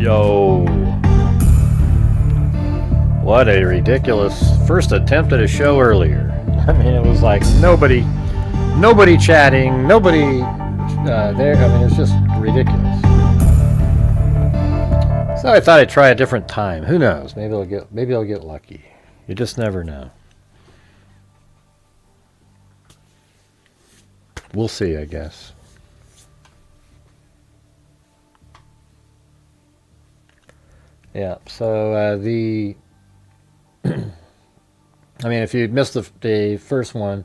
Yo. What a ridiculous first attempt at a show earlier. I mean, it was like nobody chatting, nobody there. I mean, it's just ridiculous. So I thought I'd try a different time. Who knows? Maybe I'll get lucky. You just never know. We'll see, I guess. Yeah, so I mean, if you missed the first one,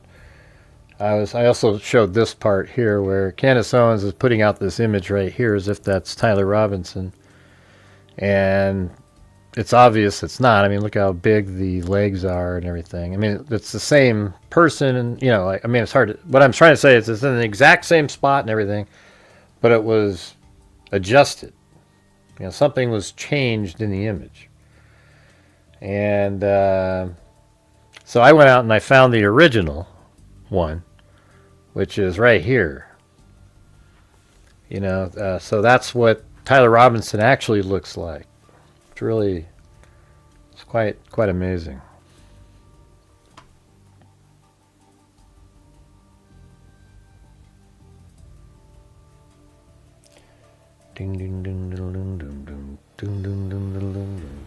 I also showed this part here where Candace Owens is putting out this image right here as if that's Tyler Robinson. And it's obvious it's not. I mean, look how big the legs are and everything. I mean, it's the same person, and I mean, it's hard to, what I'm trying to say is it's in the exact same spot and everything, but it was adjusted. Something was changed in the image. And so I went out and I found the original one, which is right here. So that's what Tyler Robinson actually looks like. It's quite amazing. Ding ding ding ding ding ding ding ding ding ding ding ding.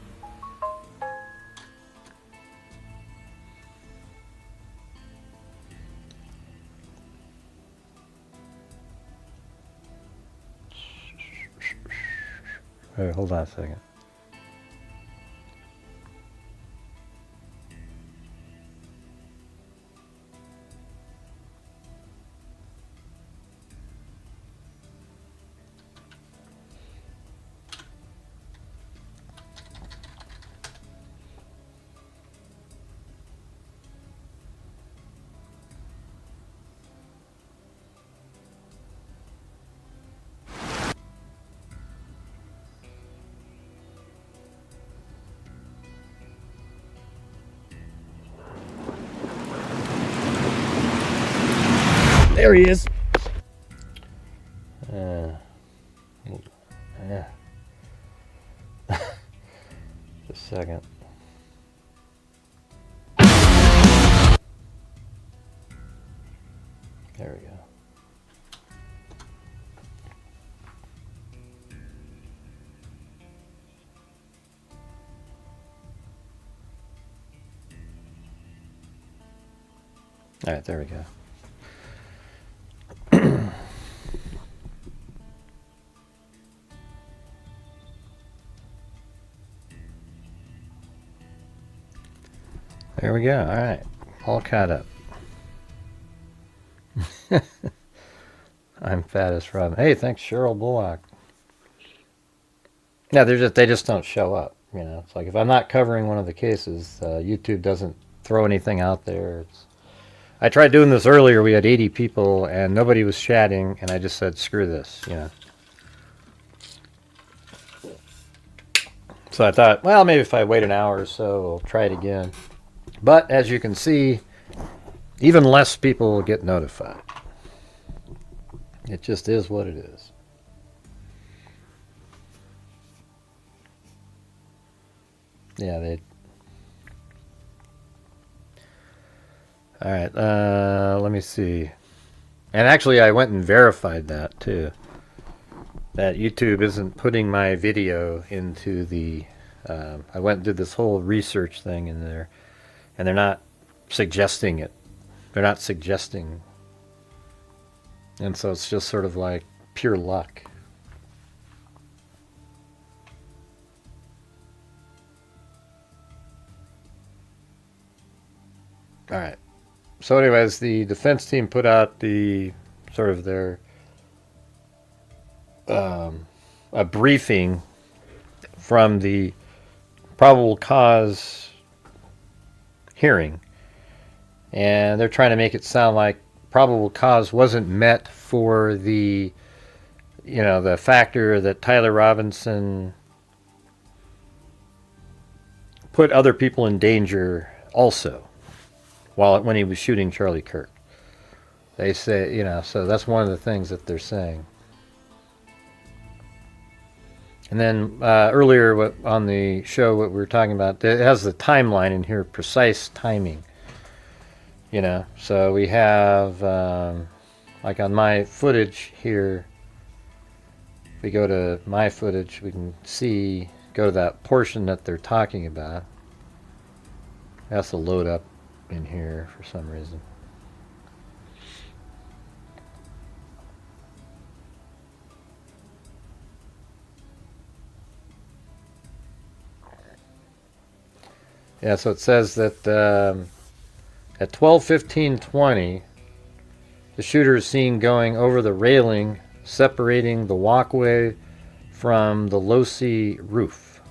All right, hold on a second. There he is. Yeah. Just a second. There we go. All right, there we go. There we go. All right. All caught up. I'm fat as Robin. Hey, thanks, Cheryl Bullock. Yeah, they just don't show up. It's like if I'm not covering one of the cases, YouTube doesn't throw anything out there. I tried doing this earlier. We had 80 people and nobody was chatting, and I just said, screw this. So I thought, well, maybe if I wait an hour or so, I'll try it again. But as you can see, even less people get notified. It just is what it is. Yeah, all right, let me see. And actually, I went and verified that too. That YouTube isn't putting my video into the... I went and did this whole research thing in there. And they're not suggesting it. They're not suggesting. And so it's just sort of like pure luck. All right. So anyways, the defense team put out the sort of their a briefing from the probable cause hearing, and they're trying to make it sound like probable cause wasn't met for the the factor that Tyler Robinson put other people in danger also when he was shooting Charlie Kirk. They say, so that's one of the things that they're saying. And then earlier on the show, what we were talking about, it has the timeline in here, precise timing. You know, so we have, like on my footage here, if we go to my footage, we can see, go to that portion that they're talking about. It has to load up in here for some reason. Yeah, so it says that at 12:15:20, the shooter is seen going over the railing separating the walkway from the low-C roof.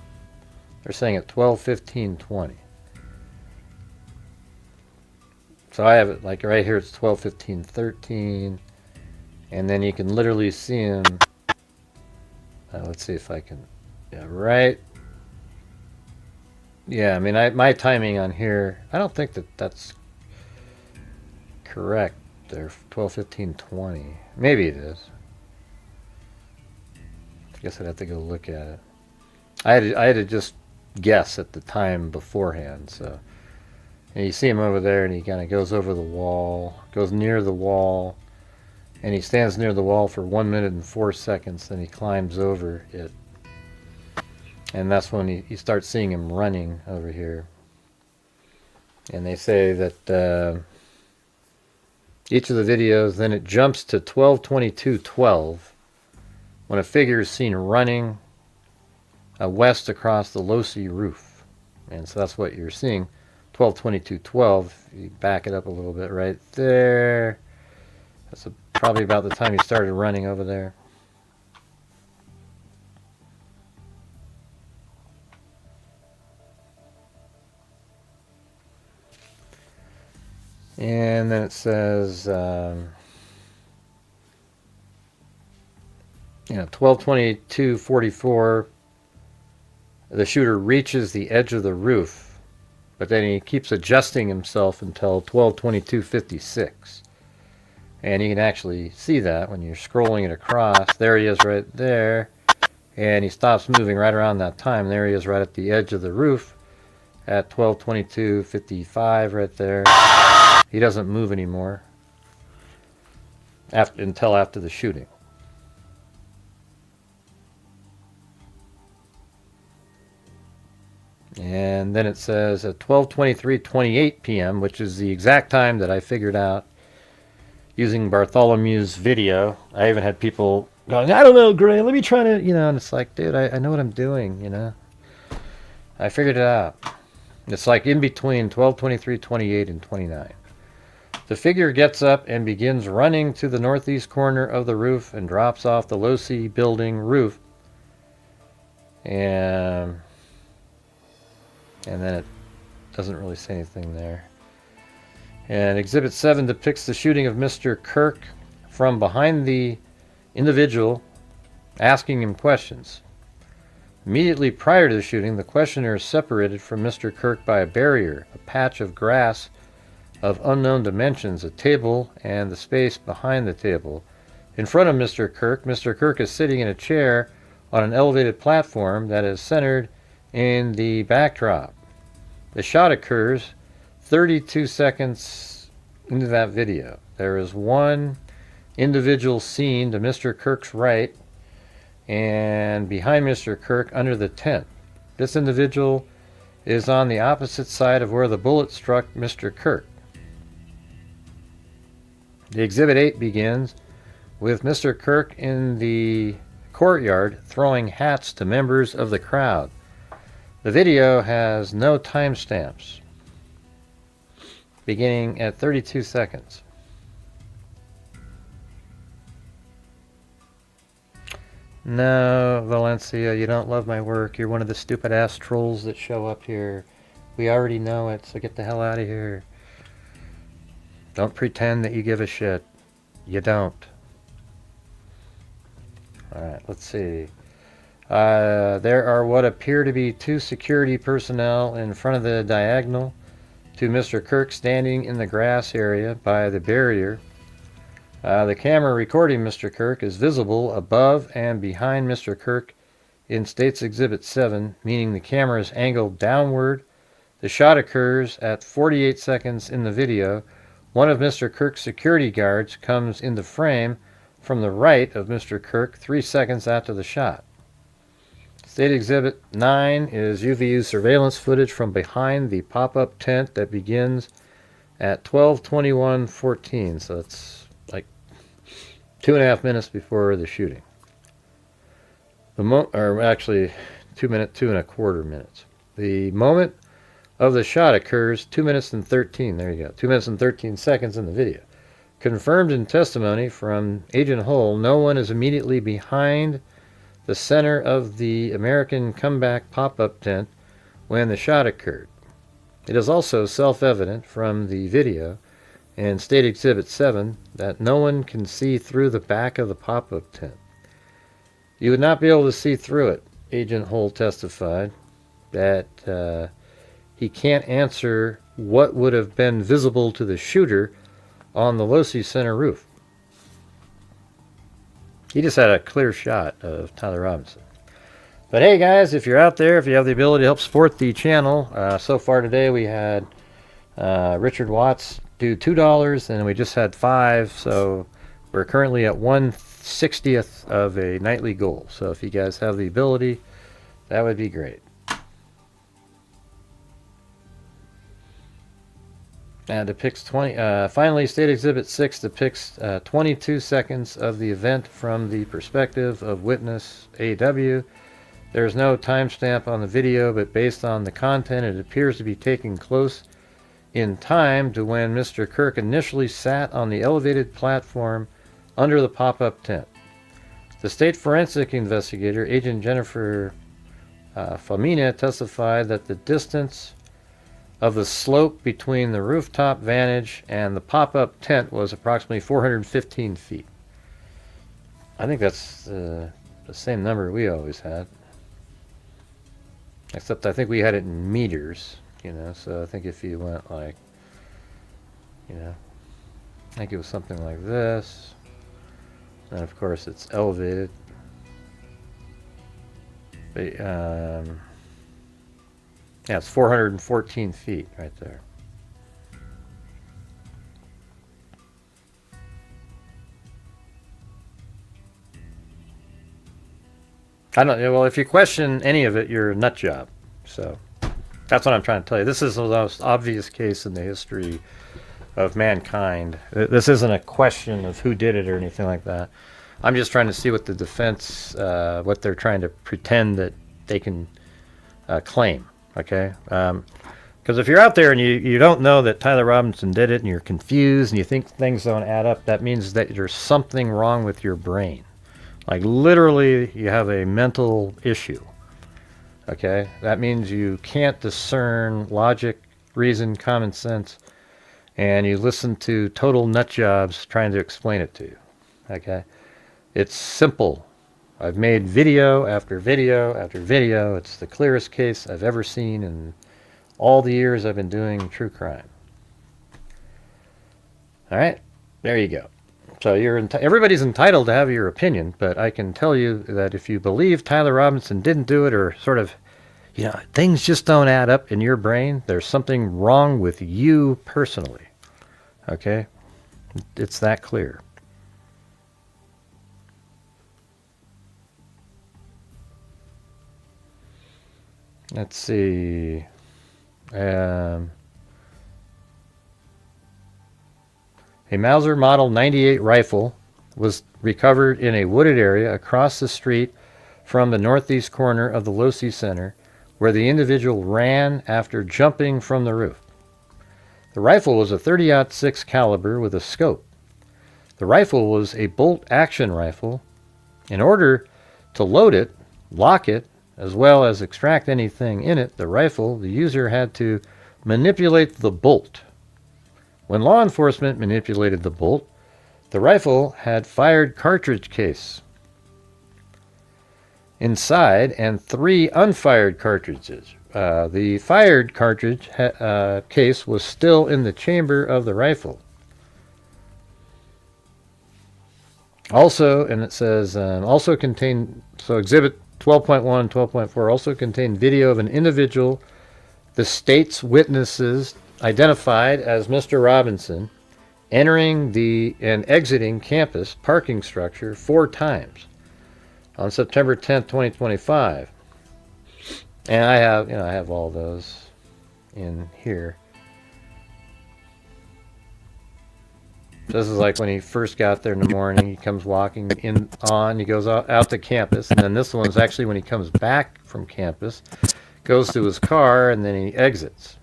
They're saying at 12:15:20. So I have it like right here, it's 12:15:13, and then you can literally see him. Let's see if I can. Yeah, right. Yeah, I mean, my timing on here, I don't think that's correct. There, 12:15:20. Maybe it is. I guess I'd have to go look at it. I had to just guess at the time beforehand. So, and you see him over there, and he kind of goes over the wall, goes near the wall, and he stands near the wall for 1 minute and 4 seconds. Then he climbs over it, and that's when you start seeing him running over here. And they say that each of the videos, then it jumps to 12:22:12 when a figure is seen running west across the low-C roof. And so that's what you're seeing. 12:22:12. You back it up a little bit right there. That's probably about the time he started running over there. And then it says, 12:22:44, the shooter reaches the edge of the roof, but then he keeps adjusting himself until 12:22:56. And you can actually see that when you're scrolling it across. There he is right there. And he stops moving right around that time. There he is right at the edge of the roof at 12:22:55 right there. He doesn't move anymore until after the shooting. And then it says at 12:23:28 p.m., which is the exact time that I figured out using Bartholomew's video. I even had people going, I don't know, Gray, let me try to, and it's like, dude, I know what I'm doing, I figured it out. It's like in between 12:23:28 and 29. The figure gets up and begins running to the northeast corner of the roof and drops off the low-C building roof. And then it doesn't really say anything there. And Exhibit 7 depicts the shooting of Mr. Kirk from behind the individual, asking him questions. Immediately prior to the shooting, the questioner is separated from Mr. Kirk by a barrier, a patch of grass of unknown dimensions, a table, and the space behind the table. In front of Mr. Kirk is sitting in a chair on an elevated platform that is centered in the backdrop. The shot occurs 32 seconds into that video. There is one individual seen to Mr. Kirk's right and behind Mr. Kirk under the tent. This individual is on the opposite side of where the bullet struck Mr. Kirk. The Exhibit 8 begins with Mr. Kirk in the courtyard throwing hats to members of the crowd. The video has no timestamps, beginning at 32 seconds. No, Valencia, you don't love my work. You're one of the stupid-ass trolls that show up here. We already know it, so get the hell out of here. Don't pretend that you give a shit. You don't. Alright, let's see. There are what appear to be two security personnel in front of the diagonal to Mr. Kirk standing in the grass area by the barrier. The camera recording Mr. Kirk is visible above and behind Mr. Kirk in State's Exhibit 7, meaning the camera is angled downward. The shot occurs at 48 seconds in the video. One of Mr. Kirk's security guards comes into frame from the right of Mr. Kirk 3 seconds after the shot. State Exhibit 9 is UVU surveillance footage from behind the pop-up tent that begins at 12:21:14, so it's like 2.5 minutes before the shooting. Or actually 2.25 minutes. The moment of the shot occurs 2 minutes and 13. There you go. 2 minutes and 13 seconds in the video. Confirmed in testimony from Agent Hull, no one is immediately behind the center of the American comeback pop-up tent when the shot occurred. It is also self-evident from the video and State Exhibit 7 that no one can see through the back of the pop-up tent. You would not be able to see through it, Agent Hull testified, that he can't answer what would have been visible to the shooter on the Losi Center roof. He just had a clear shot of Tyler Robinson. But hey guys, if you're out there, if you have the ability to help support the channel, so far today we had Richard Watts do $2 and we just had 5, so we're currently at 1/60th of a nightly goal. So if you guys have the ability, that would be great. And depicts finally, State Exhibit 6 depicts 22 seconds of the event from the perspective of witness AW. There's no timestamp on the video, but based on the content, it appears to be taken close in time to when Mr. Kirk initially sat on the elevated platform under the pop-up tent. The state forensic investigator, Agent Jennifer Famina, testified that the distance of the slope between the rooftop vantage and the pop-up tent was approximately 415 feet. I think that's the same number we always had. Except I think we had it in meters, so I think if you went like, I think it was something like this. And of course it's elevated. But, yeah, it's 414 feet right there. I don't know. Well, if you question any of it, you're a nut job. So that's what I'm trying to tell you. This is the most obvious case in the history of mankind. This isn't a question of who did it or anything like that. I'm just trying to see what the defense, what they're trying to pretend that they can claim. Okay, because if you're out there and you don't know that Tyler Robinson did it and you're confused and you think things don't add up, that means that there's something wrong with your brain. Like literally you have a mental issue. Okay, that means you can't discern logic, reason, common sense, and you listen to total nut jobs trying to explain it to you. Okay, it's simple. I've made video after video after video. It's the clearest case I've ever seen in all the years I've been doing true crime. All right, there you go. So everybody's entitled to have your opinion, but I can tell you that if you believe Tyler Robinson didn't do it, or sort of, things just don't add up in your brain, there's something wrong with you personally. Okay? It's that clear. Let's see. A Mauser Model 98 rifle was recovered in a wooded area across the street from the northeast corner of the Losi Center, where the individual ran after jumping from the roof. The rifle was a .30-06 caliber with a scope. The rifle was a bolt-action rifle. In order to load it, lock it, as well as extract anything in it, the user had to manipulate the bolt. When law enforcement manipulated the bolt, the rifle had fired cartridge case inside and 3 unfired cartridges. The fired cartridge case was still in the chamber of the rifle. Also, and it says, also contained, so Exhibit 12.1 and 12.4 also contain video of an individual, the state's witnesses identified as Mr. Robinson, entering and exiting campus parking structure 4 times on September 10th, 2025. And I have all those in here. This is like when he first got there in the morning. He comes walking he goes out to campus, and then this one's actually when he comes back from campus, goes to his car, and then he exits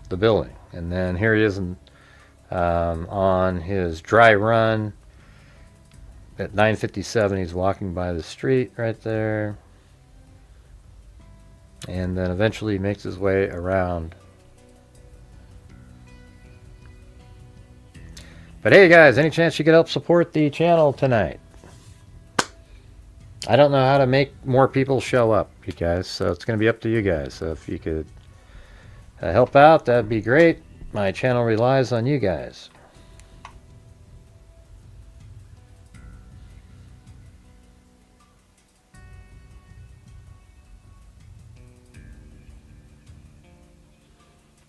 the building. And then here he is on his dry run at 9:57. He's walking by the street right there, and then eventually he makes his way around. But hey guys, any chance you could help support the channel tonight? I don't know how to make more people show up, you guys, so it's going to be up to you guys. So if you could help out, that'd be great. My channel relies on you guys.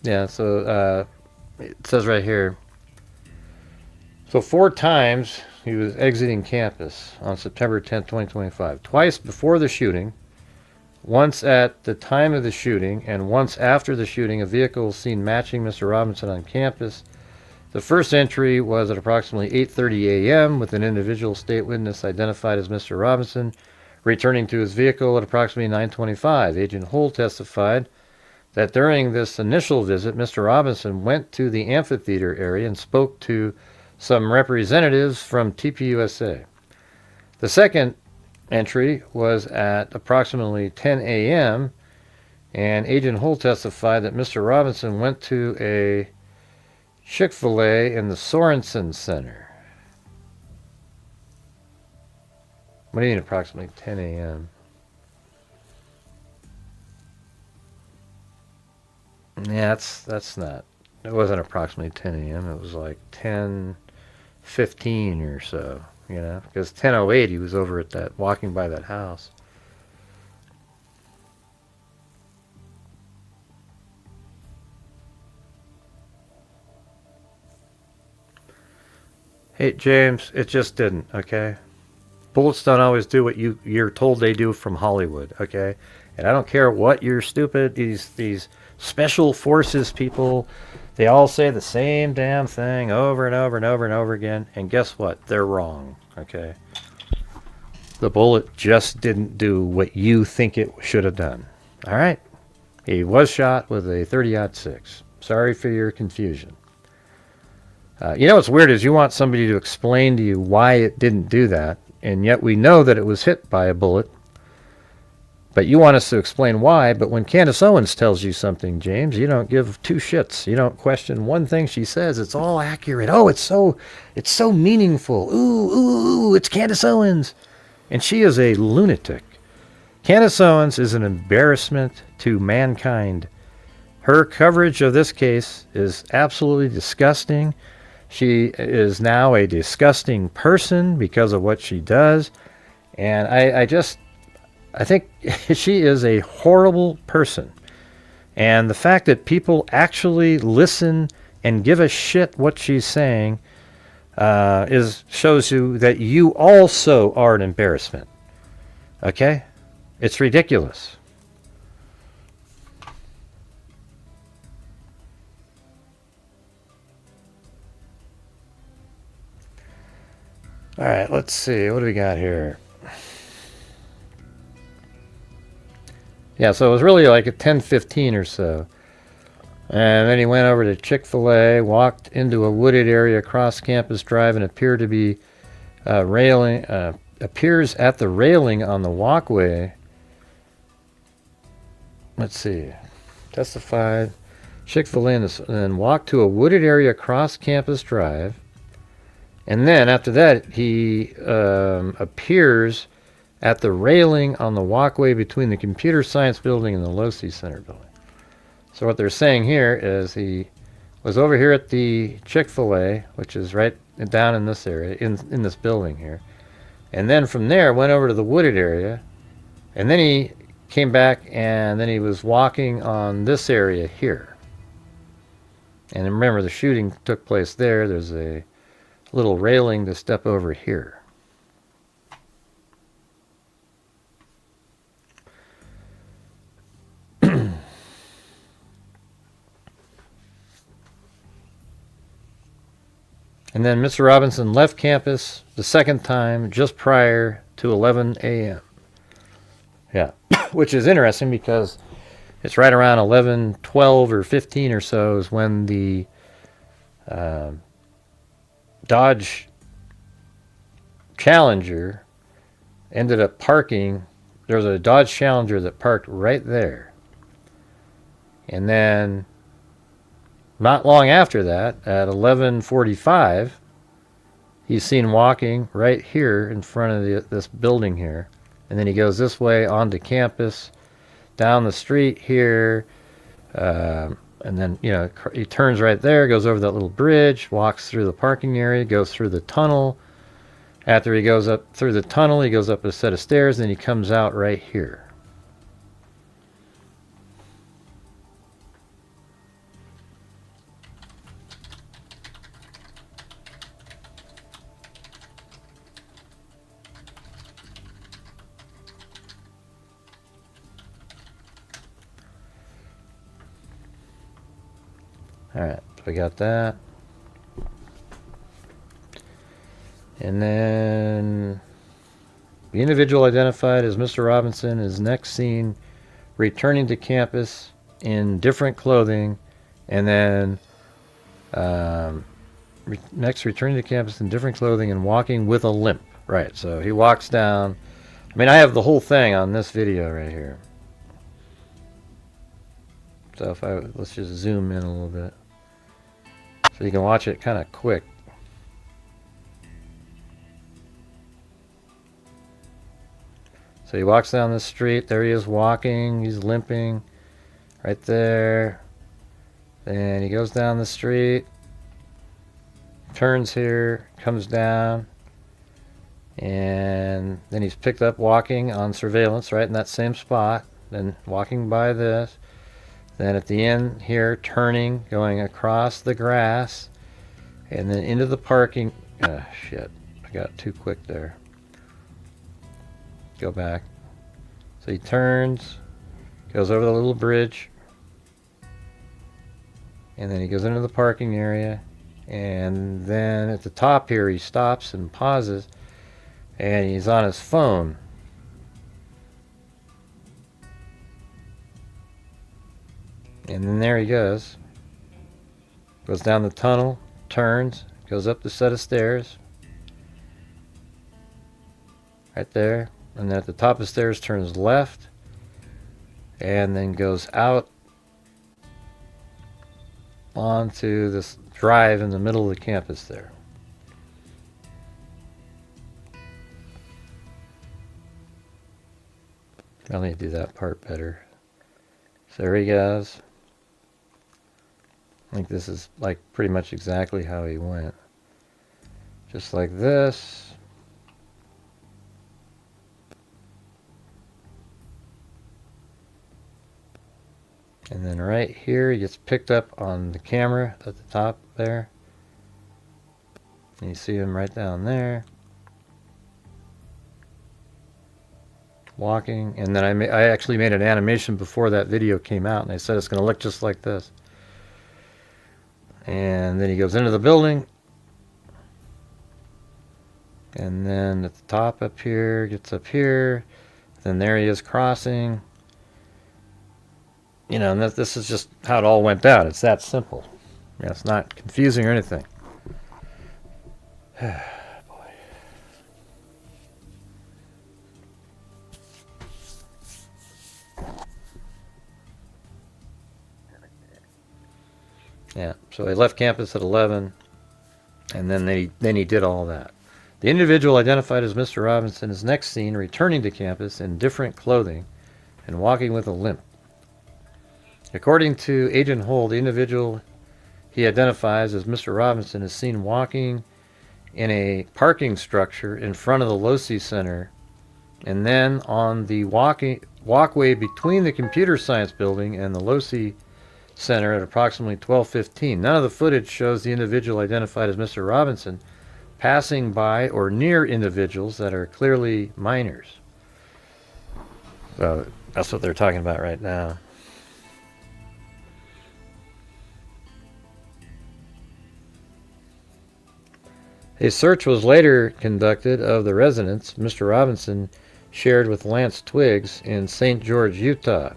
Yeah, so it says right here, so 4 times he was exiting campus on September 10th, 2025. Twice before the shooting, once at the time of the shooting, and once after the shooting, a vehicle was seen matching Mr. Robinson on campus. The first entry was at approximately 8:30 a.m. with an individual state witness identified as Mr. Robinson returning to his vehicle at approximately 9:25. Agent Holt testified that during this initial visit, Mr. Robinson went to the amphitheater area and spoke to some representatives from TPUSA. The second entry was at approximately 10 a.m. and Agent Holt testified that Mr. Robinson went to a Chick-fil-A in the Sorensen Center. What do you mean approximately 10 a.m.? Yeah, that's not. It wasn't approximately 10 a.m. It was like 10:15 or so, you know, because 10:08 he was over at that, walking by that house. Hey James, it just didn't, okay? Bullets don't always do what you're told they do from Hollywood, okay? And I don't care what you're stupid, these special forces people, they all say the same damn thing over and over and over and over again, and guess what? They're wrong, okay? The bullet just didn't do what you think it should have done. All right? He was shot with a 30-06. Sorry for your confusion. You know what's weird is you want somebody to explain to you why it didn't do that, and yet we know that it was hit by a bullet. But you want us to explain why, but when Candace Owens tells you something, James, you don't give 2 shits. You don't question one thing she says. It's all accurate. Oh, it's so meaningful. Ooh, it's Candace Owens. And she is a lunatic. Candace Owens is an embarrassment to mankind. Her coverage of this case is absolutely disgusting. She is now a disgusting person because of what she does. And I think she is a horrible person. And the fact that people actually listen and give a shit what she's saying shows you that you also are an embarrassment. Okay? It's ridiculous. All right, let's see. What do we got here? Yeah, so it was really like at 10:15 or so. And then he went over to Chick-fil-A, walked into a wooded area across Campus Drive, and appears at the railing on the walkway. Let's see. Testified Chick-fil-A and then walked to a wooded area across Campus Drive. And then after that, he appears at the railing on the walkway between the Computer Science Building and the Losi Center Building. So what they're saying here is he was over here at the Chick-fil-A, which is right down in this area, in this building here. And then from there went over to the wooded area And then he came back, and then he was walking on this area here. And remember, the shooting took place there. There's a little railing to step over here. And then Mr. Robinson left campus the second time just prior to 11 a.m. Yeah, which is interesting because it's right around 11:12 or 15 or so is when the Dodge Challenger ended up parking. There was a Dodge Challenger that parked right there. And then not long after that, at 11:45, he's seen walking right here in front of this building here. And then he goes this way onto campus, down the street here, and then, you know, he turns right there, goes over that little bridge, walks through the parking area, goes through the tunnel. After he goes up through the tunnel, he goes up a set of stairs, and then he comes out right here. Alright, so we got that. And then the individual identified as Mr. Robinson is next seen returning to campus in different clothing, and then next returning to campus in different clothing and walking with a limp. Right, so he walks down. I mean, I have the whole thing on this video right here. So if let's just zoom in a little bit so you can watch it kind of quick. So he walks down the street. There he is walking. He's limping right there. Then he goes down the street, turns here, comes down, and then he's picked up walking on surveillance right in that same spot. Then walking by this. Then at the end here, turning, going across the grass, and then into the parking. Shit, I got too quick there. Go back. So he turns, goes over the little bridge, and then he goes into the parking area, and then at the top here he stops and pauses, and he's on his phone. And then there he goes. Goes down the tunnel, turns, goes up the set of stairs. Right there. And then at the top of the stairs turns left. And then goes out onto this drive in the middle of the campus there. I'll need to do that part better. So there he goes. I think this is like pretty much exactly how he went. Just like this. And then right here he gets picked up on the camera at the top there. And you see him right down there. Walking. And then I actually made an animation before that video came out, and I said it's going to look just like this. And then he goes into the building. And then at the top up here, gets up here. Then there he is crossing. You know, and this is just how it all went down. It's that simple. Yeah, it's not confusing or anything. Boy. Yeah, so he left campus at 11, and then he did all that. The individual identified as Mr. Robinson is next seen returning to campus in different clothing and walking with a limp. According to Agent Hull, the individual he identifies as Mr. Robinson is seen walking in a parking structure in front of the Losi Center And then on the walkway between the computer science building and the Losi Center at approximately 12:15. None of the footage shows the individual identified as Mr. Robinson passing by or near individuals that are clearly minors. So that's what they're talking about right now. A search was later conducted of the residence Mr. Robinson shared with Lance Twiggs in St. George, Utah.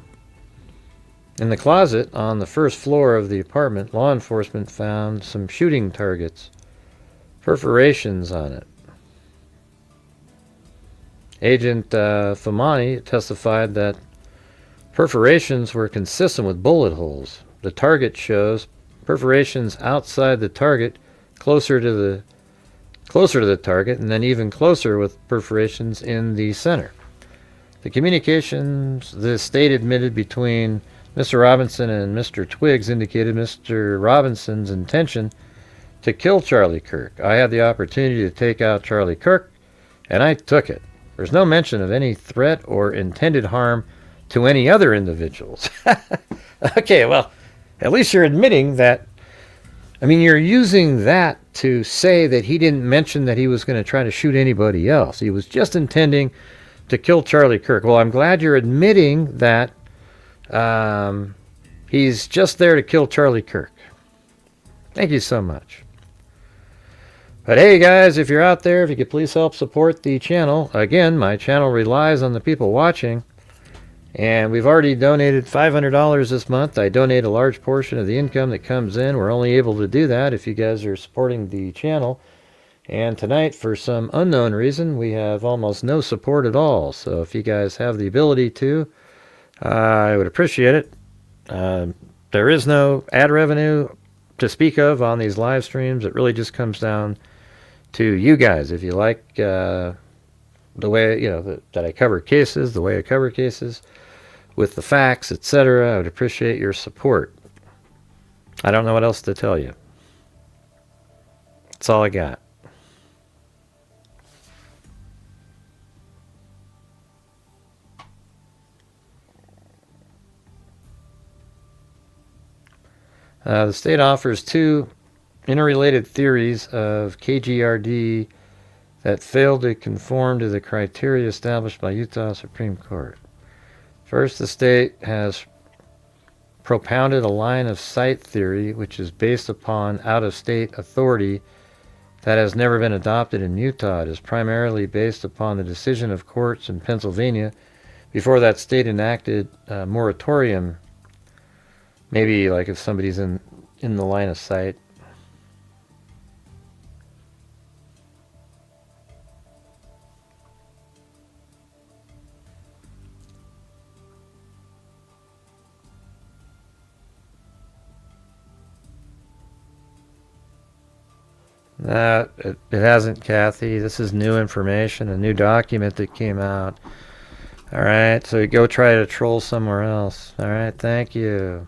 In the closet on the first floor of the apartment, law enforcement found some shooting targets, perforations on it. Agent Famani testified that perforations were consistent with bullet holes. The target shows perforations outside the target, closer to the target, and then even closer with perforations in the center. The communications the state admitted between Mr. Robinson and Mr. Twiggs indicated Mr. Robinson's intention to kill Charlie Kirk. I had the opportunity to take out Charlie Kirk, and I took it. There's no mention of any threat or intended harm to any other individuals. Okay, well, at least you're admitting that. I mean, you're using that to say that he didn't mention that he was going to try to shoot anybody else. He was just intending to kill Charlie Kirk. Well, I'm glad you're admitting that he's just there to kill Charlie Kirk. Thank you so much. But hey, guys, if you're out there, if you could please help support the channel. Again, my channel relies on the people watching. And we've already donated $500 this month. I donate a large portion of the income that comes in. We're only able to do that if you guys are supporting the channel. And tonight, for some unknown reason, we have almost no support at all. So if you guys have the ability to, I would appreciate it. There is no ad revenue to speak of on these live streams. It really just comes down to you guys. If you like the way, that I cover cases, the way I cover cases, with the facts, etc., I would appreciate your support. I don't know what else to tell you. That's all I got. The state offers two interrelated theories of KGRD that failed to conform to the criteria established by Utah Supreme Court. First, the state has propounded a line of sight theory which is based upon out-of-state authority that has never been adopted in Utah. It is primarily based upon the decision of courts in Pennsylvania before that state enacted a moratorium. Maybe like if somebody's in the line of sight. It hasn't, Kathy. This is new information, a new document that came out. All right, so go try to troll somewhere else. All right, thank you.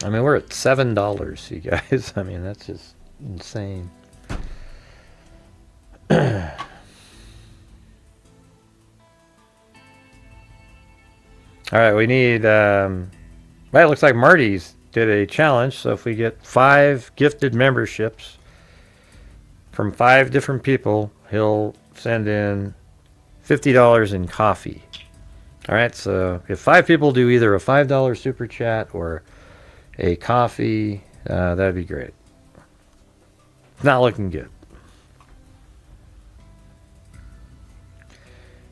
I mean, we're at $7, you guys. I mean, that's just insane. All right, we need, well, it looks like Marty's did a challenge. So if we get 5 gifted memberships from 5 different people, he'll send in $50 in coffee. All right, so if 5 people do either a $5 super chat or a coffee, that'd be great. Not looking good.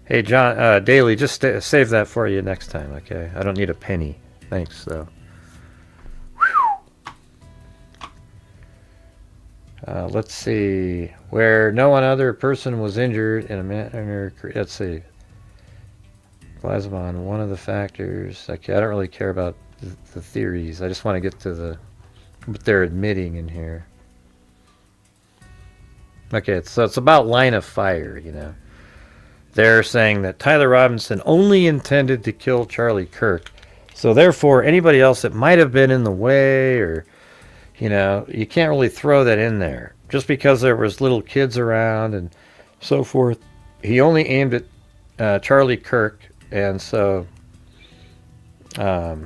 Hey, John, Daly, just save that for you next time, okay? I don't need a penny. Thanks, though. Let's see. Where no one other person was injured in a manner... Let's see. Plasmon, one of the factors... Okay, I don't really care about the theories. I just want to get to what they're admitting in here. Okay, so it's about line of fire, They're saying that Tyler Robinson only intended to kill Charlie Kirk. So therefore, anybody else that might have been in the way, or, you can't really throw that in there. Just because there was little kids around and so forth. He only aimed at Charlie Kirk, and so, I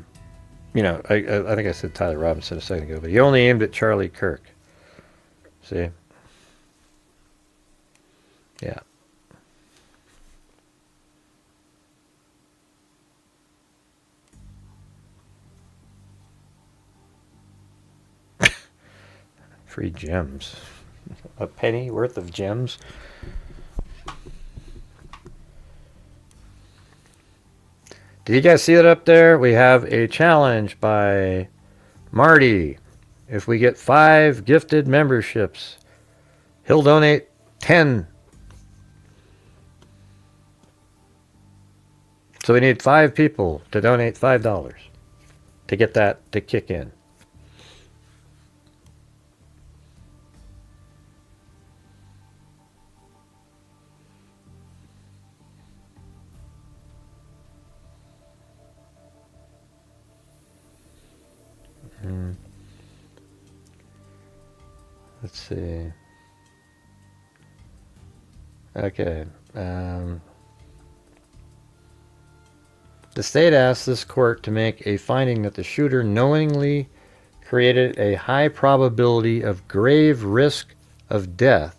think I said Tyler Robinson a second ago, but he only aimed at Charlie Kirk. See? Yeah. Free gems. A penny worth of gems. Did you guys see it up there? We have a challenge by Marty. If we get 5 gifted memberships, he'll donate 10. So we need 5 people to donate $5 to get that to kick in. Let's see. Okay. The state asked this court to make a finding that the shooter knowingly created a high probability of grave risk of death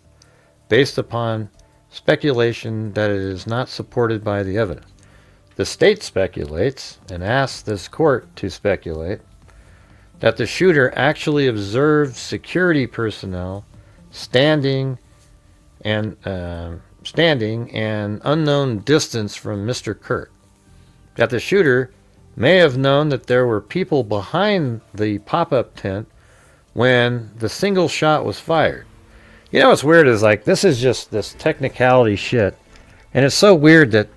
based upon speculation that it is not supported by the evidence. The state speculates and asks this court to speculate that the shooter actually observed security personnel standing an unknown distance from Mr. Kirk. That the shooter may have known that there were people behind the pop-up tent when the single shot was fired. You know what's weird is, like, this is just this technicality shit, and it's so weird that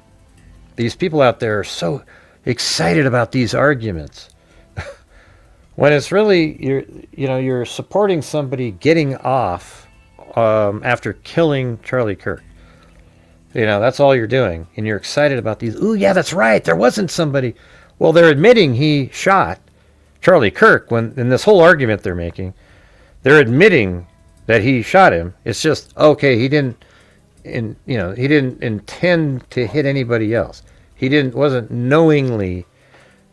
these people out there are so excited about these arguments. When it's really, you're supporting somebody getting off after killing Charlie Kirk. That's all you're doing. And you're excited about these. Ooh, yeah, that's right. There wasn't somebody. Well, they're admitting he shot Charlie Kirk. When in this whole argument they're making, they're admitting that he shot him. It's just, okay, he didn't intend to hit anybody else. Wasn't knowingly,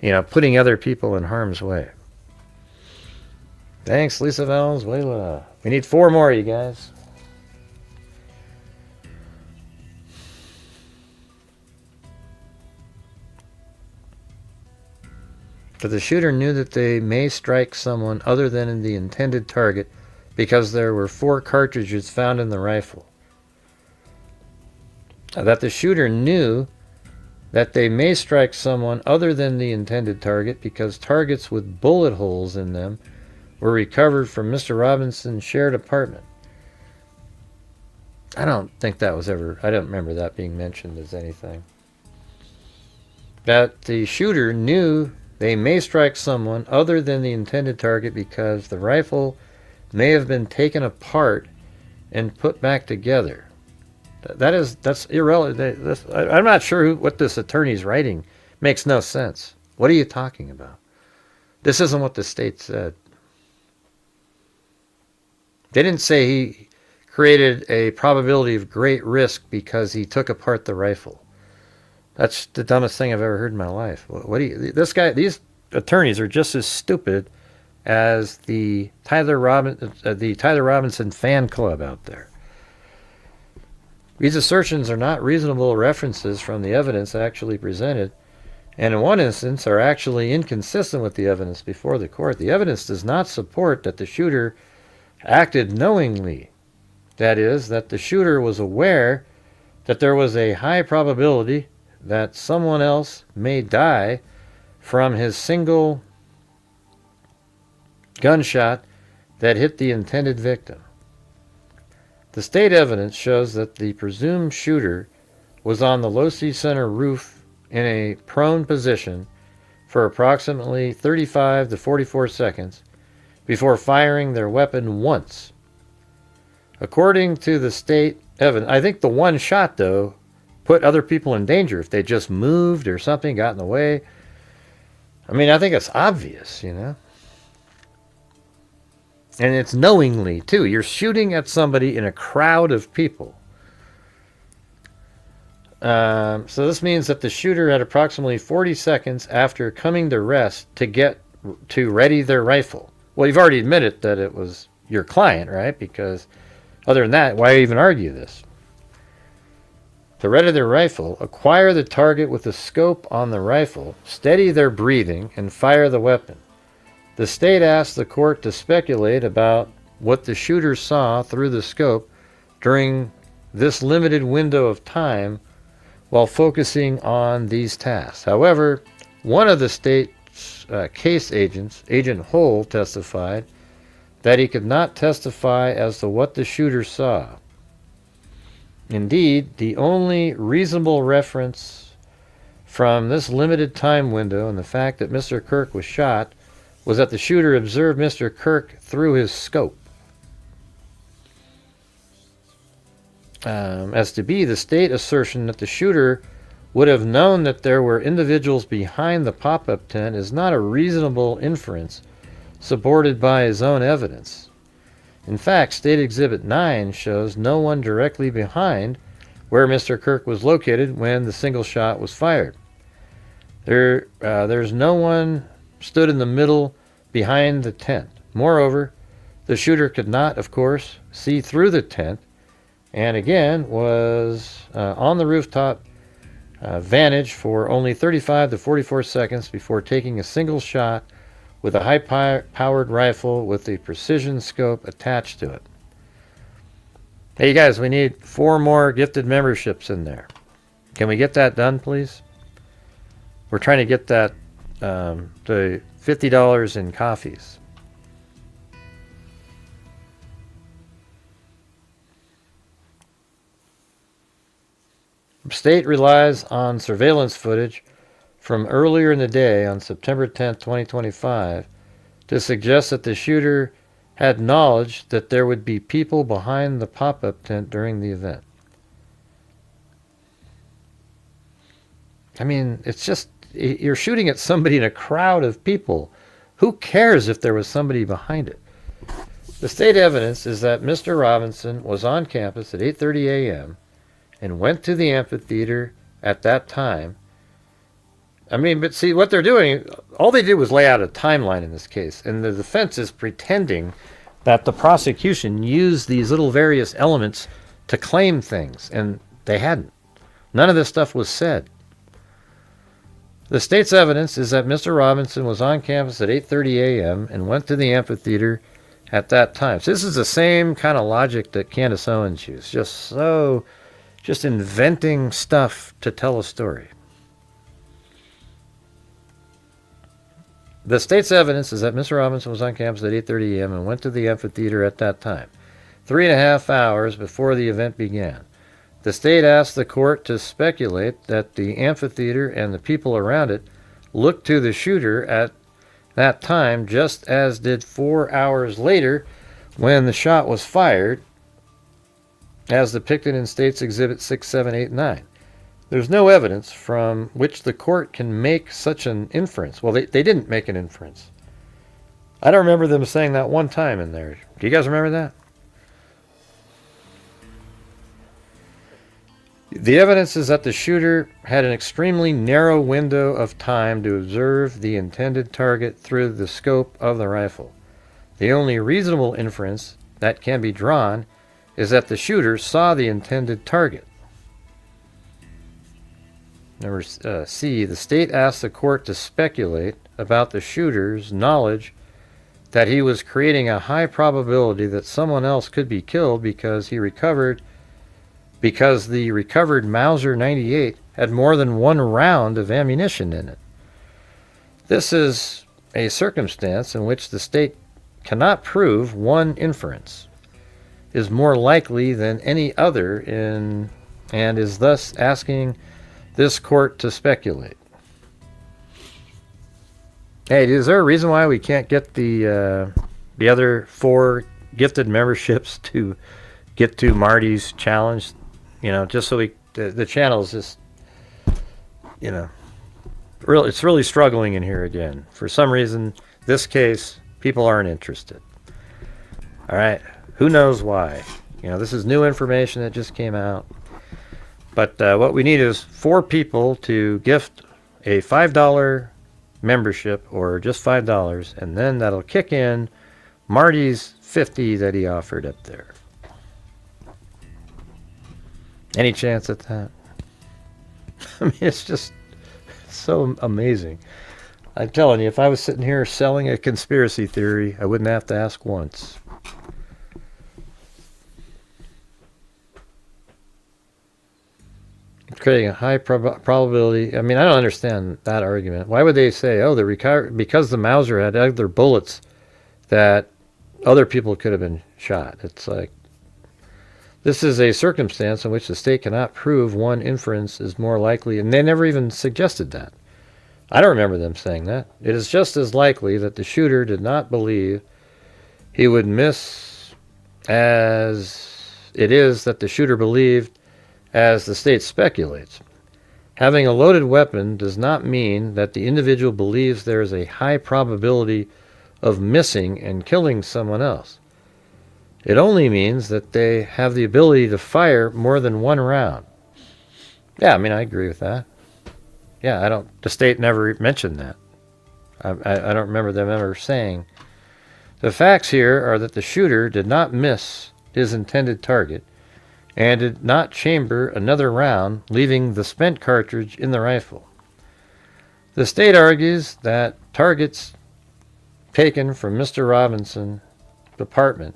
putting other people in harm's way. Thanks, Lisa Valenzuela. We need 4 more, you guys. That the shooter knew that they may strike someone other than the intended target because there were 4 cartridges found in the rifle. That the shooter knew that they may strike someone other than the intended target because targets with bullet holes in them were recovered from Mr. Robinson's shared apartment. I don't think that was ever... I don't remember that being mentioned as anything. That the shooter knew they may strike someone other than the intended target because the rifle may have been taken apart and put back together. That's irrelevant. I'm not sure what this attorney's writing. Makes no sense. What are you talking about? This isn't what the state said. They didn't say he created a probability of great risk because he took apart the rifle. That's the dumbest thing I've ever heard in my life. These attorneys are just as stupid as the Tyler Robinson fan club out there. These assertions are not reasonable references from the evidence actually presented, and in one instance are actually inconsistent with the evidence before the court. The evidence does not support that the shooter acted knowingly. That is, that the shooter was aware that there was a high probability that someone else may die from his single gunshot that hit the intended victim. The state evidence shows that the presumed shooter was on the Losi Center roof in a prone position for approximately 35 to 44 seconds before firing their weapon once. According to the state evidence, I think the one shot, though, put other people in danger if they just moved or something, got in the way. I mean, I think it's obvious, you know. And it's knowingly, too. You're shooting at somebody in a crowd of people. So this means that the shooter had approximately 40 seconds after coming to rest to get to ready their rifle. Well, you've already admitted that it was your client, right? Because other than that, why even argue this? To ready their rifle, acquire the target with the scope on the rifle, steady their breathing, and fire the weapon. The state asked the court to speculate about what the shooter saw through the scope during this limited window of time while focusing on these tasks. However, one of the state's case agents, Agent Hull, testified that he could not testify as to what the shooter saw. Indeed, the only reasonable reference from this limited time window and the fact that Mr. Kirk was shot was that the shooter observed Mr. Kirk through his scope. As to be the state assertion that the shooter would have known that there were individuals behind the pop-up tent is not a reasonable inference supported by his own evidence. In fact, State Exhibit 9 shows no one directly behind where Mr. Kirk was located when the single shot was fired. There's no one stood in the middle behind the tent. Moreover, the shooter could not, of course, see through the tent, and again was on the rooftop vantage for only 35 to 44 seconds before taking a single shot with a high-powered rifle with a precision scope attached to it. Hey guys, we need 4 more gifted memberships in there. Can we get that done, please? We're trying to get that to $50 in coffees. The state relies on surveillance footage from earlier in the day on September 10, 2025, to suggest that the shooter had knowledge that there would be people behind the pop-up tent during the event. I mean, it's just, you're shooting at somebody in a crowd of people. Who cares if there was somebody behind it? The state evidence is that Mr. Robinson was on campus at 8:30 a.m. and went to the amphitheater at that time. I mean, but see, what they're doing, all they did was lay out a timeline in this case, and the defense is pretending that the prosecution used these little various elements to claim things, and they hadn't. None of this stuff was said. The state's evidence is that Mr. Robinson was on campus at 8:30 a.m. and went to the amphitheater at that time. So this is the same kind of logic that Candace Owens used, just inventing stuff to tell a story. The state's evidence is that Mr. Robinson was on campus at 8:30 a.m. and went to the amphitheater at that time, 3.5 hours before the event began. The state asked the court to speculate that the amphitheater and the people around it looked to the shooter at that time, just as did 4 hours later when the shot was fired, as depicted in State's Exhibit 6, 7, 8, 9. There's no evidence from which the court can make such an inference. Well, they didn't make an inference. I don't remember them saying that one time in there. Do you guys remember that? The evidence is that the shooter had an extremely narrow window of time to observe the intended target through the scope of the rifle. The only reasonable inference that can be drawn is that the shooter saw the intended target. Number C, the state asked the court to speculate about the shooter's knowledge that he was creating a high probability that someone else could be killed because the recovered Mauser 98 had more than one round of ammunition in it. This is a circumstance in which the state cannot prove one inference is more likely than any other and is thus asking this court to speculate. Hey, is there a reason why we can't get the other 4 gifted memberships to get to Marty's challenge? You know, just so the channel is just, you know, it's really struggling in here again. For some reason, this case, people aren't interested. All right, who knows why? This is new information that just came out. But what we need is 4 people to gift a $5 membership, or just $5, and then that'll kick in Marty's $50 that he offered up there. Any chance at that? I mean, it's just so amazing. I'm telling you, if I was sitting here selling a conspiracy theory, I wouldn't have to ask once. Creating a high probability. I mean, I don't understand that argument. Why would they say, oh, because the Mauser had other bullets that other people could have been shot? It's like, this is a circumstance in which the state cannot prove one inference is more likely, and they never even suggested that. I don't remember them saying that. It is just as likely that the shooter did not believe he would miss as it is that the shooter believed, as the state speculates. Having a loaded weapon does not mean that the individual believes there is a high probability of missing and killing someone else. It only means that they have the ability to fire more than one round. Yeah, I mean, I agree with that. Yeah, the state never mentioned that. I don't remember them ever saying. The facts here are that the shooter did not miss his intended target and did not chamber another round, leaving the spent cartridge in the rifle. The state argues that targets taken from Mr. Robinson's apartment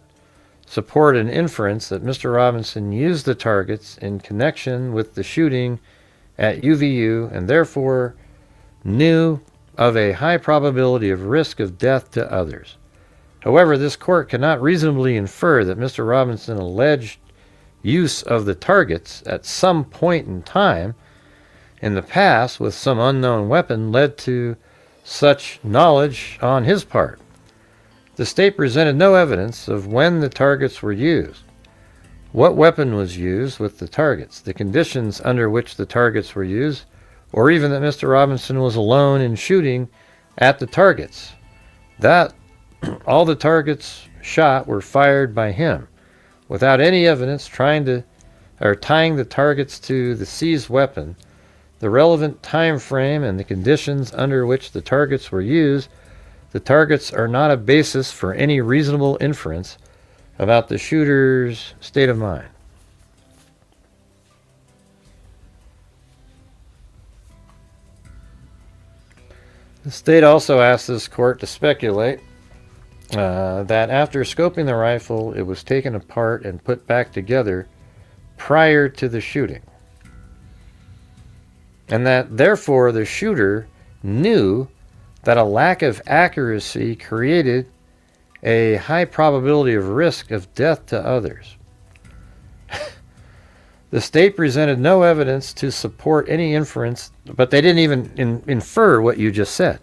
support an inference that Mr. Robinson used the targets in connection with the shooting at UVU and therefore knew of a high probability of risk of death to others. However, this court cannot reasonably infer that Mr. Robinson alleged use of the targets at some point in time in the past with some unknown weapon led to such knowledge on his part. The state presented no evidence of when the targets were used, what weapon was used with the targets, the conditions under which the targets were used, or even that Mr. Robinson was alone in shooting at the targets. That all the targets shot were fired by him, without any evidence tying the targets to the seized weapon, the relevant time frame, and the conditions under which the targets were used. The targets are not a basis for any reasonable inference about the shooter's state of mind. The state also asked this court to speculate that after scoping the rifle, it was taken apart and put back together prior to the shooting, and that therefore the shooter knew that a lack of accuracy created a high probability of risk of death to others. The state presented no evidence to support any inference, but they didn't even infer what you just said.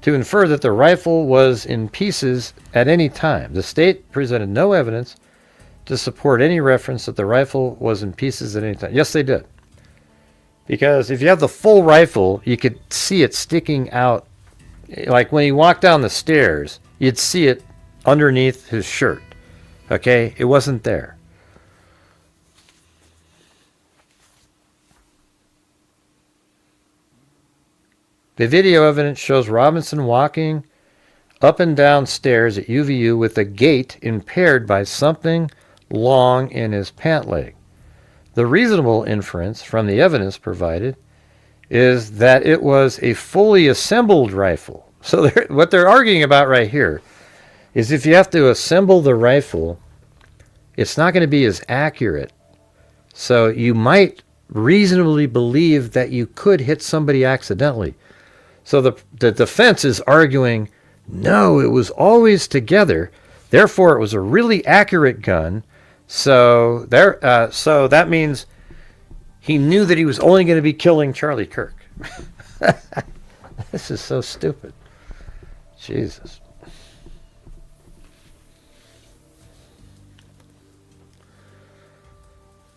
To infer that the rifle was in pieces at any time. The state presented no evidence to support any reference that the rifle was in pieces at any time. Yes, they did. Because if you have the full rifle, you could see it sticking out. Like when he walked down the stairs, you'd see it underneath his shirt. Okay? It wasn't there. The video evidence shows Robinson walking up and down stairs at UVU with a gait impaired by something long in his pant leg. The reasonable inference from the evidence provided is that it was a fully assembled rifle. So what they're arguing about right here is if you have to assemble the rifle, it's not going to be as accurate. So you might reasonably believe that you could hit somebody accidentally. So the defense is arguing, no, it was always together. Therefore, it was a really accurate gun. So that means he knew that he was only going to be killing Charlie Kirk. This is so stupid. Jesus.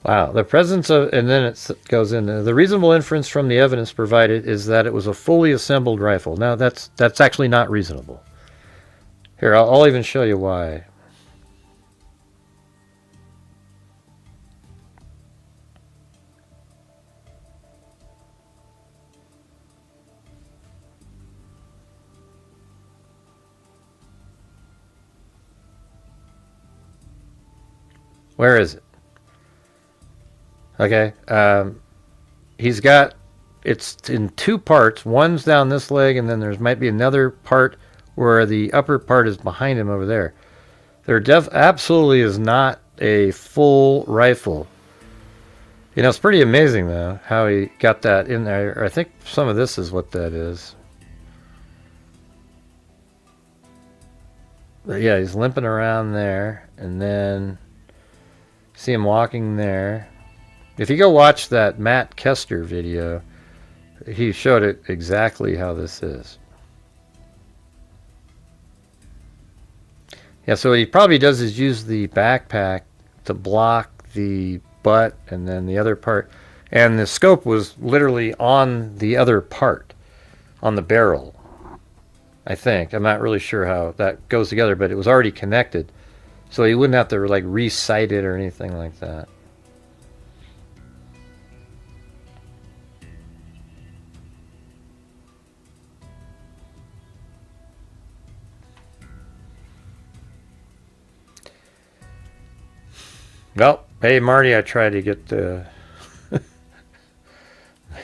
Wow. The presence of, and then it goes into the reasonable inference from the evidence provided is that it was a fully assembled rifle. Now that's actually not reasonable. Here, I'll even show you why. Where is it? Okay. He's got, it's in two parts. One's down this leg, and then there's might be another part where the upper part is behind him over there. There absolutely is not a full rifle. You know, it's pretty amazing, though, how he got that in there. I think some of this is what that is. But yeah, he's limping around there, and then see him walking there. If you go watch that Matt Kester video, he showed it exactly how this is. Yeah, so what he probably does is use the backpack to block the butt and then the other part. And the scope was literally on the other part, on the barrel, I think. I'm not really sure how that goes together, but it was already connected. So he wouldn't have to like re-sight it or anything like that. Well, hey Marty, I tried to get the... Yeah,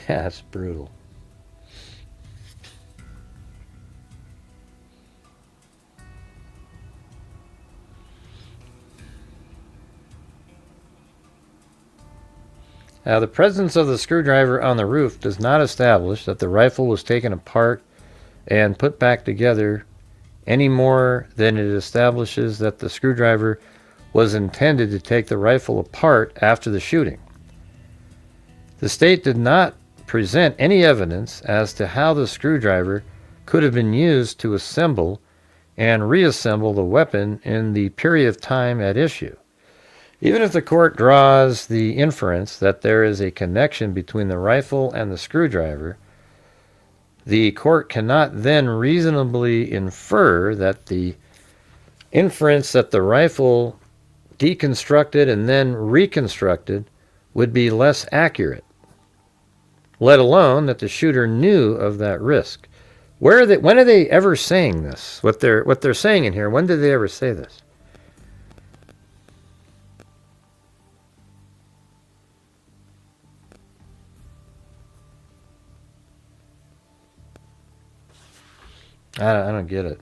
that's brutal. Now, the presence of the screwdriver on the roof does not establish that the rifle was taken apart and put back together any more than it establishes that the screwdriver was intended to take the rifle apart after the shooting. The state did not present any evidence as to how the screwdriver could have been used to assemble and reassemble the weapon in the period of time at issue. Even if the court draws the inference that there is a connection between the rifle and the screwdriver, the court cannot then reasonably infer that the inference that the rifle deconstructed and then reconstructed would be less accurate, let alone that the shooter knew of that risk. When are they ever saying this? What they're saying in here, when did they ever say this? I don't get it.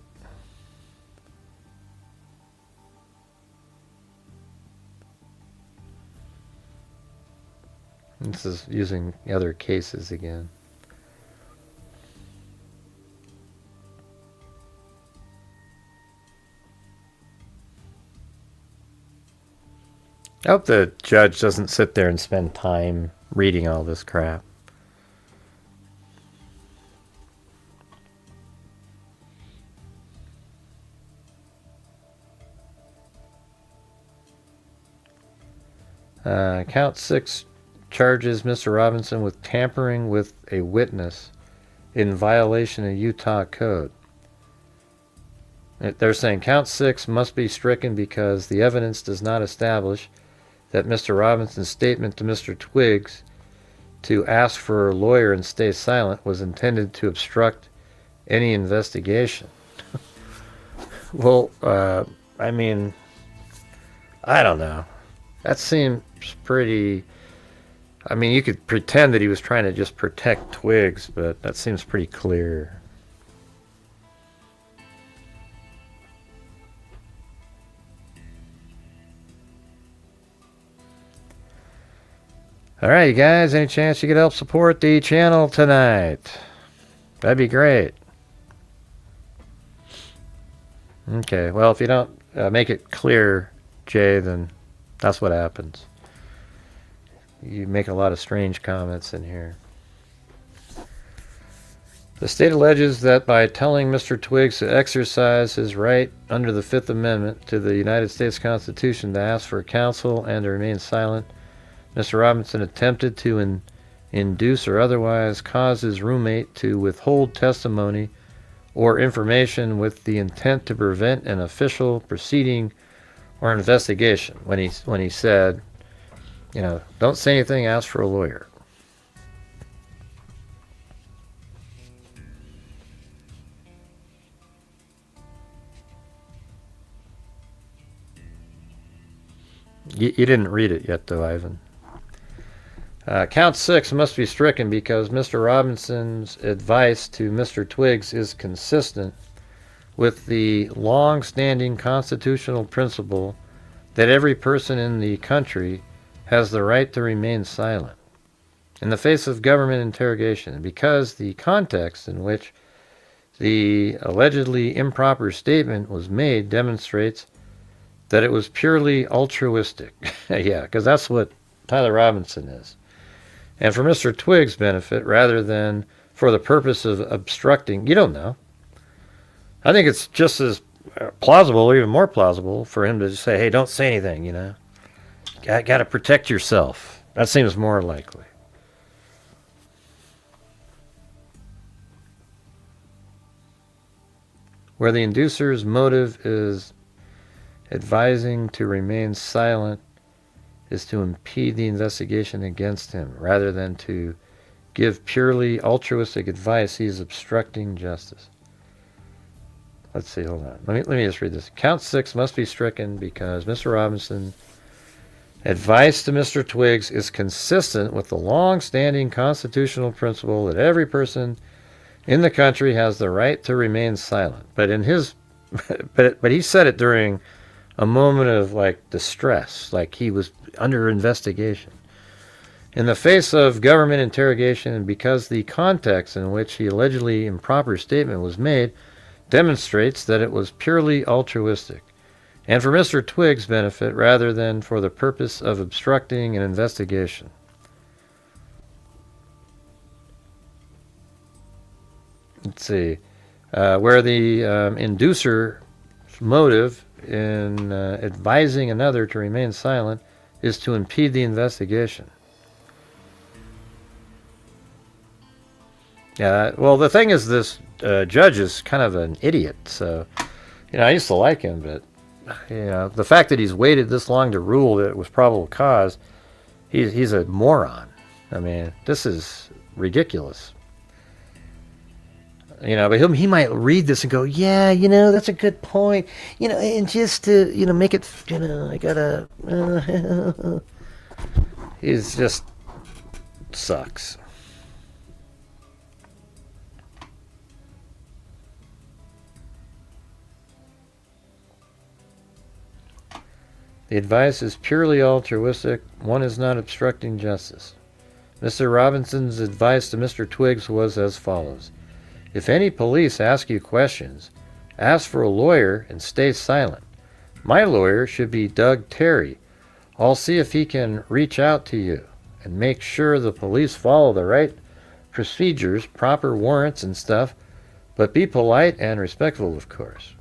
This is using other cases again. I hope the judge doesn't sit there and spend time reading all this crap. Count 6 charges Mr. Robinson with tampering with a witness in violation of Utah code. They're saying count 6 must be stricken because the evidence does not establish that Mr. Robinson's statement to Mr. Twiggs to ask for a lawyer and stay silent was intended to obstruct any investigation. Well, I mean, I don't know. That seems pretty... I mean, you could pretend that he was trying to just protect Twiggs, but that seems pretty clear. All right, you guys, any chance you could help support the channel tonight? That'd be great. Okay, well, if you don't make it clear, Jay, then that's what happens. You make a lot of strange comments in here. The state alleges that by telling Mr. Twiggs to exercise his right under the Fifth Amendment to the United States Constitution to ask for counsel and to remain silent, Mr. Robinson attempted to induce or otherwise cause his roommate to withhold testimony or information with the intent to prevent an official proceeding or investigation. When he said, don't say anything, ask for a lawyer. You didn't read it yet, though, Ivan. Count 6 must be stricken because Mr. Robinson's advice to Mr. Twiggs is consistent with the long-standing constitutional principle that every person in the country has the right to remain silent in the face of government interrogation, because the context in which the allegedly improper statement was made demonstrates that it was purely altruistic. Yeah, because that's what Tyler Robinson is. And for Mr. Twiggs' benefit, rather than for the purpose of obstructing, you don't know. I think it's just as plausible, or even more plausible, for him to just say, hey, don't say anything, Got to protect yourself. That seems more likely. Where the inducer's motive is advising to remain silent is to impede the investigation against him. Rather than to give purely altruistic advice, he is obstructing justice. Let's see, hold on. Let me just read this. Count 6 must be stricken because Mr. Robinson advice to Mr. Twiggs is consistent with the long-standing constitutional principle that every person in the country has the right to remain silent. But in his but he said it during a moment of distress, like he was under investigation. In the face of government interrogation, and because the context in which the allegedly improper statement was made demonstrates that it was purely altruistic, and for Mr. Twiggs' benefit rather than for the purpose of obstructing an investigation. Let's see. Where the inducer's motive in advising another to remain silent is to impede the investigation. Yeah, well, the thing is, this judge is kind of an idiot. So, I used to like him, but the fact that he's waited this long to rule that it was probable cause, he's a moron. I mean, this is ridiculous. But he might read this and go, yeah, that's a good point. And just to, make it, I gotta, he's just sucks. The advice is purely altruistic. One is not obstructing justice. Mr. Robinson's advice to Mr. Twiggs was as follows. If any police ask you questions, ask for a lawyer and stay silent. My lawyer should be Doug Terry. I'll see if he can reach out to you and make sure the police follow the right procedures, proper warrants and stuff, but be polite and respectful, of course.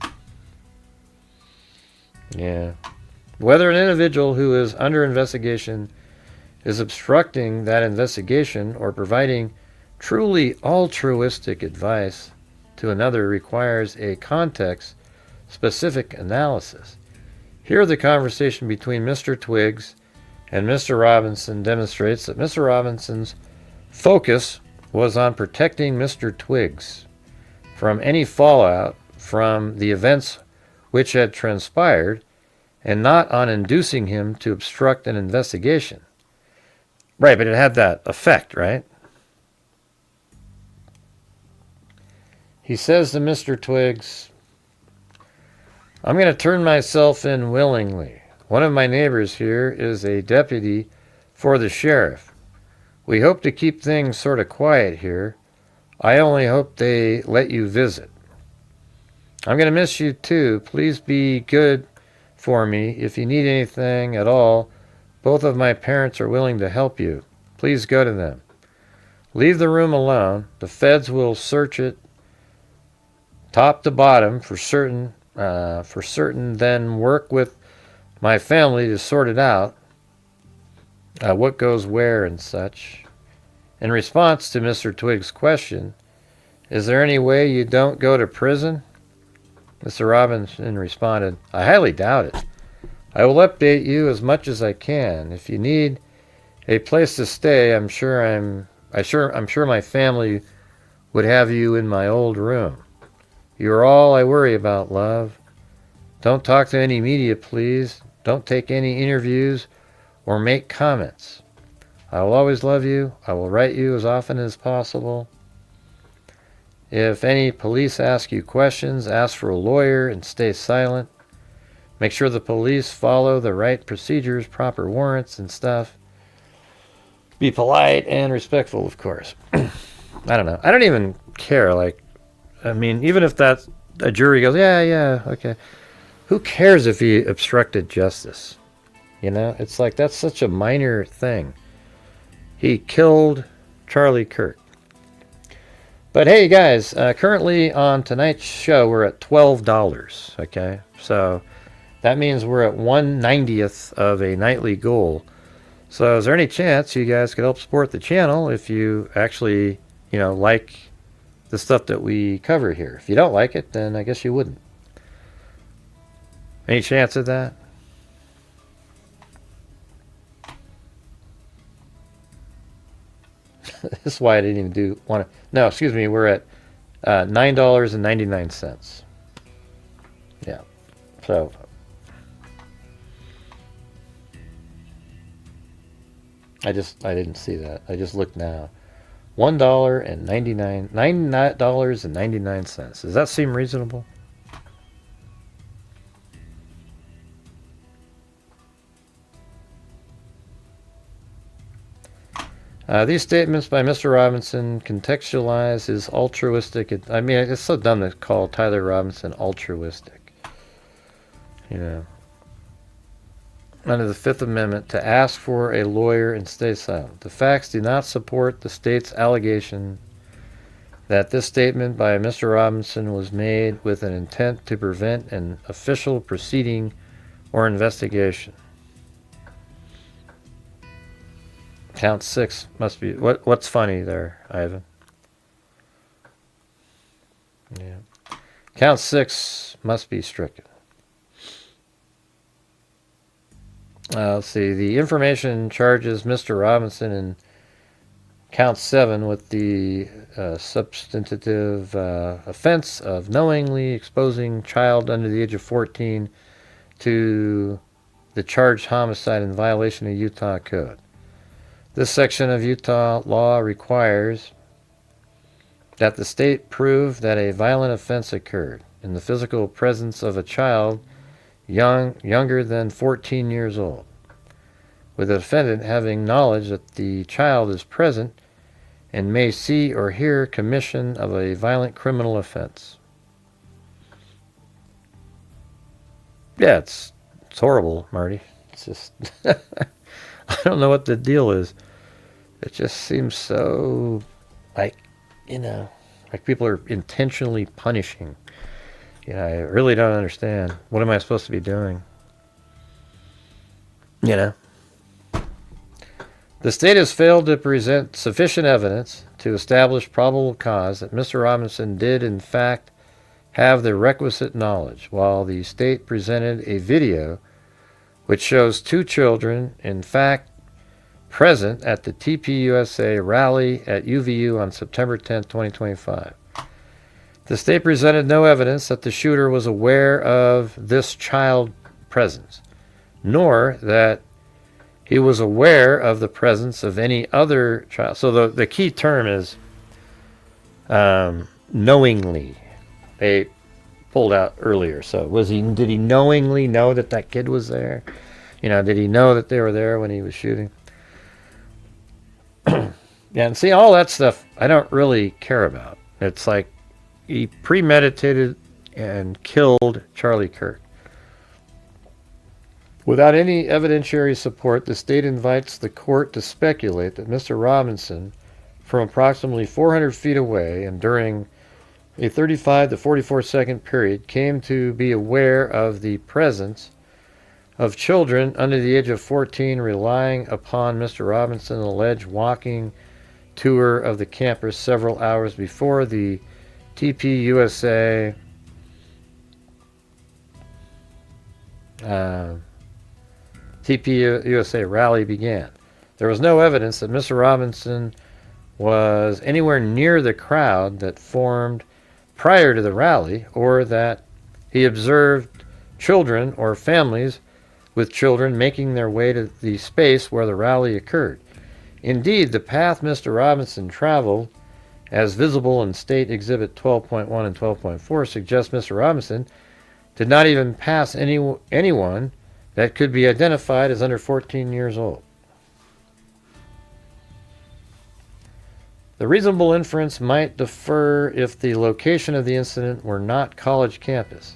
Yeah. Whether an individual who is under investigation is obstructing that investigation or providing truly altruistic advice to another requires a context-specific analysis. Here, the conversation between Mr. Twiggs and Mr. Robinson demonstrates that Mr. Robinson's focus was on protecting Mr. Twiggs from any fallout from the events which had transpired, and not on inducing him to obstruct an investigation. Right, but it had that effect, right? He says to Mr. Twiggs, I'm going to turn myself in willingly. One of my neighbors here is a deputy for the sheriff. We hope to keep things sort of quiet here. I only hope they let you visit. I'm going to miss you too. Please be good for me. If you need anything at all, both of my parents are willing to help you. Please go to them. Leave the room alone. The feds will search it top to bottom for certain, then work with my family to sort it out. what goes where and such. In response to Mr. Twig's question, is there any way you don't go to prison? Mr. Robinson responded, I highly doubt it. I will update you as much as I can. If you need a place to stay, I'm sure my family would have you in my old room. You are all I worry about, love. Don't talk to any media, please. Don't take any interviews or make comments. I will always love you. I will write you as often as possible. If any police ask you questions, ask for a lawyer and stay silent. Make sure the police follow the right procedures, proper warrants and stuff. Be polite and respectful, of course. I don't know. I don't even care. Even if that a jury goes, yeah, okay. Who cares if he obstructed justice? It's like that's such a minor thing. He killed Charlie Kirk. But hey, guys, currently on tonight's show, we're at $12. Okay, so that means we're at 1/90th of a nightly goal. So is there any chance you guys could help support the channel if you actually, like the stuff that we cover here? If you don't like it, then I guess you wouldn't. Any chance of that? This is why I didn't even no, excuse me, we're at $9.99. Yeah. So I didn't see that. I just looked now. $9.99. Does that seem reasonable? These statements by Mr. Robinson contextualize his altruistic... it's so dumb to call Tyler Robinson altruistic. Under the Fifth Amendment, to ask for a lawyer and stay silent. The facts do not support the state's allegation that this statement by Mr. Robinson was made with an intent to prevent an official proceeding or investigation. Count 6 must be... What's funny there, Ivan? Yeah. Count 6 must be stricken. Let's see. The information charges Mr. Robinson in Count 7 with the substantive offense of knowingly exposing child under the age of 14 to the charged homicide in violation of Utah Code. This section of Utah law requires that the state prove that a violent offense occurred in the physical presence of a child younger than 14 years old, with the defendant having knowledge that the child is present and may see or hear commission of a violent criminal offense. Yeah, it's horrible, Marty. It's just... I don't know what the deal is. It just seems so like people are intentionally punishing. I really don't understand. What am I supposed to be doing? The state has failed to present sufficient evidence to establish probable cause that Mr. Robinson did in fact have the requisite knowledge, while the state presented a video which shows two children, in fact, present at the TPUSA rally at UVU on September 10, 2025. The state presented no evidence that the shooter was aware of this child presence, nor that he was aware of the presence of any other child. So the key term is knowingly. They pulled out earlier. So did he knowingly know that kid was there? Did he know that they were there when he was shooting? Yeah, and see, all that stuff I don't really care about. It's like he premeditated and killed Charlie Kirk. Without any evidentiary support, the state invites the court to speculate that Mr. Robinson, from approximately 400 feet away and during a 35 to 44 second period, came to be aware of the presence of children under the age of 14 relying upon Mr. Robinson's alleged walking tour of the campus several hours before the TPUSA TPUSA rally began. There was no evidence that Mr. Robinson was anywhere near the crowd that formed prior to the rally, or that he observed children or families with children making their way to the space where the rally occurred. Indeed, the path Mr. Robinson traveled, as visible in State Exhibit 12.1 and 12.4, suggests Mr. Robinson did not even pass anyone that could be identified as under 14 years old. The reasonable inference might differ if the location of the incident were not college campus.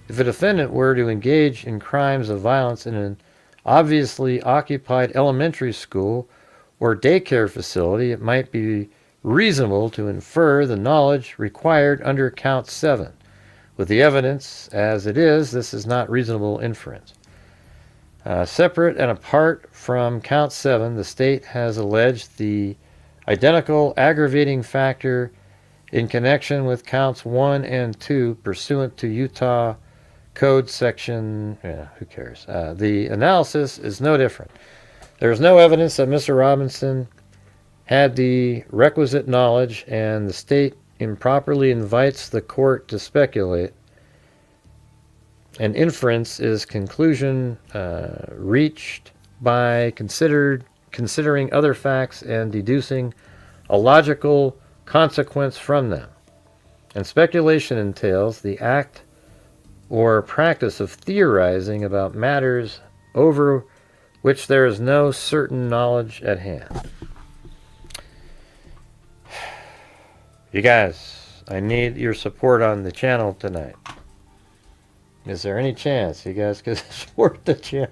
If a defendant were to engage in crimes of violence in an obviously occupied elementary school or daycare facility, it might be reasonable to infer the knowledge required under Count 7. With the evidence as it is, this is not reasonable inference. Separate and apart from Count 7, the state has alleged the identical aggravating factor in connection with Counts 1 and 2 pursuant to Utah Code Section, who cares? The analysis is no different. There is no evidence that Mr. Robinson had the requisite knowledge, and the state improperly invites the court to speculate. An inference is conclusion reached by considering other facts and deducing a logical consequence from them. And speculation entails the act or practice of theorizing about matters over which there is no certain knowledge at hand. You guys, I need your support on the channel tonight. Is there any chance you guys could support the channel?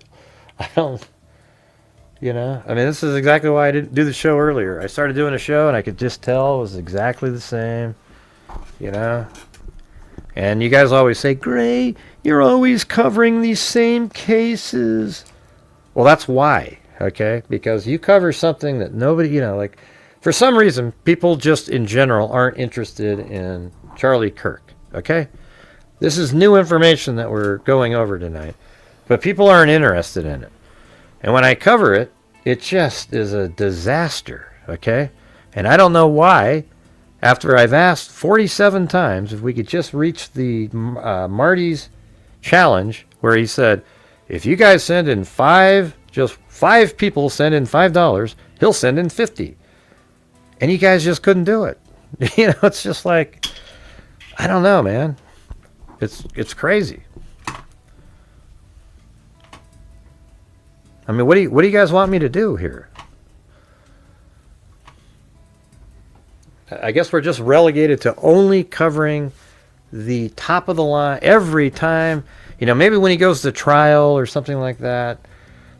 I don't, I mean, this is exactly why I didn't do the show earlier. I started doing a show and I could just tell it was exactly the same, And you guys always say, Gray, you're always covering these same cases. Well, that's why, okay? Because you cover something that nobody, like, for some reason, people just in general aren't interested in Charlie Kirk, okay? This is new information that we're going over tonight, but people aren't interested in it. And when I cover it, it just is a disaster, okay? And I don't know why, after I've asked 47 times if we could just reach the Marty's challenge, where he said, if you guys send in just five people send in $5, he'll send in 50. And you guys just couldn't do it. It's just like, I don't know, man. It's crazy. I mean, what do you guys want me to do here? I guess we're just relegated to only covering the top of the line every time. Maybe when he goes to trial or something like that,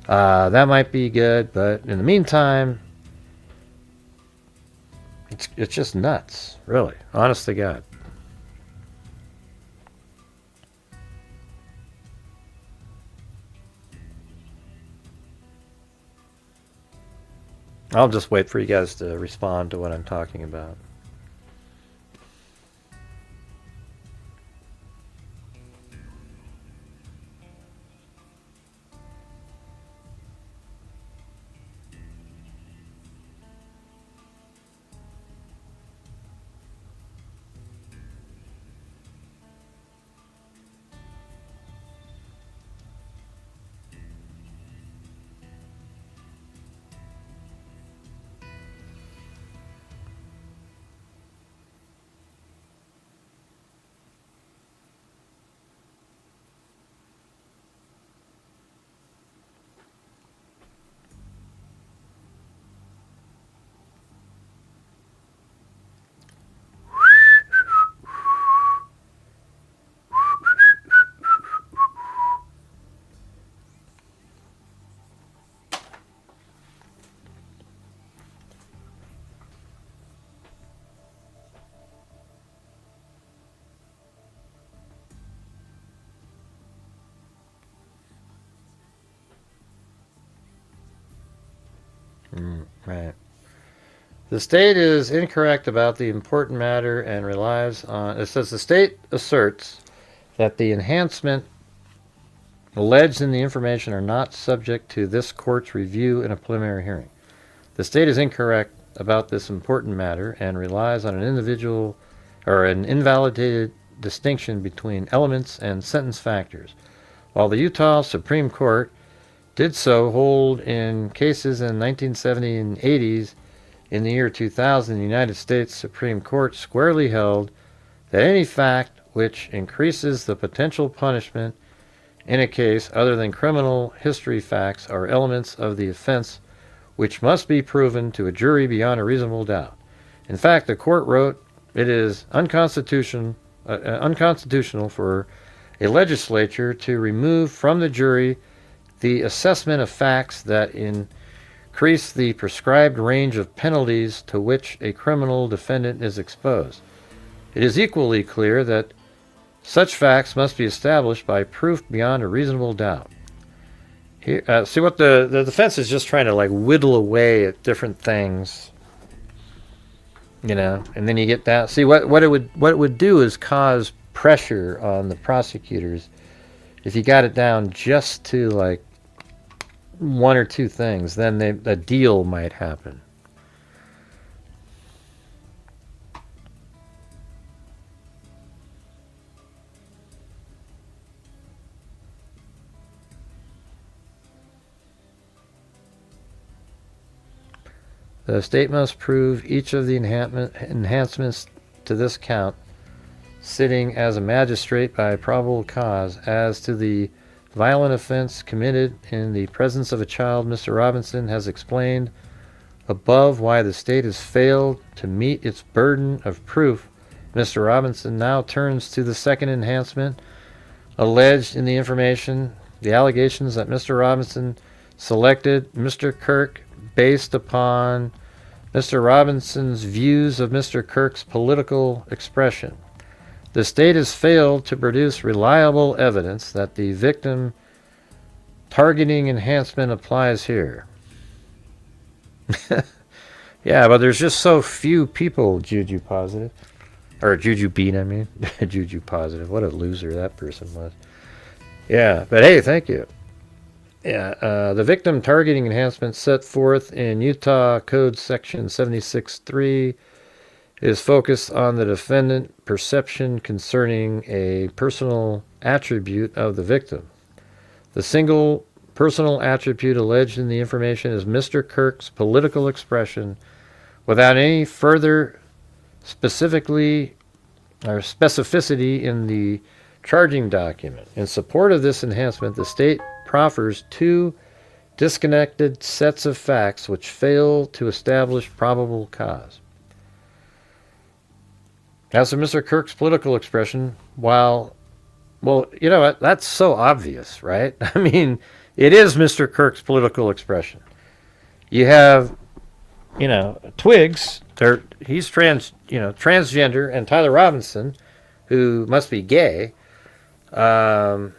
that might be good. But in the meantime, it's just nuts, really. Honest to God. I'll just wait for you guys to respond to what I'm talking about. Right. The state is incorrect about the important matter and relies on. It says the state asserts that the enhancement alleged in the information are not subject to this court's review in a preliminary hearing. The state is incorrect about this important matter and relies on an individual or an invalidated distinction between elements and sentence factors. While the Utah Supreme Court did so hold in cases in 1970 and 80s, in the year 2000, the United States Supreme Court squarely held that any fact which increases the potential punishment in a case other than criminal history facts are elements of the offense which must be proven to a jury beyond a reasonable doubt. In fact, the court wrote it is unconstitutional for a legislature to remove from the jury the assessment of facts that increase the prescribed range of penalties to which a criminal defendant is exposed. It is equally clear that such facts must be established by proof beyond a reasonable doubt. Here, see what the defense is just trying to like whittle away at different things, you know, and then you get that. See what it would do is cause pressure on the prosecutors if you got it down just to like one or two things, then a deal might happen. The state must prove each of the enhancements to this count, sitting as a magistrate by probable cause. As to the violent offense committed in the presence of a child, Mr. Robinson has explained above why the state has failed to meet its burden of proof. Mr. Robinson now turns to the second enhancement alleged in the information, the allegations that Mr. Robinson selected Mr. Kirk based upon Mr. Robinson's views of Mr. Kirk's political expression. The state has failed to produce reliable evidence that the victim targeting enhancement applies here. Yeah, but there's just so few people Juju positive. Or Juju Bean, I mean. Juju positive. What a loser that person was. Yeah, but hey, thank you. Yeah, the victim targeting enhancement set forth in Utah Code Section 76.3 is focused on the defendant perception concerning a personal attribute of the victim. The single personal attribute alleged in the information is Mr. Kirk's political expression without any further specificity in the charging document. In support of this enhancement, the state proffers two disconnected sets of facts which fail to establish probable cause. As for Mr. Kirk's political expression, well, you know what? That's so obvious, right? I mean, it is Mr. Kirk's political expression. You have, Twigs. He's transgender, and Tyler Robinson, who must be gay. And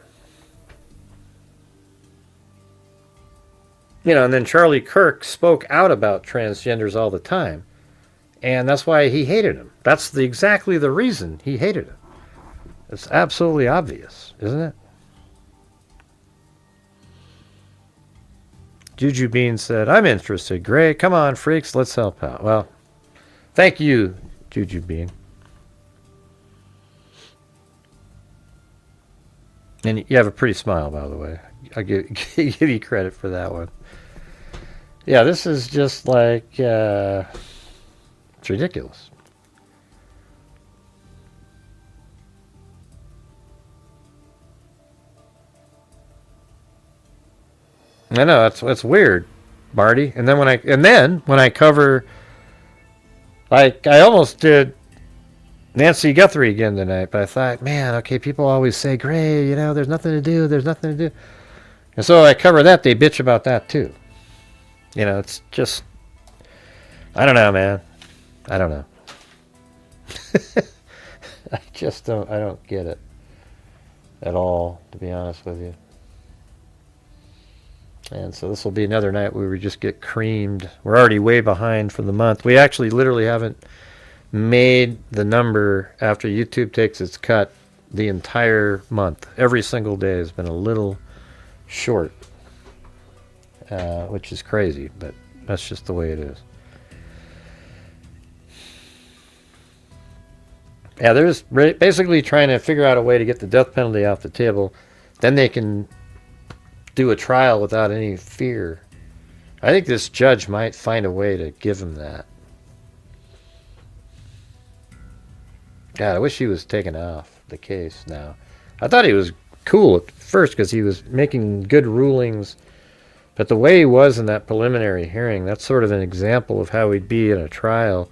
then Charlie Kirk spoke out about transgenders all the time. And that's why he hated him. That's exactly the reason he hated him. It's absolutely obvious, isn't it? Juju Bean said, I'm interested. Gray, come on, freaks, let's help out. Well, thank you, Juju Bean. And you have a pretty smile, by the way. I give you credit for that one. Yeah, this is just like, it's ridiculous. I know, it's weird, Marty. And then when I cover, like, I almost did Nancy Guthrie again tonight, but I thought, man, okay, people always say, Gray, there's nothing to do. And so I cover that, they bitch about that too. It's just, I don't know, man. I don't know. I don't get it at all, to be honest with you. And so this will be another night where we just get creamed. We're already way behind for the month. We actually literally haven't made the number after YouTube takes its cut the entire month. Every single day has been a little short, which is crazy, but that's just the way it is. Yeah, they're just basically trying to figure out a way to get the death penalty off the table. Then they can do a trial without any fear. I think this judge might find a way to give him that. God, I wish he was taken off the case now. I thought he was cool at first because he was making good rulings. But the way he was in that preliminary hearing, that's sort of an example of how he'd be in a trial.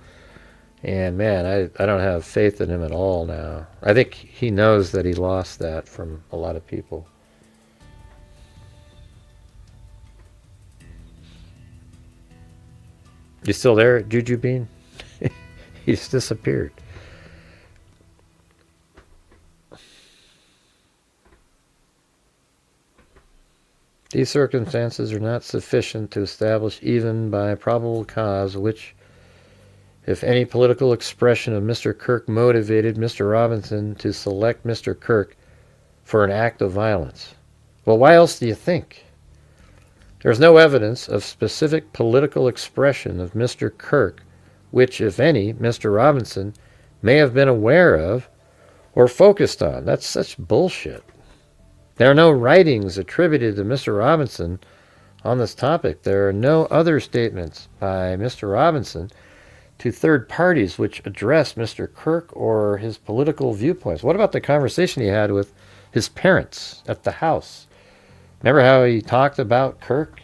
And man, I don't have faith in him at all now. I think he knows that he lost that from a lot of people. You still there, Juju Bean? He's disappeared. These circumstances are not sufficient to establish even by probable cause which, if any political expression of Mr. Kirk motivated Mr. Robinson to select Mr. Kirk for an act of violence. Well, why else do you think? There's no evidence of specific political expression of Mr. Kirk which, if any, Mr. Robinson may have been aware of or focused on. That's such bullshit. There are no writings attributed to Mr. Robinson on this topic. There are no other statements by Mr. Robinson to third parties which address Mr. Kirk or his political viewpoints. What about the conversation he had with his parents at the house? Remember how he talked about Kirk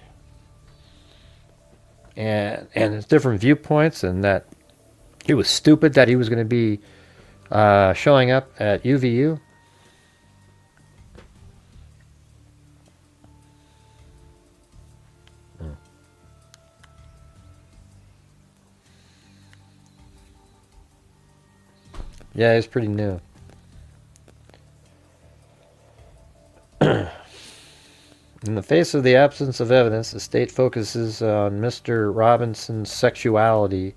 and his different viewpoints, and that he was stupid that he was going to be showing up at UVU? Yeah, he's pretty new. In the face of the absence of evidence, the state focuses on Mr. Robinson's sexuality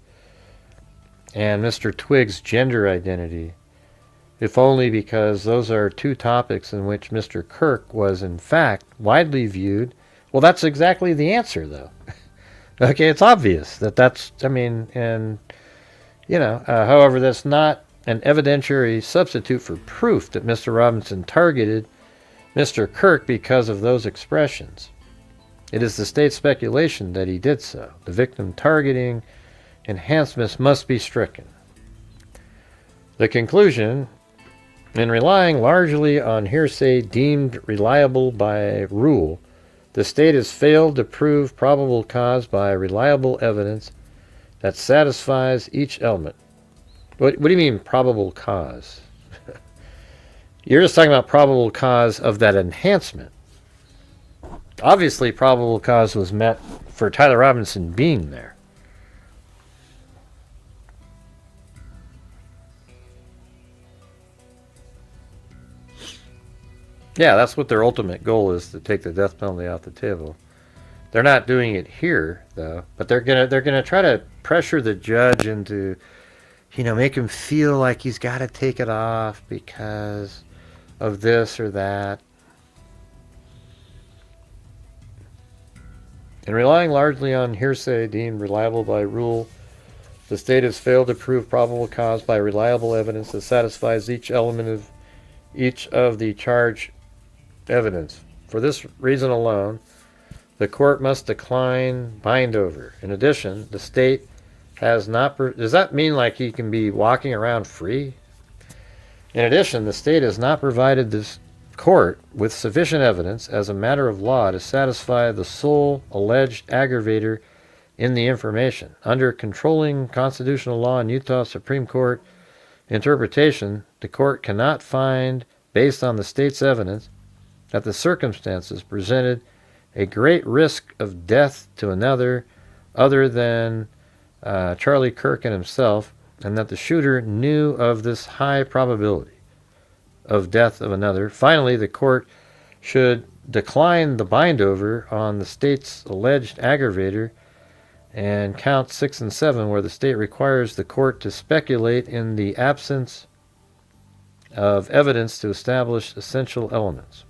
and Mr. Twig's gender identity, if only because those are two topics in which Mr. Kirk was, in fact, widely viewed. Well, that's exactly the answer, though. Okay, it's obvious that's, I mean, and, you know, however, that's not an evidentiary substitute for proof that Mr. Robinson targeted Mr. Kirk because of those expressions. It is the state's speculation that he did so. The victim targeting enhancements must be stricken. The conclusion, in relying largely on hearsay deemed reliable by rule, the state has failed to prove probable cause by reliable evidence that satisfies each element. What do you mean probable cause? You're just talking about probable cause of that enhancement. Obviously, probable cause was met for Tyler Robinson being there. Yeah, that's what their ultimate goal is, to take the death penalty off the table. They're not doing it here, though, but they're gonna try to pressure the judge into, you know, make him feel like he's got to take it off because of this or that. In relying largely on hearsay deemed reliable by rule, the state has failed to prove probable cause by reliable evidence that satisfies each element of each of the charged evidence. For this reason alone, the court must decline bindover. In addition, the state has not... Does that mean like he can be walking around free? In addition, the state has not provided this court with sufficient evidence as a matter of law to satisfy the sole alleged aggravator in the information. Under controlling constitutional law and Utah Supreme Court interpretation, the court cannot find, based on the state's evidence, that the circumstances presented a great risk of death to another other than Charlie Kirk and himself, and that the shooter knew of this high probability of death of another. Finally, the court should declined the bind-over on the state's alleged aggravator, and counts 6 and 7, where the state requires the court to speculate in the absence of evidence to establish essential elements.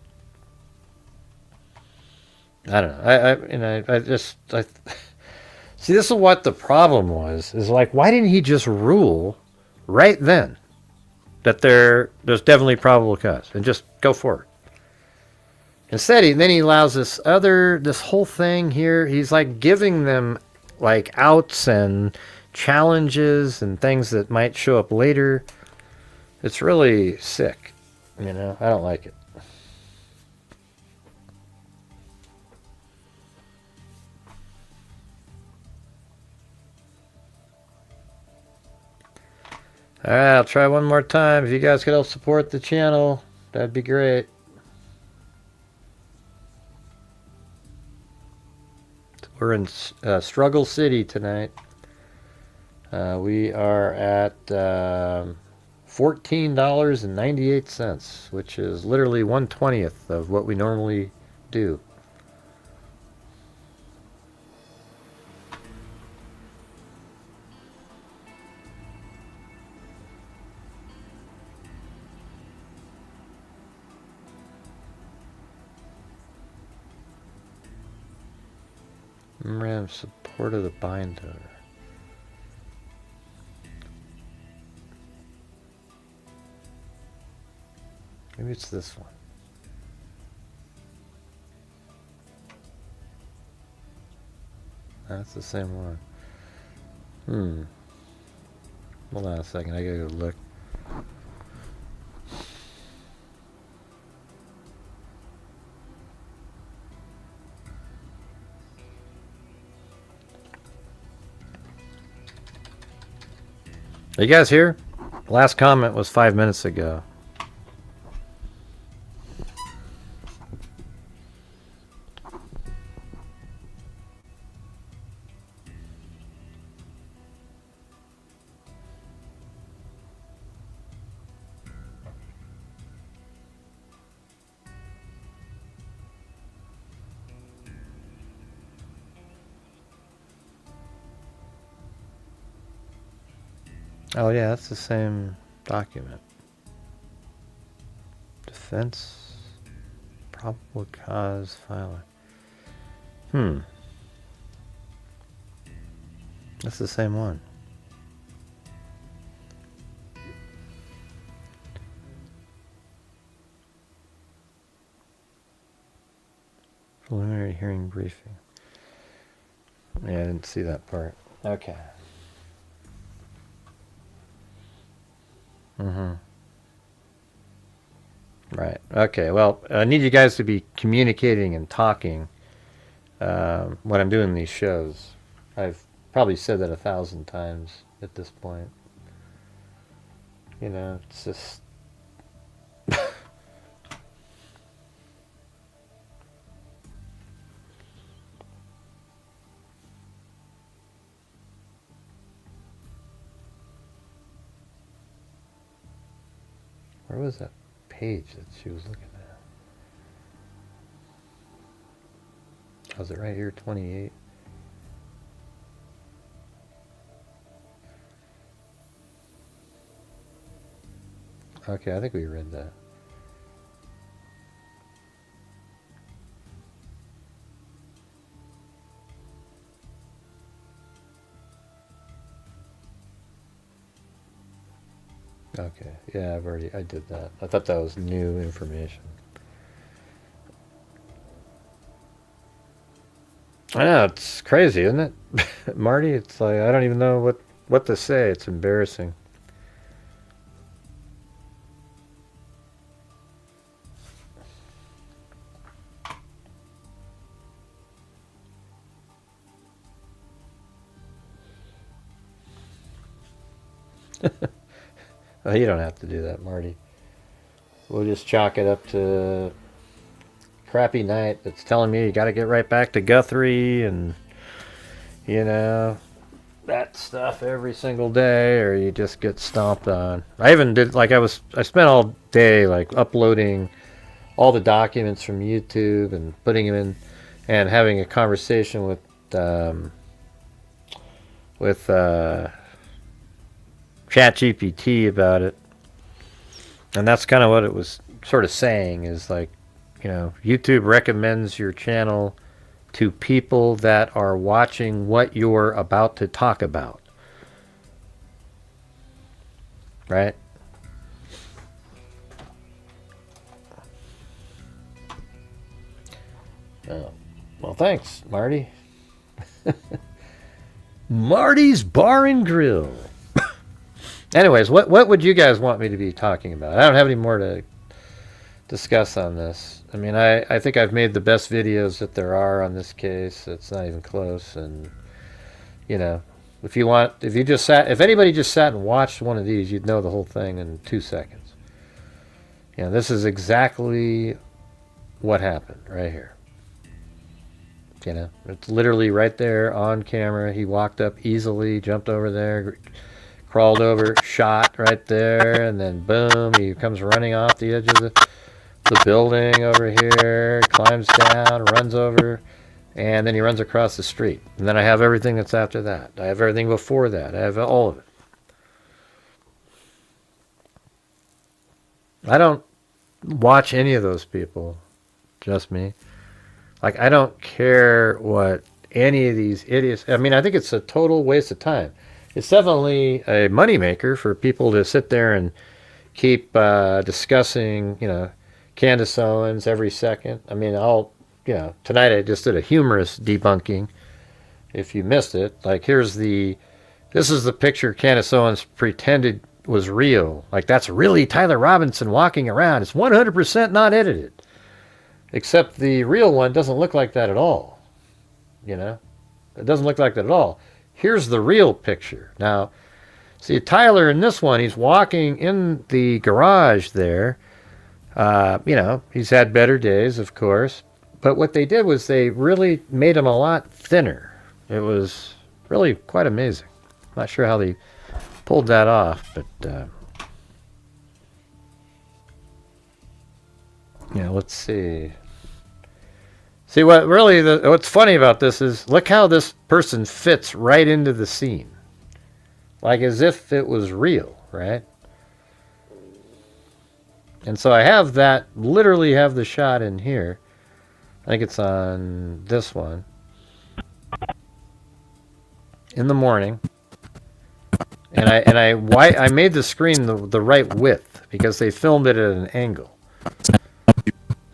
I don't know. I see. This is what the problem was. Is like, why didn't he just rule right then that there's definitely probable cause and just go forward? Instead, he allows this whole thing here. He's like giving them like outs and challenges and things that might show up later. It's really sick. I don't like it. Alright, I'll try one more time. If you guys could help support the channel, that'd be great. We're in Struggle City tonight. We are at $14.98, which is literally 1/20th of what we normally do. Memorandum support of the binder. Maybe it's this one. That's the same one. Hold on a second, I gotta go look. Are you guys here? Last comment was 5 minutes ago. Oh yeah, that's the same document. Defense, probable cause filing. That's the same one. Preliminary hearing briefing. Yeah, I didn't see that part. Okay. Right. Okay. Well, I need you guys to be communicating and talking when I'm doing these shows. I've probably said that 1,000 times at this point. It's just... Where was that page that she was looking at? Was it right here, 28? Okay, I think we read that. Okay, yeah, I did that. I thought that was new information. I know, it's crazy, isn't it? Marty, it's like, I don't even know what to say. It's embarrassing. Oh, you don't have to do that, Marty. We'll just chalk it up to crappy night that's telling me you got to get right back to Guthrie and, that stuff every single day, or you just get stomped on. I even did, I spent all day, uploading all the documents from YouTube and putting them in and having a conversation with ChatGPT about it. And that's kind of what it was sort of saying, is like, you know, YouTube recommends your channel to people that are watching what you're about to talk about. Right? Oh, well, thanks, Marty. Marty's Bar and Grill. Anyways, what would you guys want me to be talking about? I don't have any more to discuss on this. I mean, I think I've made the best videos that there are on this case. It's not even close. And, you know, if anybody just sat and watched one of these, you'd know the whole thing in 2 seconds. You know, this is exactly what happened right here. You know, it's literally right there on camera. He walked up easily, jumped over there, crawled over, shot right there, and then boom, he comes running off the edge of the building over here, climbs down, runs over, and then he runs across the street. And then I have everything that's after that. I have everything before that. I have all of it. I don't watch any of those people, just me. Like, I don't care what any of these idiots... I mean, I think it's a total waste of time. It's definitely a moneymaker for people to sit there and keep discussing, you know, Candace Owens every second. I mean, tonight I just did a humorous debunking. If you missed it, like, this is the picture Candace Owens pretended was real. Like, that's really Tyler Robinson walking around. It's 100% not edited. Except the real one doesn't look like that at all. You know? It doesn't look like that at all. Here's the real picture. Now, see, Tyler in this one, he's walking in the garage there. You know, he's had better days, of course. But what they did was they really made him a lot thinner. It was really quite amazing. Not sure how they pulled that off, but... yeah, let's see. See, what's funny about this is, look how this person fits right into the scene. Like as if it was real, right? And so I literally have the shot in here. I think it's on this one. In the morning. And I made the screen the right width because they filmed it at an angle.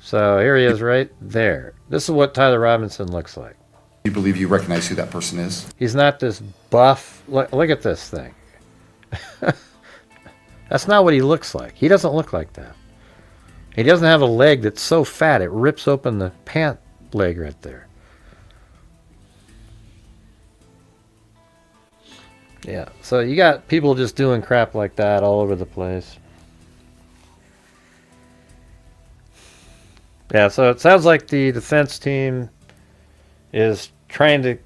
So here he is right there. This is what Tyler Robinson looks like. You believe you recognize who that person is? He's not this buff. Look at this thing. That's not what he looks like. He doesn't look like that. He doesn't have a leg that's so fat it rips open the pant leg right there. Yeah, so you got people just doing crap like that all over the place. Yeah, so it sounds like the defense team is trying to...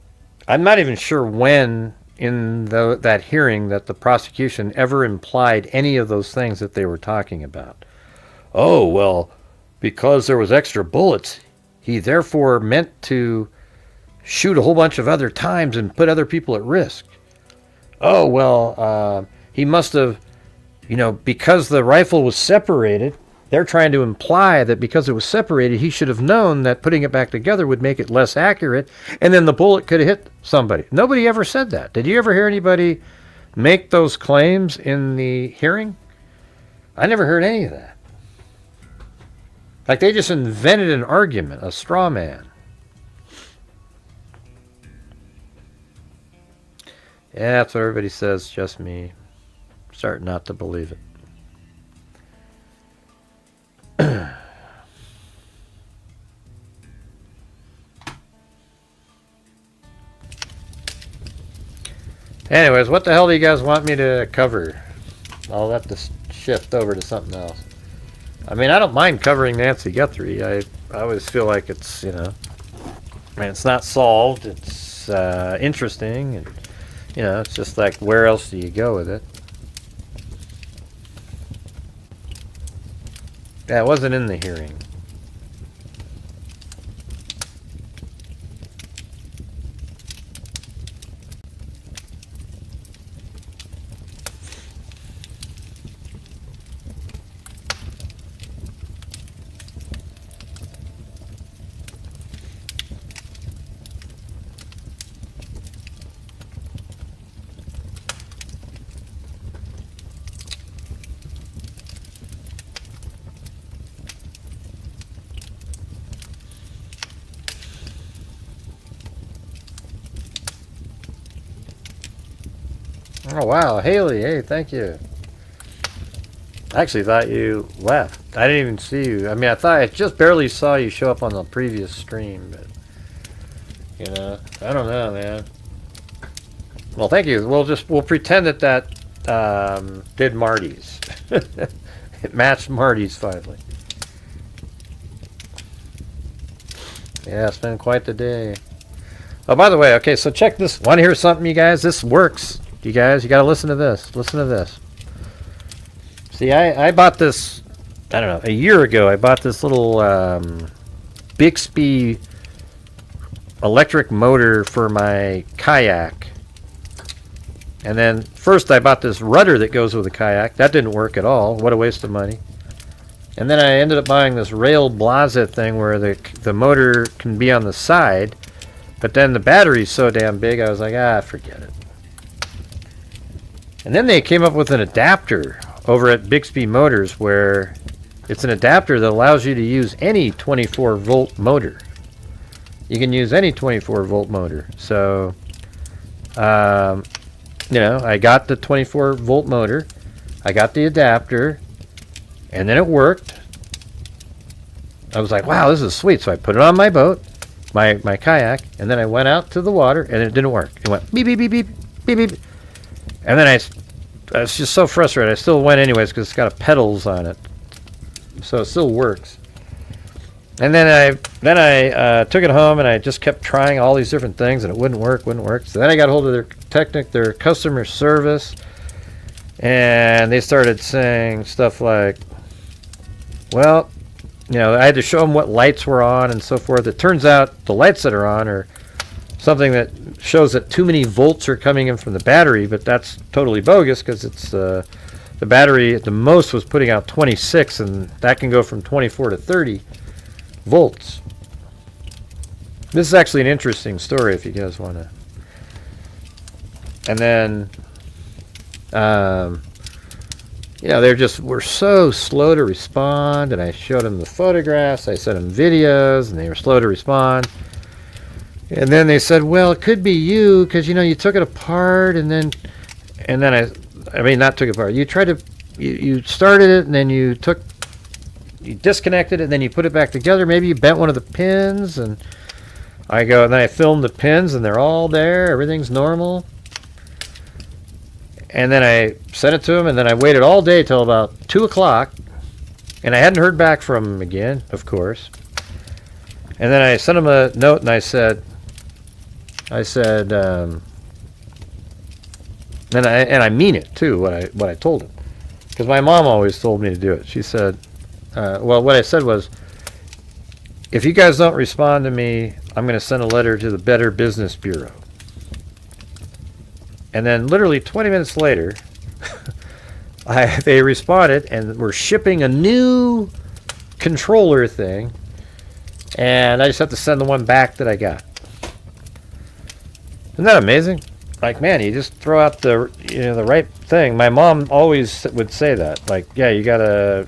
I'm not even sure when in that hearing that the prosecution ever implied any of those things that they were talking about. Oh, well, because there was extra bullets, he therefore meant to shoot a whole bunch of other times and put other people at risk. Oh, well, he must have, you know, because the rifle was separated... They're trying to imply that because it was separated, he should have known that putting it back together would make it less accurate, and then the bullet could have hit somebody. Nobody ever said that. Did you ever hear anybody make those claims in the hearing? I never heard any of that. Like, they just invented an argument, a straw man. Yeah, that's what everybody says, just me. Starting not to believe it. Anyways, what the hell do you guys want me to cover? I'll have to shift over to something else. I mean, I don't mind covering Nancy Guthrie. I always feel like it's, you know, I mean, it's not solved. It's interesting, and you know, it's just like, where else do you go with it? Yeah, it wasn't in the hearing. Oh, wow. Haley, hey, thank you. I actually thought you left. I didn't even see you. I mean, I just barely saw you show up on the previous stream, but, you know, I don't know, man. Well, thank you. We'll pretend that did Marty's. It matched Marty's finally. Yeah, it's been quite the day. Oh, by the way, okay, so check this. Want to hear something, you guys? This works. You guys, you got to listen to this. Listen to this. See, I bought this, I don't know, a year ago. I bought this little Bixby electric motor for my kayak. And then first I bought this rudder that goes with the kayak. That didn't work at all. What a waste of money. And then I ended up buying this rail blaza thing where the motor can be on the side. But then the battery's so damn big, I was like, forget it. And then they came up with an adapter over at Bixby Motors where it's an adapter that allows you to use any 24-volt motor. You can use any 24-volt motor. So, you know, I got the 24-volt motor. I got the adapter. And then it worked. I was like, wow, this is sweet. So I put it on my boat. My kayak, and then I went out to the water, and it didn't work. It went beep, beep, beep, beep, beep, beep. And then I was just so frustrated. I still went anyways because it's got pedals on it. So it still works. And then I took it home, and I just kept trying all these different things, and it wouldn't work. So then I got hold of their customer service, and they started saying stuff like, well, you know, I had to show them what lights were on and so forth. It turns out the lights that are on are something that shows that too many volts are coming in from the battery, but that's totally bogus because it's the battery at the most was putting out 26, and that can go from 24 to 30 volts. This is actually an interesting story if you guys want to. And then, you know, we're so slow to respond, and I showed them the photographs, I sent them videos, and they were slow to respond. And then they said, well, it could be you, because, you know, you took it apart, and then I mean, not took it apart. You tried to, you started it, and then you disconnected it, and then you put it back together. Maybe you bent one of the pins, and and then I filmed the pins, and they're all there. Everything's normal. And then I sent it to him, and then I waited all day till about 2 o'clock, and I hadn't heard back from him again, of course. And then I sent him a note, and I said, and I mean it too, what I told him, because my mom always told me to do it. She said, well, what I said was, if you guys don't respond to me, I'm going to send a letter to the Better Business Bureau. And then literally 20 minutes later, they responded, and we're shipping a new controller thing, and I just have to send the one back that I got. Isn't that amazing? Like, man, you just throw out the right thing. My mom always would say that. Like, yeah, you gotta,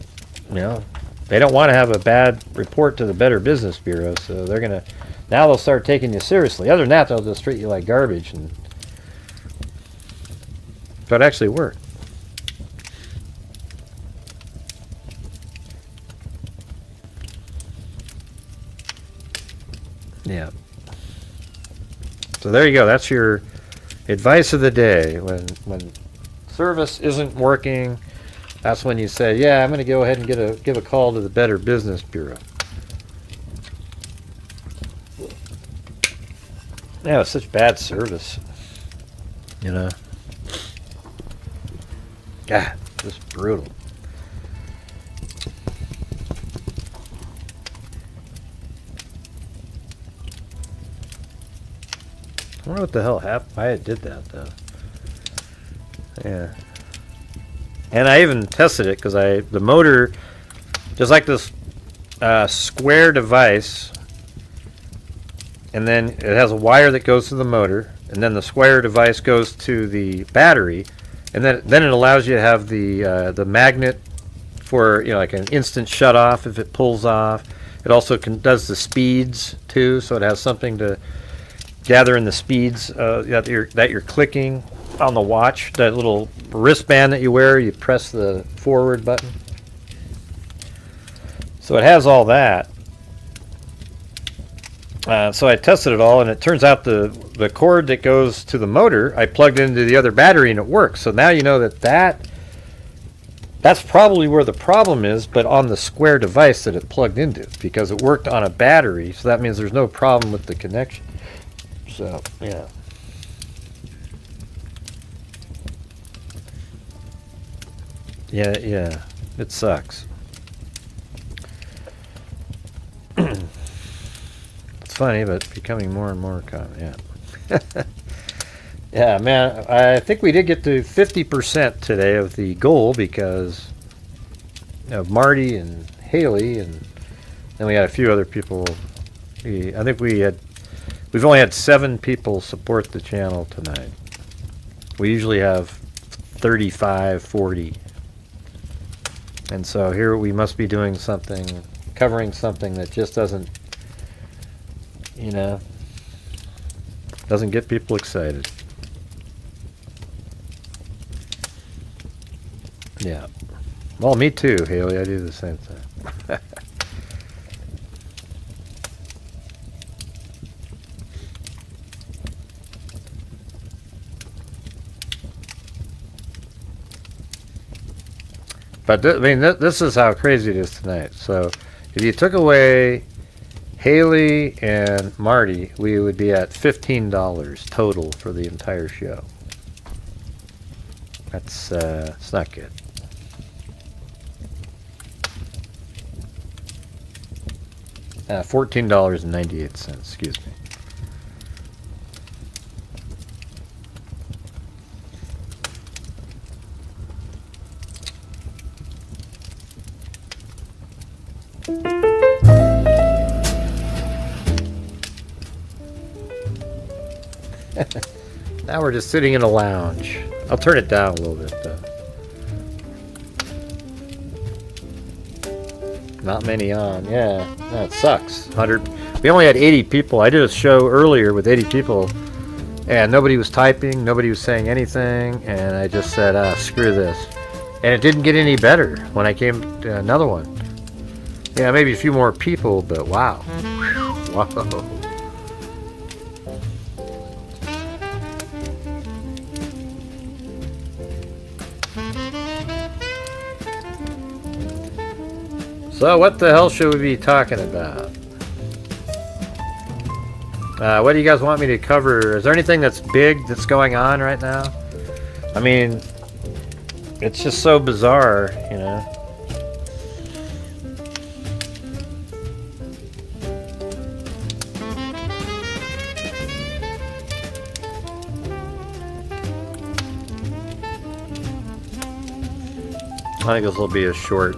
they don't want to have a bad report to the Better Business Bureau, so now they'll start taking you seriously. Other than that, they'll just treat you like garbage. So it actually worked. Yeah. So there you go. That's your advice of the day. When service isn't working, that's when you say, yeah, I'm going to go ahead and give a call to the Better Business Bureau. Yeah, it's such bad service. Yeah, just brutal. I wonder what the hell happened. Why I did that though. Yeah. And I even tested it because the motor, just like this square device, and then it has a wire that goes to the motor, and then the square device goes to the battery. And then it allows you to have the magnet for like an instant shut off if it pulls off. It also does the speeds too, so it has something to gather in the speeds that you're clicking. on the watch, that little wristband that you wear, you press the forward button. So it has all that. So I tested it all, and it turns out the cord that goes to the motor, I plugged into the other battery, and it works. So now you know that's probably where the problem is, but on the square device that it plugged into, because it worked on a battery. So that means there's no problem with the connection. So, yeah. Yeah, it sucks. It's funny, but becoming more and more common. Yeah. Yeah, man, I think we did get to 50% today of the goal because of Marty and Haley, and then we had a few other people. I think we've only had 7 people support the channel tonight. We usually have 35, 40. And so here we must be doing something, covering something that just doesn't, doesn't get people excited. Yeah. Well, me too, Haley. I do the same thing. But this is how crazy it is tonight. So if you took away Haley and Marty, we would be at $15 total for the entire show. That's it's not good. $14.98. Excuse me. Now we're just sitting in a lounge. I'll turn it down a little bit though. Not many on. Yeah, that sucks. 100. We only had 80 people. I did a show earlier with 80 people, and nobody was typing. Nobody was saying anything, and I just said, "Screw this." And it didn't get any better when I came to another one. Yeah, maybe a few more people, but wow, whoa. So what the hell should we be talking about? What do you guys want me to cover? Is there anything that's big that's going on right now? I mean, it's just so bizarre, I think this will be a short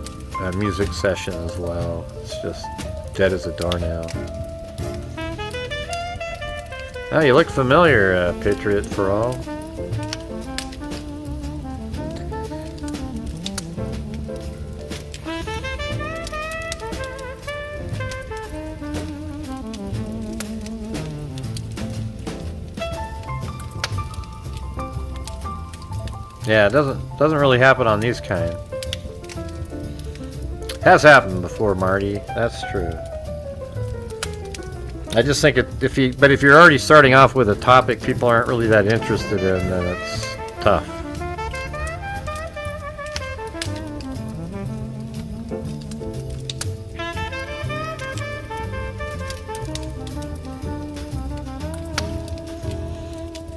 music session as well. It's just dead as a doornail. Oh, you look familiar, Patriot for All. Yeah, it doesn't really happen on these kind. Has happened before, Marty. That's true. I just think if you're already starting off with a topic people aren't really that interested in, then it's tough.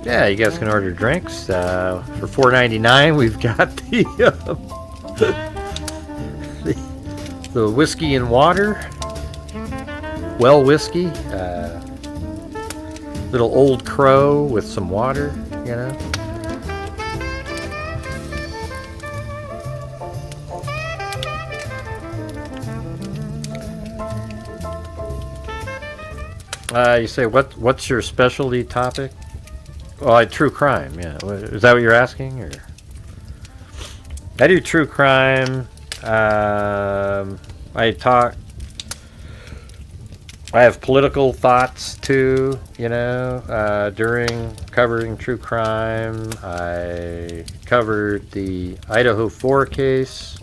Yeah, you guys can order drinks for $4.99. We've got the whiskey and water, well whiskey, little Old Crow with some water, You say what's your specialty topic? Oh, true crime. Yeah, is that what you're asking? Or I do true crime. I talk. I have political thoughts too, you know, during covering true crime. I covered the Idaho 4 case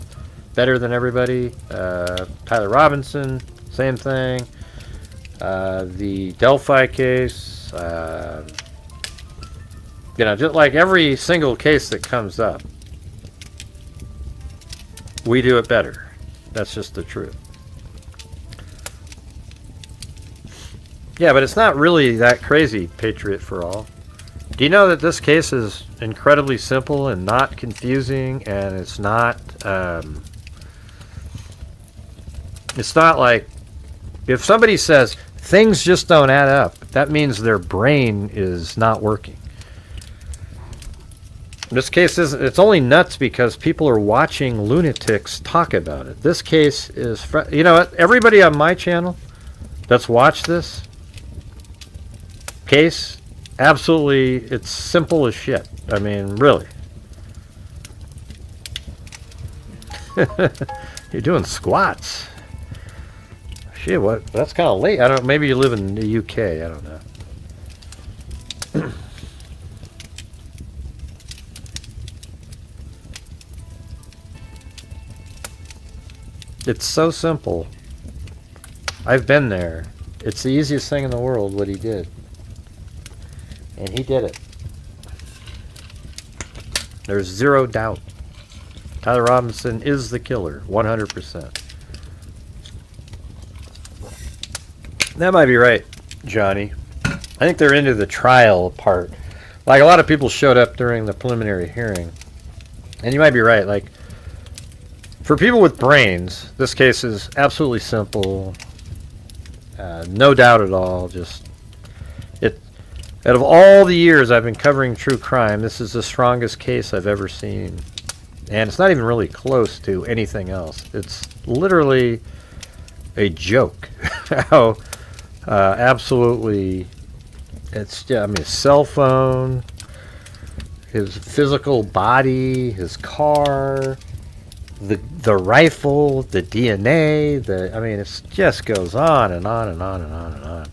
better than everybody. Tyler Robinson, same thing. The Delphi case, you know, just like every single case that comes up, we do it better. That's just the truth. Yeah, but it's not really that crazy, Patriot for All. Do you know that this case is incredibly simple and not confusing, and it's not like if somebody says things just don't add up, that means their brain is not working. This case isn't, it's only nuts because people are watching lunatics talk about it. This case is, you know what, everybody on my channel that's watched this case, absolutely, it's simple as shit. I mean, really. You're doing squats. Shit, what? That's kind of late. I don't. Maybe you live in the UK. I don't know. It's so simple. I've been there. It's the easiest thing in the world what he did. And he did it. There's zero doubt. Tyler Robinson is the killer, 100%. That might be right, Johnny. I think they're into the trial part. Like, a lot of people showed up during the preliminary hearing. And you might be right. Like, for people with brains, this case is absolutely simple. No doubt at all. Just, out of all the years I've been covering true crime, this is the strongest case I've ever seen. And it's not even really close to anything else. It's literally a joke. How absolutely, it's, I mean, his cell phone, his physical body, his car, the rifle, the DNA, I mean, it just goes on and on and on and on and on.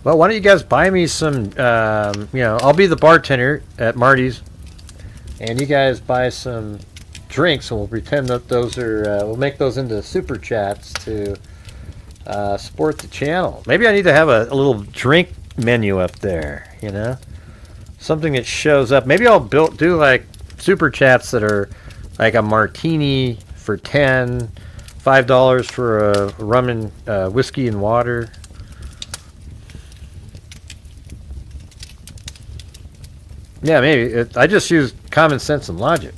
Well, why don't you guys buy me some, you know, I'll be the bartender at Marty's, and you guys buy some drinks, and we'll pretend that those are, we'll make those into super chats to support the channel. Maybe I need to have a little drink menu up there, you know? Something that shows up. Maybe I'll do like super chats that are like a martini for 10, $5 for a rum and whiskey and water. Yeah, maybe. I just use common sense and logic.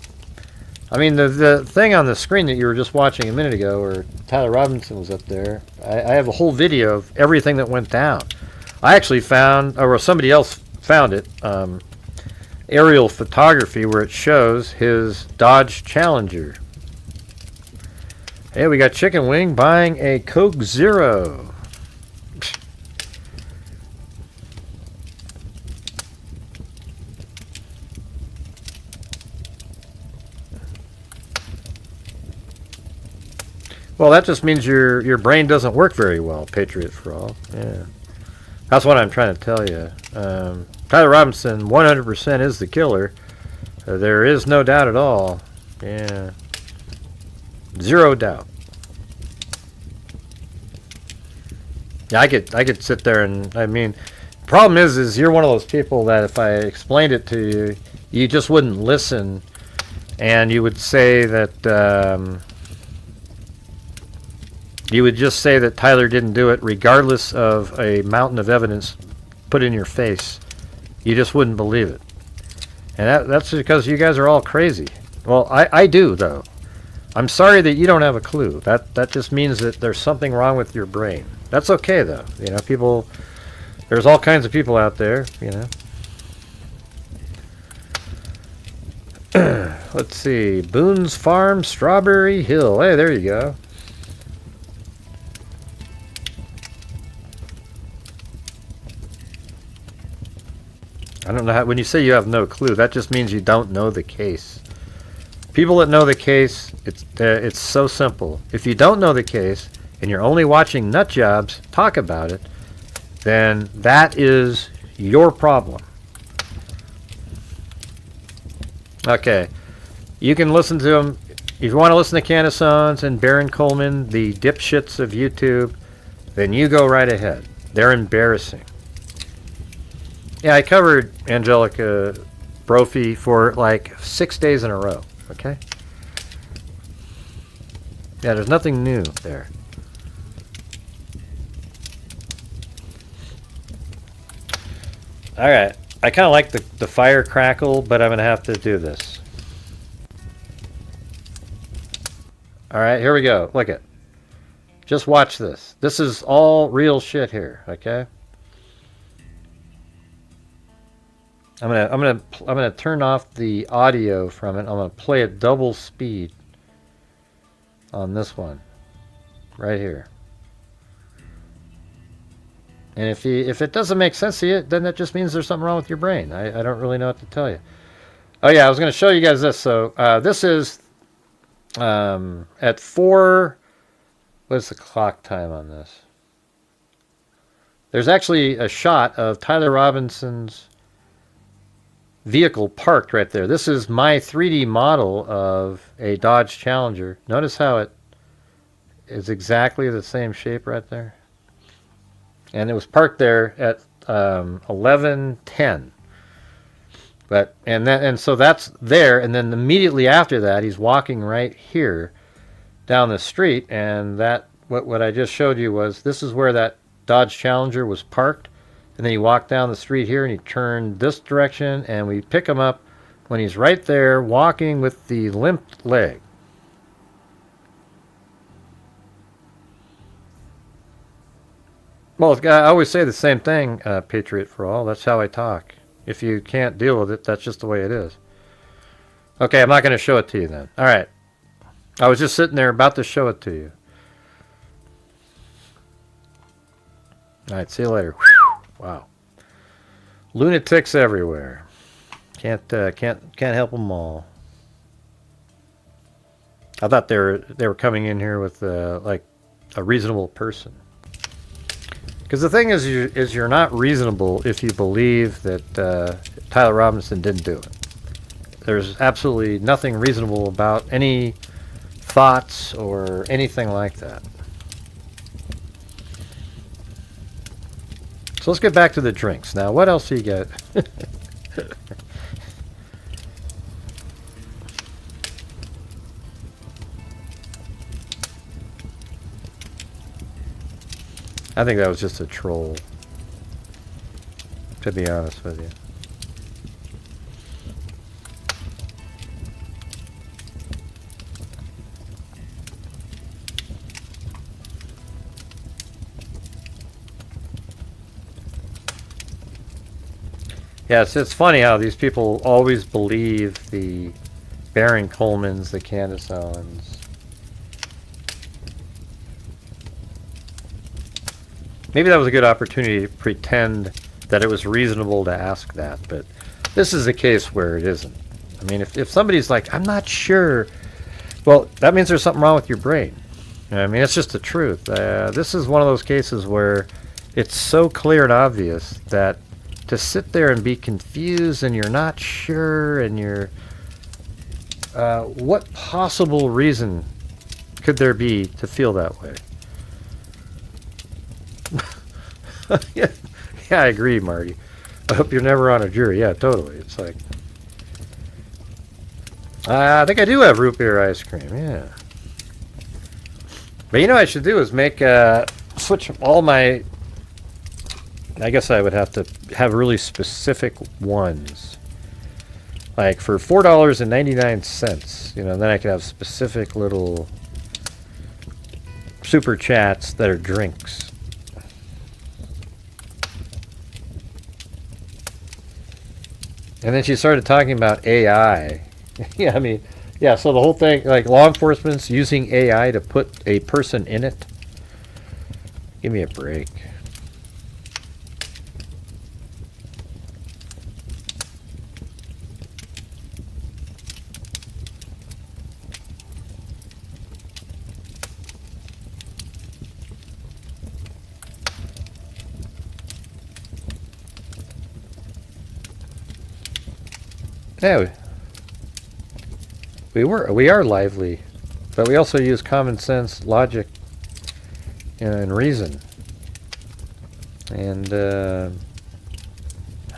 I mean, the thing on the screen that you were just watching a minute ago, where Tyler Robinson was up there, I have a whole video of everything that went down. I actually found, or somebody else found it, aerial photography where it shows his Dodge Challenger. Hey, we got Chicken Wing buying a Coke Zero. Well, that just means your brain doesn't work very well, Patriot for All. Yeah. That's what I'm trying to tell you. Tyler Robinson, 100% is the killer. There is no doubt at all. Yeah. Zero doubt. Yeah, I could sit there and, I mean, problem is you're one of those people that if I explained it to you, you just wouldn't listen, and you would say that, you would just say that Tyler didn't do it regardless of a mountain of evidence put in your face. You just wouldn't believe it. And that's because you guys are all crazy. Well, I do, though. I'm sorry that you don't have a clue. That just means that there's something wrong with your brain. That's okay, though. You know, people, there's all kinds of people out there, you know. Let's see. Boone's Farm, Strawberry Hill. Hey, there you go. I don't know how, when you say you have no clue, that just means you don't know the case. People that know the case, it's so simple. If you don't know the case and you're only watching nut jobs talk about it, then that is your problem. Okay, you can listen to them. If you want to listen to Candace Owens and Baron Coleman, the dipshits of YouTube, then you go right ahead. They're embarrassing. Yeah, I covered Angelica Brophy for like 6 days in a row, okay? Yeah, there's nothing new there. Alright, I kind of like the fire crackle, but I'm going to have to do this. Alright, here we go. Look it. Just watch this. This is all real shit here, okay? I'm gonna turn off the audio from it. I'm gonna play it double speed on this one, right here. And if it doesn't make sense to you, then that just means there's something wrong with your brain. I don't really know what to tell you. Oh yeah, I was gonna show you guys this. So this is at 4. What's the clock time on this? There's actually a shot of Tyler Robinson's vehicle parked right there. This is my 3D model of a Dodge Challenger. Notice how it is exactly the same shape right there. And it was parked there at 11:10. And so that's there, and then immediately after that he's walking right here down the street, and that what I just showed you was this is where that Dodge Challenger was parked, and then he walked down the street here and he turned this direction, and we pick him up when he's right there walking with the limp leg. Well, I always say the same thing, Patriot for All. That's how I talk. If you can't deal with it, that's just the way it is. Okay, I'm not going to show it to you then. All right. I was just sitting there about to show it to you. All right, see you later. Whew, wow. Lunatics everywhere. Can't help them all. I thought they were coming in here with like a reasonable person. Because the thing is you're not reasonable if you believe that Tyler Robinson didn't do it. There's absolutely nothing reasonable about any thoughts or anything like that. So let's get back to the drinks. Now, what else do you get? I think that was just a troll, to be honest with you. Yeah, it's funny how these people always believe the Baron Colemans, the Candace Owens. Maybe that was a good opportunity to pretend that it was reasonable to ask that, but this is a case where it isn't. I mean, if somebody's like, I'm not sure, well, that means there's something wrong with your brain. I mean, it's just the truth. This is one of those cases where it's so clear and obvious that to sit there and be confused and you're not sure and you're... what possible reason could there be to feel that way? yeah, I agree, Marty. I hope you're never on a jury. Yeah, totally. It's like... I think I do have root beer ice cream, yeah. But you know what I should do is make... switch all my... I guess I would have to have really specific ones. Like for $4.99, you know, then I could have specific little super chats that are drinks. And then she started talking about AI. Yeah, I mean, yeah, so the whole thing, like law enforcement's using AI to put a person in it. Give me a break. Yeah, we are lively, but we also use common sense, logic, and reason. And I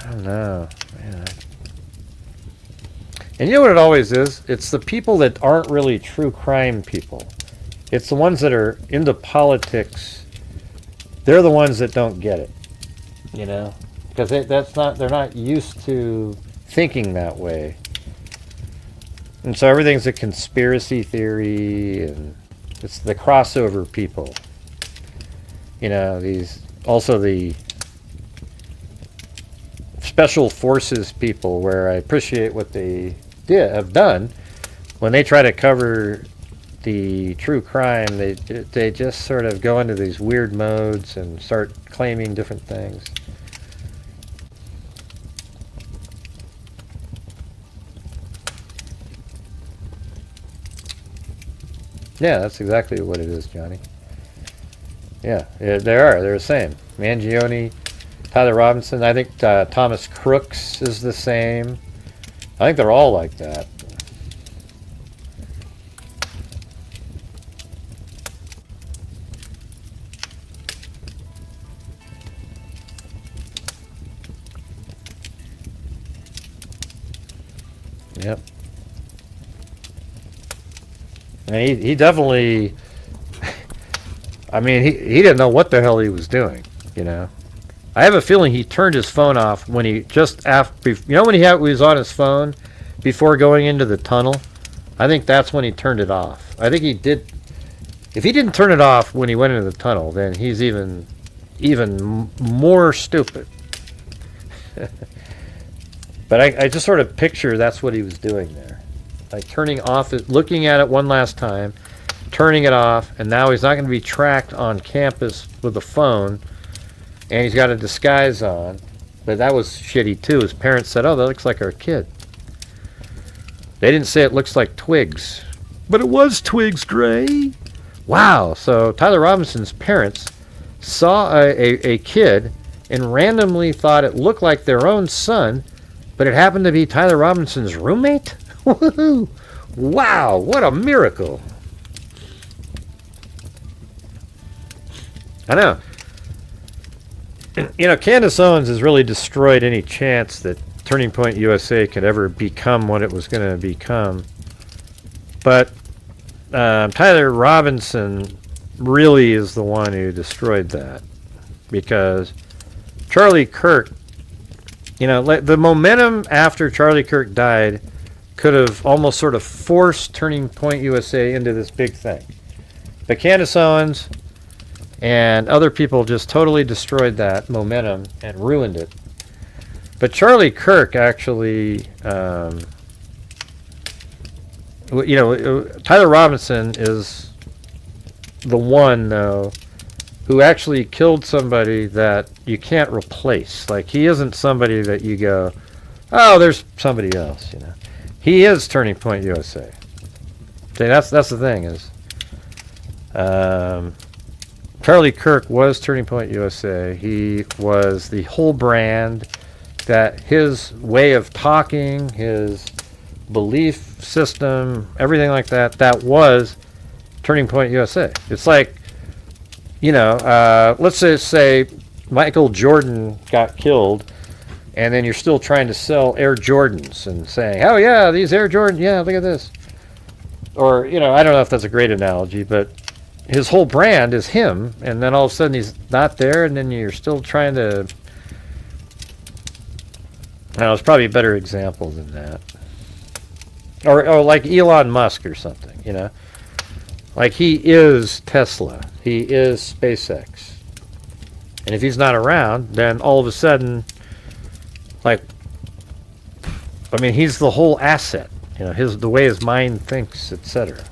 don't know, man. And you know what it always is? It's the people that aren't really true crime people. It's the ones that are into politics. They're the ones that don't get it, you know, because they're not used to thinking that way. And so everything's a conspiracy theory, and it's the crossover people. You know, the special forces people, where I appreciate what they have done. When they try to cover the true crime, they just sort of go into these weird modes and start claiming different things. Yeah, that's exactly what it is, Johnny. Yeah, they're the same. Mangione, Tyler Robinson. I think Thomas Crooks is the same. I think they're all like that. Yep. And he definitely, I mean, he didn't know what the hell he was doing, you know. I have a feeling he turned his phone off when he just after, you know, when he was on his phone before going into the tunnel. I think that's when he turned it off. I think he did. If he didn't turn it off when he went into the tunnel, then he's even more stupid. But I just sort of picture that's what he was doing there, like turning off it, looking at it one last time, turning it off, and now he's not going to be tracked on campus with a phone. And he's got a disguise on. But that was shitty too. His parents said, "Oh, that looks like our kid." They didn't say it looks like Twigs. But it was Twigs, Gray. Wow. So Tyler Robinson's parents saw a kid and randomly thought it looked like their own son, but it happened to be Tyler Robinson's roommate? Woohoo! Wow, what a miracle. I know. You know, Candace Owens has really destroyed any chance that Turning Point USA could ever become what it was going to become. But Tyler Robinson really is the one who destroyed that. Because Charlie Kirk, you know, the momentum after Charlie Kirk died could have almost sort of forced Turning Point USA into this big thing. But Candace Owens and other people just totally destroyed that momentum and ruined it. But Charlie Kirk actually, you know, Tyler Robinson is the one, though, who actually killed somebody that you can't replace. Like, he isn't somebody that you go, oh, there's somebody else, you know. He is Turning Point USA. See, that's the thing is, Charlie Kirk was Turning Point USA. He was the whole brand, that his way of talking, his belief system, everything like that, that was Turning Point USA. It's like, you know, let's just say Michael Jordan got killed, and then you're still trying to sell Air Jordans and saying, oh yeah, these Air Jordans, yeah, look at this. Or, you know, I don't know if that's a great analogy, but his whole brand is him, and then all of a sudden he's not there, and then you're still trying to... Now, there's probably a better example than that. Or like Elon Musk or something, you know? Like, he is Tesla. He is SpaceX. And if he's not around, then all of a sudden, like, I mean, he's the whole asset. You know, the way his mind thinks, etc.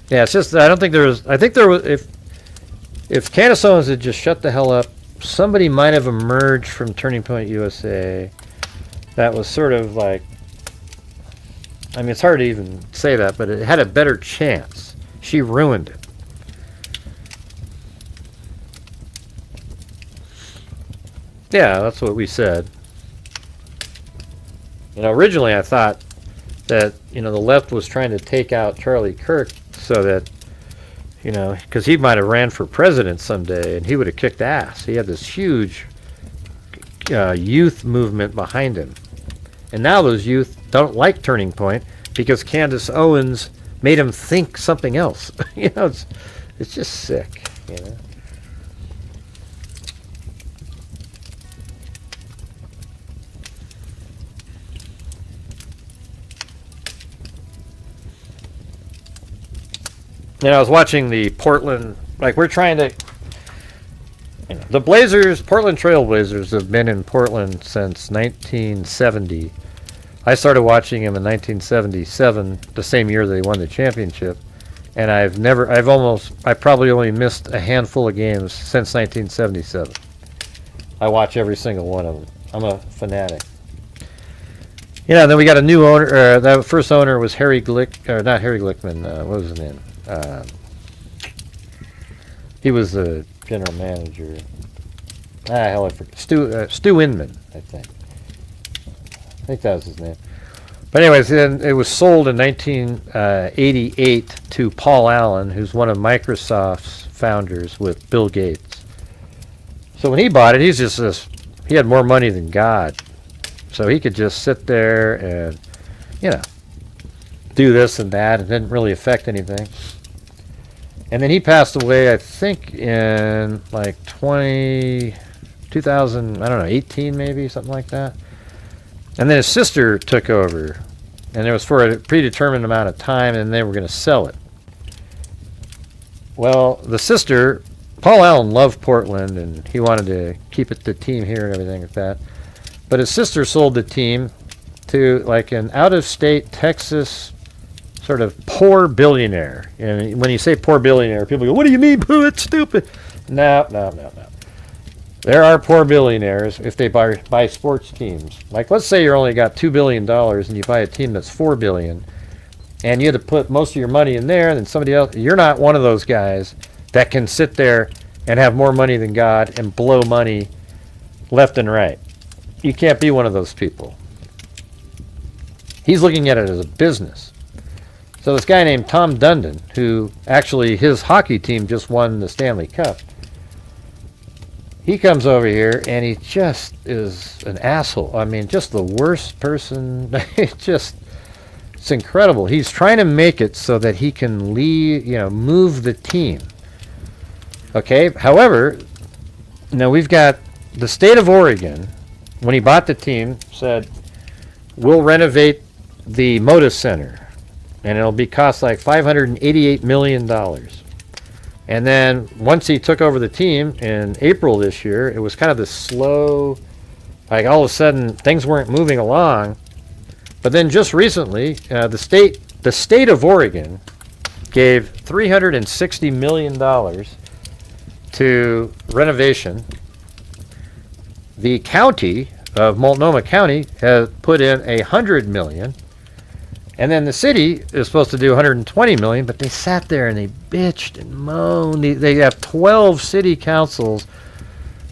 Yeah, it's just, I don't think there was, I think there was, if Candace Owens had just shut the hell up, somebody might have emerged from Turning Point USA that was sort of like, I mean, it's hard to even say that, but it had a better chance. She ruined it. Yeah, that's what we said. Originally I thought that, the left was trying to take out Charlie Kirk so that, because he might have ran for president someday and he would have kicked ass. He had this huge youth movement behind him. And now those youth don't like Turning Point because Candace Owens made him think something else. It's just sick, I was watching the Portland, we're trying to, the Blazers, Portland Trail Blazers have been in Portland since 1970. I started watching them in 1977, the same year they won the championship. And I probably only missed a handful of games since 1977. I watch every single one of them. I'm a fanatic. Then we got a new owner. The first owner was Harry Glick, or not Harry Glickman. What was his name? He was the general manager. Hell, I forget. Stu Inman, I think. I think that was his name. But anyways, then it was sold in 1988 to Paul Allen, who's one of Microsoft's founders with Bill Gates. So when he bought it, he had more money than God. So he could just sit there and, do this and that. It didn't really affect anything. And then he passed away, I think, in 2000, I don't know, 18 maybe, something like that. And then his sister took over. And it was for a predetermined amount of time, and they were going to sell it. Well, the sister, Paul Allen loved Portland, and he wanted to keep the team here and everything like that. But his sister sold the team to an out-of-state Texas sort of poor billionaire. And when you say poor billionaire, people go, "What do you mean, poo? It's stupid." No. There are poor billionaires if they buy sports teams. Let's say you only got $2 billion and you buy a team that's $4 billion, and you had to put most of your money in there, and then somebody else. You're not one of those guys that can sit there and have more money than God and blow money left and right. You can't be one of those people. He's looking at it as a business. So this guy named Tom Dundon, who actually his hockey team just won the Stanley Cup, he comes over here and he just is an asshole. I mean, just the worst person. It's incredible. He's trying to make it so that he can move the team. Okay. However, we've got the state of Oregon. When he bought the team, said, "We'll renovate the Moda Center, and it'll cost $588 million." And then once he took over the team in April this year, it was kind of this slow, all of a sudden things weren't moving along. But then just recently, the state of Oregon gave $360 million to renovation. The county of Multnomah County has put in $100 million, and then the city is supposed to do $120 million. But they sat there and they bitched and moaned. They have 12 city councils.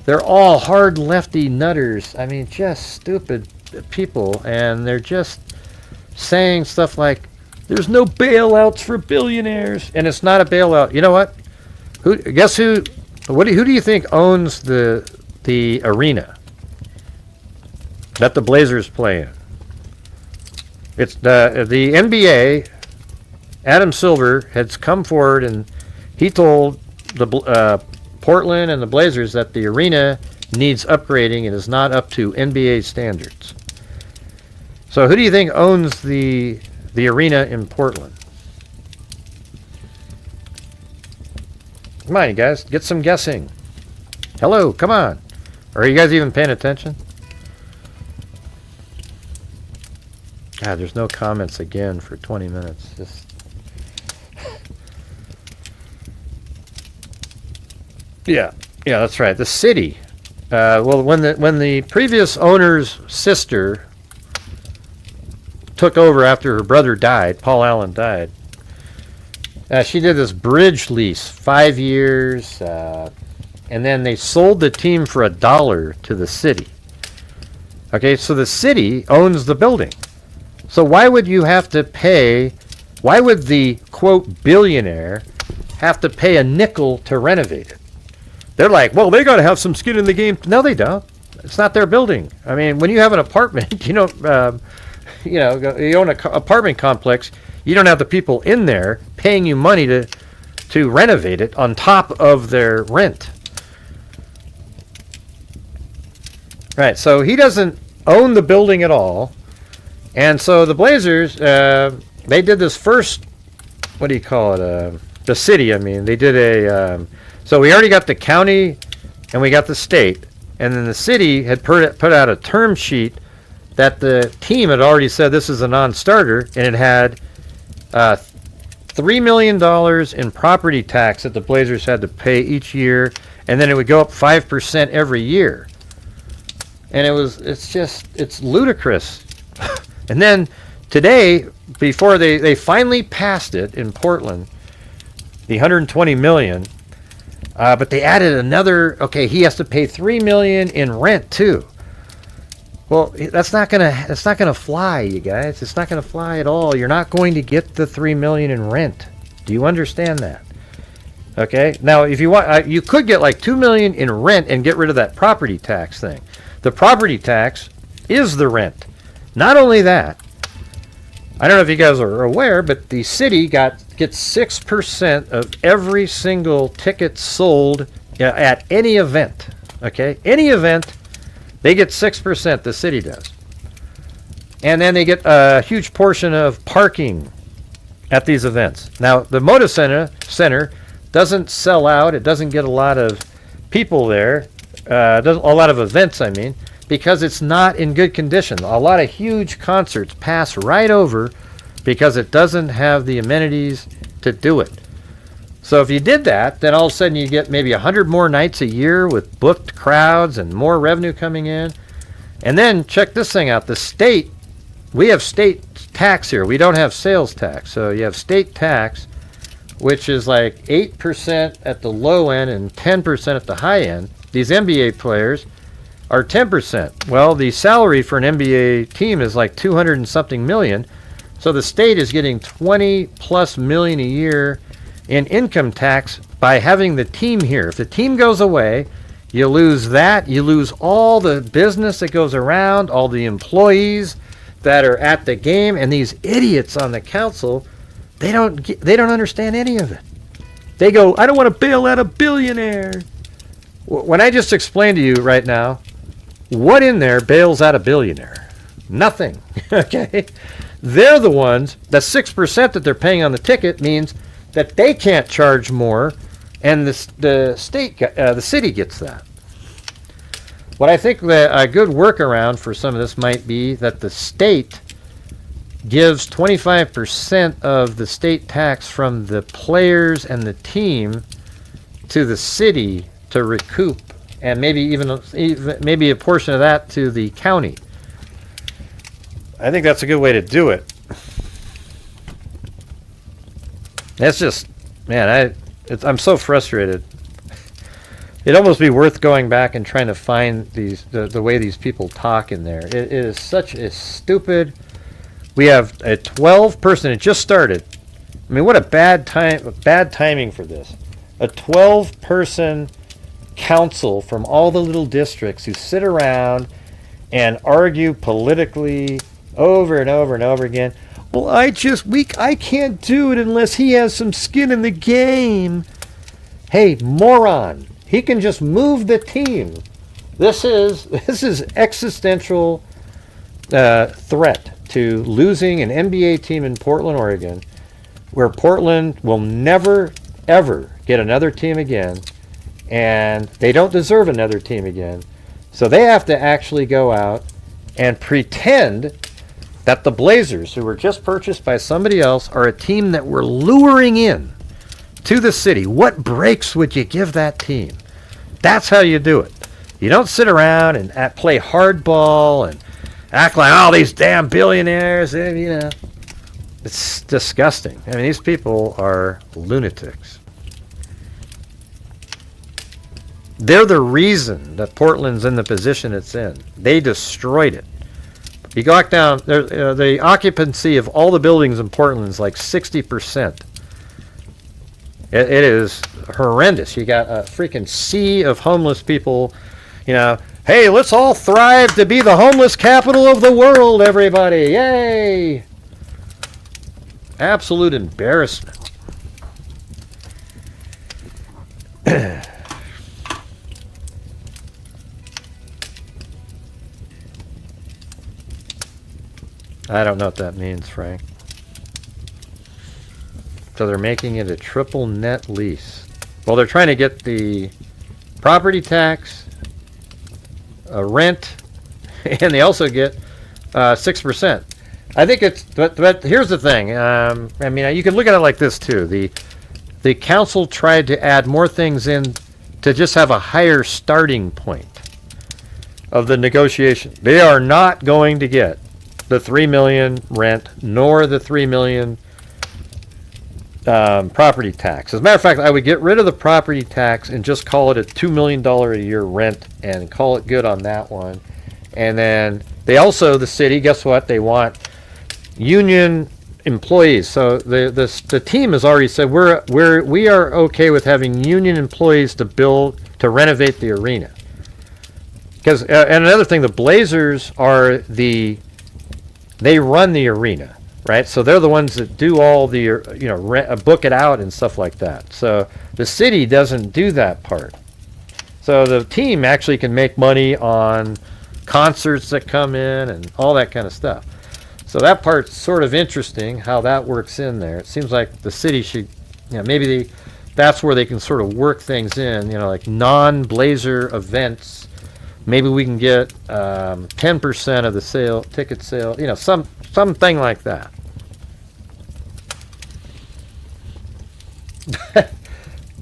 They're all hard lefty nutters. I mean, just stupid people, and they're just saying stuff like, "There's no bailouts for billionaires," and it's not a bailout. You know what? Guess who? Who do you think owns the arena that the Blazers play in? It's the NBA. Adam Silver has come forward and he told the Portland and the Blazers that the arena needs upgrading and is not up to NBA standards. So who do you think owns the arena in Portland? Come on, you guys, get some guessing. Hello, come on. Are you guys even paying attention? God, there's no comments again for 20 minutes. Yeah, that's right. The city. Well, when the previous owner's sister took over after her brother died, Paul Allen died, she did this bridge lease, 5 years, and then they sold the team for $1 to the city. Okay, so the city owns the building. So why would you have to pay, why would the, quote, billionaire have to pay a nickel to renovate it? They're like, well, they got to have some skin in the game. No, they don't. It's not their building. I mean, when you have an apartment, you don't, you own an apartment complex, you don't have the people in there paying you money to renovate it on top of their rent. Right, so he doesn't own the building at all. And so the Blazers, they did this first, what do you call it? The city, I mean. They did so we already got the county and we got the state. And then the city had put out a term sheet that the team had already said this is a non-starter, and it had $3 million in property tax that the Blazers had to pay each year, and then it would go up 5% every year. And it's ludicrous. And then today, before they finally passed it in Portland, the $120 million, but they added another, okay, he has to pay $3 million in rent too. Well, that's not gonna fly, you guys. It's not gonna fly at all. You're not going to get the $3 million in rent. Do you understand that? Okay. Now, if you want, you could get like $2 million in rent and get rid of that property tax thing. The property tax is the rent. Not only that, I don't know if you guys are aware, but the city gets 6% of every single ticket sold at any event. Okay, any event. They get 6%, the city does. And then they get a huge portion of parking at these events. Now, the Moda Center doesn't sell out. It doesn't get a lot of people there. A lot of events, I mean, because it's not in good condition. A lot of huge concerts pass right over because it doesn't have the amenities to do it. So if you did that, then all of a sudden you get maybe 100 more nights a year with booked crowds and more revenue coming in. And then check this thing out. The state, we have state tax here. We don't have sales tax. So you have state tax, which is like 8% at the low end and 10% at the high end. These NBA players are 10%. Well, the salary for an NBA team is like 200 and something million. So the state is getting 20 plus million a year in income tax by having the team here. If the team goes away, you lose that. You lose all the business that goes around, all the employees that are at the game, and these idiots on the council, they don't understand any of it. They go, I don't want to bail out a billionaire. When I just explained to you right now, what in there bails out a billionaire? Nothing. Okay? They're the ones, the 6% that they're paying on the ticket means that they can't charge more, and the city gets that. What I think a good workaround for some of this might be that the state gives 25% of the state tax from the players and the team to the city to recoup, and maybe even maybe a portion of that to the county. I think that's a good way to do it. That's just, man, I'm so frustrated. It'd almost be worth going back and trying to find the way these people talk in there. It is such a stupid. We have a 12-person. It just started. I mean, what a bad timing for this. A 12-person council from all the little districts who sit around and argue politically over and over and over again. Well, I can't do it unless he has some skin in the game. Hey, moron. He can just move the team. This is existential threat to losing an NBA team in Portland, Oregon, where Portland will never, ever get another team again, and they don't deserve another team again. So they have to actually go out and pretend that the Blazers, who were just purchased by somebody else, are a team that we're luring in to the city. What breaks would you give that team? That's how you do it. You don't sit around and play hardball and act like, oh, these damn billionaires, you know. It's disgusting. I mean, these people are lunatics. They're the reason that Portland's in the position it's in. They destroyed it. You go back down, the occupancy of all the buildings in Portland is like 60%. It is horrendous. You got a freaking sea of homeless people, you know. Hey, let's all thrive to be the homeless capital of the world, everybody. Yay! Absolute embarrassment. I don't know what that means, Frank. So they're making it a triple net lease. Well, they're trying to get the property tax, rent, and they also get 6%. I think it's, but here's the thing. I mean, you can look at it like this too. The council tried to add more things in to just have a higher starting point of the negotiation. They are not going to get the $3 million rent nor the $3 million property tax. As a matter of fact, I would get rid of the property tax and just call it a $2 million a year rent and call it good on that one. And then they also, the city, guess what? They want union employees. So the team has already said we are okay with having union employees to renovate the arena. Because and another thing, the Blazers are they run the arena, right? So they're the ones that do all the, book it out and stuff like that. So the city doesn't do that part. So the team actually can make money on concerts that come in and all that kind of stuff. So that part's sort of interesting how that works in there. It seems like the city should, maybe that's where they can sort of work things in, like non-Blazer events. Maybe we can get 10% of the ticket sale, something like that.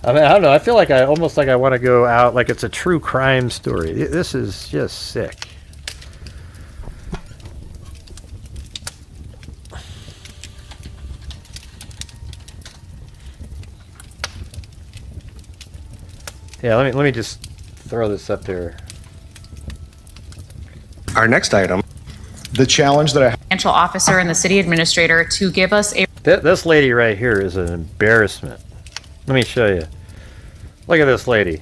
I mean, I don't know. I feel like I want to go out like it's a true crime story. This is just sick. Yeah, let me just throw this up there. Our next item, the challenge that I financial officer and the city administrator to give us a this lady right here is an embarrassment. Let me show you. Look at this lady.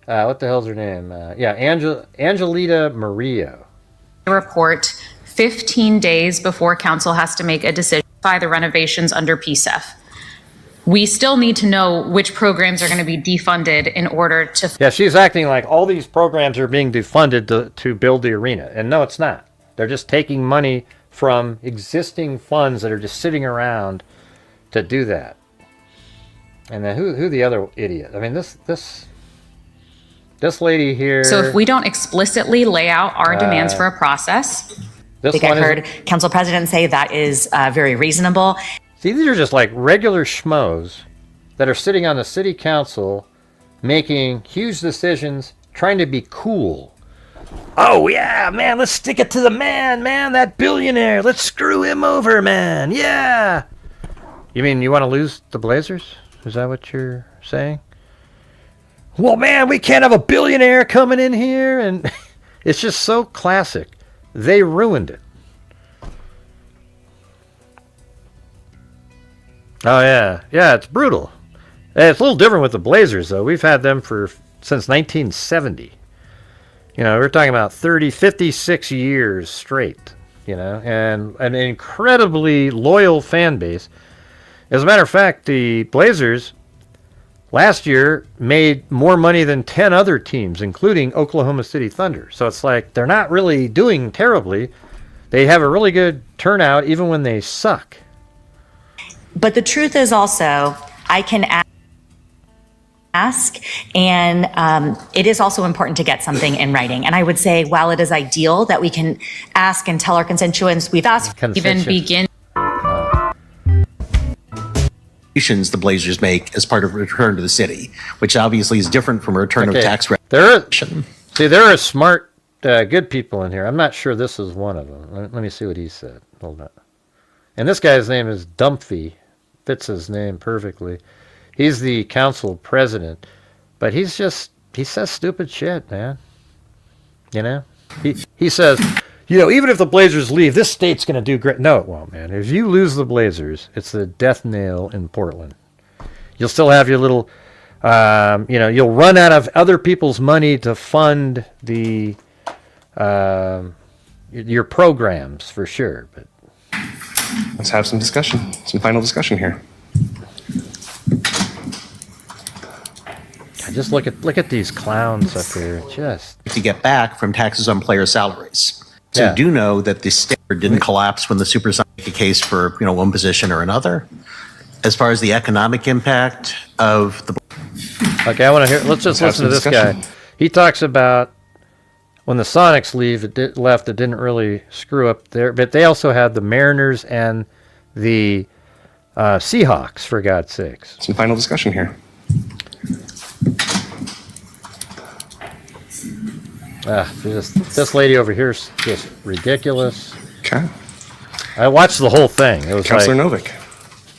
What the hell's her name? Angelita Murillo. report 15 days before council has to make a decision by the renovations under PSEF. We still need to know which programs are going to be defunded in order to. Yeah, she's acting like all these programs are being defunded to build the arena. And no, it's not. They're just taking money from existing funds that are just sitting around to do that. And then who the other idiot? I mean, this lady here. So if we don't explicitly lay out our demands for a process. I think I heard Council President say that is very reasonable. See, these are just like regular schmoes that are sitting on the city council making huge decisions, trying to be cool. Oh, yeah, man, let's stick it to the man, that billionaire. Let's screw him over, man. Yeah. You mean you want to lose the Blazers? Is that what you're saying? Well, man, we can't have a billionaire coming in here. And it's just so classic. They ruined it. Oh, yeah. Yeah, it's brutal. It's a little different with the Blazers, though. We've had them since 1970. We're talking about 56 years straight, and an incredibly loyal fan base. As a matter of fact, the Blazers last year made more money than 10 other teams, including Oklahoma City Thunder. So it's like they're not really doing terribly. They have a really good turnout even when they suck. But the truth is also, I can ask, and it is also important to get something in writing. And I would say, while it is ideal that we can ask and tell our constituents, we've asked even begin. the Blazers make as part of return to the city, which obviously is different from a return of tax there are smart, good people in here. I'm not sure this is one of them. Let me see what he said. Hold on. And this guy's name is Dumphy. Fits his name perfectly. He's the council president. But he says stupid shit, man. You know, he says, you know, even if the Blazers leave, this state's going to do great. No, it won't, man. If you lose the Blazers, it's the death nail in Portland. You'll still have your little, you know, you'll run out of other people's money to fund the your programs for sure. But Let's have some discussion, some final discussion here. just look at these clowns up here. Just To get back from taxes on player salaries. So Yeah. do know that the state didn't collapse when the Supersonics make a case for, you know, one position or another. As far as the economic impact of the okay. I want to hear. Let's just Let's have listen to some this discussion. guy. He talks about when the Sonics left. It didn't really screw up there, but they also had the Mariners and the Seahawks, for God's sakes. Some final discussion here. This lady over here is just ridiculous. Okay. I watched the whole thing. It was Councilor like, Novick.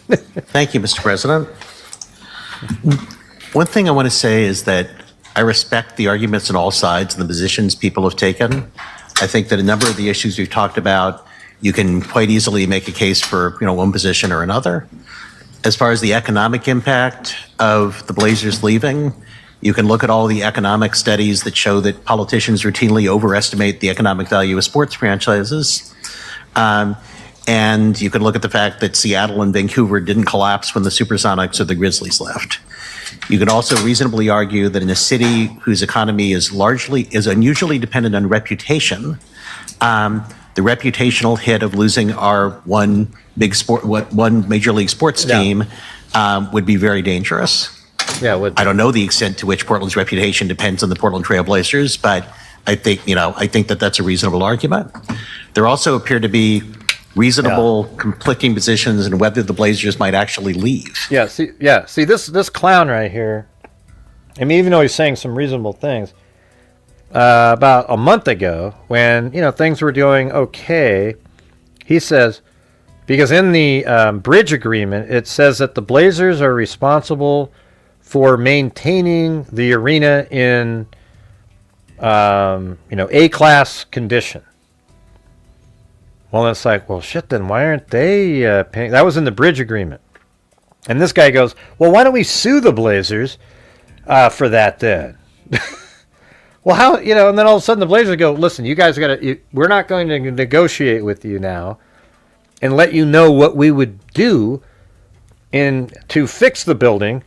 Thank you, Mr. President. One thing I want to say is that I respect the arguments on all sides and the positions people have taken. I think that a number of the issues we've talked about, you can quite easily make a case for, you know, one position or another. As far as the economic impact of the Blazers leaving, you can look at all the economic studies that show that politicians routinely overestimate the economic value of sports franchises. And you can look at the fact that Seattle and Vancouver didn't collapse when the Supersonics or the Grizzlies left. You can also reasonably argue that in a city whose economy is unusually dependent on reputation, the reputational hit of losing our one major league sports team would be very dangerous. yeah, I don't know the extent to which Portland's reputation depends on the Portland Trail Blazers, but I think that that's a reasonable argument. There also appear to be reasonable conflicting positions in whether the Blazers might actually leave. See this clown right here. I mean, even though he's saying some reasonable things, about a month ago, when things were doing okay, he says, because in the bridge agreement it says that the Blazers are responsible for maintaining the arena in A-class condition. Well, it's like, well, shit, then why aren't they paying? That was in the bridge agreement. And this guy goes, well, why don't we sue the Blazers for that then? Well, how, and then all of a sudden the Blazers go, listen, you guys we're not going to negotiate with you now and let you know what we would do to fix the building,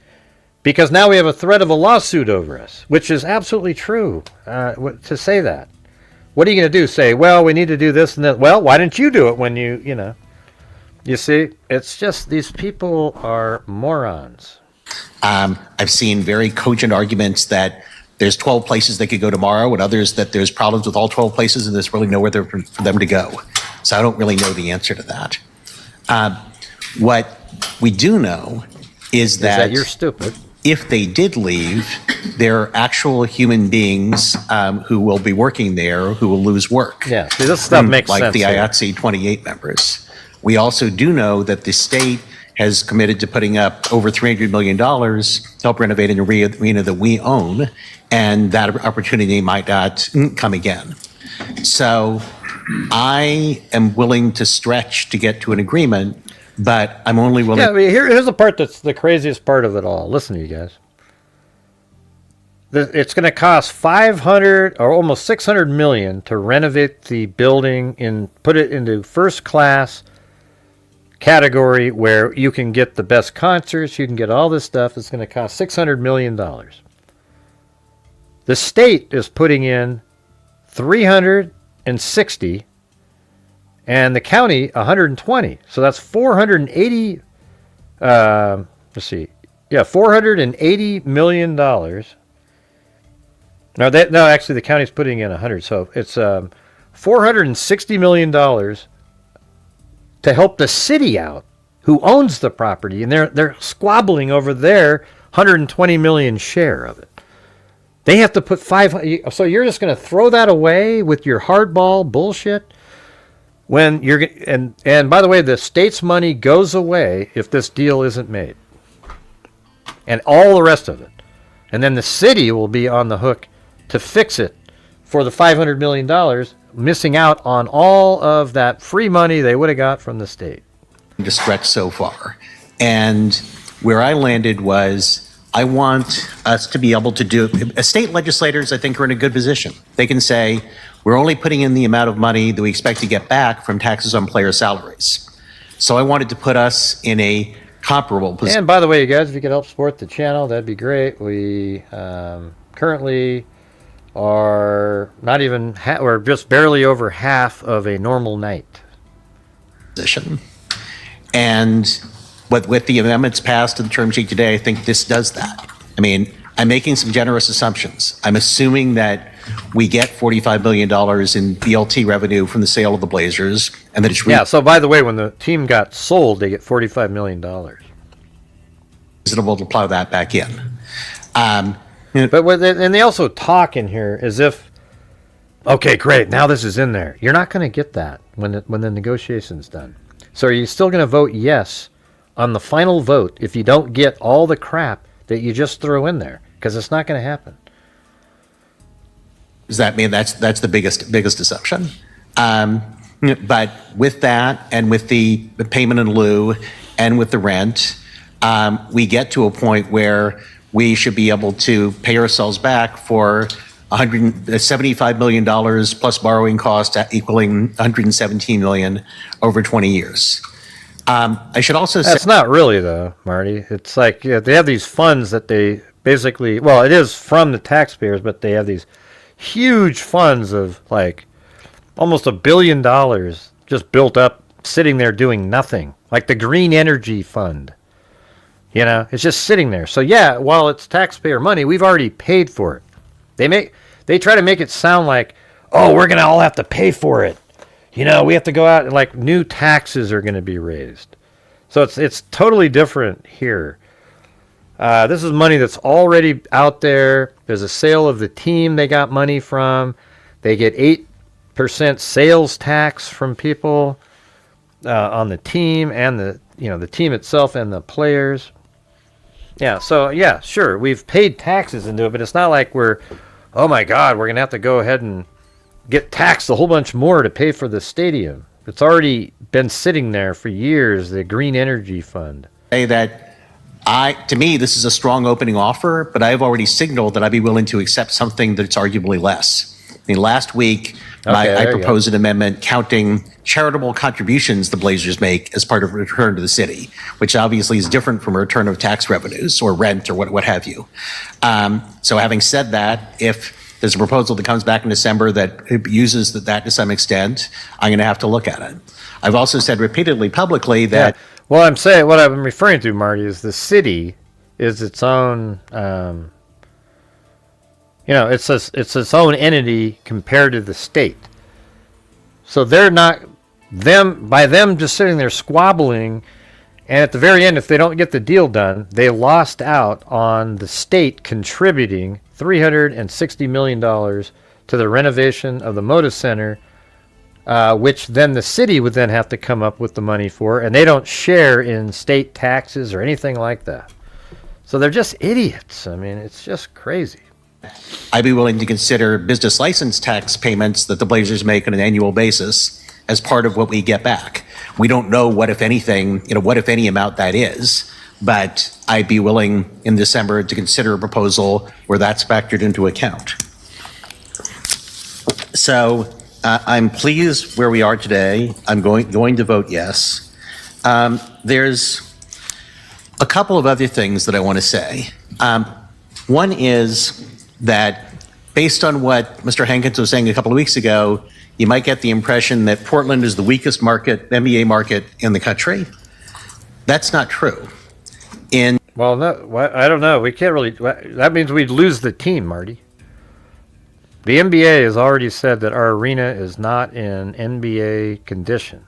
because now we have a threat of a lawsuit over us, which is absolutely true to say that. What are you going to do? Say, well, we need to do this and that. Well, why didn't you do it when you see? It's just these people are morons. I've seen very cogent arguments that there's 12 places they could go tomorrow, and others that there's problems with all 12 places and there's really nowhere there for them to go. So I don't really know the answer to that. What we do know is that you're stupid. If they did leave, there are actual human beings who will be working there who will lose work. Yeah, see, this stuff makes like sense. the here. IATSE 28 members. We also do know that the state has committed to putting up over $300 million to help renovate an arena that we own, and that opportunity might not come again. So I am willing to stretch to get to an agreement, but I'm only willing. Yeah, I mean, here's the part that's the craziest part of it all. Listen to you guys. It's going to cost $500 or almost $600 million to renovate the building and put it into first class category where you can get the best concerts, you can get all this stuff. It's going to cost $600 million. The state is putting in $360, and the county $120. So that's $480. $480 million. No, actually, the county's putting in $100. So it's $460 million to help the city out, who owns the property, and they're squabbling over their $120 million share of it. They have to put $500. So you're just going to throw that away with your hardball bullshit? When you're and by the way, the state's money goes away if this deal isn't made, and all the rest of it. And then the city will be on the hook to fix it for the $500 million, missing out on all of that free money they would have got from the state. To stretch so far. And where I landed was, I want us to be able to do, state legislators, I think, are in a good position. They can say, we're only putting in the amount of money that we expect to get back from taxes on player salaries. So I wanted to put us in a comparable position. And by the way, you guys, if you could help support the channel, that'd be great. We currently are not even, we're just barely over half of a normal night. And with the amendments passed to the term sheet today, I think this does that. I mean, I'm making some generous assumptions. I'm assuming that we get $45 million in BLT revenue from the sale of the Blazers, and that it's Yeah, so by the way, when the team got sold, they get $45 million. reasonable to plow that back in. But and they also talk in here as if, okay, great, now this is in there. You're not going to get that when the negotiation's done. So are you still going to vote yes on the final vote if you don't get all the crap that you just throw in there? Because it's not going to happen. Does that mean that's the biggest assumption? But with that, and with the payment in lieu, and with the rent, we get to a point where we should be able to pay ourselves back for $175 million plus borrowing costs equaling $117 million over 20 years. I should also say That's not really, though, Marty. It's like they have these funds that they basically, well, it is from the taxpayers, but they have these huge funds of like almost $1 billion just built up, sitting there doing nothing, like the Green Energy Fund. You know, it's just sitting there. So yeah, while it's taxpayer money, we've already paid for it. They try to make it sound like, oh, we're gonna all have to pay for it. You know, we have to go out and like new taxes are gonna be raised. So it's totally different here. This is money that's already out there. There's a sale of the team they got money from. They get 8% sales tax from people on the team and the team itself and the players. Yeah, so yeah, sure, we've paid taxes into it, but it's not like we're, oh my God, we're gonna have to go ahead and get taxed a whole bunch more to pay for the stadium. It's already been sitting there for years, the Green Energy Fund. that to me, this is a strong opening offer, but I've already signaled that I'd be willing to accept something that's arguably less. I mean, last week, I proposed an amendment counting charitable contributions the Blazers make as part of a return to the city, which obviously is different from a return of tax revenues or rent or what have you. So having said that, if there's a proposal that comes back in December that uses that to some extent, I'm going to have to look at it. I've also said repeatedly publicly that... Yeah. Well, what I'm referring to, Marty, is the city is its own... it's its own entity compared to the state. So they're not by them just sitting there squabbling, and at the very end, if they don't get the deal done, they lost out on the state contributing $360 million to the renovation of the Moda Center, which then the city would then have to come up with the money for, and they don't share in state taxes or anything like that. So they're just idiots. I mean, it's just crazy. I'd be willing to consider business license tax payments that the Blazers make on an annual basis as part of what we get back. We don't know what, if anything, what, if any, amount that is, but I'd be willing in December to consider a proposal where that's factored into account. So I'm pleased where we are today. I'm going to vote yes. There's a couple of other things that I want to say. One is that based on what Mr. Hankins was saying a couple of weeks ago, you might get the impression that Portland is the weakest NBA market in the country. That's not true. Well, no, I don't know. We can't really. That means we'd lose the team, Marty. The NBA has already said that our arena is not in NBA condition.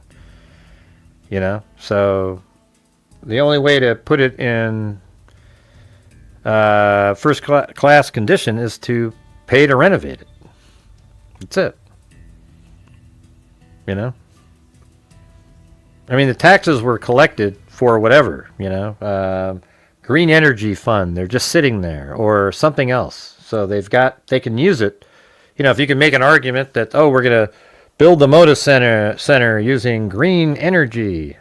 So the only way to put it in first class condition is to pay to renovate it. That's it. I mean, the taxes were collected for whatever, green energy fund. They're just sitting there, or something else. So they can use it. You know, if you can make an argument that, oh, we're going to build the Moda Center using green energy.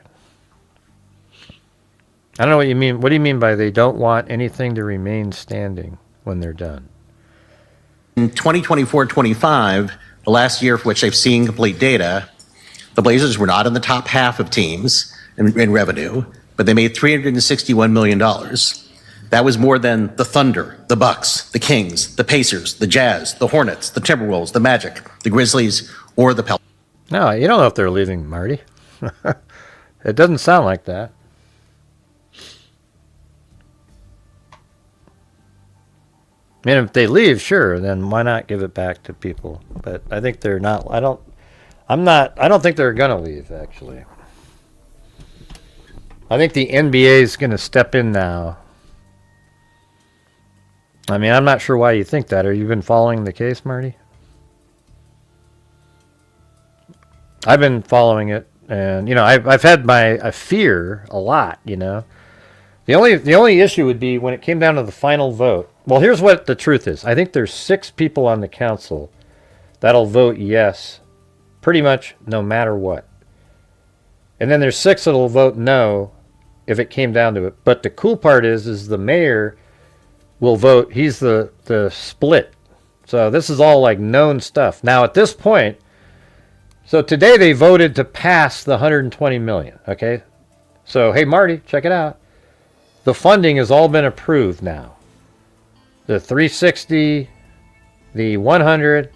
I don't know what you mean. What do you mean by they don't want anything to remain standing when they're done? In 2024-25, the last year for which they've seen complete data, the Blazers were not in the top half of teams in revenue, but they made $361 million. That was more than the Thunder, the Bucks, the Kings, the Pacers, the Jazz, the Hornets, the Timberwolves, the Magic, the Grizzlies, or the Pelicans. No, you don't know if they're leaving, Marty. It doesn't sound like that. I mean, if they leave, sure, then why not give it back to people? But I think they're not. I don't think they're going to leave, actually. I think the NBA is going to step in now. I mean, I'm not sure why you think that. Have you been following the case, Marty? I've been following it, and you know, I've had my fear a lot. You know, the only issue would be when it came down to the final vote. Well, here's what the truth is. I think there's 6 people on the council that'll vote yes, pretty much no matter what, and then there's 6 that'll vote no if it came down to it. But the cool part is the mayor will vote. He's the split. So this is all like known stuff. Now at this point, so today they voted to pass the 120 million. Okay. So, hey, Marty, check it out. The funding has all been approved now. The 360, the 100,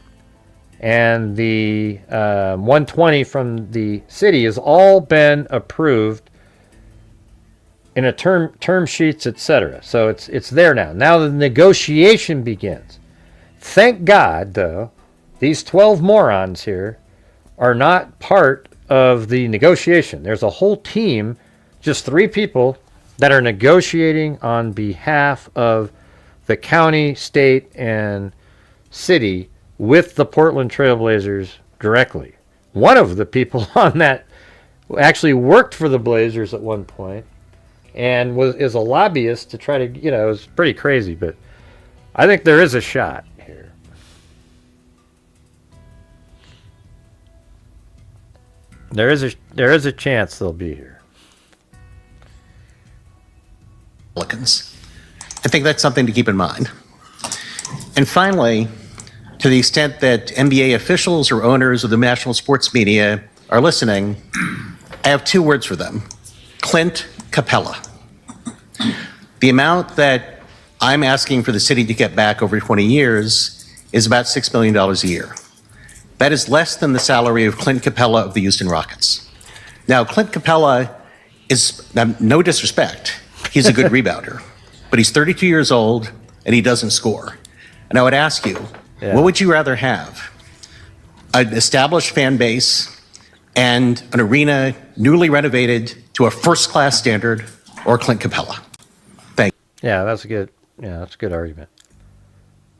and the 120 from the city has all been approved in a term sheets, etc. So it's there now. Now the negotiation begins. Thank God, though, these 12 morons here are not part of the negotiation. There's a whole team, just 3 people, that are negotiating on behalf of the county, state, and city with the Portland Trailblazers directly. One of the people on that actually worked for the Blazers at one point and is a lobbyist to try to, you know, it's pretty crazy, but I think there is a shot here. There is a chance they'll be here. Pelicans. I think that's something to keep in mind. And finally, to the extent that NBA officials or owners of the national sports media are listening, I have 2 words for them: Clint Capella. The amount that I'm asking for the city to get back over 20 years is about $6 million a year. That is less than the salary of Clint Capella of the Houston Rockets. Now, Clint Capella is, no disrespect, he's a good rebounder, but he's 32 years old and he doesn't score. And I would ask you, what would you rather have? An established fan base and an arena newly renovated to a first-class standard, or Clint Capella? Thank you. Yeah, that's a good argument.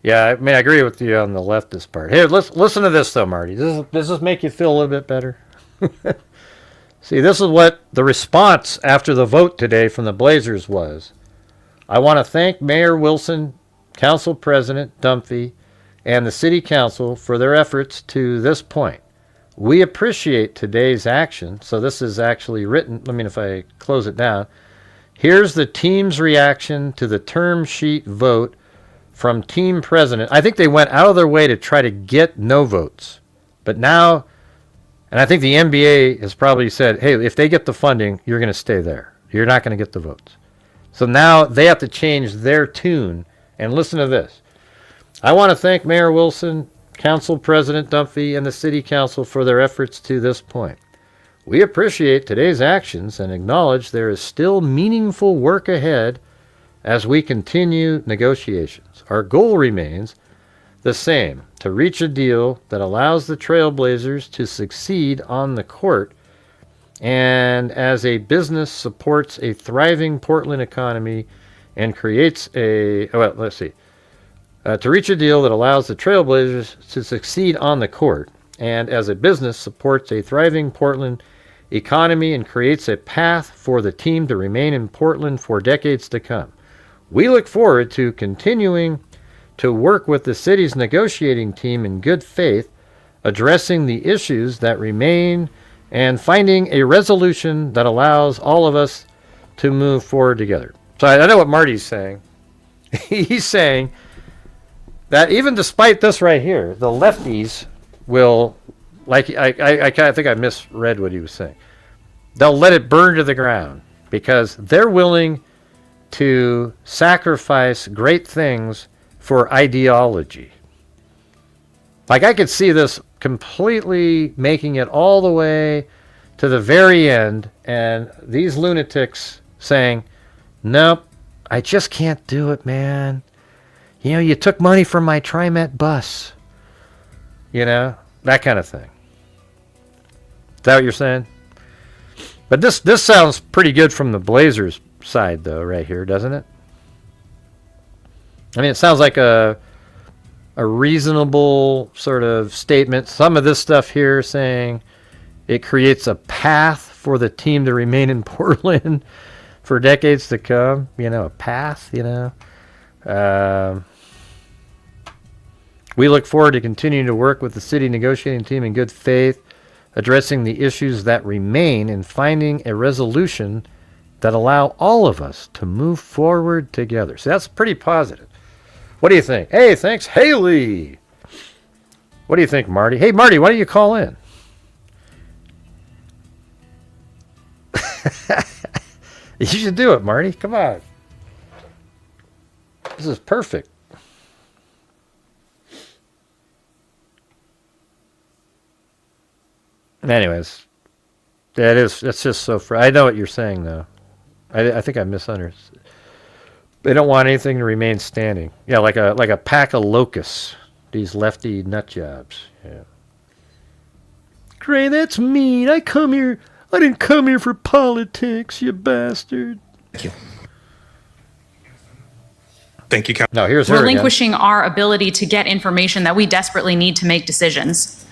Yeah, I mean, I agree with you on the leftist part. Here, listen to this, though, Marty. Does this make you feel a little bit better? See, this is what the response after the vote today from the Blazers was. I want to thank Mayor Wilson, Council President Dunphy, and the City Council for their efforts to this point. We appreciate today's action. So this is actually written. Let me, if I close it down. Here's the team's reaction to the term sheet vote from team president. I think they went out of their way to try to get no votes. But now, and I think the NBA has probably said, hey, if they get the funding, you're going to stay there. You're not going to get the votes. So now they have to change their tune. And listen to this. I want to thank Mayor Wilson, Council President Dunphy, and the City Council for their efforts to this point. We appreciate today's actions and acknowledge there is still meaningful work ahead as we continue negotiations. Our goal remains the same, to reach a deal that allows the Trailblazers to succeed on the court and as a business supports a thriving Portland economy and creates to reach a deal that allows the Trailblazers to succeed on the court and as a business supports a thriving Portland economy and creates a path for the team to remain in Portland for decades to come. We look forward to continuing to work with the city's negotiating team in good faith, addressing the issues that remain and finding a resolution that allows all of us to move forward together. So I know what Marty's saying. He's saying that even despite this right here, the lefties will, like, I think I misread what he was saying. They'll let it burn to the ground because they're willing to sacrifice great things for ideology. Like, I could see this completely making it all the way to the very end, and these lunatics saying, nope, I just can't do it, man. You know, you took money from my TriMet bus. You know, that kind of thing. Is that what you're saying? But this sounds pretty good from the Blazers side, though, right here, doesn't it? I mean, it sounds like a reasonable sort of statement. Some of this stuff here saying it creates a path for the team to remain in Portland for decades to come. You know, a path, you know. We look forward to continuing to work with the city negotiating team in good faith, addressing the issues that remain and finding a resolution that allow all of us to move forward together. So that's pretty positive. What do you think? Hey, thanks, Haley. What do you think, Marty? Hey, Marty, why don't you call in? You should do it, Marty. Come on. This is perfect. Anyways, that's just so I know what you're saying, though. I think I misunderstood. They don't want anything to remain standing. Yeah, like a pack of locusts. These lefty nut jobs. Yeah. Gray, that's mean. I didn't come here for politics, you bastard. Thank you. Thank you, Council. No, here's her again. Relinquishing our ability to get information that we desperately need to make decisions.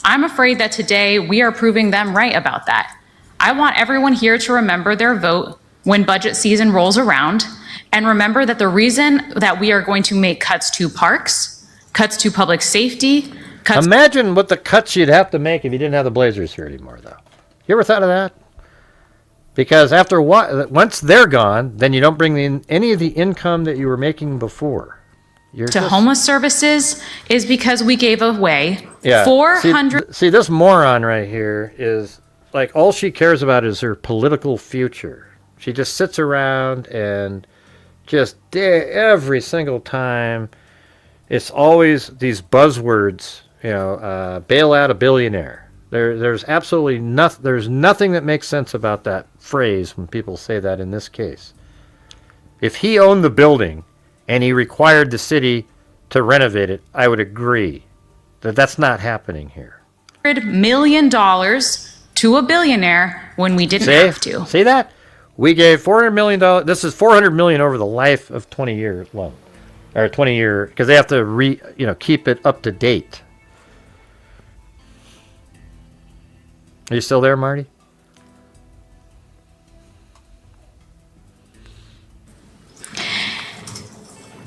I'm afraid that today we are proving them right about that. I want everyone here to remember their vote when budget season rolls around, and remember that the reason that we are going to make cuts to parks, cuts to public safety, cuts... Imagine what the cuts you'd have to make if you didn't have the Blazers here anymore, though. You ever thought of that? Because once they're gone, then you don't bring in any of the income that you were making before. Homeless services is because we gave away 400... See, this moron right here is, like, all she cares about is her political future. She just sits around and just every single time, it's always these buzzwords, you know, bail out a billionaire. There's absolutely nothing. There's nothing that makes sense about that phrase when people say that in this case. If he owned the building and he required the city to renovate it, I would agree that that's not happening here. $100 million to a billionaire when we didn't have to. See that? We gave $400 million. This is $400 million over the life of 20 years loan, or 20 year, because they have to keep it up to date. Are you still there, Marty?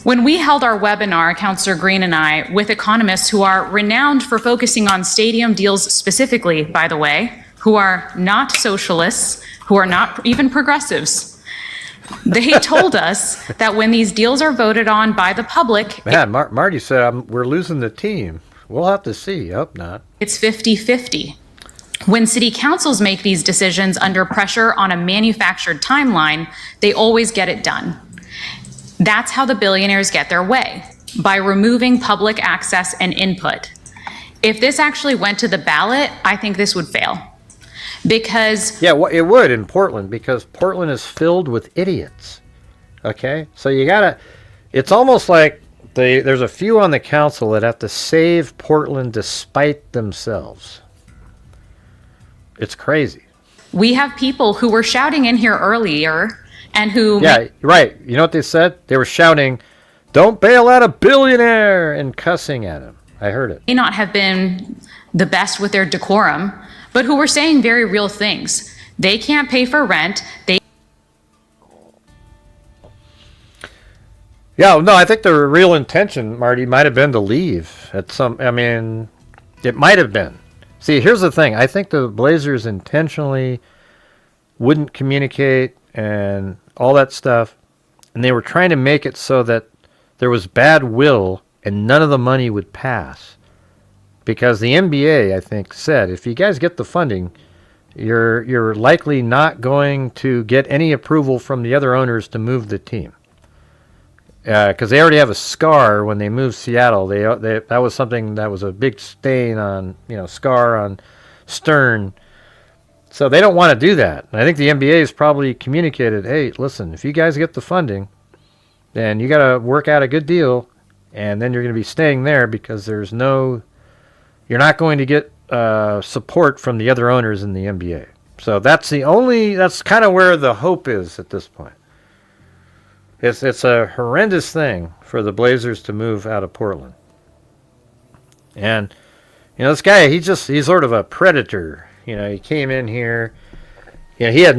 When we held our webinar, Councillor Green and I, with economists who are renowned for focusing on stadium deals specifically, by the way, who are not socialists, who are not even progressives, they told us that when these deals are voted on by the public... Man, Marty said we're losing the team. We'll have to see. I hope not. It's 50-50. When city councils make these decisions under pressure on a manufactured timeline, they always get it done. That's how the billionaires get their way, by removing public access and input. If this actually went to the ballot, I think this would fail. Because... Yeah, well, it would in Portland, because Portland is filled with idiots. Okay? So you gotta... It's almost like there's a few on the council that have to save Portland despite themselves. It's crazy. We have people who were shouting in here earlier and who... Yeah, right. You know what they said? They were shouting, "Don't bail out a billionaire," and cussing at him. I heard it. May not have been the best with their decorum, but who were saying very real things. They can't pay for rent. Yeah, no, I think the real intention, Marty, might have been to leave at some. I mean, it might have been. See, here's the thing. I think the Blazers intentionally wouldn't communicate and all that stuff, and they were trying to make it so that there was bad will and none of the money would pass. Because the NBA, I think, said, if you guys get the funding, you're likely not going to get any approval from the other owners to move the team. Because they already have a scar when they moved Seattle. They that was something that was a big stain on, scar on Stern. So they don't want to do that. And I think the NBA has probably communicated, hey, listen, if you guys get the funding, then you got to work out a good deal, and then you're going to be staying there because you're not going to get support from the other owners in the NBA. So that's kind of where the hope is at this point. It's a horrendous thing for the Blazers to move out of Portland. And, this guy, he's sort of a predator. He came in here. He had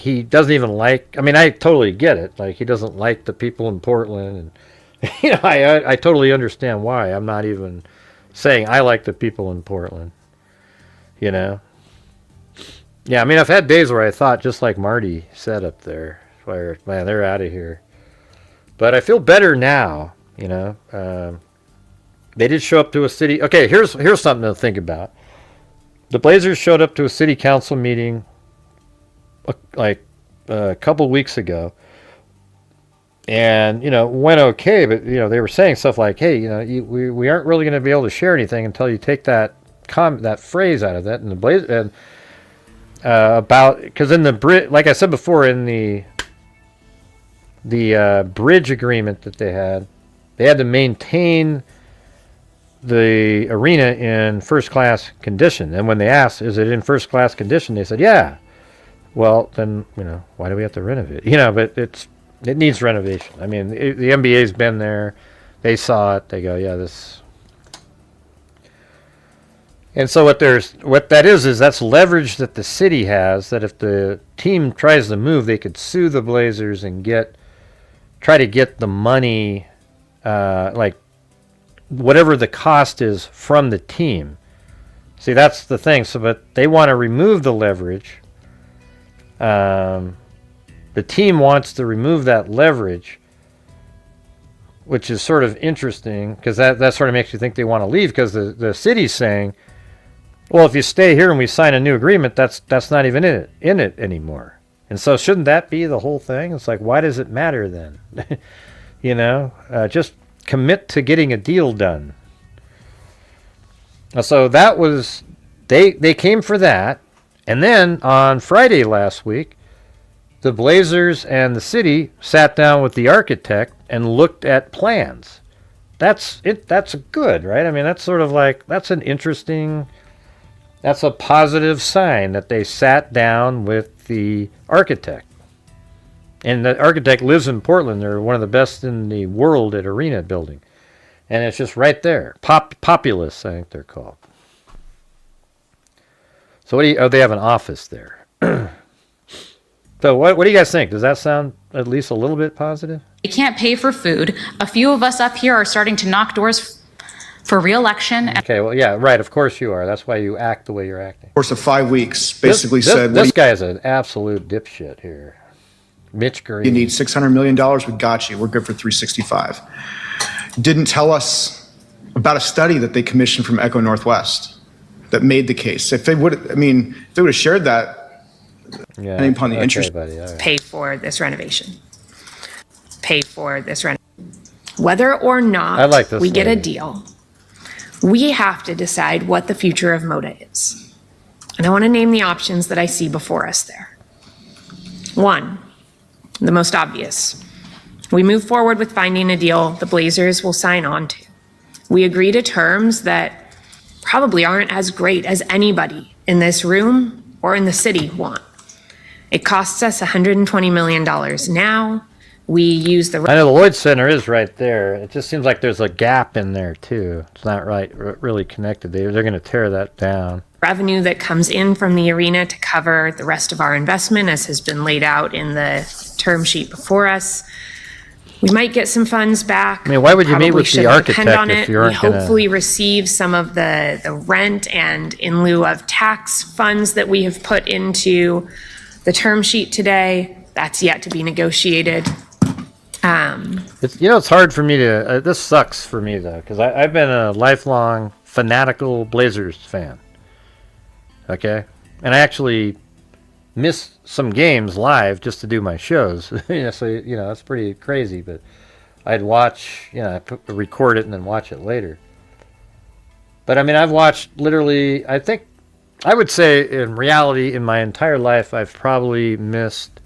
he doesn't even like, I totally get it. Like, he doesn't like the people in Portland. And, I totally understand why. I'm not even saying I like the people in Portland. Yeah, I've had days where I thought, just like Marty said up there, where, man, they're out of here. But I feel better now, They did show up to a city. Okay, here's something to think about. The Blazers showed up to a city council meeting a couple weeks ago. And, went okay, but, they were saying stuff like, hey, we aren't really going to be able to share anything until you take that phrase out of that. And the Blazers, because in the like I said before, in the bridge agreement that they had to maintain the arena in first-class condition. And when they asked, is it in first-class condition, they said, yeah. Well, then, why do we have to renovate? But it needs renovation. The NBA's been there. They saw it. They go, yeah, this. And so what that is that's leverage that the city has, that if the team tries to move, they could sue the Blazers and try to get the money, whatever the cost is from the team. See, that's the thing. So, but they want to remove the leverage. The team wants to remove that leverage, which is sort of interesting because that sort of makes you think they want to leave, because the city's saying, well, if you stay here and we sign a new agreement, that's not even in it anymore. And so shouldn't that be the whole thing? It's like, why does it matter then? Just commit to getting a deal done. So that was, they came for that. And then on Friday last week, the Blazers and the city sat down with the architect and looked at plans. That's good, right? That's sort of like, that's a positive sign that they sat down with the architect. And the architect lives in Portland. They're one of the best in the world at arena building. And it's just right there. Populous, I think they're called. So they have an office there. So what do you guys think? Does that sound at least a little bit positive? They can't pay for food. A few of us up here are starting to knock doors for re-election. Okay, well, yeah, right. Of course you are. That's why you act the way you're acting. Course of 5 weeks, basically said, this guy is an absolute dipshit here. Mitch Green. you need $600 million, we got you. We're good for 365. Didn't tell us about a study that they commissioned from Echo Northwest that made the case. If they would have shared that, Yeah. depending upon the interest. Buddy. All right. Pay for this renovation. Whether or I not like this we get a lady. deal, we have to decide what the future of MODA is. And I want to name the options that I see before us there. One, the most obvious. We move forward with finding a deal the Blazers will sign on to. We agree to terms that probably aren't as great as anybody in this room or in the city want. It costs us $120 million now. We use the I know the Lloyd Center is right there. It just seems like there's a gap in there too. It's not really connected. They're going to tear that down. revenue that comes in from the arena to cover the rest of our investment, as has been laid out in the term sheet before us. We might get some funds back. I mean, why would you meet Probably with the shouldn't depend architect on if it. you aren't We gonna- hopefully receive some of the rent and in lieu of tax funds that we have put into the term sheet today. That's yet to be negotiated. It's, you know, it's hard for me to. This sucks for me though, because I've been a lifelong fanatical Blazers fan. Okay, and I actually miss some games live just to do my shows. So you know that's pretty crazy. But I'd watch, I record it and then watch it later. But I mean, I've watched literally. I would say in reality, in my entire life, I've probably missed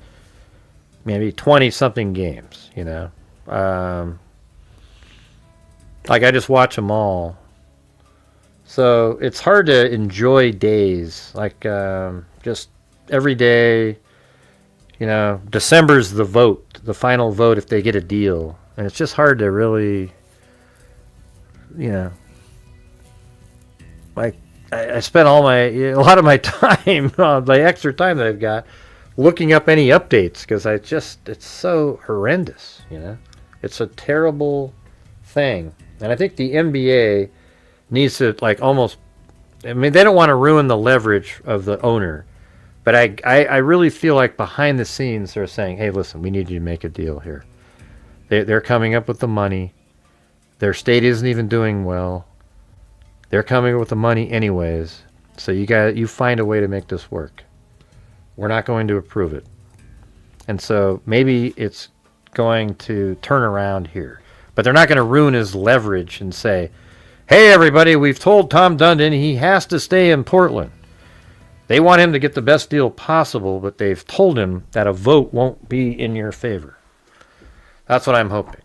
maybe 20-something games. Like I just watch them all. So it's hard to enjoy days like just every day. December's the vote, the final vote if they get a deal, and it's just hard to really, like I spent a lot of my time, the extra time that I've got, looking up any updates because it's so horrendous. It's a terrible thing, and I think the NBA needs to they don't want to ruin the leverage of the owner, but I really feel like behind the scenes they're saying, hey, listen, we need you to make a deal here. They're coming up with the money. Their state isn't even doing well. They're coming up with the money anyways, so you find a way to make this work. We're not going to approve it. And so maybe it's going to turn around here. But they're not going to ruin his leverage and say, hey, everybody, we've told Tom Dundon he has to stay in Portland. They want him to get the best deal possible, but they've told him that a vote won't be in your favor. That's what I'm hoping.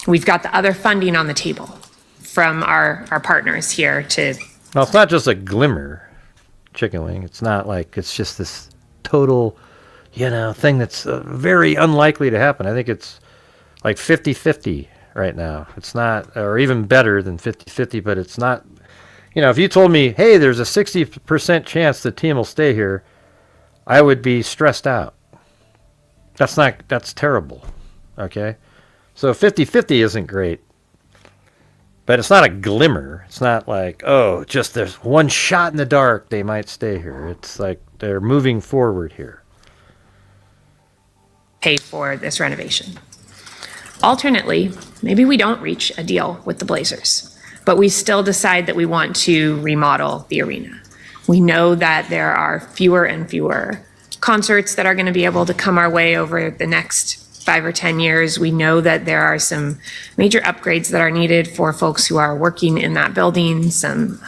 We've got the other funding on the table from our partners here to... Well, it's not just a glimmer, chicken wing. It's not like it's just this total, thing that's very unlikely to happen. I think it's like 50-50 right now. It's not, or even better than 50-50, but it's not, if you told me, hey, there's a 60% chance the team will stay here, I would be stressed out. That's terrible. Okay. So 50-50 isn't great, but it's not a glimmer. It's not like, oh, just there's one shot in the dark, they might stay here. It's like they're moving forward here. Pay for this renovation. Alternately, maybe we don't reach a deal with the Blazers, but we still decide that we want to remodel the arena. We know that there are fewer and fewer concerts that are going to be able to come our way over the next 5 or 10 years. We know that there are some major upgrades that are needed for folks who are working in that building, some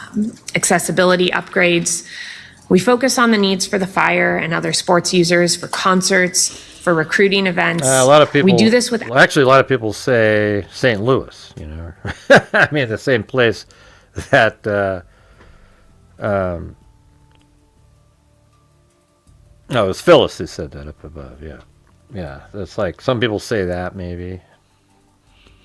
accessibility upgrades. We focus on the needs for the fire and other sports users, for concerts, for recruiting events. A lot of people. We do this with. Actually, a lot of people say St. Louis. I mean, the same place that. No, it was Phyllis who said that up above. Yeah. It's like some people say that maybe.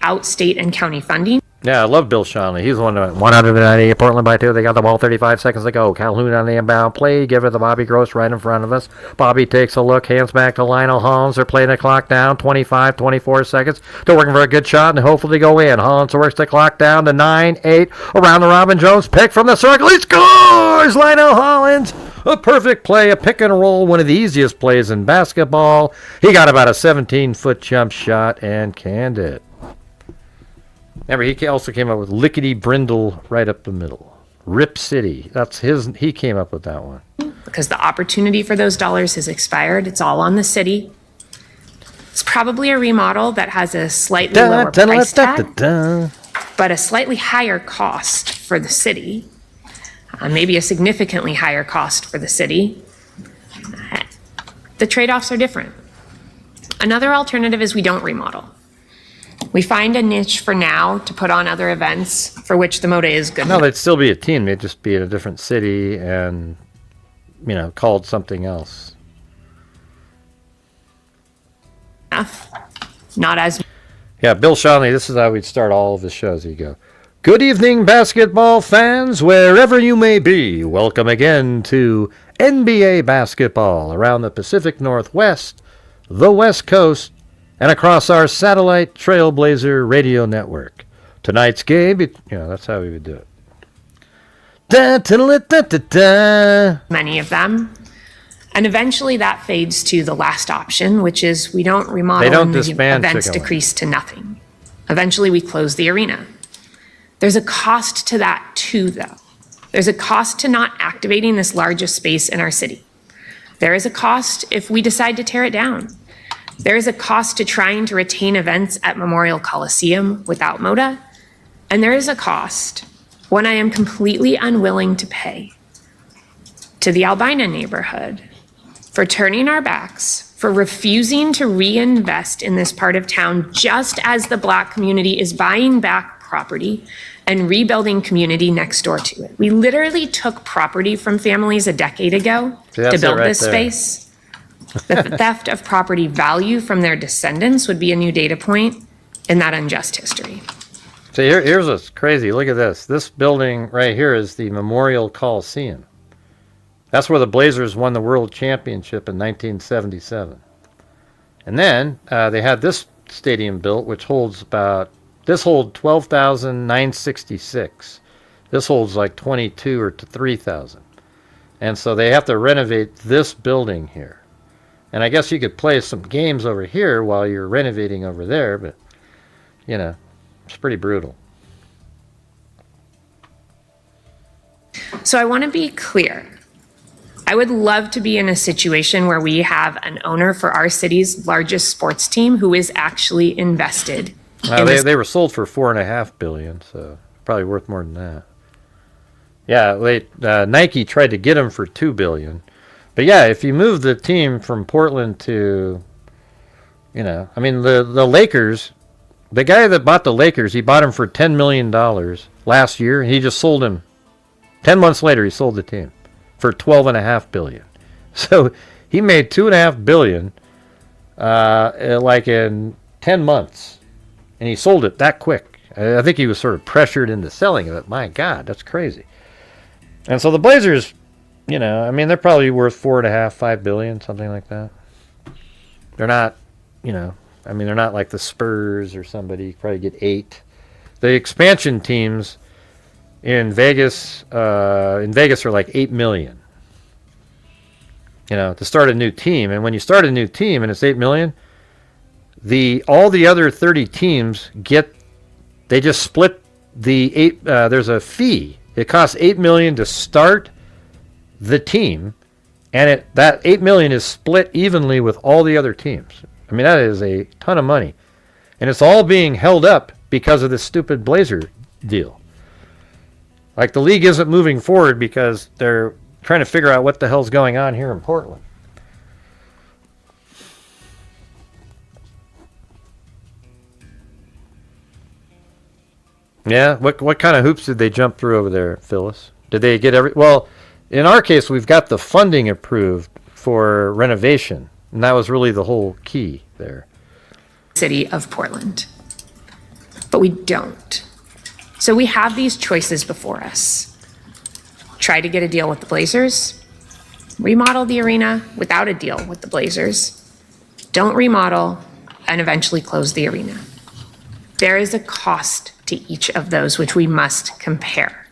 Out state and county funding. Yeah, I love Bill Shanley. He's the one that 198 Portland by 2. They got the ball 35 seconds to go. Calhoun on the inbound play. Give it to Bobby Gross right in front of us. Bobby takes a look. Hands back to Lionel Hollins. They're playing the clock down. 25, 24 seconds. They're working for a good shot and hopefully go in. Hollins works the clock down to 9, 8. Around the Robin Jones pick from the circle. He scores! Lionel Hollins. A perfect play, a pick and roll, one of the easiest plays in basketball. He got about a 17-foot jump shot and canned it. Remember, he also came up with Lickety Brindle right up the middle. Rip City. He came up with that one. Because the opportunity for those dollars has expired. It's all on the city. It's probably a remodel that has a slightly lower price tag, but a slightly higher cost for the city. Maybe a significantly higher cost for the city. The trade-offs are different. Another alternative is we don't remodel. We find a niche for now to put on other events for which the Moda is good. No, they'd still be a team. They'd just be in a different city and, called something else. Not as. Yeah, Bill Shanley, this is how we'd start all of his shows. He'd go, good evening, basketball fans, wherever you may be. Welcome again to NBA basketball around the Pacific Northwest, the West Coast, and across our satellite Trailblazer radio network. Tonight's game, that's how we would do it. Da, da, da, da, da, da. Many of them. And eventually that fades to the last option, which is we don't remodel They don't and the disband events Chicken Wing. decrease to nothing. Eventually we close the arena. There's a cost to that too, though. There's a cost to not activating this largest space in our city. There is a cost if we decide to tear it down. There is a cost to trying to retain events at Memorial Coliseum without MODA. And there is a cost, one I am completely unwilling to pay, to the Albina neighborhood for turning our backs, for refusing to reinvest in this part of town just as the Black community is buying back property and rebuilding community next door to it. We literally took property from families a decade ago See, that's to build it right this there. space. The theft of property value from their descendants would be a new data point in that unjust history. See, here's what's crazy. Look at this. This building right here is the Memorial Coliseum. That's where the Blazers won the world championship in 1977. And then they had this stadium built, which holds this holds 12,966. This holds like 22 or to 3,000. And so they have to renovate this building here. And I guess you could play some games over here while you're renovating over there, but, it's pretty brutal. So I want to be clear. I would love to be in a situation where we have an owner for our city's largest sports team who is actually invested. They were sold for $4.5 billion, so probably worth more than that. Yeah, Nike tried to get them for $2 billion, but yeah, if you move the team from Portland to, the Lakers, the guy that bought the Lakers, he bought him for $10 million last year, and he just sold him. 10 months later, he sold the team for $12.5 billion. So he made $2.5 billion, like in 10 months. And he sold it that quick. I think he was sort of pressured into selling it. My God, that's crazy. And so the Blazers, they're probably worth $4.5, $5 billion, something like that. They're not, they're not like the Spurs or somebody. You probably get 8. The expansion teams in Vegas are like $8 million. To start a new team. And when you start a new team and it's $8 million, all the other 30 teams they just split the 8. There's a fee. It costs $8 million to start the team, and that $8 million is split evenly with all the other teams. That is a ton of money, and it's all being held up because of this stupid Blazer deal. Like the league isn't moving forward because they're trying to figure out what the hell's going on here in Portland. Yeah, what kind of hoops did they jump through over there, Phyllis? Did they get well, in our case, we've got the funding approved for renovation, and that was really the whole key there. City of Portland. But we don't. So we have these choices before us. Try to get a deal with the Blazers, remodel the arena without a deal with the Blazers, don't remodel, and eventually close the arena. There is a cost to each of those which we must compare.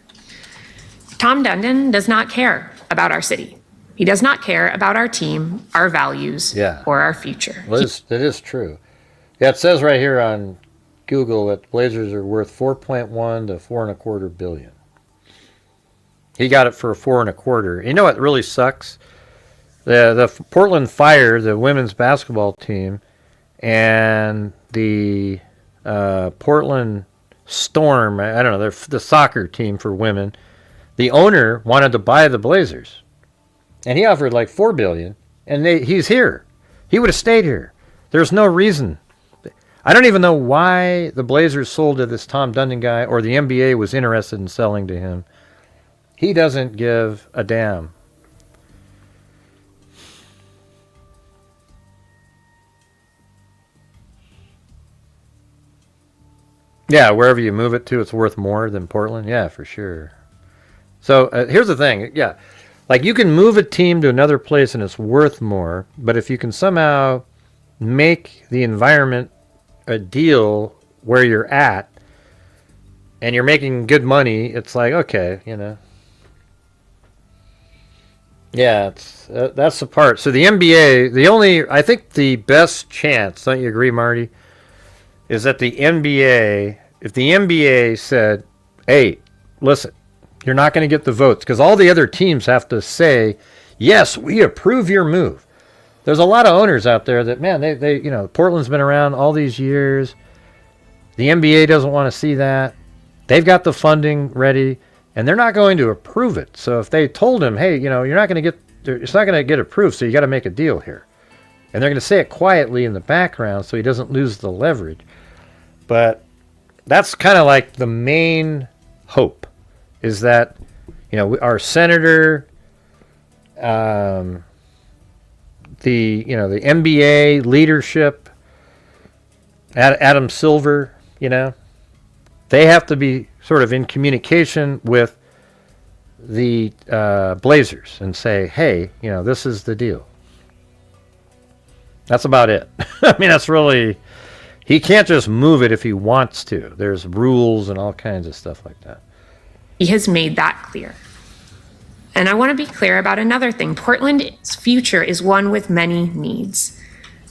Tom Dundon does not care about our city. He does not care about our team, our values, or our future. Well, it is true. Yeah, it says right here on Google that Blazers are worth 4.1 to 4.25 billion. He got it for 4.25. You know what really sucks? The Portland Fire, the women's basketball team, and the Portland Storm, I don't know, they're the soccer team for women. The owner wanted to buy the Blazers, and he offered like $4 billion, and he's here. He would have stayed here. There's no reason. I don't even know why the Blazers sold to this Tom Dundon guy, or the NBA was interested in selling to him. He doesn't give a damn. Yeah, wherever you move it to, it's worth more than Portland. Yeah, for sure. So here's the thing. Yeah, like you can move a team to another place and it's worth more. But if you can somehow make the environment a deal where you're at and you're making good money, it's like, okay, Yeah, that's the part. So the NBA, I think the best chance, don't you agree, Marty, is that the NBA, if the NBA said, hey, listen, you're not going to get the votes, because all the other teams have to say, yes, we approve your move. There's a lot of owners out there that, man, they Portland's been around all these years. The NBA doesn't want to see that. They've got the funding ready, and they're not going to approve it. So if they told him, hey, you're not going to get, it's not going to get approved, so you got to make a deal here. And they're going to say it quietly in the background so he doesn't lose the leverage. But that's kind of like the main hope, is that, our senator, the NBA leadership, Adam Silver, they have to be sort of in communication with the Blazers and say, hey, this is the deal. That's about it. I mean, that's really, he can't just move it if he wants to. There's rules and all kinds of stuff like that. He has made that clear. And I want to be clear about another thing. Portland's future is one with many needs.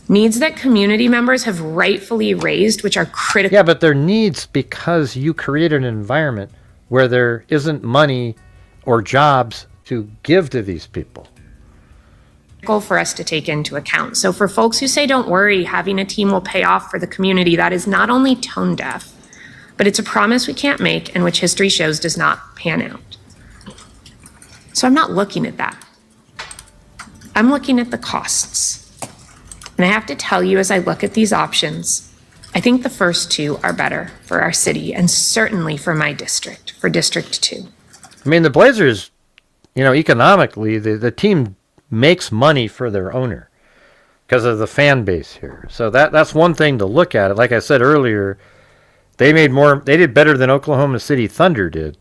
Needs that community members have rightfully raised, which are critical. Yeah, but they're needs because you created an environment where there isn't money or jobs to give to these people. For us to take into account. So for folks who say, don't worry, having a team will pay off for the community, that is not only tone deaf, but it's a promise we can't make and which history shows does not pan out. So I'm not looking at that. I'm looking at the costs. And I have to tell you, as I look at these options, I think the first two are better for our city and certainly for my district, for District 2. I mean, the Blazers, economically, the team makes money for their owner because of the fan base here. So that's one thing to look at. Like I said earlier, they did better than Oklahoma City Thunder did.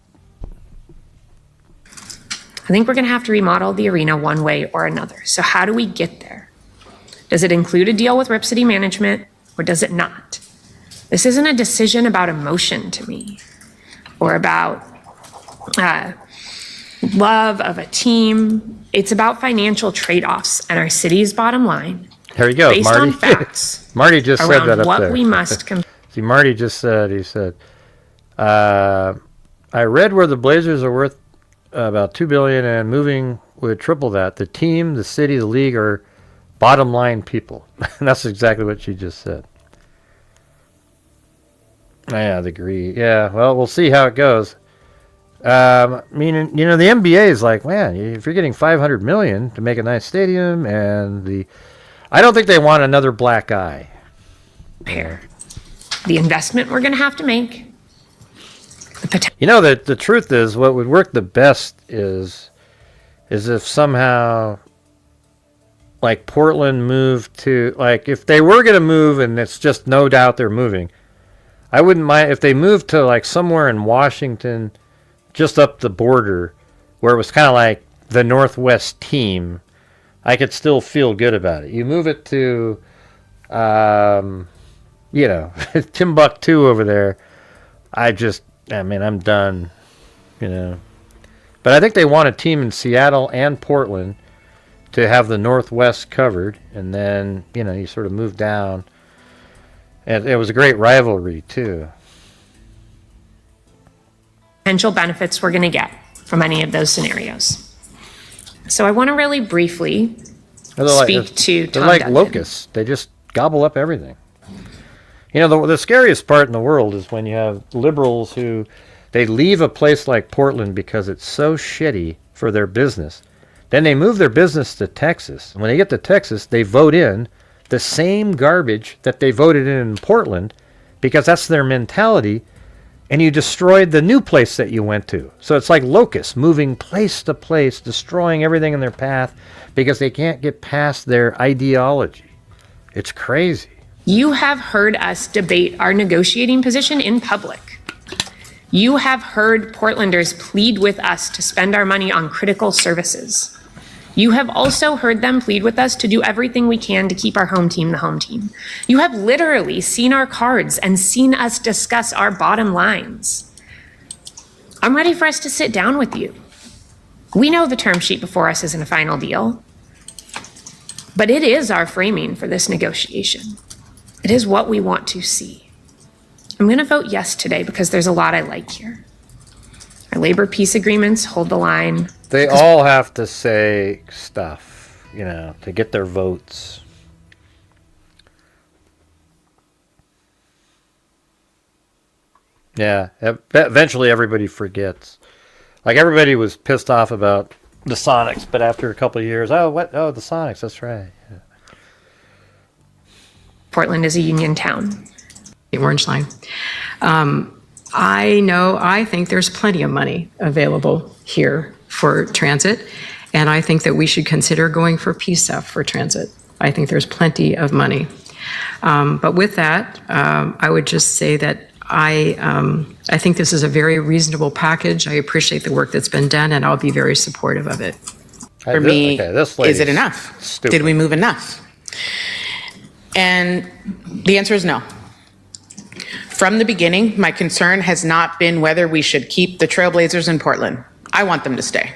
I think we're going to have to remodel the arena one way or another. So how do we get there? Does it include a deal with Rip City Management or does it not? This isn't a decision about emotion to me or about love of a team. It's about financial trade-offs and our city's bottom line. There you go, based Marty. on facts. Marty just said that up what there. We must See, Marty just said, he said, I read where the Blazers are worth about $2 billion and moving would triple that. The team, the city, the league are bottom line people. That's exactly what she just said. Yeah, I'd agree. Yeah, well, we'll see how it goes. I mean, the NBA is like, man, if you're getting $500 million to make a nice stadium, and I don't think they want another black eye. Compare the investment we're going to have to make. The truth is, what would work the best is if somehow, like, Portland moved to, like, if they were going to move, and it's just no doubt they're moving, I wouldn't mind if they moved to, like, somewhere in Washington, just up the border, where it was kind of like the Northwest team. I could still feel good about it. You move it to, Timbuktu over there, I'm done, But I think they want a team in Seattle and Portland to have the Northwest covered, and then, you sort of move down. And it was a great rivalry, too. Potential benefits we're going to get from any of those scenarios. So I want to really briefly speak to Tom They're like Duggan. locusts. They just gobble up everything. The scariest part in the world is when you have liberals who, they leave a place like Portland because it's so shitty for their business. Then they move their business to Texas. And when they get to Texas, they vote in the same garbage that they voted in Portland because that's their mentality. And you destroyed the new place that you went to. So it's like locusts moving place to place, destroying everything in their path because they can't get past their ideology. It's crazy. You have heard us debate our negotiating position in public. You have heard Portlanders plead with us to spend our money on critical services. You have also heard them plead with us to do everything we can to keep our home team the home team. You have literally seen our cards and seen us discuss our bottom lines. I'm ready for us to sit down with you. We know the term sheet before us isn't a final deal, but it is our framing for this negotiation. It is what we want to see. I'm going to vote yes today because there's a lot I like here. Our labor peace agreements hold the line. They all have to say stuff, you know, to get their votes. Yeah, eventually everybody forgets. Like, everybody was pissed off about the Sonics, but after a couple of years, oh, what? Oh, the Sonics, that's right. Yeah. Portland is a union town. The orange line. I think there's plenty of money available here for transit, and I think that we should consider going for PSEF for transit. I think there's plenty of money. But with that, I would just say that I think this is a very reasonable package. I appreciate the work that's been done, and I'll be very supportive of it. For me, this is it enough? Stupid. Did we move enough? And the answer is no. From the beginning, my concern has not been whether we should keep the Trailblazers in Portland. I want them to stay.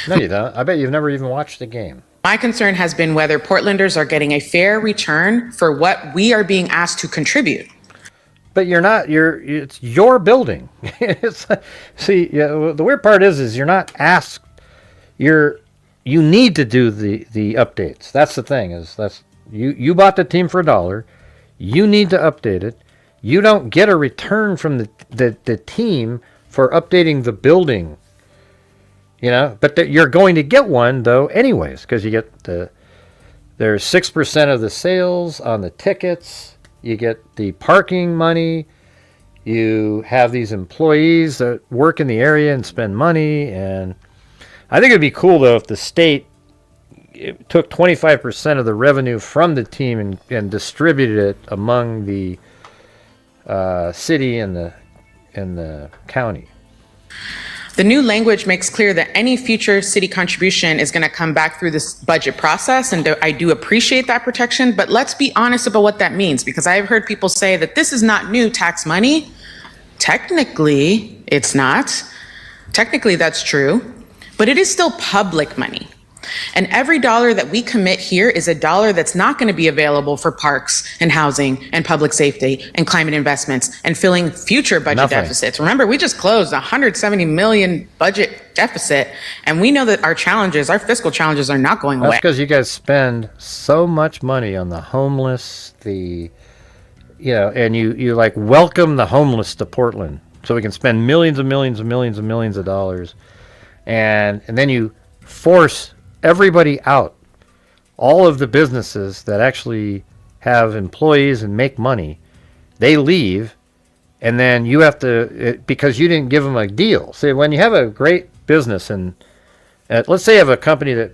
No, you don't. I bet you've never even watched the game. My concern has been whether Portlanders are getting a fair return for what we are being asked to contribute. But you're not. It's your building. See, the weird part is you're not asked. You need to do the updates. That's the thing. You bought the team for $1. You need to update it. You don't get a return from the team for updating the building. You know, but you're going to get one though, anyways, because you get there's 6% of the sales on the tickets. You get the parking money. You have these employees that work in the area and spend money. And I think it'd be cool, though, if the state took 25% of the revenue from the team and distributed it among the city and the county. The new language makes clear that any future city contribution is going to come back through this budget process, and I do appreciate that protection, but let's be honest about what that means, because I've heard people say that this is not new tax money. Technically, it's not. Technically, that's true, but it is still public money. And every dollar that we commit here is a dollar that's not going to be available for parks and housing and public safety and climate investments and filling future budget deficits. Remember, we just closed a $170 million budget deficit, and we know that our fiscal challenges are not going away. That's because you guys spend so much money on the homeless, and you like welcome the homeless to Portland so we can spend millions and millions and millions and millions of dollars, and then you force everybody out. All of the businesses that actually have employees and make money, they leave, and then you have to, because you didn't give them a deal. See, when you have a great business, and let's say you have a company that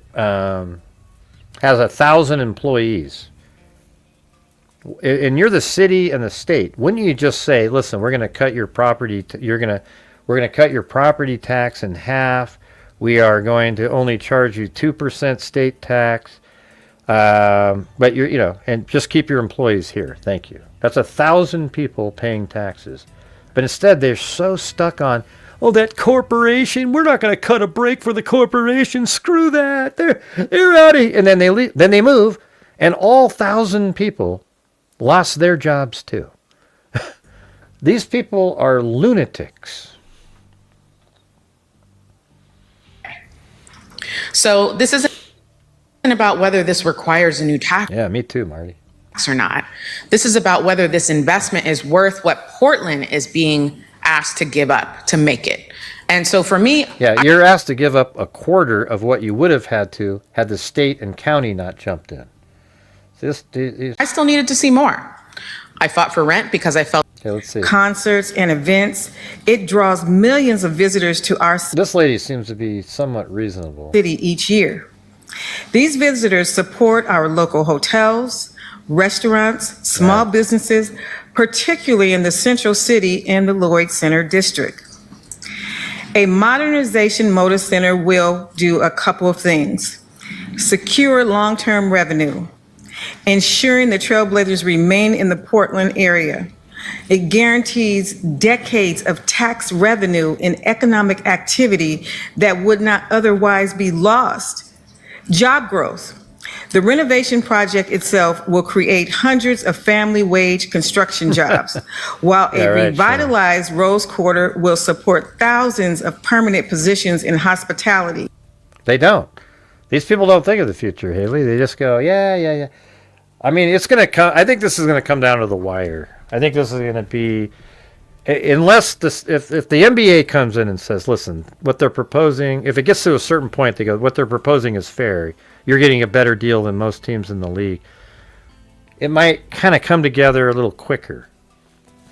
has 1,000 employees, and you're the city and the state, wouldn't you just say, listen, we're going to cut your property, we're going to cut your property tax in half. We are going to only charge you 2% state tax, but and just keep your employees here. Thank you. That's 1,000 people paying taxes. But instead, they're so stuck on, that corporation. We're not going to cut a break for the corporation. Screw that. They're out of here. And then they leave. Then they move, and all 1,000 people lost their jobs too. These people are lunatics. So this isn't about whether this requires a new tax. Yeah, me too, Marty. Or not. This is about whether this investment is worth what Portland is being asked to give up to make it. And so for me... Yeah, you're asked to give up a quarter of what you would have had the state and county not jumped in. I still needed to see more. I fought for rent because I felt... Okay, let's see. Concerts and events. It draws millions of visitors to our This lady seems to be somewhat reasonable. city each year. These visitors support our local hotels, restaurants, small businesses, particularly in the central city and the Lloyd Center district. A modernization Moda Center will do a couple of things. secure long-term revenue, ensuring the Trailblazers remain in the Portland area. It guarantees decades of tax revenue and economic activity that would not otherwise be lost. Job growth. The renovation project itself will create hundreds of family wage construction jobs, while a revitalized Rose Quarter will support thousands of permanent positions in hospitality. They don't. These people don't think of the future, Haley. They just go, yeah. I mean, it's going to come. I think this is going to come down to the wire. I think this is going to be, unless this, if the NBA comes in and says, listen, what they're proposing, if it gets to a certain point, they go, what they're proposing is fair. You're getting a better deal than most teams in the league. It might kind of come together a little quicker.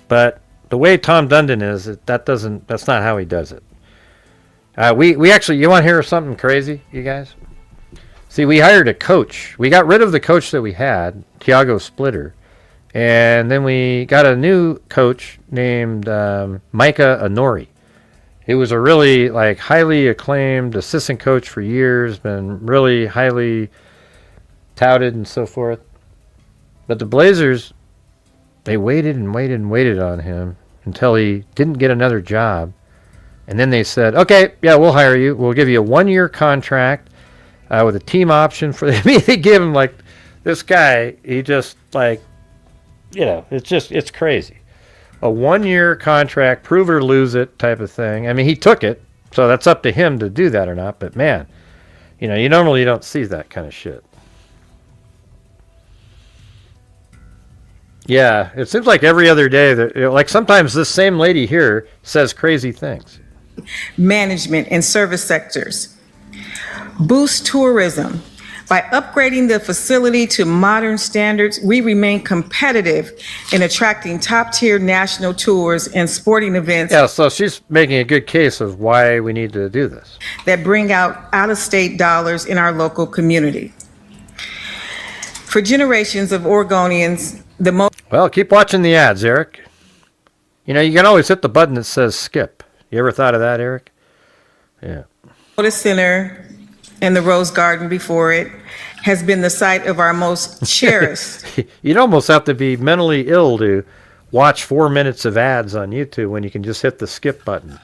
But the way Tom Dundon is, that's not how he does it. We actually, you want to hear something crazy, you guys? See, we hired a coach. We got rid of the coach that we had, Tiago Splitter. And then we got a new coach named Micah Honori. He was a really highly acclaimed assistant coach for years, been really highly touted and so forth. But the Blazers, they waited and waited and waited on him until he didn't get another job. And then they said, okay, yeah, we'll hire you. We'll give you a 1-year contract with a team option for them. I mean, they give him this guy, he just it's crazy. A 1-year contract, prove it or lose it type of thing. I mean, he took it, so that's up to him to do that or not. But man, you normally don't see that kind of shit. Yeah, it seems like every other day that, sometimes this same lady here says crazy things. Management and service sectors. Boost tourism. By upgrading the facility to modern standards, we remain competitive in attracting top-tier national tours and sporting events. Yeah, so she's making a good case of why we need to do this. That bring out-of-state dollars in our local community. For generations of Oregonians, Well, keep watching the ads, Eric. You can always hit the button that says skip. You ever thought of that, Eric? Yeah. Moda Center and the Rose Garden before it has been the site of our most cherished. You'd almost have to be mentally ill to watch 4 minutes of ads on YouTube when you can just hit the skip button.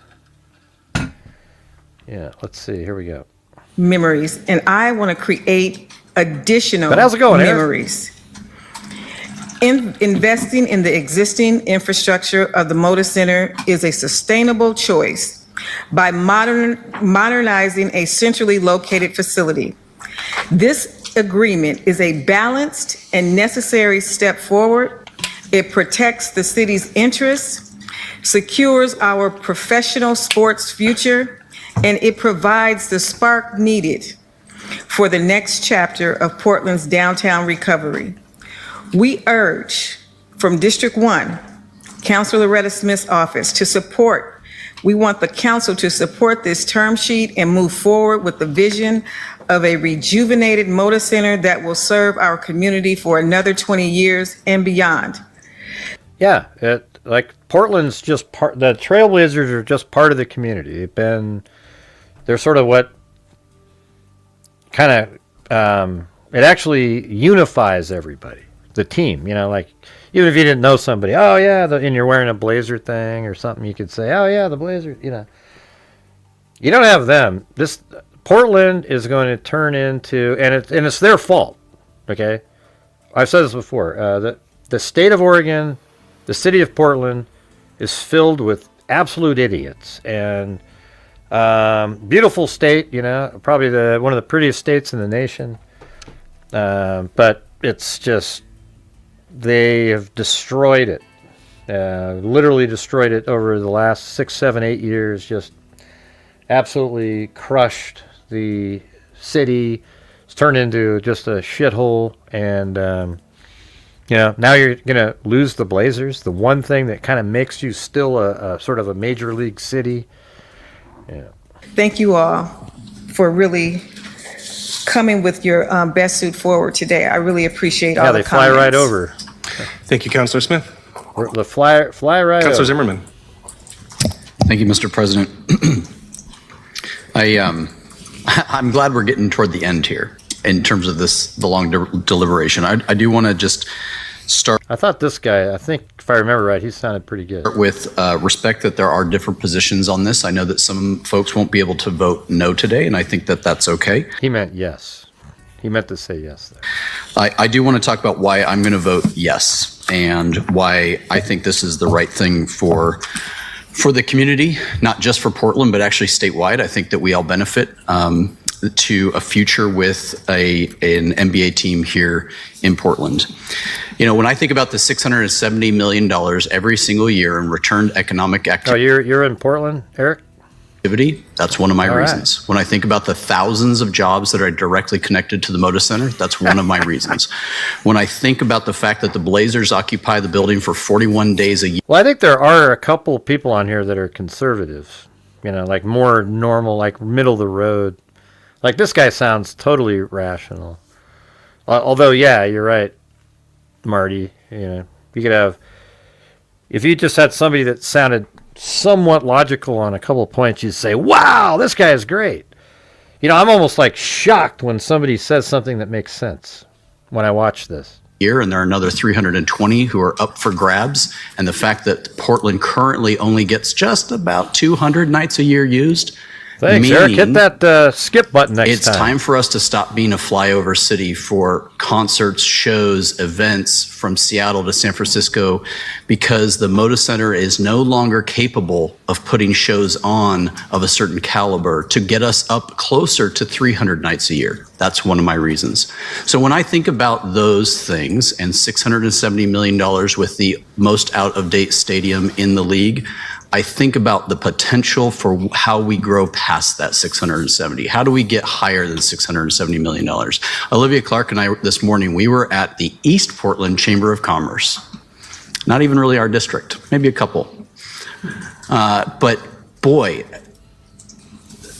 Yeah, let's see. Here we go. Memories. And I want to create additional but how's it going, memories. Investing in the existing infrastructure of the Moda Center is a sustainable choice. By modernizing a centrally located facility. This agreement is a balanced and necessary step forward. It protects the city's interests, secures our professional sports future, and it provides the spark needed for the next chapter of Portland's downtown recovery. We urge from District 1, Councilor Loretta Smith's office we want the council to support this term sheet and move forward with the vision of a rejuvenated Moda Center that will serve our community for another 20 years and beyond. Yeah, Portland's just part. The Trailblazers are just part of the community. They're sort of what kind of it actually unifies everybody. The team, even if you didn't know somebody, oh yeah, and you're wearing a Blazer thing or something, you could say, oh yeah, the Blazers, You don't have them. Portland is going to turn into, and it's their fault. Okay, I've said this before. The state of Oregon, the city of Portland, is filled with absolute idiots, and beautiful state. Probably one of the prettiest states in the nation. But it's just. They have destroyed it, literally destroyed it over the last 6, 7, 8 years, just absolutely crushed the city. It's turned into just a shithole, and, now you're going to lose the Blazers, the one thing that kind of makes you still a sort of a major league city. Yeah. Thank you all for really coming with your best suit forward today. I really appreciate all the comments. Yeah, they fly right over. Thank you, Councilor Smith. The fly right Councilor over. Zimmerman. Thank you, Mr. President. I'm glad we're getting toward the end here. in terms of the long deliberation. I do want to just start I thought this guy, I think if I remember right, he sounded pretty good. with respect that there are different positions on this. I know that some folks won't be able to vote no today, and I think that that's okay. He meant yes. He meant to say yes there. I do want to talk about why I'm going to vote yes and why I think this is the right thing for the community, not just for Portland, but actually statewide. I think that we all benefit to a future with an NBA team here in Portland. You know, when I think about the $670 million every single year in returned economic Oh, activity, you're in Portland, Eric? that's one of my All right. reasons. When I think about the thousands of jobs that are directly connected to the Moda Center, that's one of my reasons. When I think about the fact that the Blazers occupy the building for 41 days a year, Well, I think there are a couple people on here that are conservatives, you know, like more normal, like middle of the road. Like this guy sounds totally rational. Although, yeah, you're right, Marty. You know, you could have, if you just had somebody that sounded somewhat logical on a couple of points, you'd say, wow, this guy is great. You know, I'm almost like shocked when somebody says something that makes sense when I watch this. and there are another 320 who are up for grabs. And the fact that Portland currently only gets just about 200 nights a year used, Thanks, Eric. Hit that skip button next it's time. time for us to stop being a flyover city for concerts, shows, events from Seattle to San Francisco, because the Moda Center is no longer capable of putting shows on of a certain caliber to get us up closer to 300 nights a year. That's one of my reasons. So when I think about those things and $670 million with the most out-of-date stadium in the league, I think about the potential for how we grow past that 670. How do we get higher than $670 million? Olivia Clark and I this morning, we were at the East Portland Chamber of Commerce. Not even really our district, maybe a couple. But boy,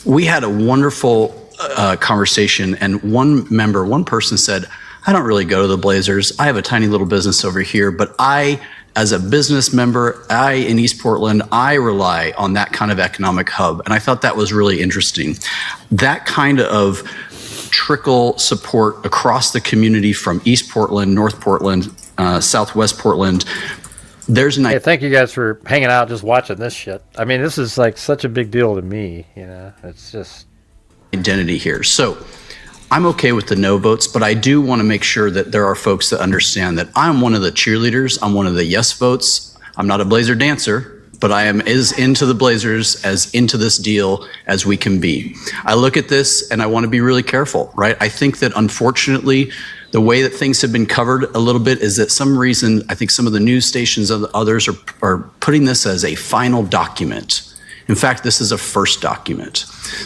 we had a wonderful conversation, and one person said, I don't really go to the Blazers. I have a tiny little business over here, but as a business member, in East Portland, I rely on that kind of economic hub. And I thought that was really interesting. That kind of trickle support across the community from East Portland, North Portland, Southwest Portland. Hey, thank you guys for hanging out, just watching this shit. I mean, this is like such a big deal to me, you know, it's just identity here. So I'm okay with the no votes, but I do want to make sure that there are folks that understand that I'm one of the cheerleaders. I'm one of the yes votes. I'm not a Blazer dancer, but I am as into the Blazers, as into this deal as we can be. I look at this and I want to be really careful, right? I think that unfortunately, the way that things have been covered a little bit is that some reason, I think some of the news stations and others are putting this as a final document. In fact, this is a first document.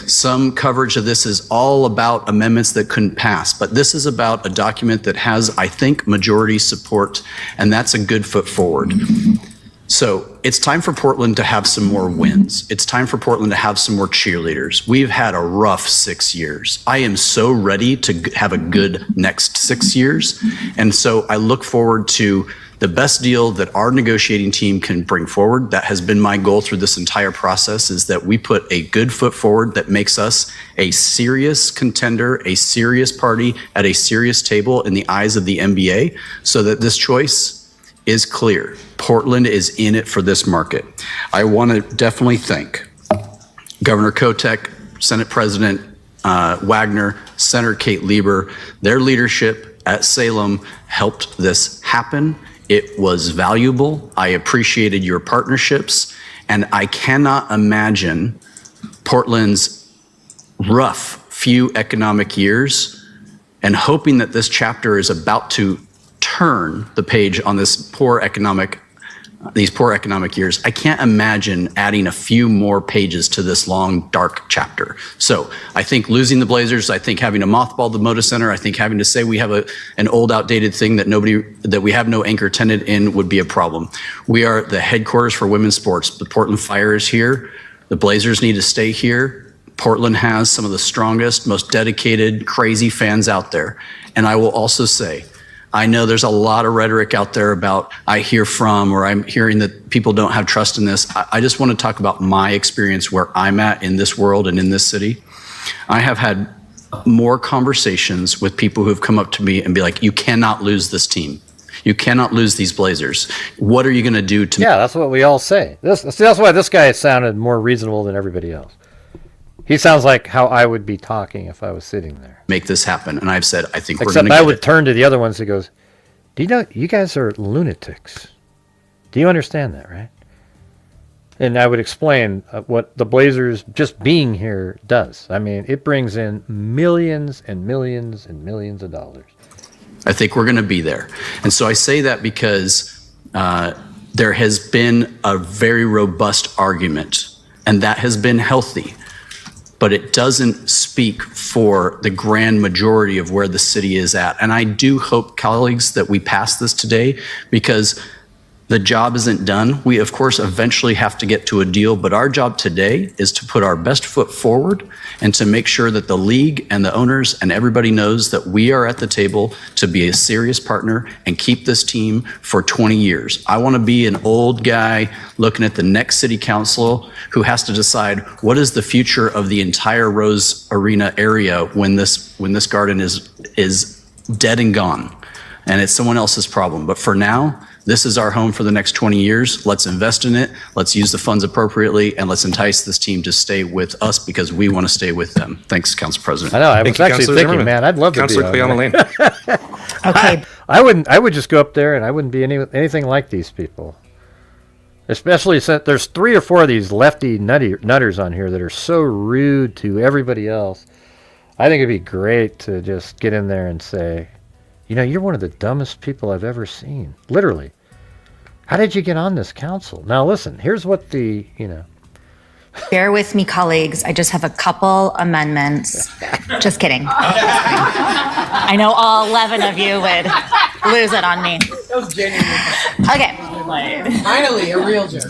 Some coverage of this is all about amendments that couldn't pass, but this is about a document that has, I think, majority support, and that's a good foot forward. So it's time for Portland to have some more wins. It's time for Portland to have some more cheerleaders. We've had a rough 6 years. I am so ready to have a good next 6 years. And so I look forward to the best deal that our negotiating team can bring forward. That has been my goal through this entire process, is that we put a good foot forward that makes us a serious contender, a serious party at a serious table in the eyes of the NBA, so that this choice is clear. Portland is in it for this market. I want to definitely thank Governor Kotek, Senate President Wagner, Senator Kate Lieber. Their leadership at Salem helped this happen. It was valuable. I appreciated your partnerships, and I cannot imagine Portland's rough few economic years and hoping that this chapter is about to turn the page on these poor economic years. I can't imagine adding a few more pages to this long, dark chapter. So I think losing the Blazers, I think having to mothball the Moda Center, I think having to say we have an old, outdated thing that we have no anchor tenant in would be a problem. We are the headquarters for women's sports. The Portland Fire is here. The Blazers need to stay here. Portland has some of the strongest, most dedicated, crazy fans out there. And I will also say, I know there's a lot of rhetoric out there about I hear from, or I'm hearing that people don't have trust in this. I just want to talk about my experience where I'm at in this world and in this city. I have had more conversations with people who have come up to me and be like, you cannot lose this team. You cannot lose these Blazers. What are you going to do to Yeah, that's what we all say. That's why this guy sounded more reasonable than everybody else. He sounds like how I would be talking if I was sitting there. make this happen? And I've said, I think we're Except going to I get would it. turn to the other ones and goes, do you know, you guys are lunatics. Do you understand that, right? And I would explain what the Blazers just being here does. I mean, it brings in millions and millions and millions of dollars. I think we're going to be there. And so I say that because there has been a very robust argument, and that has been healthy. But it doesn't speak for the grand majority of where the city is at. And I do hope, colleagues, that we pass this today, because the job isn't done. We, of course, eventually have to get to a deal, but our job today is to put our best foot forward and to make sure that the league and the owners and everybody knows that we are at the table to be a serious partner and keep this team for 20 years. I want to be an old guy looking at the next city council who has to decide what is the future of the entire Rose Arena area when this garden is dead and gone, and it's someone else's problem. But for now, this is our home for the next 20 years. Let's invest in it. Let's use the funds appropriately, and let's entice this team to stay with us because we want to stay with them. Thanks, Council President. I know. I Thank was you, actually Councilor thinking, Zimmerman. man, I'd love to Councilor be on Cleona there. Lane. Okay, I would just go up there and I wouldn't be anything like these people. Especially since there's 3 or 4 of these lefty nutters on here that are so rude to everybody else. I think it'd be great to just get in there and say, you know, you're one of the dumbest people I've ever seen. Literally. How did you get on this council? Now listen, here's what bear with me, colleagues. I just have a couple amendments. Just kidding. I know all 11 of you would lose it on me. That was genuinely. Okay. Finally, a real joke.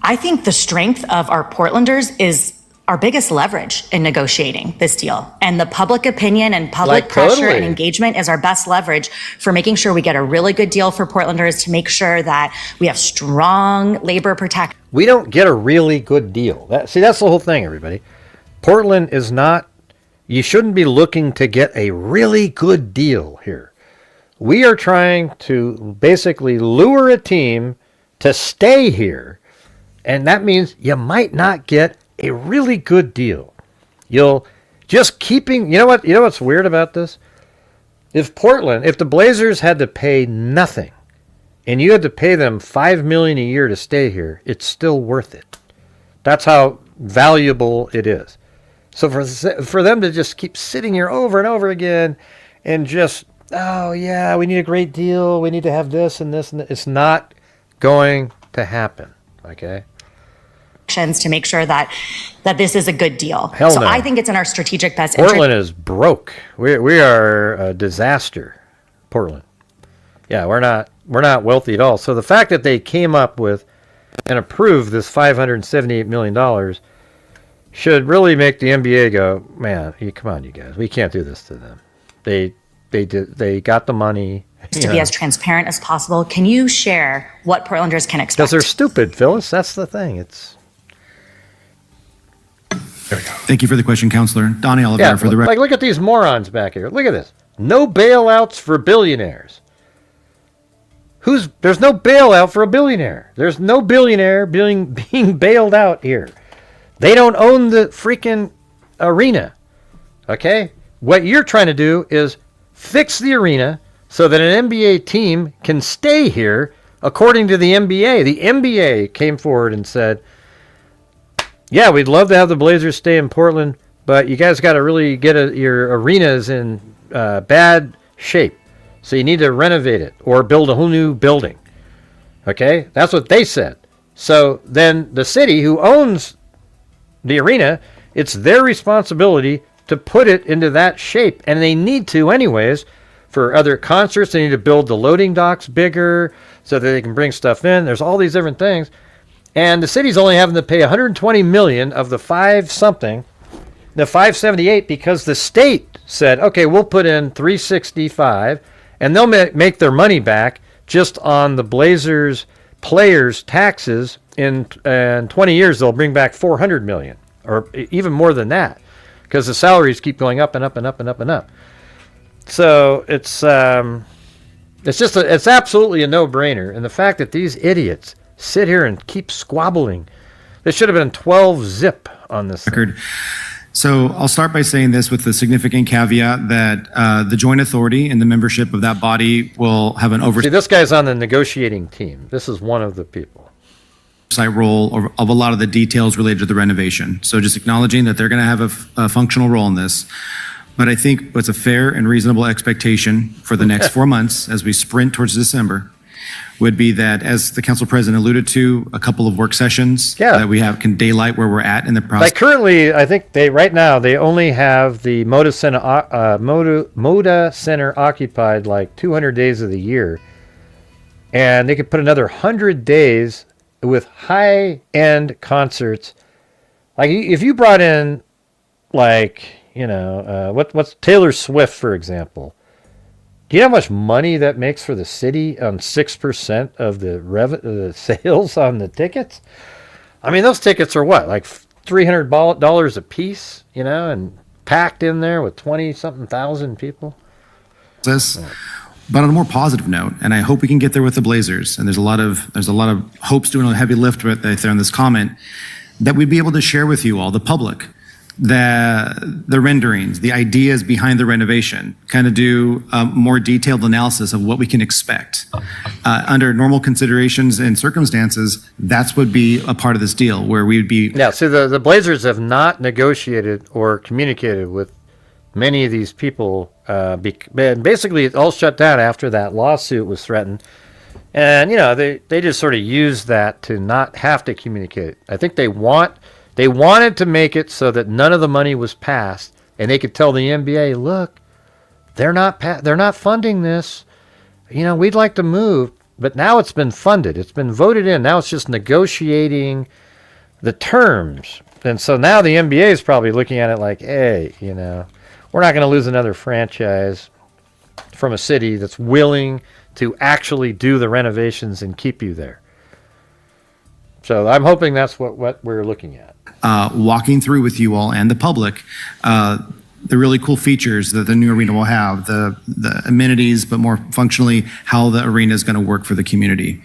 I think the strength of our Portlanders is our biggest leverage in negotiating this deal. And the public opinion and public Like, pressure totally. and engagement is our best leverage for making sure we get a really good deal for Portlanders, to make sure that we have strong labor protection. we don't get a really good deal. That's the whole thing, everybody. Portland is not, you shouldn't be looking to get a really good deal here. We are trying to basically lure a team to stay here, and that means you might not get a really good deal. You'll just keeping, you know what's weird about this? If the Blazers had to pay nothing and you had to pay them $5 million a year to stay here, it's still worth it. That's how valuable it is. So for them to just keep sitting here over and over again and just, oh yeah, we need a great deal, we need to have this and this and that, it's not going to happen. Okay? To make sure that this is a good deal. Hell so no. I think it's in our strategic best interest. Portland is broke. We are a disaster. Portland. Yeah, we're not wealthy at all. So the fact that they came up with and approved this $578 million should really make the NBA go, man, come on, you guys, we can't do this to them. They got the money. To be as transparent as possible. Can you share what Portlanders can expect? Because they're stupid, Phyllis. That's the thing. It's Thank you for the question, Counselor. Donnie Oliver for the record. like look at these morons back here. Look at this. No bailouts for billionaires. There's no bailout for a billionaire. There's no billionaire being bailed out here. They don't own the freaking arena. Okay? What you're trying to do is fix the arena so that an NBA team can stay here according to the NBA. The NBA came forward and said, yeah, we'd love to have the Blazers stay in Portland, but you guys got to really get your arenas in bad shape. So you need to renovate it or build a whole new building. Okay? That's what they said. So then the city who owns the arena, it's their responsibility to put it into that shape. And they need to anyways. For other concerts, they need to build the loading docks bigger so that they can bring stuff in. There's all these different things. And the city's only having to pay $120 million of the the 578, because the state said, okay, we'll put in 365, and they'll make their money back just on the Blazers players' taxes. In 20 years, they'll bring back $400 million. or even more than that, because the salaries keep going up and up and up and up and up. So it's absolutely a no-brainer. And the fact that these idiots sit here and keep squabbling, they should have been 12 zip on this record. So I'll start by saying this with the significant caveat that the joint authority and the membership of that body will have an oversight. See, this guy's on the negotiating team. This is one of the people. Role of a lot of the details related to the renovation. So just acknowledging that they're going to have a functional role in this. But I think what's a fair and reasonable expectation for the next 4 months as we sprint towards December would be that, as the council president alluded to, a couple of work sessions that we have can daylight where we're at in the process. Like currently, I think right now they only have the Moda Center occupied like 200 days of the year, and they could put another 100 days with high-end concerts. Like if you brought in, like, what's Taylor Swift, for example. Do you know how much money that makes for the city on 6% of the sales on the tickets? I mean, those tickets are what, like $300 a piece, and packed in there with 20-something thousand people. But on a more positive note, and I hope we can get there with the Blazers, and there's a lot of hopes doing a heavy lift right there in this comment, that we'd be able to share with you all, the public, the renderings, the ideas behind the renovation, kind of do a more detailed analysis of what we can expect. Under normal considerations and circumstances, that's would be a part of this deal, where we would be... Yeah, so the Blazers have not negotiated or communicated with many of these people. Basically, it all shut down after that lawsuit was threatened. And, they just sort of used that to not have to communicate. I think they wanted to make it so that none of the money was passed, and they could tell the NBA, look, they're not funding this. We'd like to move, but now it's been funded. It's been voted in. Now it's just negotiating the terms. And so now the NBA is probably looking at it like, hey, we're not going to lose another franchise from a city that's willing to actually do the renovations and keep you there. So I'm hoping that's what we're looking at. Walking through with you all and the public, the really cool features that the new arena will have, the amenities, but more functionally, how the arena is going to work for the community.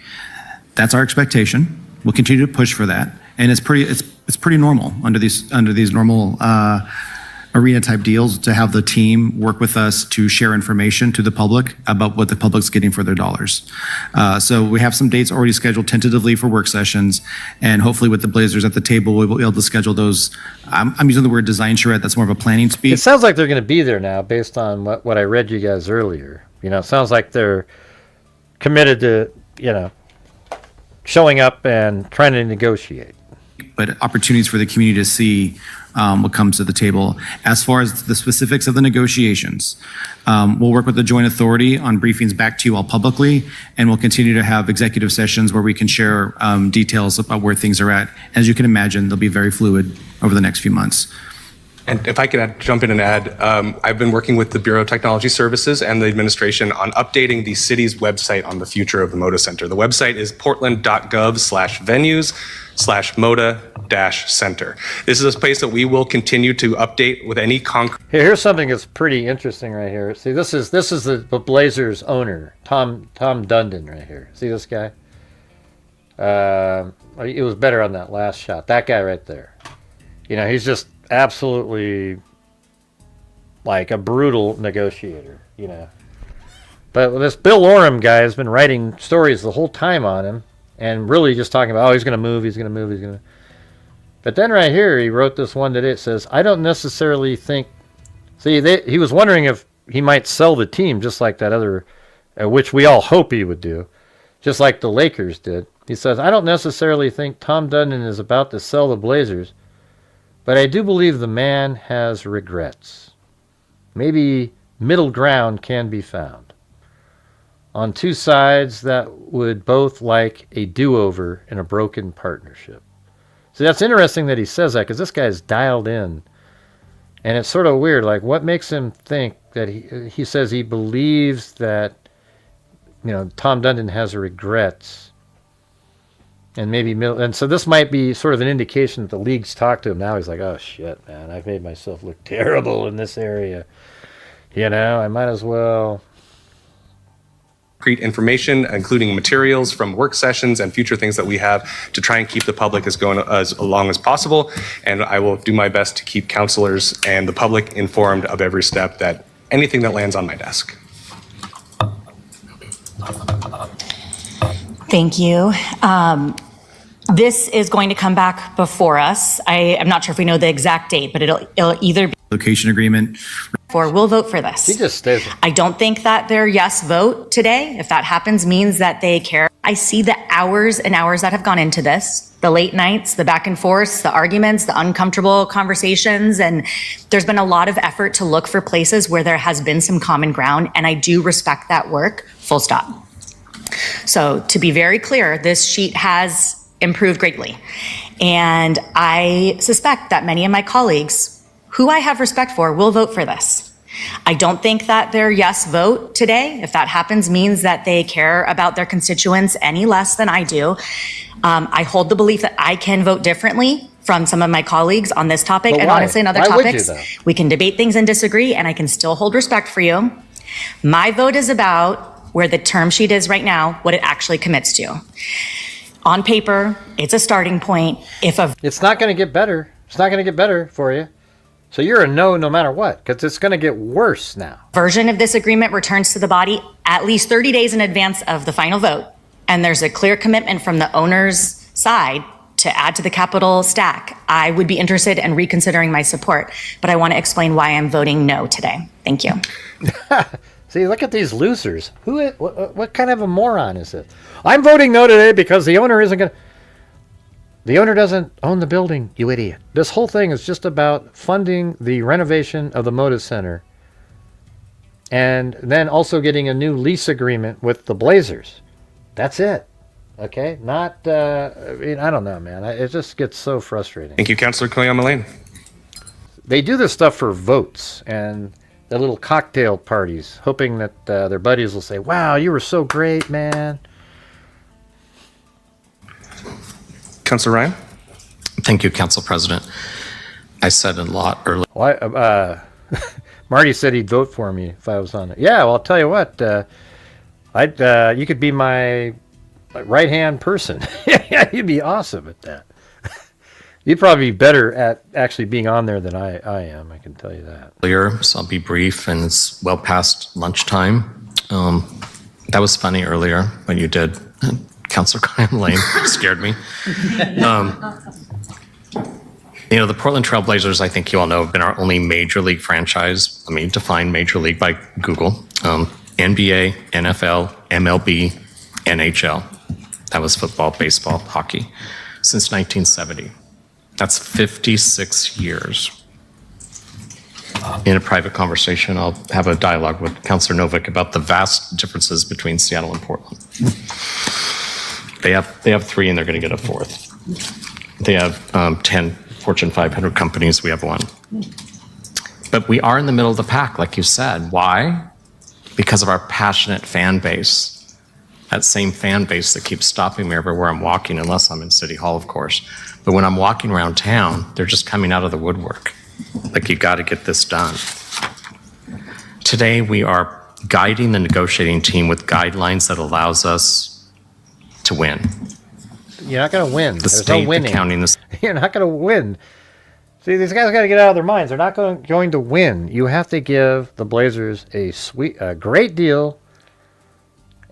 That's our expectation. We'll continue to push for that. And it's pretty normal under these normal arena type deals to have the team work with us to share information to the public about what the public's getting for their dollars. So we have some dates already scheduled tentatively for work sessions, and hopefully with the Blazers at the table, we'll be able to schedule those. I'm using the word design charrette. That's more of a planning speak. It sounds like they're going to be there now based on what I read you guys earlier. It sounds like they're committed to, showing up and trying to negotiate. But opportunities for the community to see what comes to the table. As far as the specifics of the negotiations, we'll work with the joint authority on briefings back to you all publicly, and we'll continue to have executive sessions where we can share details about where things are at. As you can imagine, they'll be very fluid over the next few months. And if I could jump in and add, I've been working with the Bureau of Technology Services and the administration on updating the city's website on the future of the Moda Center. The website is portland.gov/venues/Moda-Center. This is a place that we will continue to update with any concrete. Here's something that's pretty interesting right here. See, this is the Blazers owner, Tom Dundon, right here. See this guy? It was better on that last shot. That guy right there. He's just absolutely like a brutal negotiator, But this Bill Oram guy has been writing stories the whole time on him and really just talking about, he's going to move. But then right here, he wrote this one today. It says, I don't necessarily think, he was wondering if he might sell the team just like that other, which we all hope he would do, just like the Lakers did. He says, I don't necessarily think Tom Dundon is about to sell the Blazers, but I do believe the man has regrets. Maybe middle ground can be found on two sides that would both like a do-over in a broken partnership. So that's interesting that he says that, because this guy's dialed in. And it's sort of weird. Like, what makes him think that he says he believes that, Tom Dundon has regrets. And maybe and so this might be sort of an indication that the league's talked to him now. He's like, oh shit, man, I've made myself look terrible in this area. I might as well. Concrete information, including materials from work sessions and future things that we have to try and keep the public as along as possible. And I will do my best to keep counselors and the public informed of every step that anything that lands on my desk. Thank you. This is going to come back before us. I'm not sure if we know the exact date, but it'll either be Location agreement. we'll vote for this. He just stays. I don't think that their yes vote today, if that happens, means that they care. I see the hours and hours that have gone into this, the late nights, the back and forths, the arguments, the uncomfortable conversations, and there's been a lot of effort to look for places where there has been some common ground, and I do respect that work, full stop. So to be very clear, this sheet has improved greatly. And I suspect that many of my colleagues, who I have respect for, will vote for this. I don't think that their yes vote today, if that happens, means that they care about their constituents any less than I do. I hold the belief that I can vote differently from some of my colleagues on this topic, But and why? honestly in other Why would you, topics. though? We can debate things and disagree, and I can still hold respect for you. My vote is about where the term sheet is right now, what it actually commits to. On paper, it's a starting point. It's not going to get better. It's not going to get better for you. So you're a no matter what, because it's going to get worse now. Version of this agreement returns to the body at least 30 days in advance of the final vote, and there's a clear commitment from the owner's side to add to the capital stack, I would be interested in reconsidering my support, but I want to explain why I'm voting no today. Thank you. See, look at these losers. What kind of a moron is this? I'm voting no today because the owner isn't going to... The owner doesn't own the building, you idiot. This whole thing is just about funding the renovation of the Moda Center and then also getting a new lease agreement with the Blazers. That's it. Okay? Not, I don't know, man. It just gets so frustrating. Thank you, Councillor Koyama-Lane. They do this stuff for votes and the little cocktail parties, hoping that their buddies will say, wow, you were so great, man. Councillor Ryan? Thank you, Council President. I said a lot earlier. Well, Marty said he'd vote for me if I was on it. Yeah, well, I'll tell you what. You could be my right-hand person. You'd be awesome at that. You'd probably be better at actually being on there than I am, I can tell you that. So I'll be brief, and it's well past lunchtime. That was funny earlier when you did. Councilor Koyama-Lane scared me. The Portland Trail Blazers, I think you all know, have been our only major league franchise. Let me define major league by Google. NBA, NFL, MLB, NHL. That was football, baseball, hockey. Since 1970. That's 56 years. In a private conversation, I'll have a dialogue with Councilor Novick about the vast differences between Seattle and Portland. They have three, and they're going to get a fourth. They have 10 Fortune 500 companies. We have one. But we are in the middle of the pack, like you said. Why? Because of our passionate fan base. That same fan base that keeps stopping me everywhere I'm walking, unless I'm in City Hall, of course. But when I'm walking around town, they're just coming out of the woodwork. Like, you got to get this done. Today, we are guiding the negotiating team with guidelines that allows us to win. You're not going to win. The There's state, no winning. the county, You're not going to win. See, these guys got to get out of their minds. They're not going to win. You have to give the Blazers a great deal.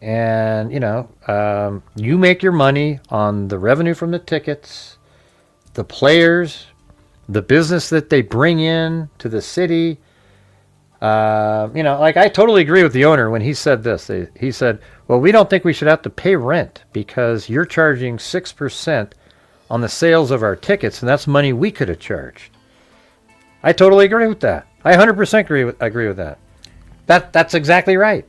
And, you make your money on the revenue from the tickets, the players, the business that they bring in to the city. I totally agree with the owner when he said this. He said, well, we don't think we should have to pay rent because you're charging 6% on the sales of our tickets, and that's money we could have charged. I totally agree with that. I 100% agree with that. That's exactly right.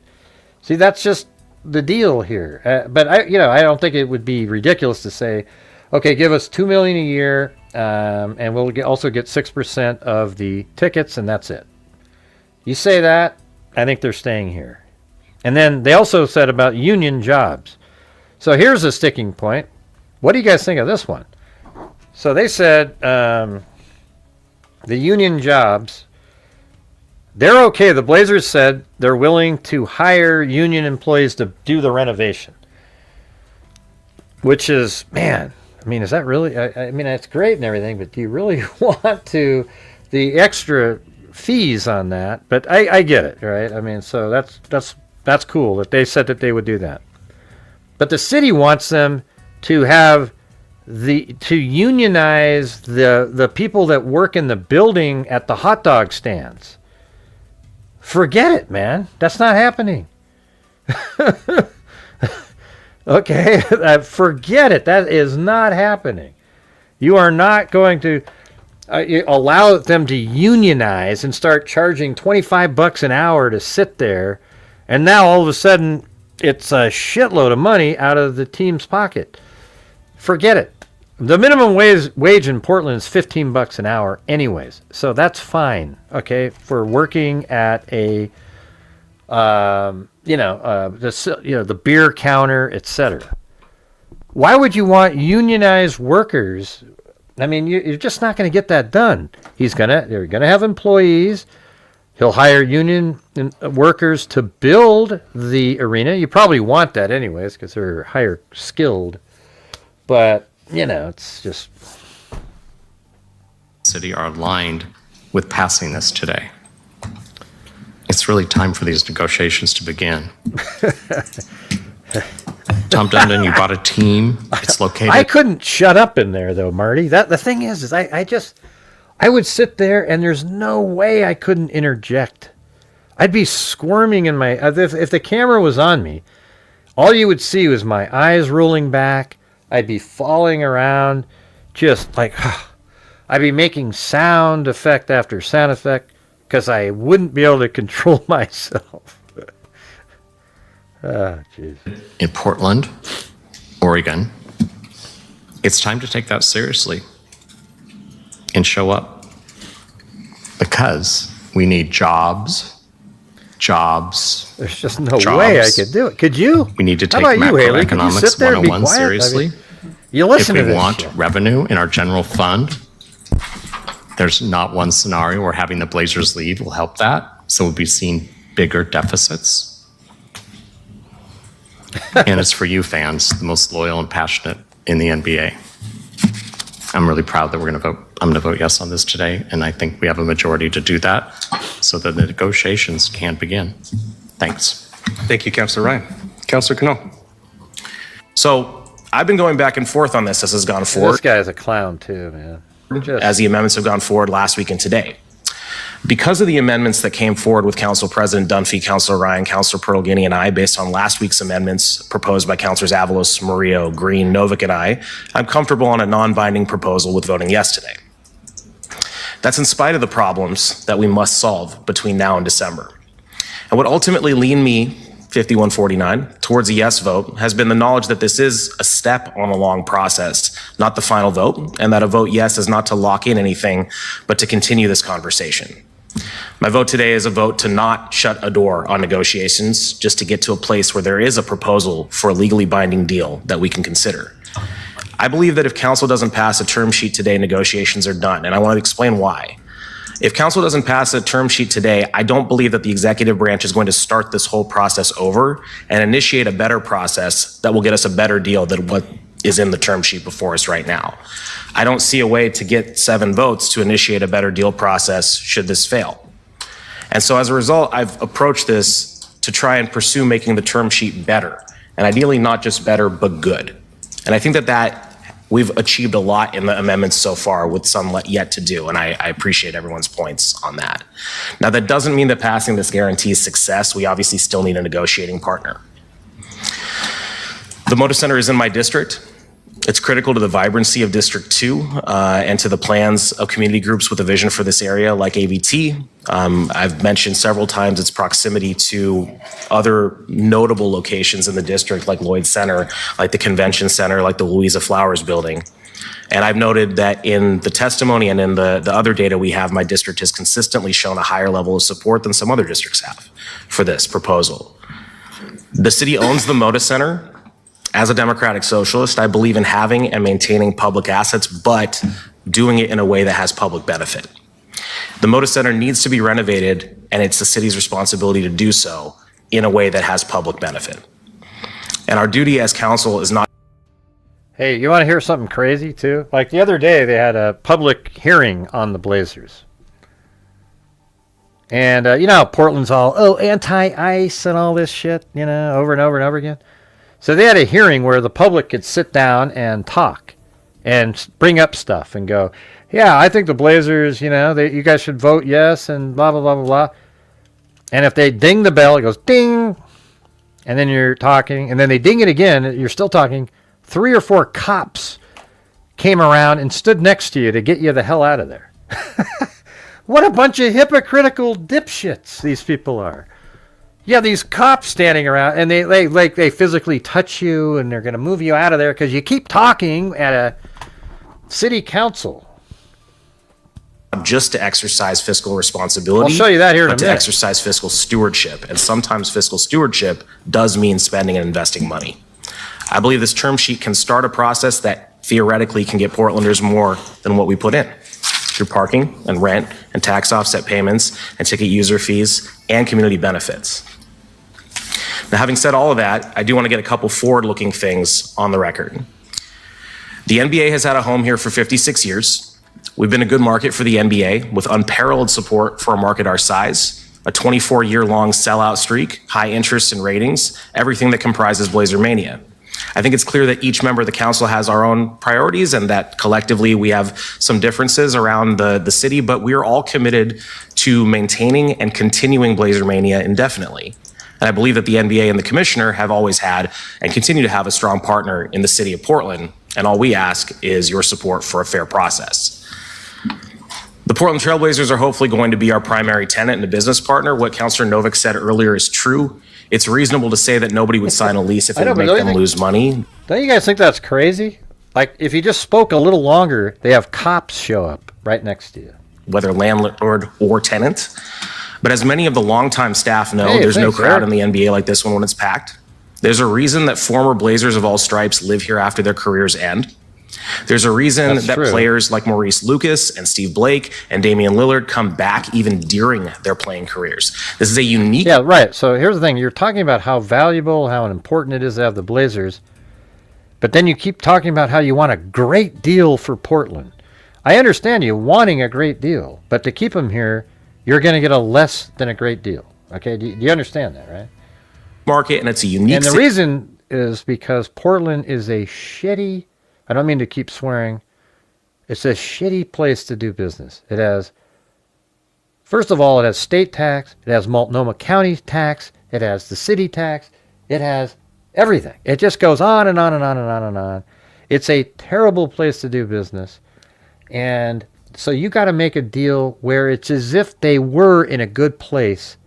See, that's just the deal here. But I don't think it would be ridiculous to say, okay, give us $2 million a year, and we'll also get 6% of the tickets, and that's it. You say that, I think they're staying here. And then they also said about union jobs. So here's a sticking point. What do you guys think of this one? So they said the union jobs, they're okay. The Blazers said they're willing to hire union employees to do the renovation. Which is, man, I mean, is that really, I mean, it's great and everything, but do you really want to, the extra fees on that? But I get it, right? I mean, so that's cool that they said that they would do that. But the city wants them to have to unionize the people that work in the building at the hot dog stands. Forget it, man. That's not happening. Okay, forget it. That is not happening. You are not going to allow them to unionize and start charging $25 an hour to sit there, and now all of a sudden it's a shitload of money out of the team's pocket. Forget it. The minimum wage in Portland is $15 an hour anyways, so that's fine, okay, for working at a the beer counter, etc. Why would you want unionized workers? I mean, you're just not going to get that done. They're gonna have employees. He'll hire union workers to build the arena. You probably want that anyways because they're higher skilled. But it's just city are aligned with passing this today. It's really time for these negotiations to begin. Tom Dundon, you bought a team. It's located. I couldn't shut up in there though, Marty. The thing is I would sit there and there's no way I couldn't interject. I'd be squirming in my, if the camera was on me, all you would see was my eyes rolling back. I'd be falling around, just like, I'd be making sound effect after sound effect because I wouldn't be able to control myself. Jeez. In Portland, Oregon, it's time to take that seriously and show up because we need jobs. There's just no way I could do it. Could you? We need to take macroeconomics 101 seriously. You listen to this. If we want revenue in our general fund, there's not one scenario where having the Blazers leave will help that. So we'll be seeing bigger deficits. And it's for you fans, the most loyal and passionate in the NBA. I'm really proud that I'm going to vote yes on this today, and I think we have a majority to do that so that the negotiations can begin. Thanks. Thank you, Councillor Ryan. Councillor Cano. So I've been going back and forth on this as has gone forward. This guy's a clown too, man. As the amendments have gone forward last week and today. Because of the amendments that came forward with Council President Dunphy, Councillor Ryan, Councillor Pearl-Guinea, and I, based on last week's amendments proposed by Councillors Avalos, Murillo, Green, Novick, and I'm comfortable on a non-binding proposal with voting yes today. That's in spite of the problems that we must solve between now and December. And what ultimately leaned me, 5149, towards a yes vote has been the knowledge that this is a step on a long process, not the final vote, and that a vote yes is not to lock in anything, but to continue this conversation. My vote today is a vote to not shut a door on negotiations, just to get to a place where there is a proposal for a legally binding deal that we can consider. I believe that if council doesn't pass a term sheet today, negotiations are done, and I want to explain why. If council doesn't pass a term sheet today, I don't believe that the executive branch is going to start this whole process over and initiate a better process that will get us a better deal than what is in the term sheet before us right now. I don't see a way to get 7 votes to initiate a better deal process should this fail. And so as a result, I've approached this to try and pursue making the term sheet better, and ideally not just better, but good. And I think that we've achieved a lot in the amendments so far with some yet to do, and I appreciate everyone's points on that. Now, that doesn't mean that passing this guarantees success. We obviously still need a negotiating partner. The Moda Center is in my district. It's critical to the vibrancy of District 2 and to the plans of community groups with a vision for this area like AVT. I've mentioned several times its proximity to other notable locations in the district like Lloyd Center, like the Convention Center, like the Louisa Flowers Building. And I've noted that in the testimony and in the other data we have, my district has consistently shown a higher level of support than some other districts have for this proposal. The city owns the Moda Center. As a democratic socialist, I believe in having and maintaining public assets, but doing it in a way that has public benefit. The Moda Center needs to be renovated, and it's the city's responsibility to do so in a way that has public benefit. And our duty as council is not. Hey, you want to hear something crazy too? Like the other day, they had a public hearing on the Blazers. And you know how Portland's all, anti-ice and all this shit, over and over and over again? So they had a hearing where the public could sit down and talk and bring up stuff and go, yeah, I think the Blazers, you guys should vote yes and blah, blah, blah, blah, blah. And if they ding the bell, it goes ding. And then you're talking. And then they ding it again. You're still talking. 3 or 4 cops came around and stood next to you to get you the hell out of there. What a bunch of hypocritical dipshits these people are. You have these cops standing around, and they physically touch you, and they're going to move you out of there because you keep talking at a city council. Just to exercise fiscal responsibility. I'll show you that here in a but to minute. exercise fiscal stewardship. And sometimes fiscal stewardship does mean spending and investing money. I believe this term sheet can start a process that theoretically can get Portlanders more than what we put in through parking and rent and tax offset payments and ticket user fees and community benefits. Now, having said all of that, I do want to get a couple forward-looking things on the record. The NBA has had a home here for 56 years. We've been a good market for the NBA with unparalleled support for a market our size, a 24-year-long sellout streak, high interest and ratings, everything that comprises Blazer Mania. I think it's clear that each member of the council has our own priorities and that collectively we have some differences around the city, but we are all committed to maintaining and continuing Blazer Mania indefinitely. And I believe that the NBA and the commissioner have always had and continue to have a strong partner in the city of Portland. And all we ask is your support for a fair process. The Portland Trailblazers are hopefully going to be our primary tenant and a business partner. What Councilor Novick said earlier is true. It's reasonable to say that nobody would sign a lease if it would make them lose money. Don't you guys think that's crazy? Like, if you just spoke a little longer, they have cops show up right next to you. Whether landlord or tenant. But as many of the longtime staff know, there's no crowd in the NBA like this one when it's packed. There's a reason that former Blazers of all stripes live here after their careers end. There's a reason that players like Maurice Lucas and Steve Blake and Damian Lillard come back even during their playing careers. This is a unique... Yeah, right. So here's the thing. You're talking about how valuable, how important it is to have the Blazers, but then you keep talking about how you want a great deal for Portland. I understand you wanting a great deal, but to keep them here, you're going to get a less than a great deal. Okay? Do you understand that, right? Market, and it's a unique... And the reason is because Portland is a shitty... I don't mean to keep swearing. It's a shitty place to do business. It has, first of all, it has state tax. It has Multnomah County tax. It has the city tax. It has everything. It just goes on and on and on and on and on. It's a terrible place to do business. And so you got to make a deal where it's as if they were in a good place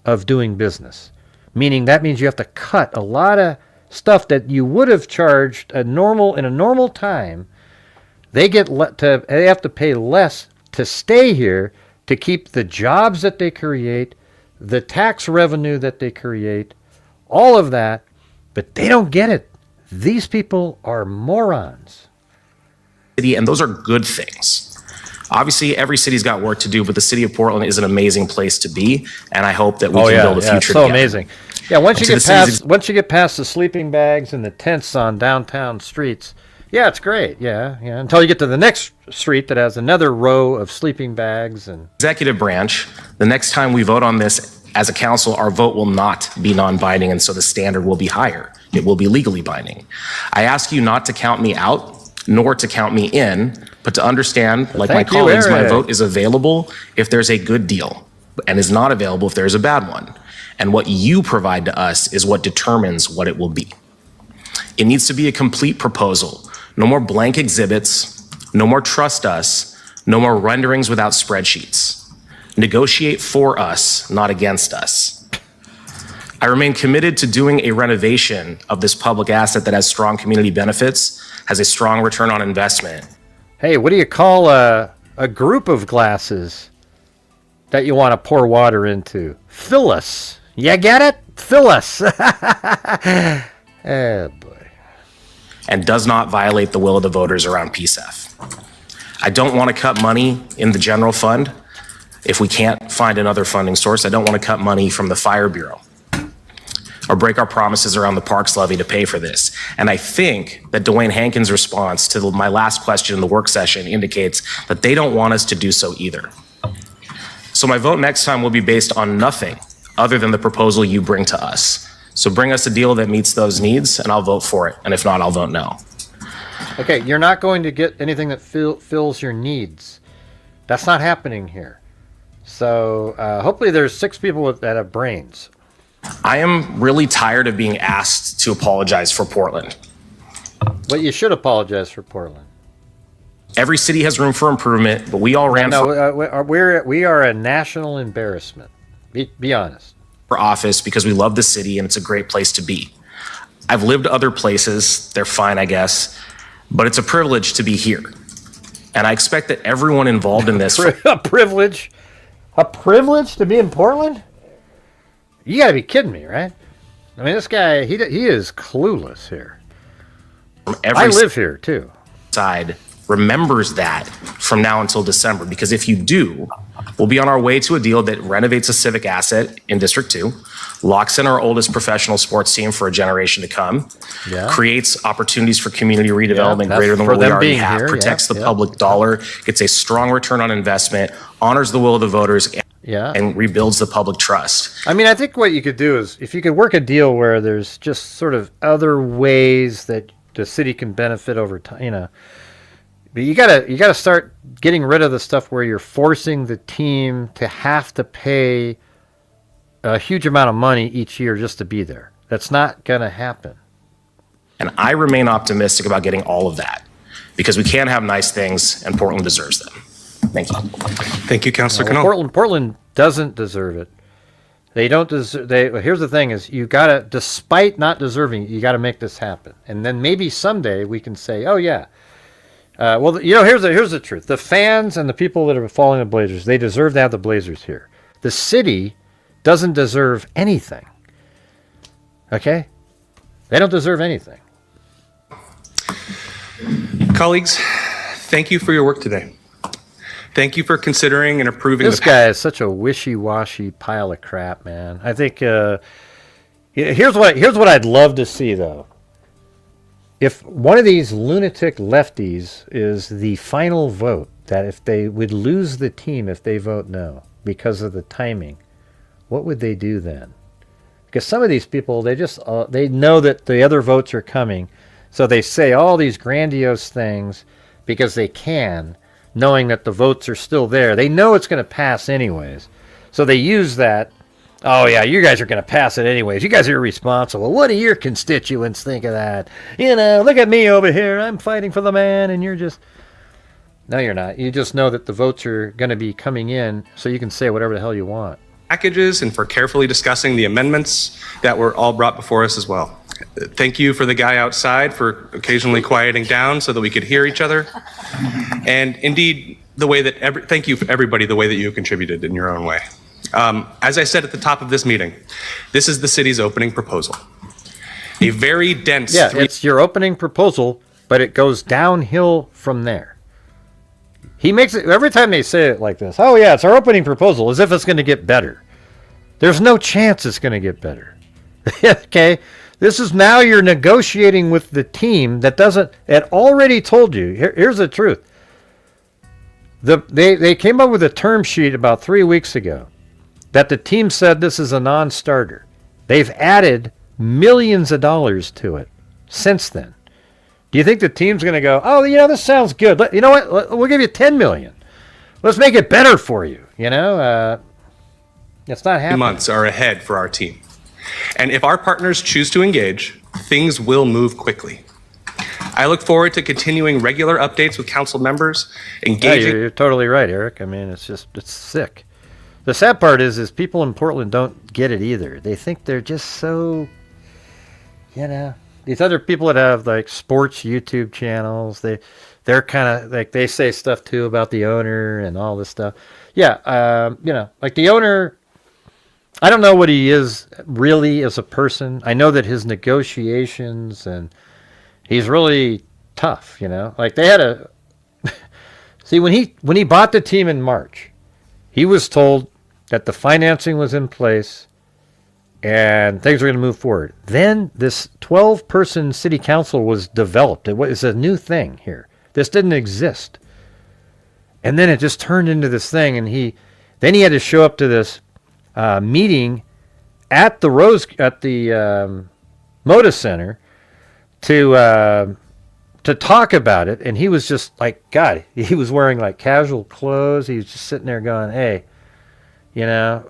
of doing business. Meaning that means you have to cut a lot of stuff that you would have charged in a normal time. They have to pay less to stay here to keep the jobs that they create, the tax revenue that they create, all of that, but they don't get it. These people are morons. And those are good things. Obviously, every city's got work to do, but the city of Portland is an amazing place to be, and I hope that we can build a future so together. Amazing. Yeah, once you get past the sleeping bags and the tents on downtown streets, yeah, it's great. Yeah, until you get to the next street that has another row of sleeping bags and executive branch. The next time we vote on this as a council, our vote will not be non-binding, and so the standard will be higher. It will be legally binding. I ask you not to count me out, nor to count me in, but to understand, like my colleagues, my vote is available if there's a good deal and is not available if there's a bad one. And what you provide to us is what determines what it will be. It needs to be a complete proposal. No more blank exhibits, no more trust us, no more renderings without spreadsheets. Negotiate for us, not against us. I remain committed to doing a renovation of this public asset that has strong community benefits, has a strong return on investment. Hey, what do you call a group of glasses that you want to pour water into? Phyllis. You get it? Phyllis. Oh, boy. and does not violate the will of the voters around PSEF. I don't want to cut money in the general fund if we can't find another funding source. I don't want to cut money from the Fire Bureau or break our promises around the Parks Levy to pay for this. And I think that Dwayne Hankins' response to my last question in the work session indicates that they don't want us to do so either. So my vote next time will be based on nothing other than the proposal you bring to us. So bring us a deal that meets those needs and I'll vote for it. And if not, I'll vote no. Okay, you're not going to get anything that fills your needs. That's not happening here. So hopefully there's 6 people that have brains. I am really tired of being asked to apologize for Portland. But you should apologize for Portland. Every city has room for improvement, but we all ran we are a national embarrassment. Be honest. For office because we love the city and it's a great place to be. I've lived other places. They're fine, I guess. But it's a privilege to be here. And I expect that everyone involved in this... A privilege? A privilege to be in Portland? You got to be kidding me, right? I mean, this guy, he is clueless here. I live here, too. Side remembers that from now until December. Because if you do, we'll be on our way to a deal that renovates a civic asset in District 2, locks in our oldest professional sports team for a generation to come, creates opportunities for community redevelopment greater than what we already have, protects the public dollar, gets a strong return on investment, honors the will of the voters, and rebuilds the public trust. I mean, I think what you could do is, if you could work a deal where there's just sort of other ways that the city can benefit over time, but you gotta start getting rid of the stuff where you're forcing the team to have to pay a huge amount of money each year just to be there. That's not gonna happen. And I remain optimistic about getting all of that because we can have nice things and Portland deserves them. Thank you. Thank you, Councilor Cano. Portland doesn't deserve it. They don't deserve. Here's the thing: is you gotta, despite not deserving, you gotta make this happen, and then maybe someday we can say, oh yeah. Well, here's the truth: the fans and the people that are following the Blazers, they deserve to have the Blazers here. The city doesn't deserve anything. Okay, they don't deserve anything. Colleagues, thank you for your work today. Thank you for considering and approving. This guy is such a wishy-washy pile of crap, man. I think here's what I'd love to see, though. If one of these lunatic lefties is the final vote, that if they would lose the team if they vote no because of the timing, what would they do then? Because some of these people, they know that the other votes are coming, so they say all these grandiose things because they can, knowing that the votes are still there. They know it's going to pass anyways. So they use that, oh yeah, you guys are going to pass it anyways. You guys are irresponsible. What do your constituents think of that? Look at me over here. I'm fighting for the man, and you're just... No, you're not. You just know that the votes are going to be coming in, so you can say whatever the hell you want. Packages and for carefully discussing the amendments that were all brought before us as well. Thank you for the guy outside for occasionally quieting down so that we could hear each other. And indeed, thank you for everybody, the way that you contributed in your own way. As I said at the top of this meeting, this is the city's opening proposal. A very dense... Yeah, it's your opening proposal, but it goes downhill from there. He makes it, every time they say it like this, oh yeah, it's our opening proposal, as if it's going to get better. There's no chance it's going to get better. Okay? This is now you're negotiating with the team that doesn't, it already told you, here's the truth. They came up with a term sheet about 3 weeks ago that the team said this is a non-starter. They've added millions of dollars to it since then. Do you think the team's going to go, oh, this sounds good. You know what? We'll give you $10 million. Let's make it better for you. It's not happening. Months are ahead for our team. And if our partners choose to engage, things will move quickly. I look forward to continuing regular updates with council members, engaging... Yeah, you're totally right, Eric. I mean, it's sick. The sad part is people in Portland don't get it either. They think they're just so, these other people that have like sports YouTube channels, they're kind of like, they say stuff too about the owner and all this stuff. Yeah, like the owner, I don't know what he is really as a person. I know that his negotiations and he's really tough, you know. Like they had a see when he bought the team in March, he was told that the financing was in place and things were going to move forward. Then this 12-person city council was developed. It was a new thing here. This didn't exist. And then it just turned into this thing, and he had to show up to this meeting at the Moda Center to talk about it, and he was just like, God, he was wearing like casual clothes. He was just sitting there going, hey, you know,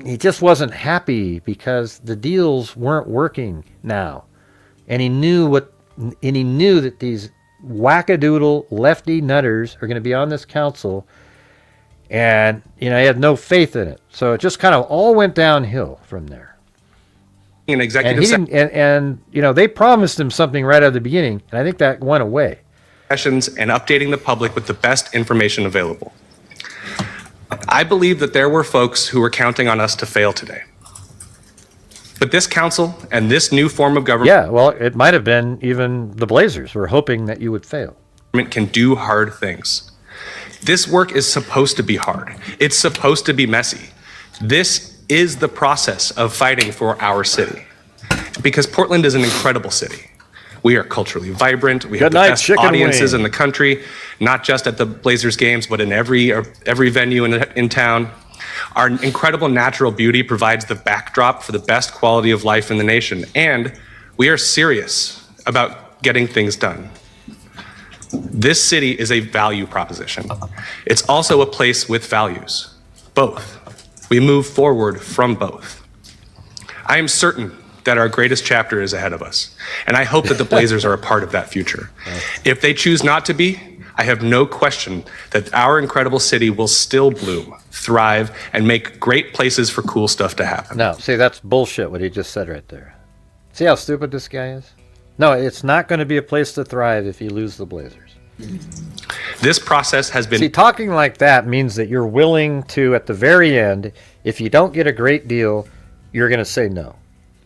he just wasn't happy because the deals weren't working now. And he knew that these wackadoodle lefty nutters are going to be on this council, and you know, he had no faith in it. So it just kind of all went downhill from there. An executive and you know, they promised him something right at the beginning, and I think that went away. Sessions and updating the public with the best information available. I believe that there were folks who were counting on us to fail today. But this council and this new form of government. Yeah, well, it might have been even the Blazers were hoping that you would fail. Can do hard things. This work is supposed to be hard. It's supposed to be messy. This is the process of fighting for our city. Because Portland is an incredible city. We are culturally vibrant. We have the best audiences in the country, not just at the Blazers games, but in every venue in town. Our incredible natural beauty provides the backdrop for the best quality of life in the nation, and we are serious about getting things done. This city is a value proposition. It's also a place with values, both. We move forward from both. I am certain that our greatest chapter is ahead of us, and I hope that the Blazers are a part of that future. If they choose not to be, I have no question that our incredible city will still bloom, thrive, and make great places for cool stuff to happen. No, see, that's bullshit what he just said right there. See how stupid this guy is? No, it's not going to be a place to thrive if you lose the Blazers. This process has been... See, talking like that means that you're willing to, at the very end, if you don't get a great deal, you're going to say no.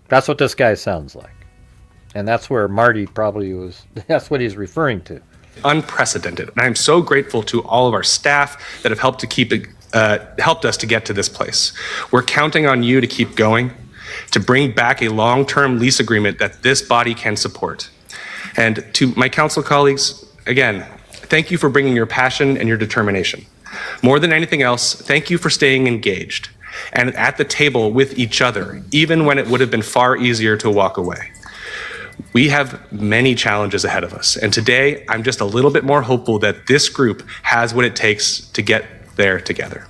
That's what this guy sounds like. And that's where Marty probably was, that's what he's referring to. Unprecedented. And I'm so grateful to all of our staff that have helped us to get to this place. We're counting on you to keep going, to bring back a long-term lease agreement that this body can support. And to my council colleagues, again, thank you for bringing your passion and your determination. More than anything else, thank you for staying engaged and at the table with each other, even when it would have been far easier to walk away. We have many challenges ahead of us, and today I'm just a little bit more hopeful that this group has what it takes to get there together.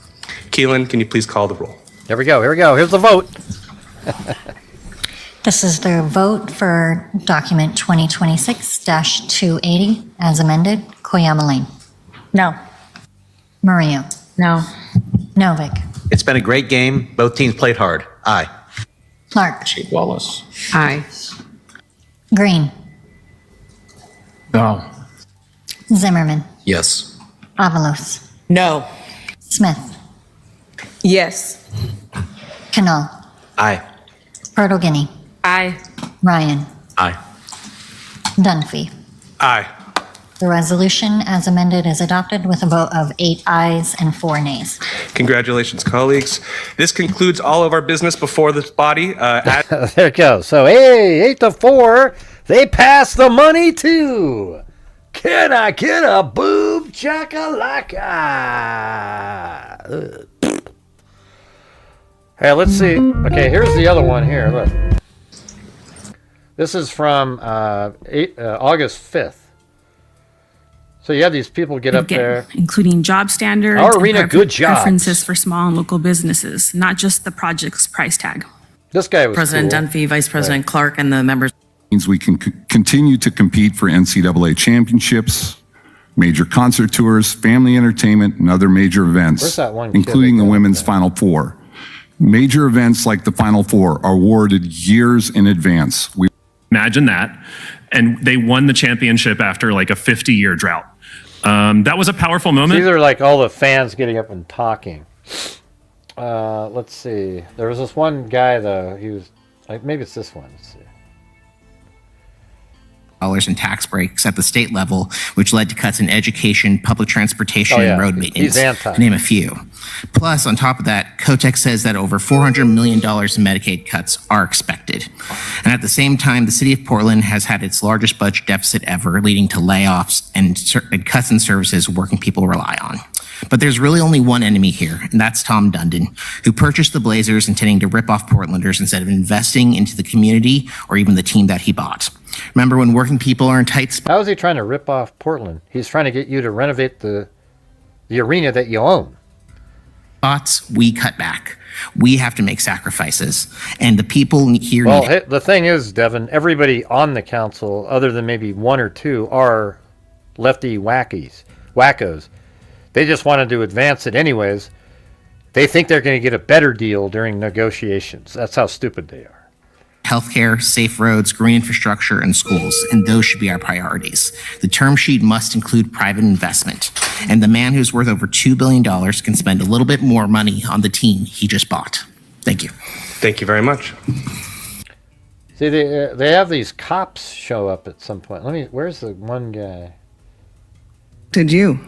Keelan, can you please call the roll? Here we go. Here's the vote. This is the vote for document 2026-280 as amended. Koyama Lane. No. Murillo. No. Novick. It's been a great game. Both teams played hard. Aye. Clark. Wallace. Aye. Green. No. Zimmerman. Yes. Avalos. No. Smith. Yes. Canal. Aye. Bertolini. Aye. Ryan. Aye. Dunphy. Aye. The resolution as amended is adopted with a vote of 8 ayes and 4 nays. Congratulations, colleagues. This concludes all of our business before this body. There it goes. So, hey, 8-4, they pass the money too. Can I get a boob chakalaka? Hey, let's see. Okay, here's the other one here. Look. This is from August 5th. So you have these people get up there. Including job standards Our arena, good jobs. preferences for small and local businesses, not just the project's price tag. This guy was President cool. Dunphy, Vice President Clark, and the members. Means we can continue to compete for NCAA championships, major concert tours, family entertainment, and other major Where's events, that one kid including that the got women's Final Four. Major events like the Final Four are awarded years in advance. Imagine that. And they won the championship after like a 50-year drought. That was a powerful moment. These are like all the fans getting up and talking. Let's see. There was this one guy, though. He was like, maybe it's this one. Let's see. in tax breaks at the state level, which led to cuts in education, public transportation, and road maintenance, to name a few. Plus, on top of that, Kotek says that over $400 million in Medicaid cuts are expected. And at the same time, the city of Portland has had its largest budget deficit ever, leading to layoffs and cuts in services working people rely on. But there's really only one enemy here, and that's Tom Dundon, who purchased the Blazers intending to rip off Portlanders instead of investing into the community or even the team that he bought. Remember when working people are in tight spots? How is he trying to rip off Portland? He's trying to get you to renovate the arena that you own. We cut back. We have to make sacrifices. And the people here Well, the thing is, Devin, everybody on the council, other than maybe one or two, are lefty wackos. They just wanted to advance it anyways. They think they're going to get a better deal during negotiations. That's how stupid they are. Healthcare, safe roads, green infrastructure, and schools, and those should be our priorities. The term sheet must include private investment, and the man who's worth over $2 billion can spend a little bit more money on the team he just bought. Thank you. Thank you very much. See, they have these cops show up at some point. Where's the one guy? You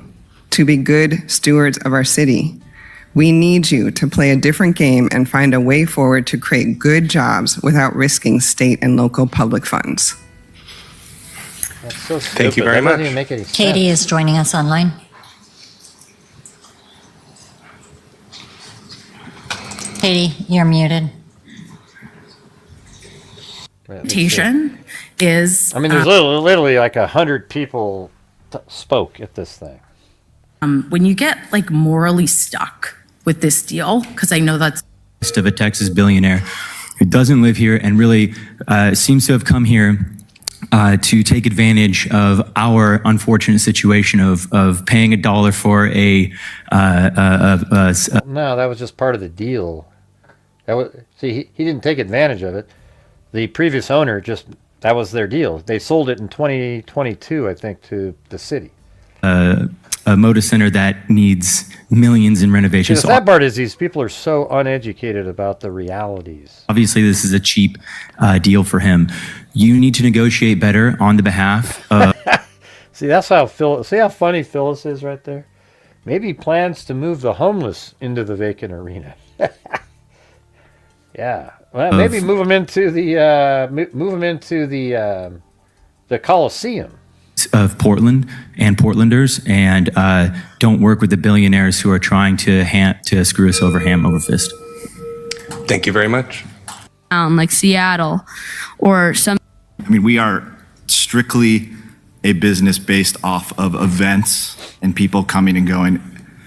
to be good stewards of our city. We need you to play a different game and find a way forward to create good jobs without risking state and local public funds. That's so stupid. Thank you very That much. doesn't even make any sense. Katie is joining us online. Katie, you're muted. Presentation is. I mean, there's literally like 100 people spoke at this thing. When you get like morally stuck with this deal, because I know that's Of a Texas billionaire who doesn't live here and really seems to have come here to take advantage of our unfortunate situation of paying $1 for No, that was just part of the deal. He didn't take advantage of it. The previous owner that was their deal. They sold it in 2022, I think, to the city. a Moda Center that needs millions in renovations. The sad part is these people are so uneducated about the realities. Obviously, this is a cheap deal for him. You need to negotiate better on the behalf of... See, see how funny Phyllis is right there? Maybe he plans to move the homeless into the vacant arena. Yeah. Well, maybe move them into the Coliseum. Of Portland and Portlanders, and don't work with the billionaires who are trying to screw us over hand over fist. Thank you very much. Like Seattle or some. I mean, we are strictly a business based off of events and people coming and going.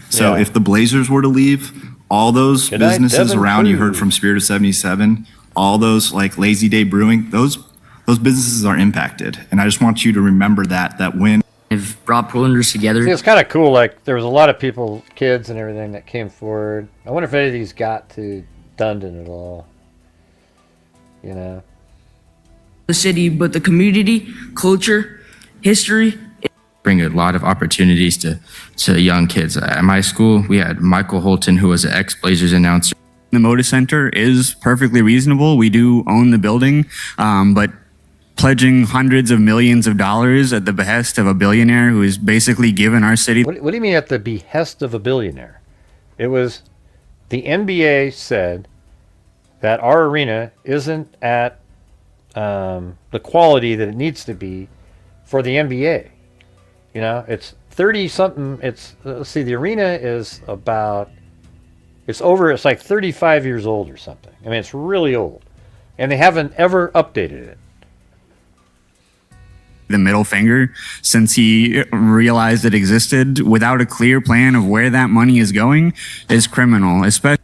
So if the Blazers were to leave, all those businesses around, you heard from Spirit of 77, all those like Lazy Day Brewing, those businesses are impacted. And I just want you to remember that when they've brought Portlanders together. See, it's kind of cool. Like, there was a lot of people, kids and everything, that came forward. I wonder if any of these got to Dundon at all. You know? The city, but the community, culture, history. Bring a lot of opportunities to young kids. At my school, we had Michael Holton, who was an ex-Blazers announcer. The Moda Center is perfectly reasonable. We do own the building, but pledging hundreds of millions of dollars at the behest of a billionaire who is basically given our city. What do you mean at the behest of a billionaire? It was the NBA said that our arena isn't at the quality that it needs to be for the NBA. You know, it's 30-something. Let's see, the arena is it's like 35 years old or something. I mean, it's really old. And they haven't ever updated it. The middle finger since he realized it existed without a clear plan of where that money is going is criminal, especially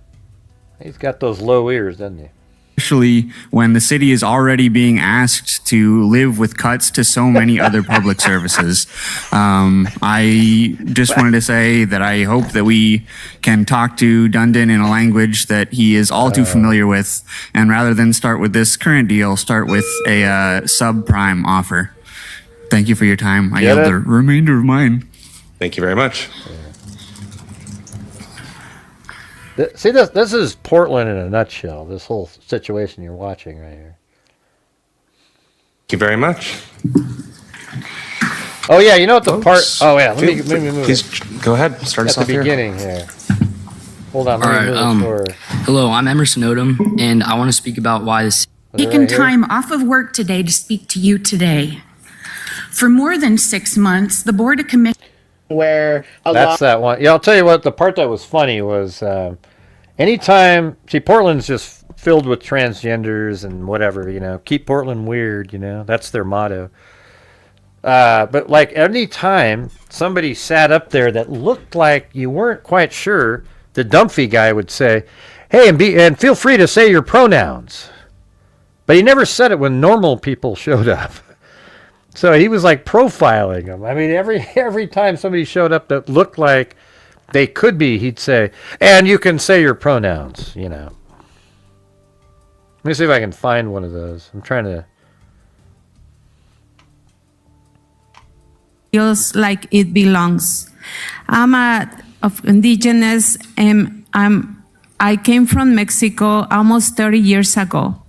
He's got those low ears, doesn't he? When the city is already being asked to live with cuts to so many other public services. I just wanted to say that I hope that we can talk to Dundon in a language that he is all too familiar with, and rather than start with this current deal, start with a subprime offer. Thank you for your time. I yield the remainder of mine. Thank you very much. See, this is Portland in a nutshell, this whole situation you're watching right here. Thank you very much. Oh yeah, you know what the part? Oh yeah, let me move. Please go ahead. Start us At off the here. beginning here. Hold on. All Let me right. move it forward. Hello, I'm Emerson Odom, and I want to speak about why this. Taken time off of work today to speak to you today. For more than 6 months, the Board of Commissioners Where That's that one. Yeah, I'll tell you what. The part that was funny was anytime. See, Portland's just filled with transgenders and whatever. You know, keep Portland weird. You know, that's their motto. But like any time somebody sat up there that looked like you weren't quite sure, the Dumphy guy would say, "Hey, and feel free to say your pronouns." But he never said it when normal people showed up. So he was like profiling them. I mean, every time somebody showed up that looked like they could be, he'd say, "And you can say your pronouns." You know. Let me see if I can find one of those. I'm trying to. feels like it belongs. I'm of indigenous and I came from Mexico almost 30 years ago.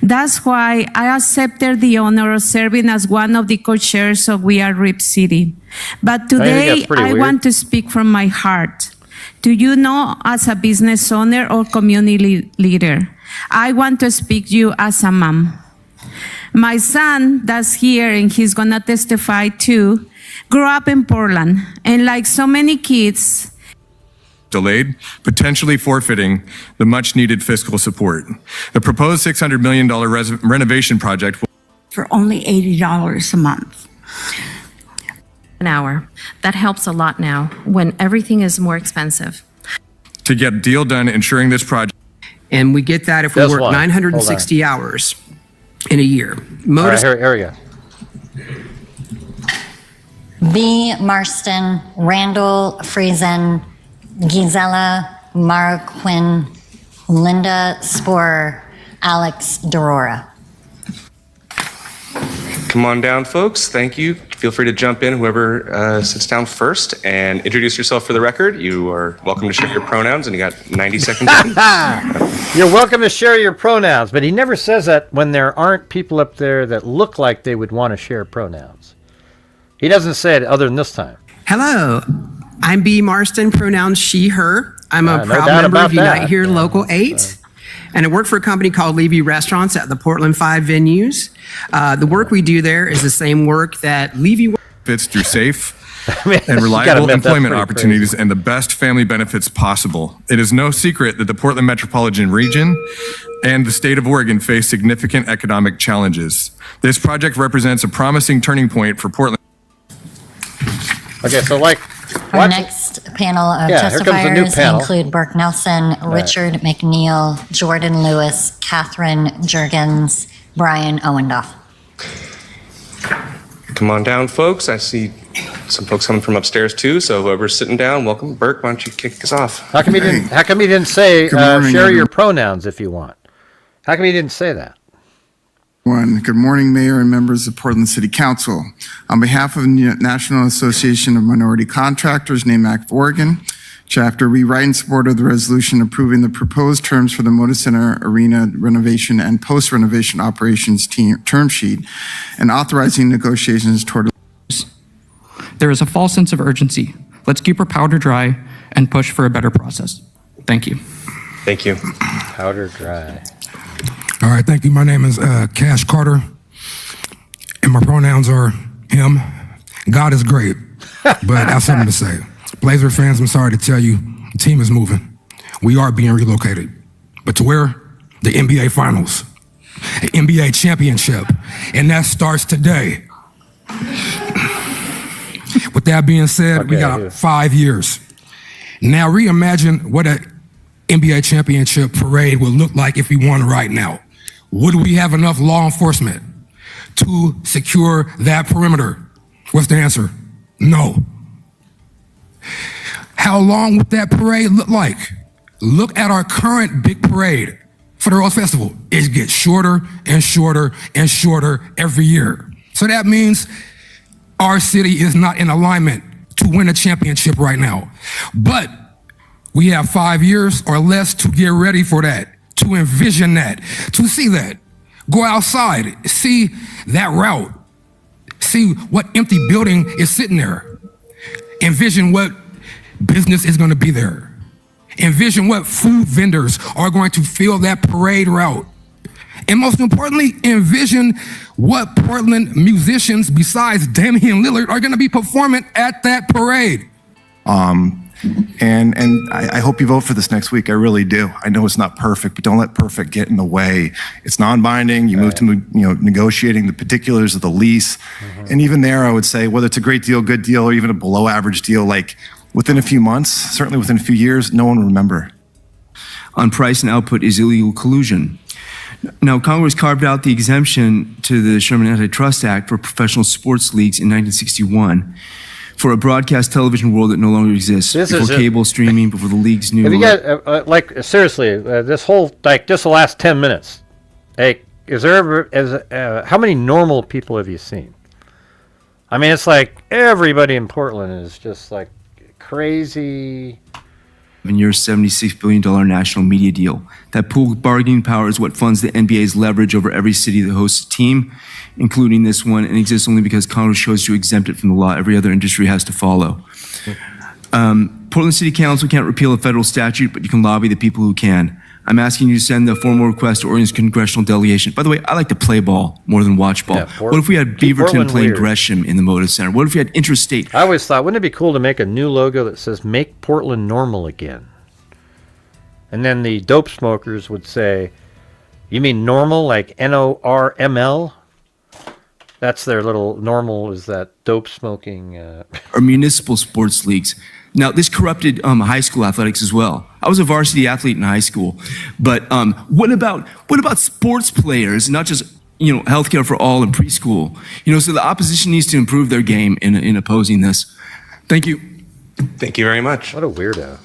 That's why I accepted the honor of serving as one of the co-chairs of We Are Rip City. But today I want to speak from my heart. Do you know, as a business owner or community leader, I want to speak to you as a mom. My son that's here and he's gonna testify too, grew up in Portland, and like so many kids, delayed, potentially forfeiting the much-needed fiscal support. The proposed $600 million renovation project will for only $80 a month. An hour. That helps a lot now when everything is more expensive. to get a deal done, ensuring this project. And we get that if we work 960 hours in a year. All right, here we go. B. Marston, Randall Friesen, Gisela Marquin, Linda Sporer, Alex Dorora. Come on down, folks. Thank you. Feel free to jump in, whoever sits down first, and introduce yourself for the record. You are welcome to share your pronouns, and you got 90 seconds. You're welcome to share your pronouns, but he never says that when there aren't people up there that look like they would want to share pronouns. He doesn't say it other than this time. Hello, I'm B. Marston, pronouns she, her. I'm a no proud doubt member about of Unite that. Here Local 8. And I work for a company called Levy Restaurants at the Portland 5 venues. The work we do there is the same work that Levy Fits through safe and you gotta reliable admit, that's employment pretty opportunities and the best family benefits possible. It is no secret that the Portland metropolitan region and the state of Oregon face significant economic challenges. This project represents a promising turning point for Portland. Okay, so like Our next panel of Yeah, here comes the new testifiers panel. include Burke Nelson, Richard McNeil, Jordan Lewis, Catherine Jurgens, Brian Owendoff. Come on down, folks. I see some folks coming from upstairs too. So whoever's sitting down, welcome. Burke, why don't you kick us off? How come he didn't say Good morning, share your everyone. pronouns if you want? How come he didn't say that? Good morning, Mayor and members of Portland City Council. On behalf of the National Association of Minority Contractors, NAMAC of Oregon, Chapter, we write in support of the resolution approving the proposed terms for the Moda Center Arena renovation and post-renovation operations term sheet and authorizing negotiations toward. There is a false sense of urgency. Let's keep our powder dry and push for a better process. Thank you. Thank you. Powder dry. All right, thank you. My name is Cash Carter, and my pronouns are him. God is great, but I have something to say. Blazer fans, I'm sorry to tell you, the team is moving. We are being relocated. But to where? The NBA Finals, the NBA Championship, and that starts today. With that being said, we got 5 years. Now reimagine what an NBA Championship parade would look like if we won right now. Would we have enough law enforcement to secure that perimeter? What's the answer? No. How long would that parade look like? Look at our current big parade for the Rose Festival. It gets shorter and shorter and shorter every year. So that means our city is not in alignment to win a championship right now. But we have 5 years or less to get ready for that, to envision that, to see that. Go outside, see that route. See what empty building is sitting there. Envision what business is going to be there. Envision what food vendors are going to fill that parade route. And most importantly, envision what Portland musicians besides Damian Lillard are going to be performing at that parade. And I hope you vote for this next week. I really do. I know it's not perfect, but don't let perfect get in the way. It's non-binding. You move to negotiating the particulars of the lease, and even there, I would say whether it's a great deal, good deal, or even a below-average deal, like within a few months, certainly within a few years, no one will remember. On price and output is illegal collusion. Now, Congress carved out the exemption to the Sherman Antitrust Act for professional sports leagues in 1961. For a broadcast television world that no longer exists, before cable streaming, before the league's new. Have you got seriously this whole just the last 10 minutes? Like, is there ever how many normal people have you seen? I mean, it's like everybody in Portland is just like crazy. In your $76 billion national media deal, that pool bargaining power is what funds the NBA's leverage over every city that hosts a team, including this one, and exists only because Congress chose to exempt it from the law every other industry has to follow. Portland City Council can't repeal a federal statute, but you can lobby the people who can. I'm asking you to send the formal request to Oregon's congressional delegation. By the way, I like to play ball more than watch ball. What if we had Beaverton playing Gresham in the Moda Center? What if we had interstate? I always thought, wouldn't it be cool to make a new logo that says "Make Portland Normal Again"? And then the dope smokers would say, "You mean normal, like NORML?" That's their little normal, is that dope smoking. Or municipal sports leagues. Now, this corrupted high school athletics as well. I was a varsity athlete in high school, but what about sports players, not just healthcare for all in preschool? So the opposition needs to improve their game in opposing this. Thank you. Thank you very much. What a weirdo.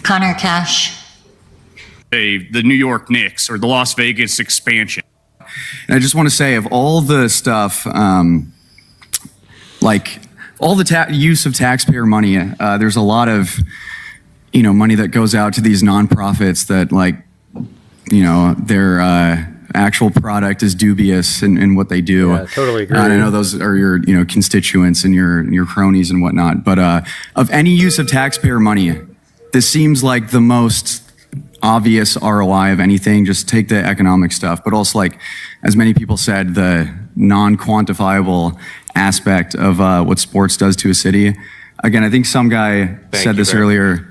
Connor Cash. The New York Knicks or the Las Vegas expansion. And I just want to say, of all the stuff, like all the use of taxpayer money, there's a lot of, money that goes out to these nonprofits that their actual product is dubious in what they do. Yeah, totally agree. And I know those are your, constituents and your cronies and whatnot. But of any use of taxpayer money, this seems like the most obvious ROI of anything. Just take the economic stuff, but also, like, as many people said, the non-quantifiable aspect of what sports does to a city. Again, I think some guy said this earlier.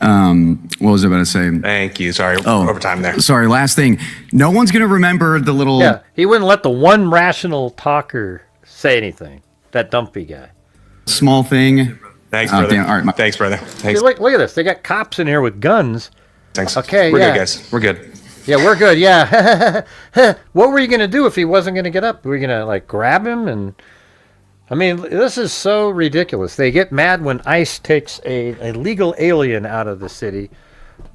What was I about to say? Thank you. Sorry, over time there. Sorry, last thing. No one's going to remember the little... Yeah, he wouldn't let the one rational talker say anything. That dumpy guy. Small thing. Thanks, brother. Damn, all right, Thanks, brother. Thanks. See, look at this. They got cops in here with guns. Thanks. Okay, We're good, guys. We're good. Yeah, we're good. Yeah. What were you going to do if he wasn't going to get up? Were you going to, grab him? And I mean, this is so ridiculous. They get mad when ICE takes a legal alien out of the city.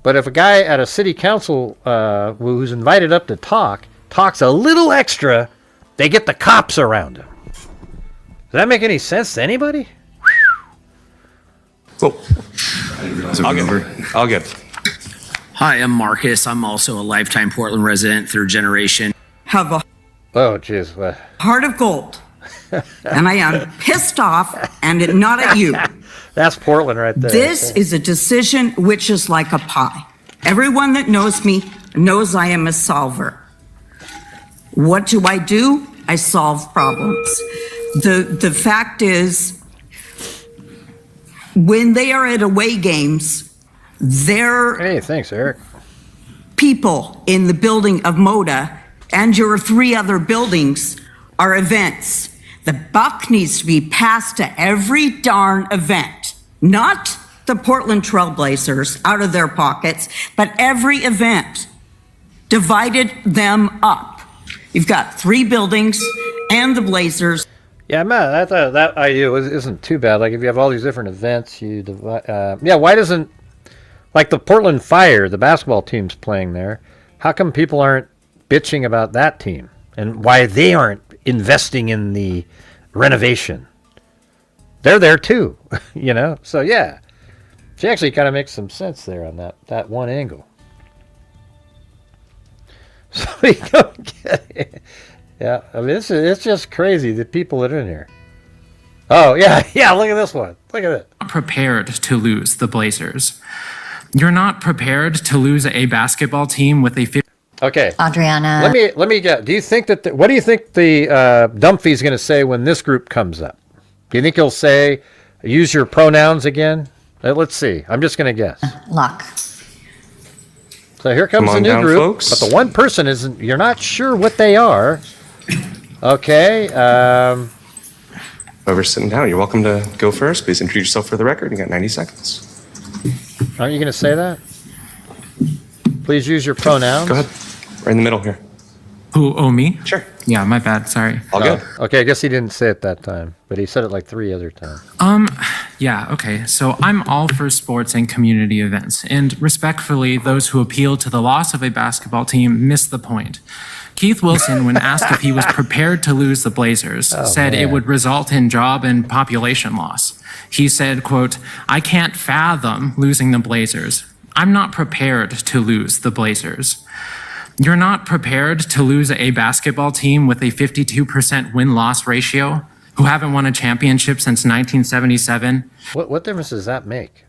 But if a guy at a city council who's invited up to talks a little extra, they get the cops around him. Does that make any sense to anybody? Cool. All good. Hi, I'm Marcus. I'm also a lifetime Portland resident, third generation. Have a jeez, heart of gold. And I am pissed off, and not at you. That's Portland right there. This is a decision which is like a pie. Everyone that knows me knows I am a solver. What do? I solve problems. The fact is, when they are at away games, Hey, thanks, Eric. People in the building of Moda and your 3 other buildings are events. The buck needs to be passed to every darn event, not the Portland Trailblazers out of their pockets, but every event. Divided them up. You've got 3 buildings and the Blazers. Yeah, man, I thought that idea isn't too bad. Like, if you have all these different events, you divide. Why doesn't, like, the Portland Fire, the basketball team's playing there? How come people aren't bitching about that team and why they aren't investing in the renovation? They're there too, So yeah, she actually kind of makes some sense there on that one angle. So we go get it. Yeah, I mean, it's just crazy, the people that are in here. Oh, yeah, look at this one. Look at it. Prepared to lose the Blazers. You're not prepared to lose a basketball team with a 50. Okay. Adriana. Let me get. Do you think that what do you think the Dumphy's going to say when this group comes up? Do you think he'll say, use your pronouns again? Let's see. I'm just going to guess. Lock. So here comes Come the on new down, group, folks. but the one person isn't. You're not sure what they are. Okay. Whoever's sitting down, you're welcome to go first. Please introduce yourself for the record. You got 90 seconds. Aren't you going to say that? Please use your pronouns. Go ahead. Right in the middle here. Who? Oh, me? Sure. Yeah, my bad. Sorry. All good. Okay, I guess he didn't say it that time, but he said it like 3 other times. Yeah, okay. So I'm all for sports and community events, and respectfully, those who appeal to the loss of a basketball team miss the point. Keith Wilson, when asked if he was prepared to lose the Blazers, said it would result in job and population loss. He said, quote, "I can't fathom losing the Blazers. I'm not prepared to lose the Blazers." You're not prepared to lose a basketball team with a 52% win-loss ratio, who haven't won a championship since 1977, What difference does that make?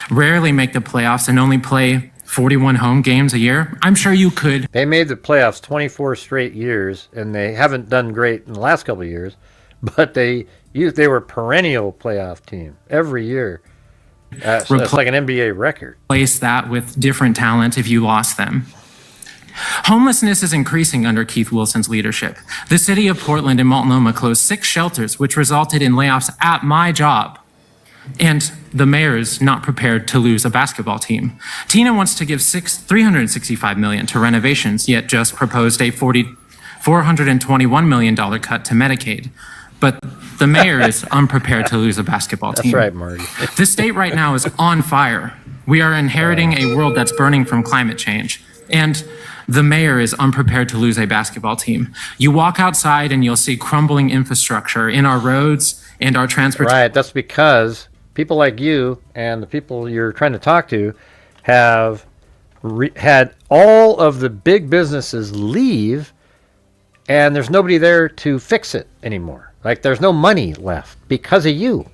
rarely make the playoffs, and only play 41 home games a year. I'm sure you could. They made the playoffs 24 straight years, and they haven't done great in the last couple of years, but they were a perennial playoff team every year. So it's like an NBA record. Replace that with different talent if you lost them. Homelessness is increasing under Keith Wilson's leadership. The city of Portland and Multnomah closed 6 shelters, which resulted in layoffs at my job. And the mayor is not prepared to lose a basketball team. Tina wants to give $365 million to renovations, yet just proposed a $421 million cut to Medicaid. But the mayor is unprepared to lose a basketball team. That's right, Marty. The state right now is on fire. We are inheriting a world that's burning from climate change. And the mayor is unprepared to lose a basketball team. You walk outside and you'll see crumbling infrastructure in our roads and our transportation. Right, that's because people like you and the people you're trying to talk to have had all of the big businesses leave, and there's nobody there to fix it anymore. Like, there's no money left because of you.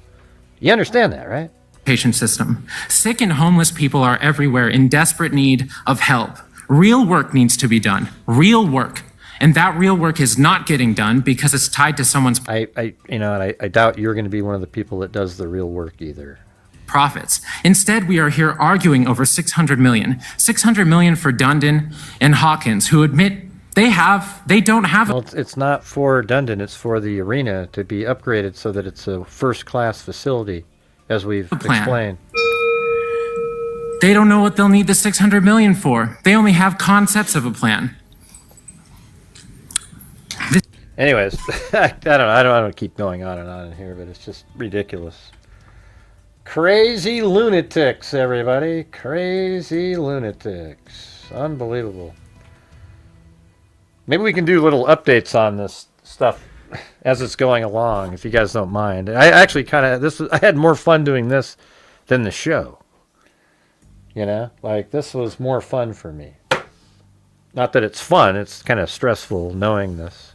You understand that, right? System. Sick and homeless people are everywhere in desperate need of help. Real work needs to be done. Real work. And that real work is not getting done because it's tied to someone's I doubt you're going to be one of the people that does the real work either. Profits. Instead, we are here arguing over $600 million. $600 million for Dundon and Hawkins, who admit they don't have. Well, it's not for Dundon, it's for the arena to be upgraded so that it's a first-class facility, as we've explained. They don't know what they'll need the $600 million for. They only have concepts of a plan. Anyways, I don't want to keep going on and on in here, but it's just ridiculous. Crazy lunatics, everybody. Crazy lunatics. Unbelievable. Maybe we can do little updates on this stuff as it's going along, if you guys don't mind. I actually I had more fun doing this than the show. You know, like, this was more fun for me. Not that it's fun, it's kind of stressful knowing this.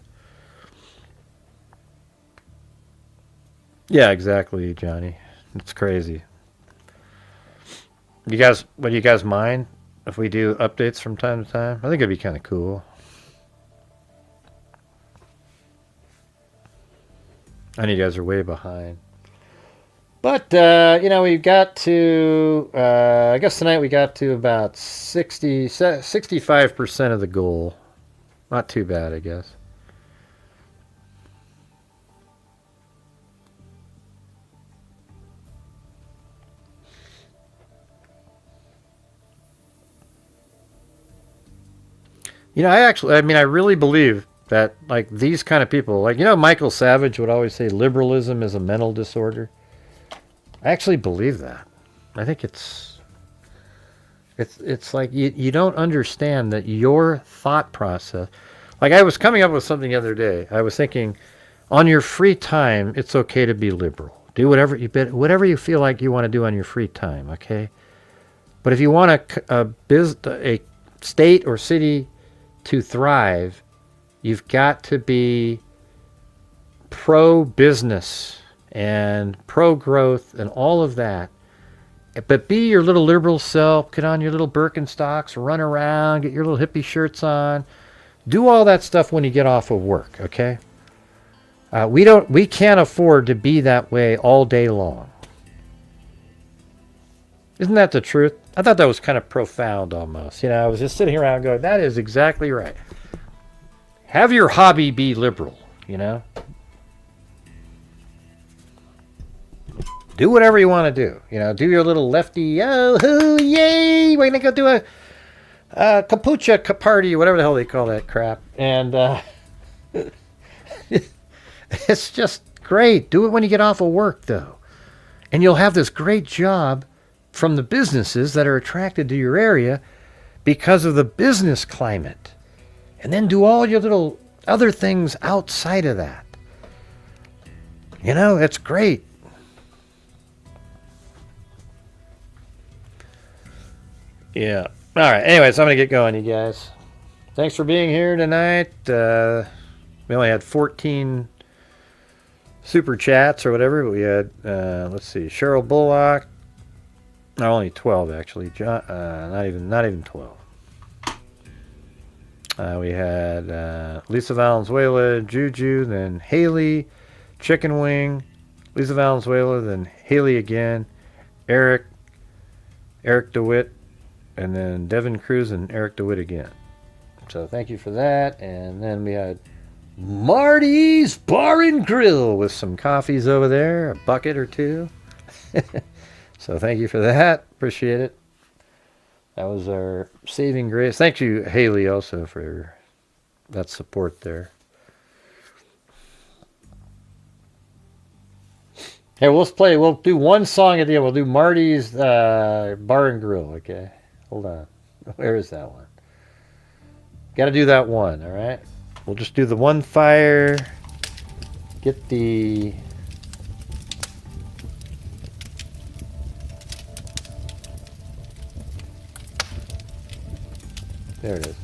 Yeah, exactly, Johnny. It's crazy. Would you guys mind if we do updates from time to time? I think it'd be kind of cool. I know you guys are way behind. But, we got to, I guess tonight we got to about 65% of the goal. Not too bad, I guess. I really believe that, like, these kind of people, like, Michael Savage would always say liberalism is a mental disorder. I actually believe that. I think it's like you don't understand that your thought process. Like, I was coming up with something the other day. I was thinking, on your free time, it's okay to be liberal. Do whatever you feel like you want to do on your free time, okay? But if you want a state or city to thrive, You've got to be pro-business and pro-growth and all of that. But be your little liberal self, put on your little Birkenstocks, run around, get your little hippie shirts on. Do all that stuff when you get off of work, okay? We can't afford to be that way all day long. Isn't that the truth? I thought that was kind of profound almost. I was just sitting around going, that is exactly right. Have your hobby be liberal, Do whatever you want to do. Do your little lefty, oh, yay, we're going to go do a kapucha party, whatever the hell they call that crap. And it's just great. Do it when you get off of work, though. And you'll have this great job from the businesses that are attracted to your area because of the business climate. And then do all your little other things outside of that. It's great. Yeah. All right. Anyways, I'm going to get going, you guys. Thanks for being here tonight. We only had 14 super chats or whatever. We had, let's see, Cheryl Bullock. No, only 12 actually. John, not even 12. We had Lisa Valenzuela, Juju, then Haley, Chicken Wing, Lisa Valenzuela, then Haley again, Eric DeWitt, and then Devin Cruz and Eric DeWitt again. So thank you for that. And then we had Marty's Bar and Grill with some coffees over there, a bucket or two. So thank you for that. Appreciate it. That was our saving grace. Thank you, Haley, also for that support there. Hey, we'll do one song at the end. We'll do Marty's Bar and Grill, okay? Hold on. Where is that one? Got to do that one, all right? We'll just do the one fire. Get the... There it is.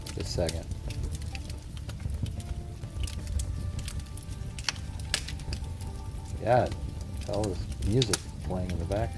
Just a second. God, all this music playing in the back.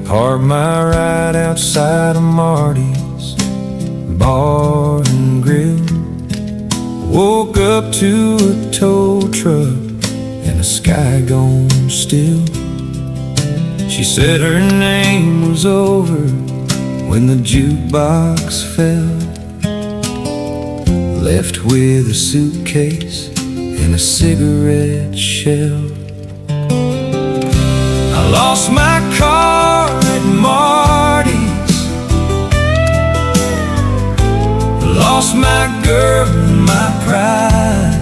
Parked my ride outside of Marty's Bar and Grill. Woke up to a tow truck and a sky gone still. She said her name was over when the jukebox fell. Left with a suitcase and a cigarette shell. I lost my car at Marty's, lost my girl and my pride,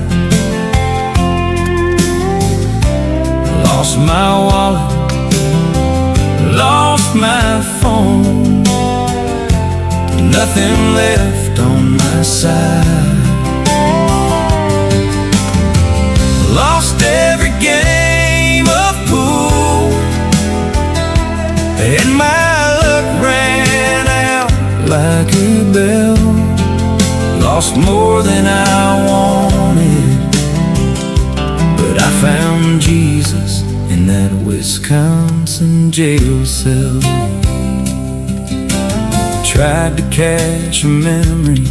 lost my wallet, lost my phone, nothing left on my side. Lost every game of pool, and my luck ran out like a bell. Lost more than I wanted, but I found Jesus in that Wisconsin jail cell. Tried to catch a memory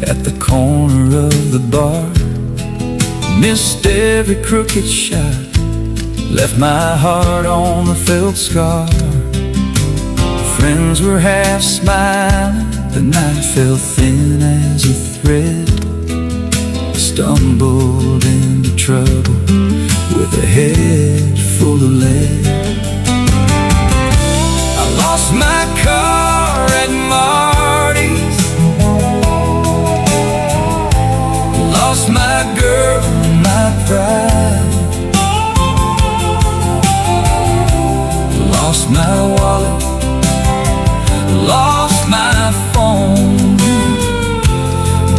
at the corner of the bar. Missed every crooked shot, left my heart on the felt scar. Friends were half smiling, the night felt thin as a thread. Stumbled into trouble with a head full of lead. I lost my car at Marty's, lost my my girl, my pride. Lost my wallet, lost my phone.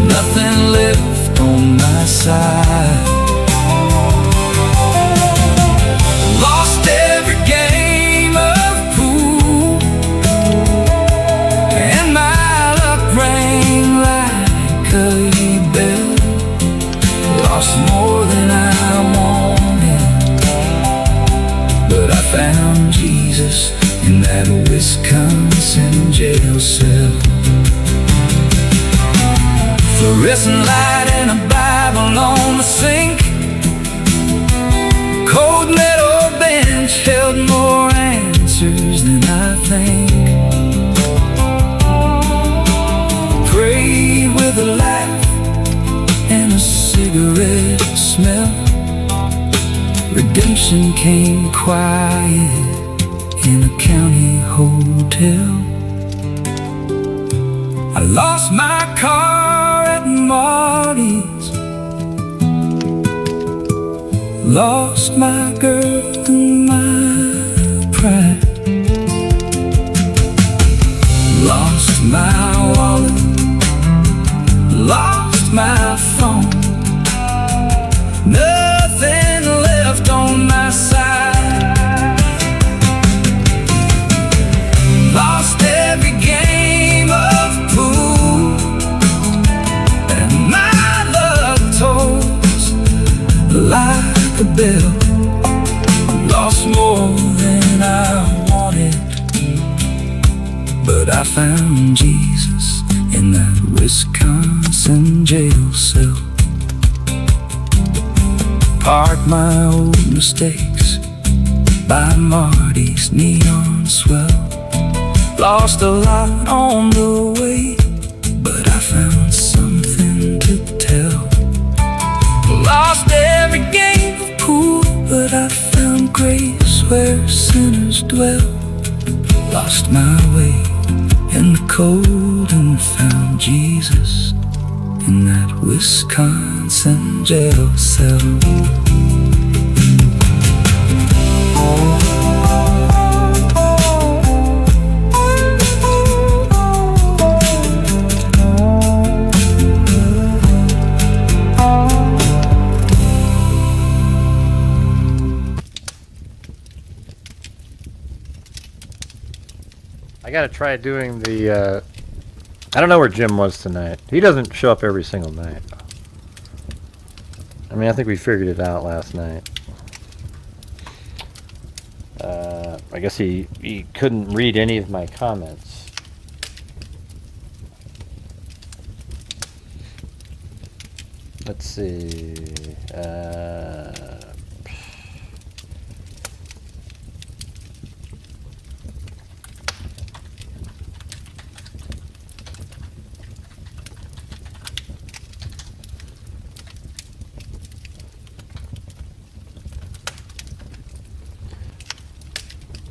Nothing left on my side. Lost every game of pool, and my luck rang like a bell. Lost more than I wanted, but I found Jesus in that Wisconsin jail cell. Fluorescent light and a Bible on the sink. Cold metal bench held more answers than I think. Prayed with a laugh and a cigarette smell. Redemption came quiet in a county hotel. I lost my car at Marty's, lost my girl and my pride. Lost my wallet, lost my phone. Nothing left on my side. Lost every game of pool, and my luck tolls like a bell. Lost more than I wanted, but I found Jesus in that Wisconsin jail cell. Parked my old mistakes by Marty's neon swell. Lost a lot on the way, but I found something to tell. Lost every game of pool, but I found grace where sinners dwell. Lost my way in the cold and found Jesus in that Wisconsin jail cell. I gotta try doing the, I don't know where Jim was tonight. He doesn't show up every single night. I mean, I think we figured it out last night. I guess he couldn't read any of my comments. Let's see.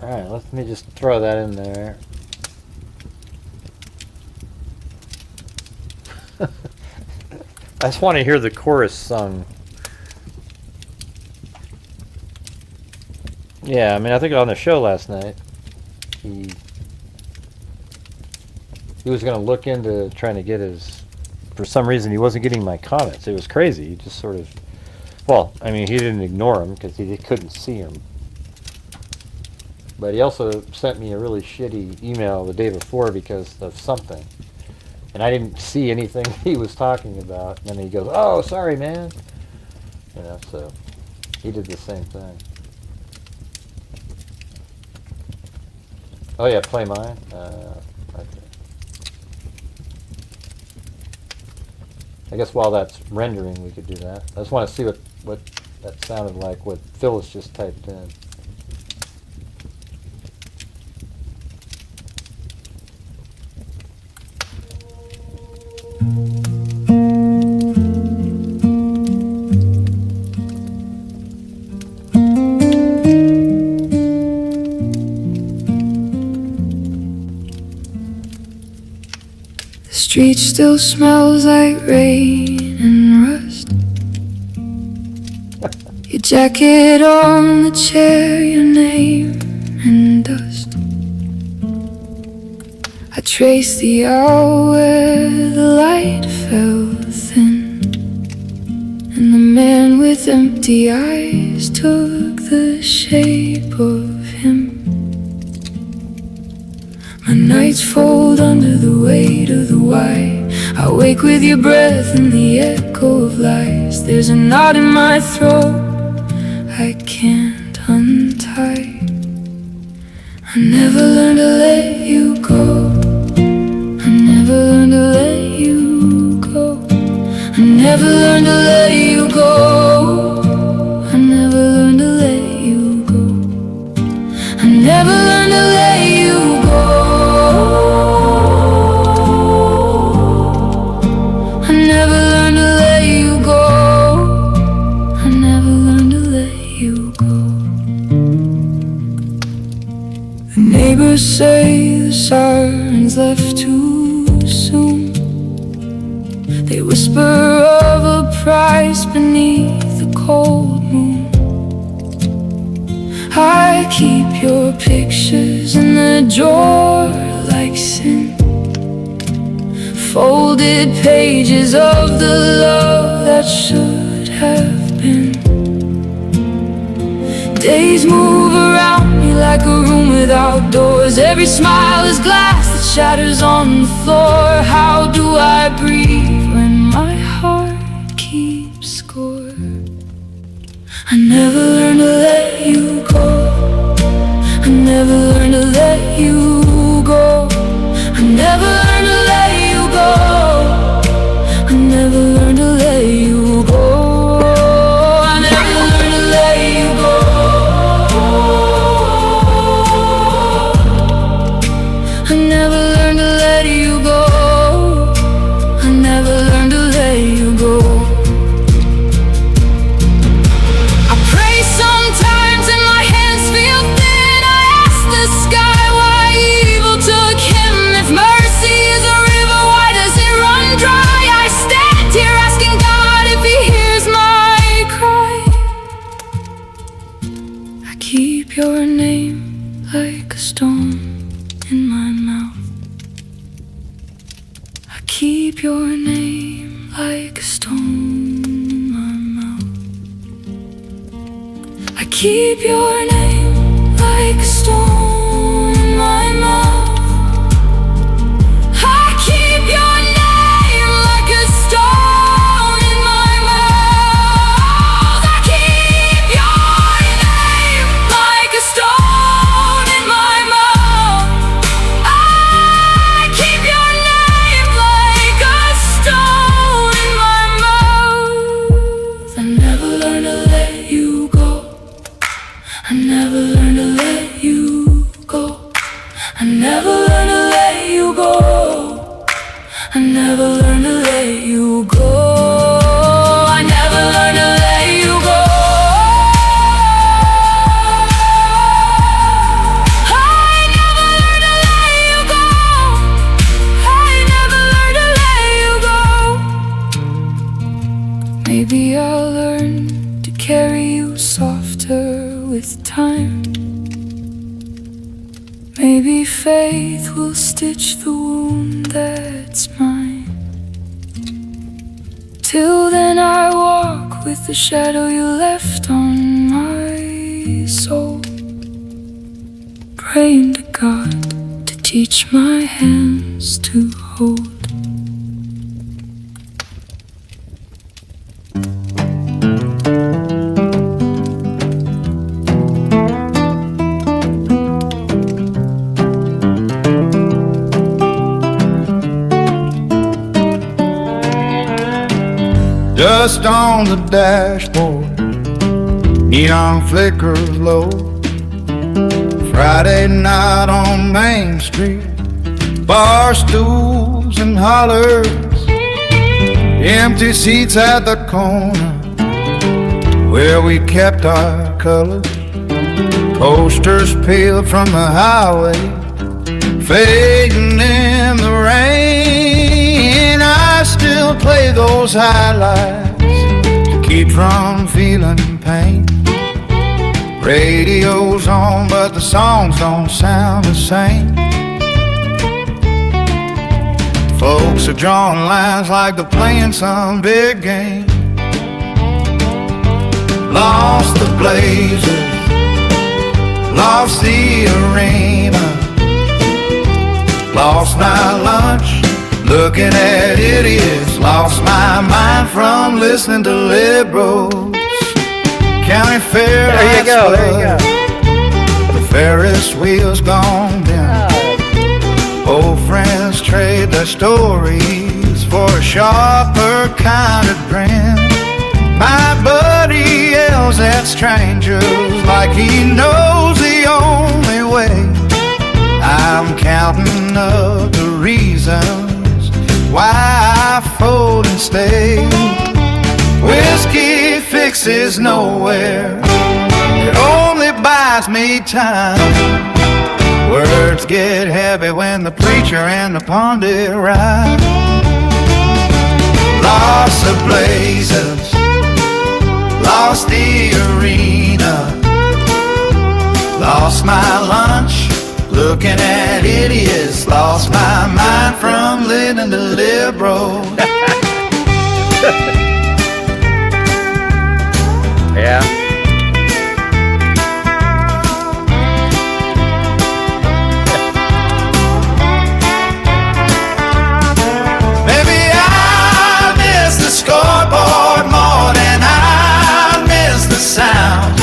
Alright, let me just throw that in there. I just want to hear the chorus sung. Yeah, I mean, I think on the show last night, he was going to look into trying to get his, for some reason he wasn't getting my comments. It was crazy. He just sort of, well, I mean, he didn't ignore them because he couldn't see them. But he also sent me a really shitty email the day before because of something. And I didn't see anything he was talking about. And then he goes, "Oh, sorry, man." You know, so he did the same thing. Oh yeah, play mine. Okay. I guess while that's rendering, we could do that. I just want to see what that sounded like. What Phyllis just typed in. The street still smells like rain and rust. Jacket on the chair, your name in dust. I traced the hour where the light fell thin, and the man with empty eyes took the shape of him. My nights fold under the weight of the white. I wake with your breath and the echo of lies. There's a knot in my throat I can't untie. I never learned to let you go. I never learned to let you go. I never learned to let you go. I never learned to let you go. I never learned to let you go. I never learned to let you go. I never learned to let you go. The neighbors say the sirens left too soon. They whisper of a price beneath the cold moon. I keep your pictures in the drawer like sin, folded pages of the love that should have been. Days move around me like a room without doors. Every smile is glass that shatters on the floor. How do I breathe when my heart keeps score? I never learned to let you go. I never learned to let you go. I never learned to let you go. I never learned to let you go. I never learned to let you go. I never learned to let you go. I never learned to let you go. I pray sometimes and my hands feel thin. I ask the sky why evil took him. If mercy is a river, why does it run dry? I stand here asking God if he hears my cry. I keep your name like a stone in my mouth. I keep your name like a stone in my mouth. I keep your name like a stone in my mouth. I keep your name like a stone in my mouth. I keep your name like a stone in my mouth. I keep your name like a stone in my mouth. I never learned to let you go. I never learned to let you go. I never learned to let you go. I never learned to let you go. I never learned to let you go. I never learned to let you go. I never learned to let you go. Maybe I'll learn to carry you softer with time. Maybe faith will stitch the wound that's mine. Till then I walk with the shadow you left on my soul, praying to God to teach my hands to hold. Just on the dashboard, neon flickers low. Friday night on Main Street, bar stools and hollers, empty seats at the corner where we kept our colors. Posters peeled from the highway, fading in the rain. I still play those highlights to keep from feeling pain. Radio's on, but the songs don't sound the same. Folks are drawing lines like they're playing some big game. Lost the Blazers, lost the arena, lost my lunch looking at idiots, lost my mind from listening to liberals. County fair, There you go, there you go. the Ferris wheel's gone down. Old friends trade their stories for a sharper kind of grin. My buddy yells at strangers like he knows the only way. I'm counting up the reasons why I fold and stay. Whiskey fixes nowhere, it only buys me time. Words get heavy when the preacher and the pundit ride. Lost the Blazers, lost the arena, lost my lunch looking at idiots, lost my mind from listening to liberals. Yeah. Maybe I miss the scoreboard more than I miss the sound.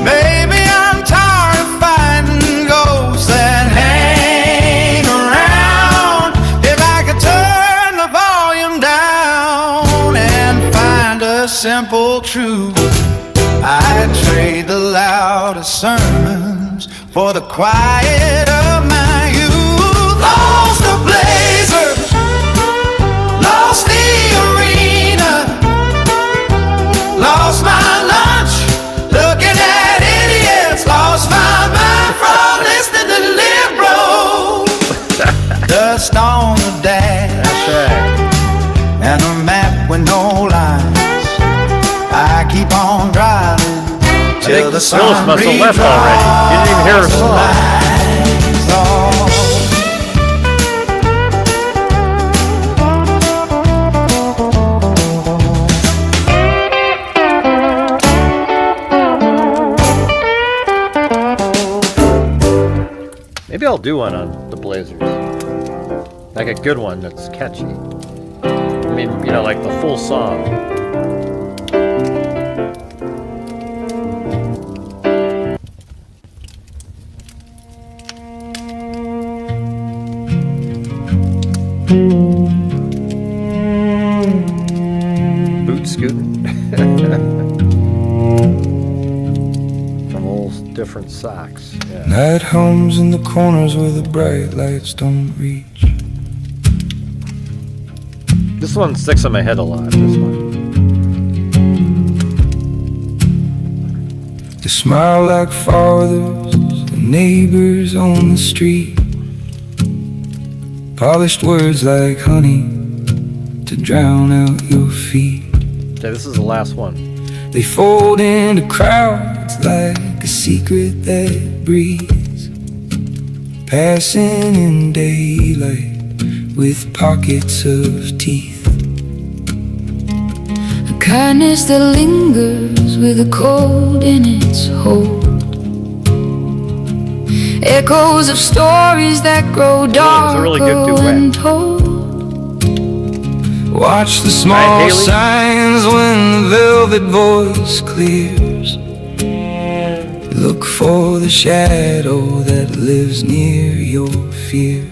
Maybe I'm tired of fighting ghosts that hang around. If I could turn the volume down and find a simple truth, I'd trade the loudest sermons for the quiet of my youth. Lost the Blazers, lost the arena, lost my lunch looking at idiots, lost my mind from listening to liberals. Dust on the dash, That's right. and a map with no lines. I keep on driving till the sun Phyllis must have left already. You didn't even hear her song. Maybe I'll do one on the Blazers. Like a good one that's catchy. I mean, you know, like the full song. Boot scooting. From all different socks. Yeah. Night hums in the corners where the bright lights don't reach. This one sticks in my head a lot, this one. They smile like fathers, the neighbors on the street. Polished words like honey to drown out your feet. Okay, this is the last one. They fold into crowds like a secret that breathes, passing in daylight with pockets of teeth. A kindness that lingers with a cold in its hold. Echoes of stories that grow darker when told. Watch the small signs when the velvet voice clears. Look for the shadow that lives near your fears.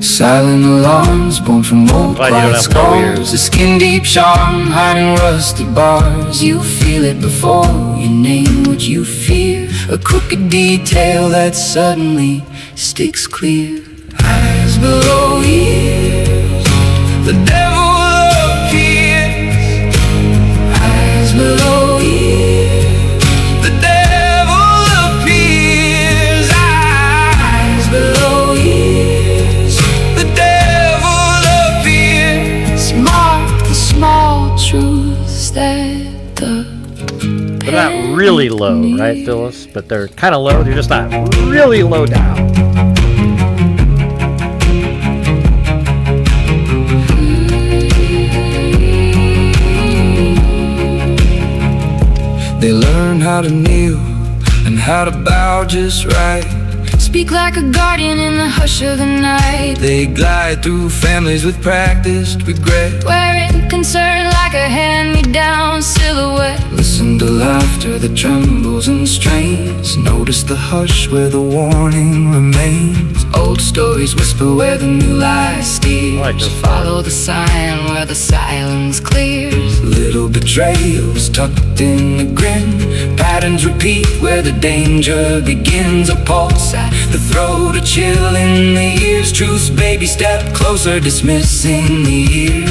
Silent alarms born from old quiet scars. A skin deep charm hiding rusty bars. You feel it before you name what you fear. A crooked detail that suddenly sticks clear. Eyes below ears, the devil appears. Eyes below ears, the devil appears. Eyes below ears, the devil appears. Mark the small truths that the They're not really low, right, Phyllis? But they're kind of low. They're just not really low down. They learn how to kneel and how to bow just right. Speak like a guardian in the hush of the night. They glide through families with practiced regret. Wearing concern like a hand-me-down silhouette. Listen to laughter that trembles and strains. Notice the hush where the warning remains. Old stories whisper where the new lies steers. Follow the sign where the silence clears. Little betrayals tucked in the grin. Patterns repeat where the danger begins. A pulse at the throat, a chill in the ears. Truth's baby step closer, dismissing the ears.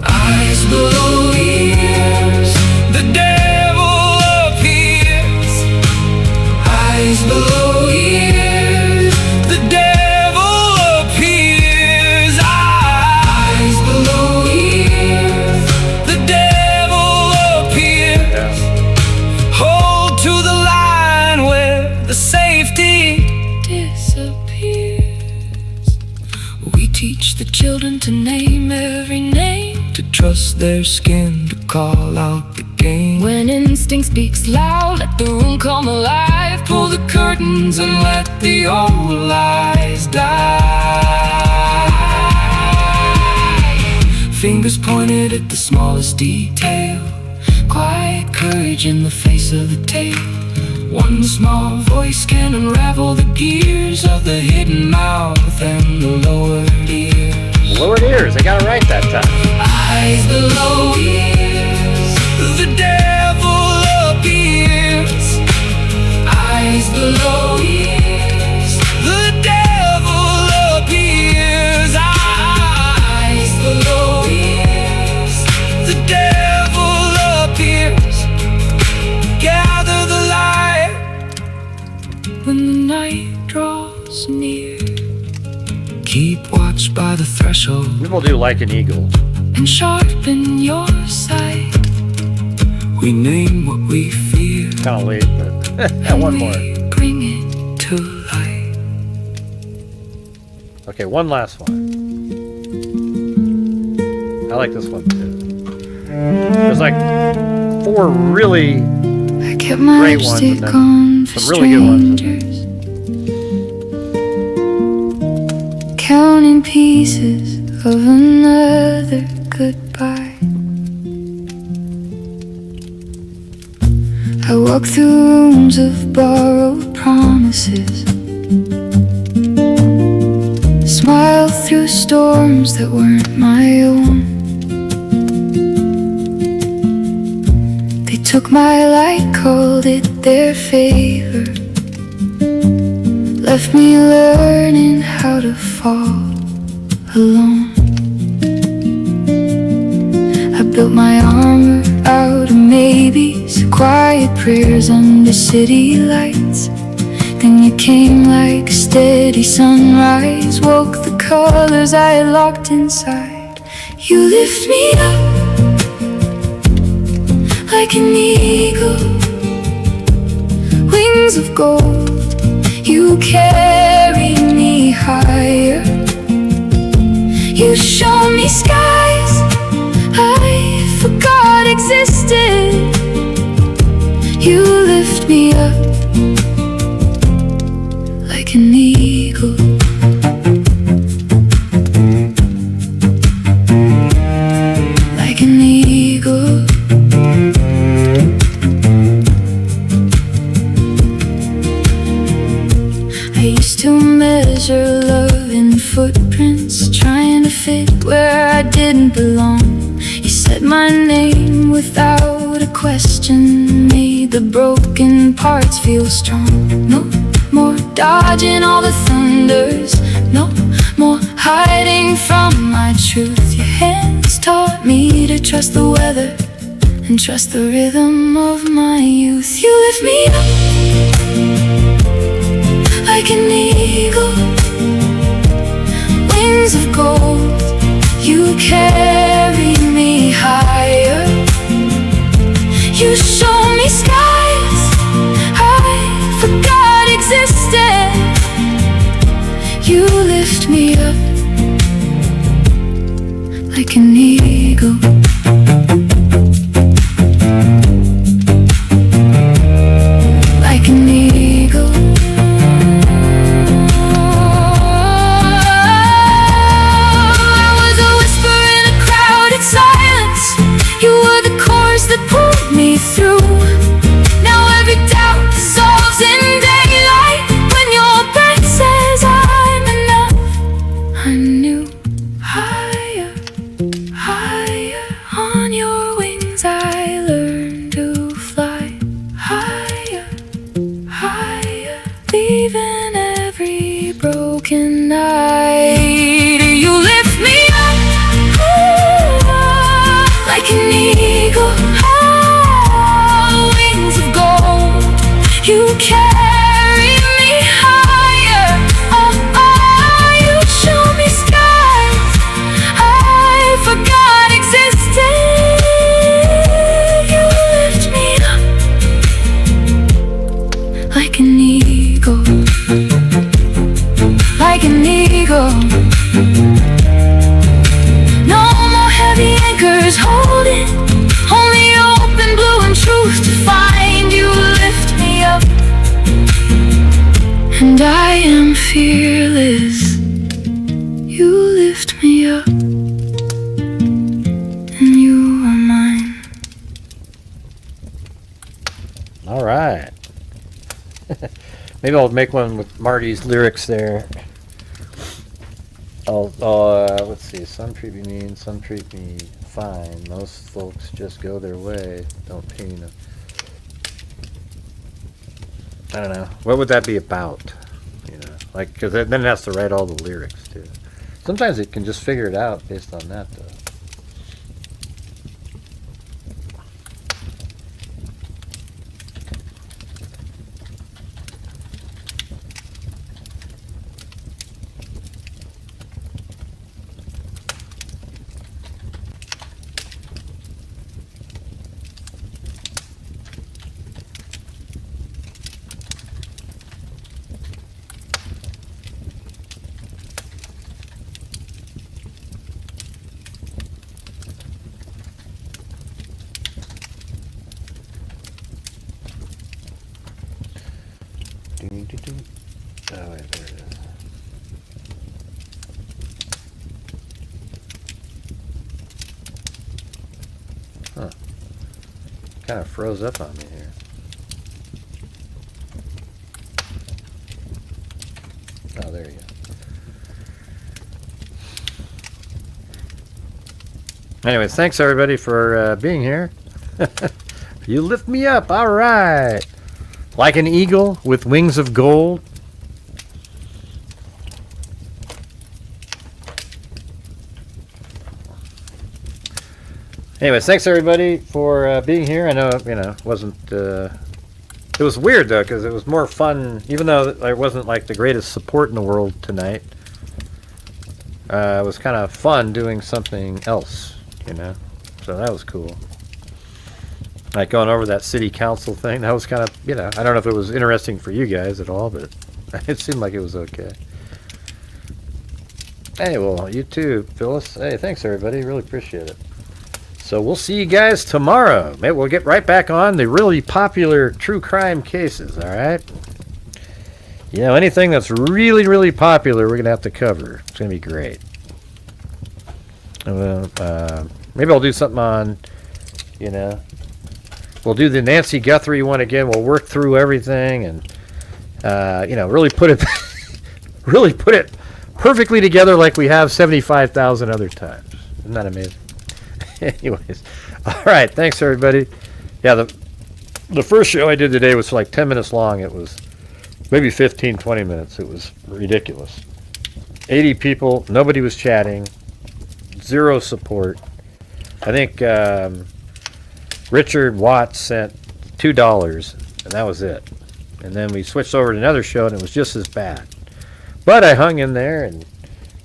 Eyes below ears, the devil appears. Eyes below ears, the devil appears. Eyes below ears, the devil appears. Hold to the line where the safety disappears. We teach the children to name every name, to trust their skin, to call out the game. When instinct speaks loud, let the room come alive. Pull the curtains and let the old lies die. Fingers pointed at the smallest detail. Quiet courage in the face of the tale. One small voice can unravel the gears of the hidden mouth and the lowered ears. Lowered ears, I got it right that time. Eyes below ears, the devil appears. Eyes below ears, the devil appears. Eyes below ears, the devil appears. Gather the light when the night draws near. Keep watch by the threshold. We will do like an eagle. And sharpen your sight. We name what we fear. Kind of late, but one more. Bring it to light. Okay, one last one. I like this one too. There's like 4 really I kept my great ones and lipstick on then for some really good ones. strangers. Counting pieces of another goodbye. I walk through rooms of borrowed promises. Smile through storms that weren't my own. They took my light, called it their favor. Left me learning how to fall alone. I built my armor out of maybes, quiet prayers under city lights. Then you came like a steady sunrise, woke the colors I had locked inside. You lift me up like an eagle, wings of gold. You carry me higher. You show me skies I forgot existed. You lift me up like an eagle. Like an eagle. I used to measure love in footprints, trying to fit where I didn't belong. You said my name without a question, made the broken parts feel strong. No more dodging all the thunders, no more hiding from my truth. Your hands taught me to trust the weather and trust the rhythm of my youth. You lift me up like an eagle, wings of gold. You carry me higher. You show me skies I forgot existed. You lift me up like an eagle. Like an eagle. I was a whisper in a crowded silence. You were the chorus that pulled me through. Now every doubt dissolves in daylight when your breath says I'm enough. I knew higher, higher on your wings. I learned to fly higher, higher, leaving every broken night. You lift me up, like an eagle, wings of gold. You carry me higher. You show me skies I forgot existed. You lift me up like an eagle, like an eagle. No more heavy anchors holding, only open blue and truth to find. You lift me up, and I am fearless. You lift me up, and you are mine. All right. Maybe I'll make one with Marty's lyrics there. Let's see. Some treat me mean, some treat me fine. Most folks just go their way, don't pay no. I don't know. What would that be about? You know, like, because then it has to write all the lyrics too. Sometimes it can just figure it out based on that, though. Oh, wait, there it is. Huh. Kind of froze up on me here. Oh, there you go. Anyways, thanks everybody for being here. You lift me up. All right. Like an eagle with wings of gold. Anyways, thanks everybody for being here. I know, it wasn't. It was weird though, because it was more fun, even though there wasn't like the greatest support in the world tonight. It was kind of fun doing something else, so that was cool. Like going over that city council thing, that was kind of, I don't know if it was interesting for you guys at all, but it seemed like it was okay. Hey, well, you too, Phyllis. Hey, thanks everybody, really appreciate it. So we'll see you guys tomorrow. Maybe we'll get right back on the really popular true crime cases, all right? Anything that's really, really popular, we're going to have to cover. It's going to be great. Maybe I'll do something on, we'll do the Nancy Guthrie one again. We'll work through everything and, really put it, really put it perfectly together like we have 75,000 other times. Isn't that amazing? Anyways, all right. Thanks, everybody. Yeah, the first show I did today was like 10 minutes long. It was maybe 15, 20 minutes. It was ridiculous. 80 people. Nobody was chatting. Zero support. I think Richard Watts sent $2, and that was it. And then we switched over to another show, and it was just as bad. But I hung in there and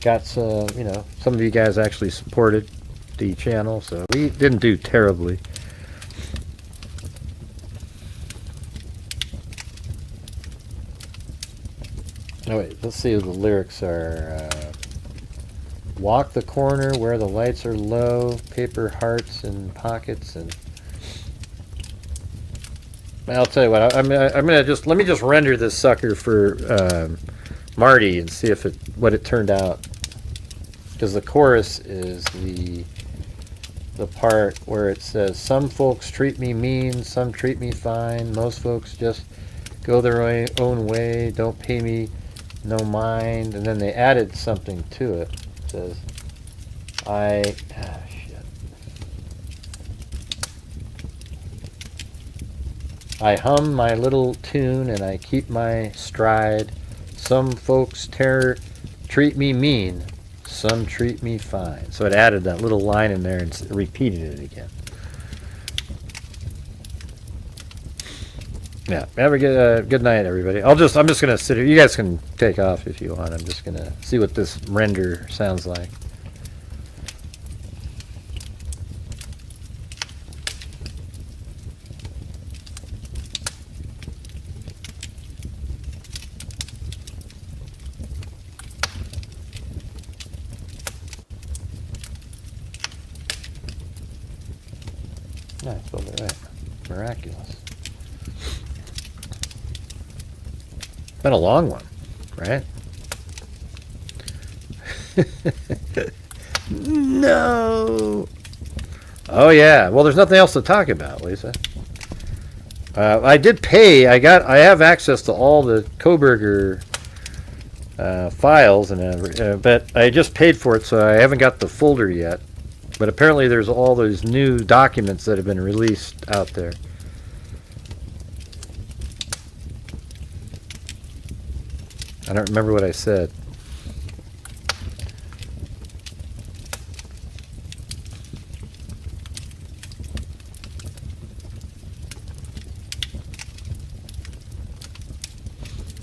got some, some of you guys actually supported the channel, so we didn't do terribly. Oh wait, let's see what the lyrics are. Walk the corner where the lights are low, paper hearts in pockets, and I'll tell you what. I'm gonna just let me just render this sucker for Marty and see if what it turned out, because the chorus is the part where it says, "Some folks treat me mean, some treat me fine. Most folks just go their own way, don't pay me no mind." And then they added something to it. It says, I hum my little tune and I keep my stride. Some folks treat me mean, some treat me fine. So it added that little line in there and repeated it again. Yeah, have a good night, everybody. I'm just gonna sit here. You guys can take off if you want. I'm just gonna see what this render sounds like. Nice, well, right. Miraculous. Been a long one, right? No. Oh yeah. Well, there's nothing else to talk about, Lisa. I did pay. I have access to all the Koberger files, and but I just paid for it, so I haven't got the folder yet. But apparently, there's all those new documents that have been released out there. I don't remember what I said.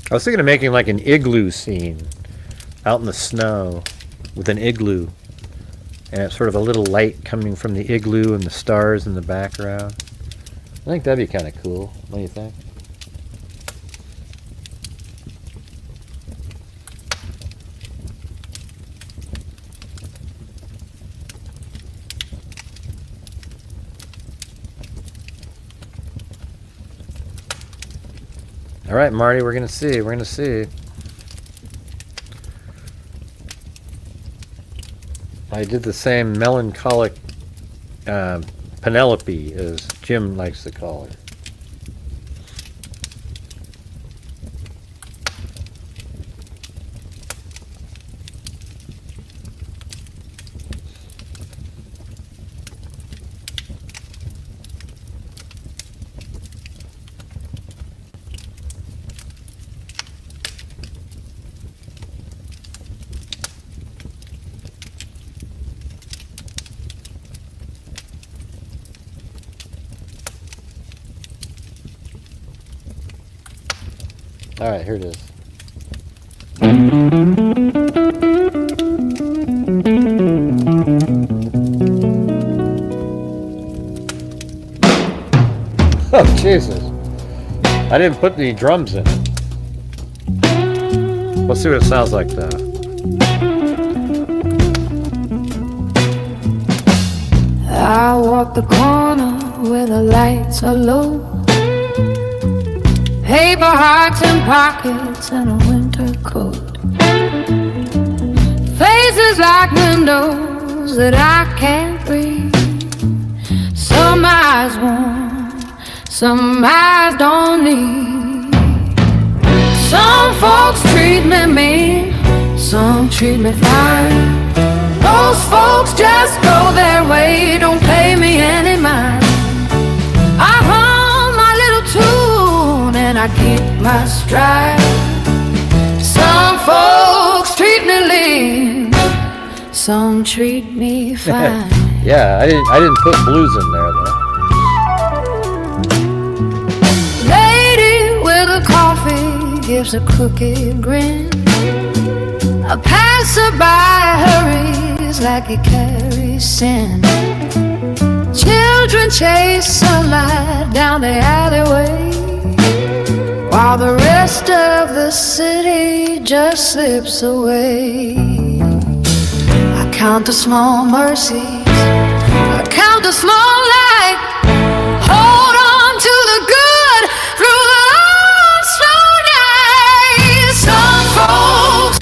I was thinking of making like an igloo scene out in the snow with an igloo. And it's sort of a little light coming from the igloo and the stars in the background. I think that'd be kind of cool. What do you think? All right, Marty, we're going to see. We're going to see. I did the same melancholic Penelope, as Jim likes to call her. All right, here it is. Oh, Jesus. I didn't put any drums in it. Let's see what it sounds like, though. I walk the corner where the lights are low. Paper hearts in pockets and a winter coat. Faces like windows that I can't read. Some eyes warm, some eyes don't need. Some folks treat me mean, some treat me fine. Most folks just go their way, don't pay me any mind. I hum my little tune and I keep my stride. Some folks treat me lean, some treat me fine. Yeah, I didn't put blues in there though. Lady with a coffee gives a crooked grin. A passerby hurries like he carries sin. Children chase sunlight down the alleyway, while the rest of the city just slips away. I count the small mercies, I count the small light. Hold on to the good through the long, slow days. Some folks.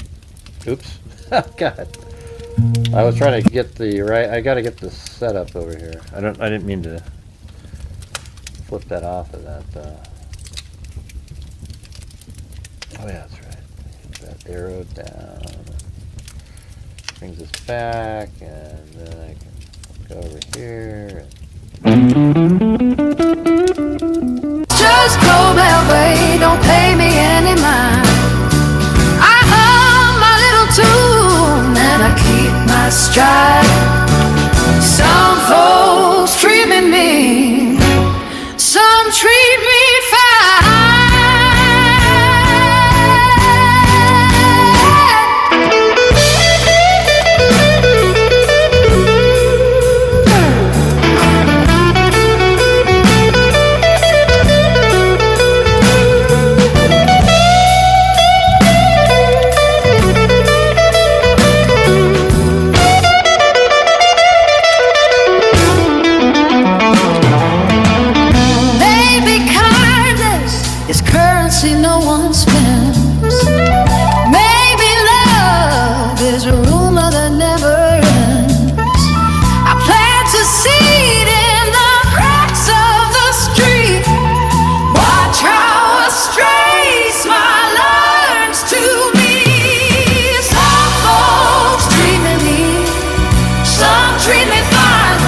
Oops. Oh, God. I was trying to get the right. I got to get the setup over here. I didn't mean to flip that off of that. Oh yeah, that's right. That arrow down. Brings us back, and then I can go over here. Just go that way, don't pay me any mind. I hum my little tune and I keep my stride. Some folks treat me mean, some treat me fine. No one spends. Maybe love is a rumor that never ends. I plant a seed in the cracks of the street. Watch how a stray smile learns to me. Some folks treat me mean, some treat me fine.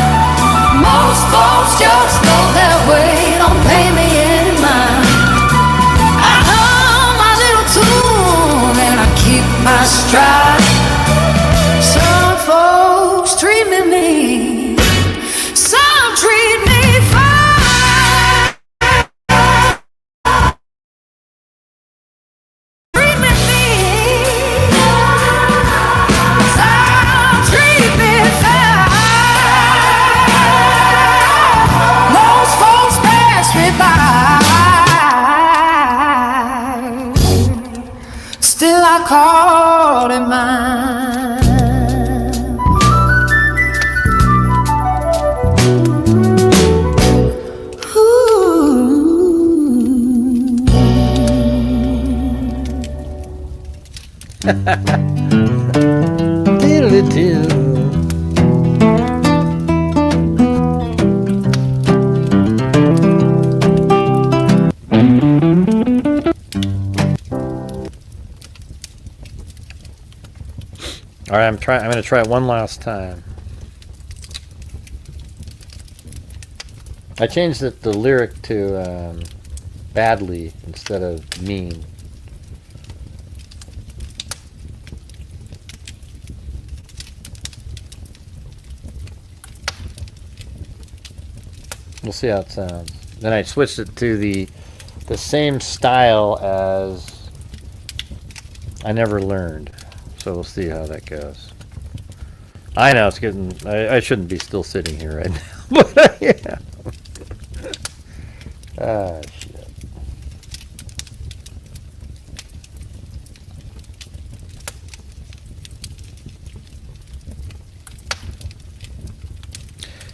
Most folks just go their way, don't pay me any mind. My stride. Some folks treat me mean, some treat me fine. Treat me mean, some treat me fine. Most folks pass me by. Still I call it mine. Diddle-dee-doo. All right, I'm going to try it one last time. I changed the lyric to badly instead of mean. We'll see how it sounds. Then I switched it to the same style as I Never Learned. So we'll see how that goes. I know it's getting. I shouldn't be still sitting here right now, but yeah. Ah, shit.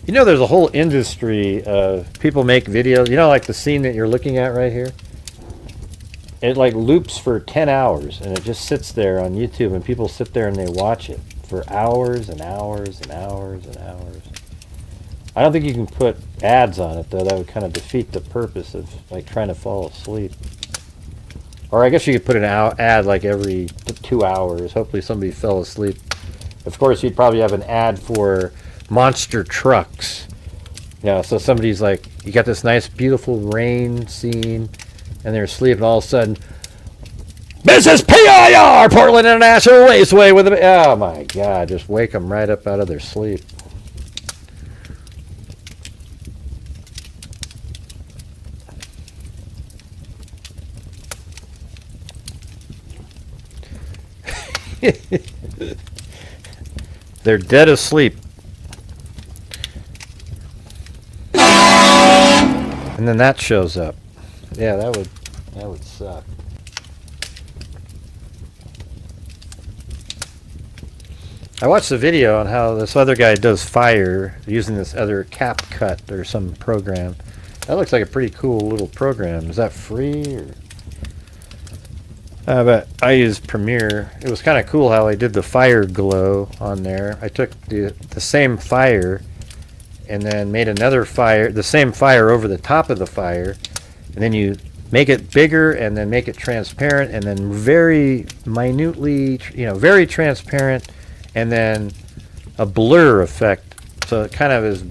You know, there's a whole industry of people make videos. You know, like the scene that you're looking at right here. It like loops for 10 hours and it just sits there on YouTube and people sit there and they watch it for hours and hours and hours and hours. I don't think you can put ads on it though. That would kind of defeat the purpose of like trying to fall asleep. Or I guess you could put an ad like every 2 hours. Hopefully somebody fell asleep. Of course you'd probably have an ad for monster trucks. You know, so somebody's like, you got this nice beautiful rain scene and they're asleep, and all of a sudden, this is PIR, Portland International Raceway with a... Oh my God, just wake them right up out of their sleep. They're dead asleep. And then that shows up. Yeah, that would suck. I watched the video on how this other guy does fire using this other CapCut or some program. That looks like a pretty cool little program. Is that free? Or? But I used Premiere. It was kind of cool how I did the fire glow on there. I took the same fire and then made another fire, the same fire over the top of the fire, and then you make it bigger and then make it transparent and then very minutely, very transparent, and then a blur effect. So it kind of is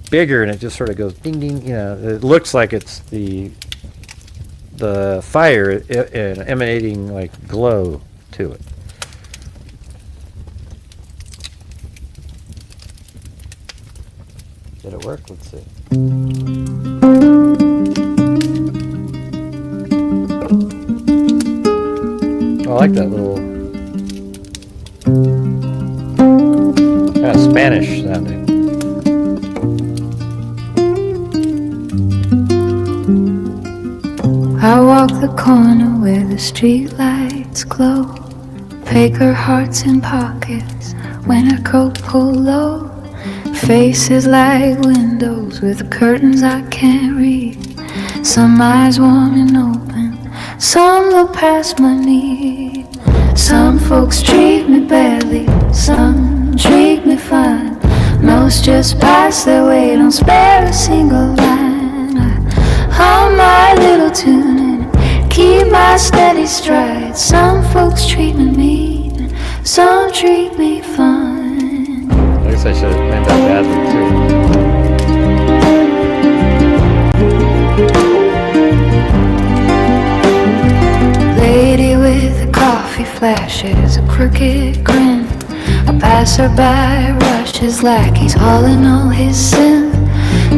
bigger and it just sort of goes ding ding. It looks like it's the fire emanating like glow to it. Did it work? Let's see. Oh, I like that little kind of Spanish sounding. I walk the corner where the street lights glow. Paper hearts in pockets when her coat pull low. Faces like windows with curtains I can't read. Some eyes warm and open, some look past my need. Some folks treat me badly, some treat me fine. Most just pass their way, don't spare a single line. I hum my little tune and keep my steady stride. Some folks treat me mean, some treat me fine. I guess I should have named that badly too. Lady with a coffee flashes a crooked grin. A passerby rushes like he's hauling all his sin.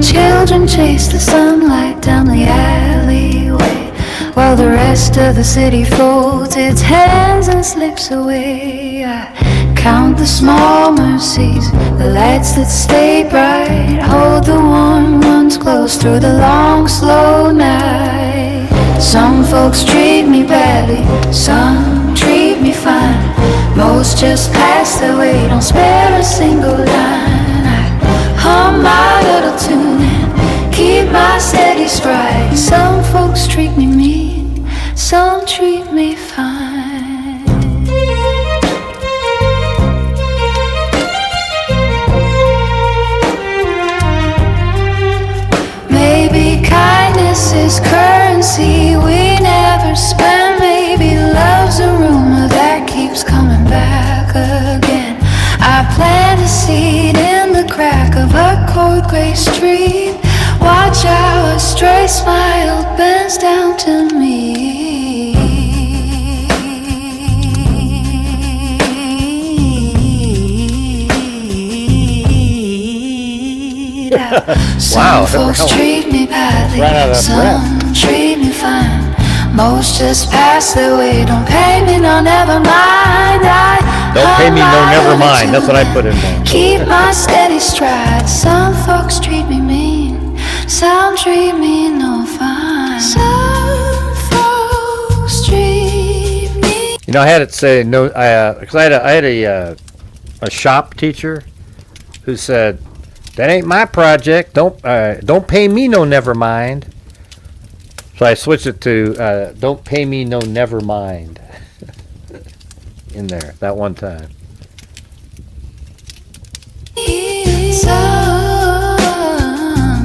Children chase the sunlight down the alleyway, while the rest of the city folds its hands and slips away. I count the small mercies, the lights that stay bright. Hold the warm ones close through the long, slow night. Some folks treat me badly, some treat me fine. Most just pass their way, don't spare a single line. I hum my little tune and keep my steady stride. Some folks treat me mean, some treat me fine. Maybe kindness is currency we never spend. Maybe love's a rumor that keeps coming back again. I plant a seed in the crack of a cold gray street. Watch how a stray smile bends down to me. Some folks treat me badly, some treat me fine. Most just pass their way, don't pay me no never mind. Don't pay me no never mind. That's what I put in there. Keep my steady stride. Some folks treat me mean, some treat me no fine. Some folks treat me. I had it say no, because I had a shop teacher who said, "That ain't my project. Don't pay me no never mind." So I switched it to "Don't pay me no never mind." In there that one time. Some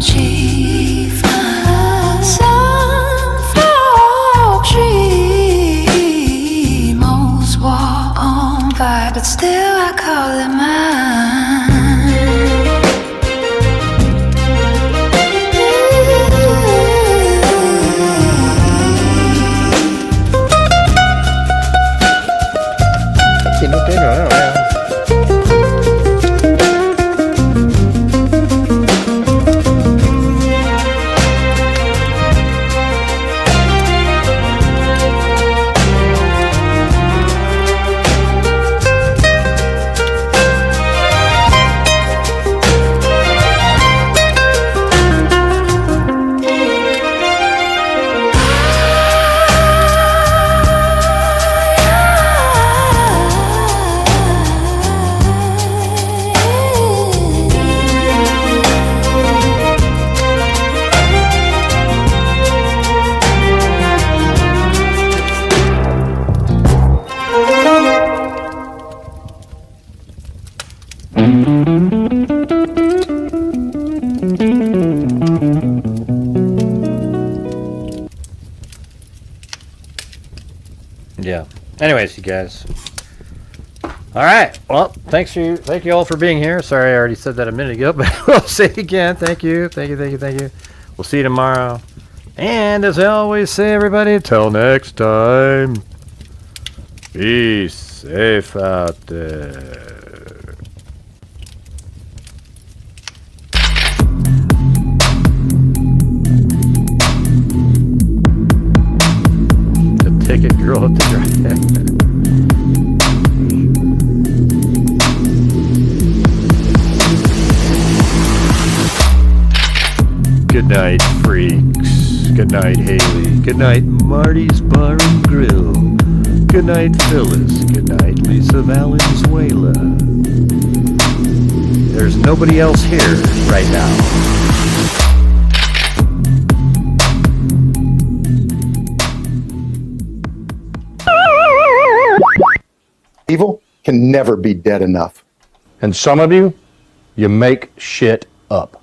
treat fine, some folks treat most walk on by, but still I call it mine. Yeah. Anyways, you guys. All right. Well, thank you all for being here. Sorry, I already said that a minute ago, but we'll say it again. Thank you. We'll see you tomorrow. And as I always say, everybody, till next time, be safe out there. The ticket girl at the drive. Good night, freaks. Good night, Haley. Good night, Marty's Bar and Grill. Good night, Phyllis. Good night, Lisa Valenzuela. There's nobody else here right now. Evil can never be dead enough. And some of you, you make shit up.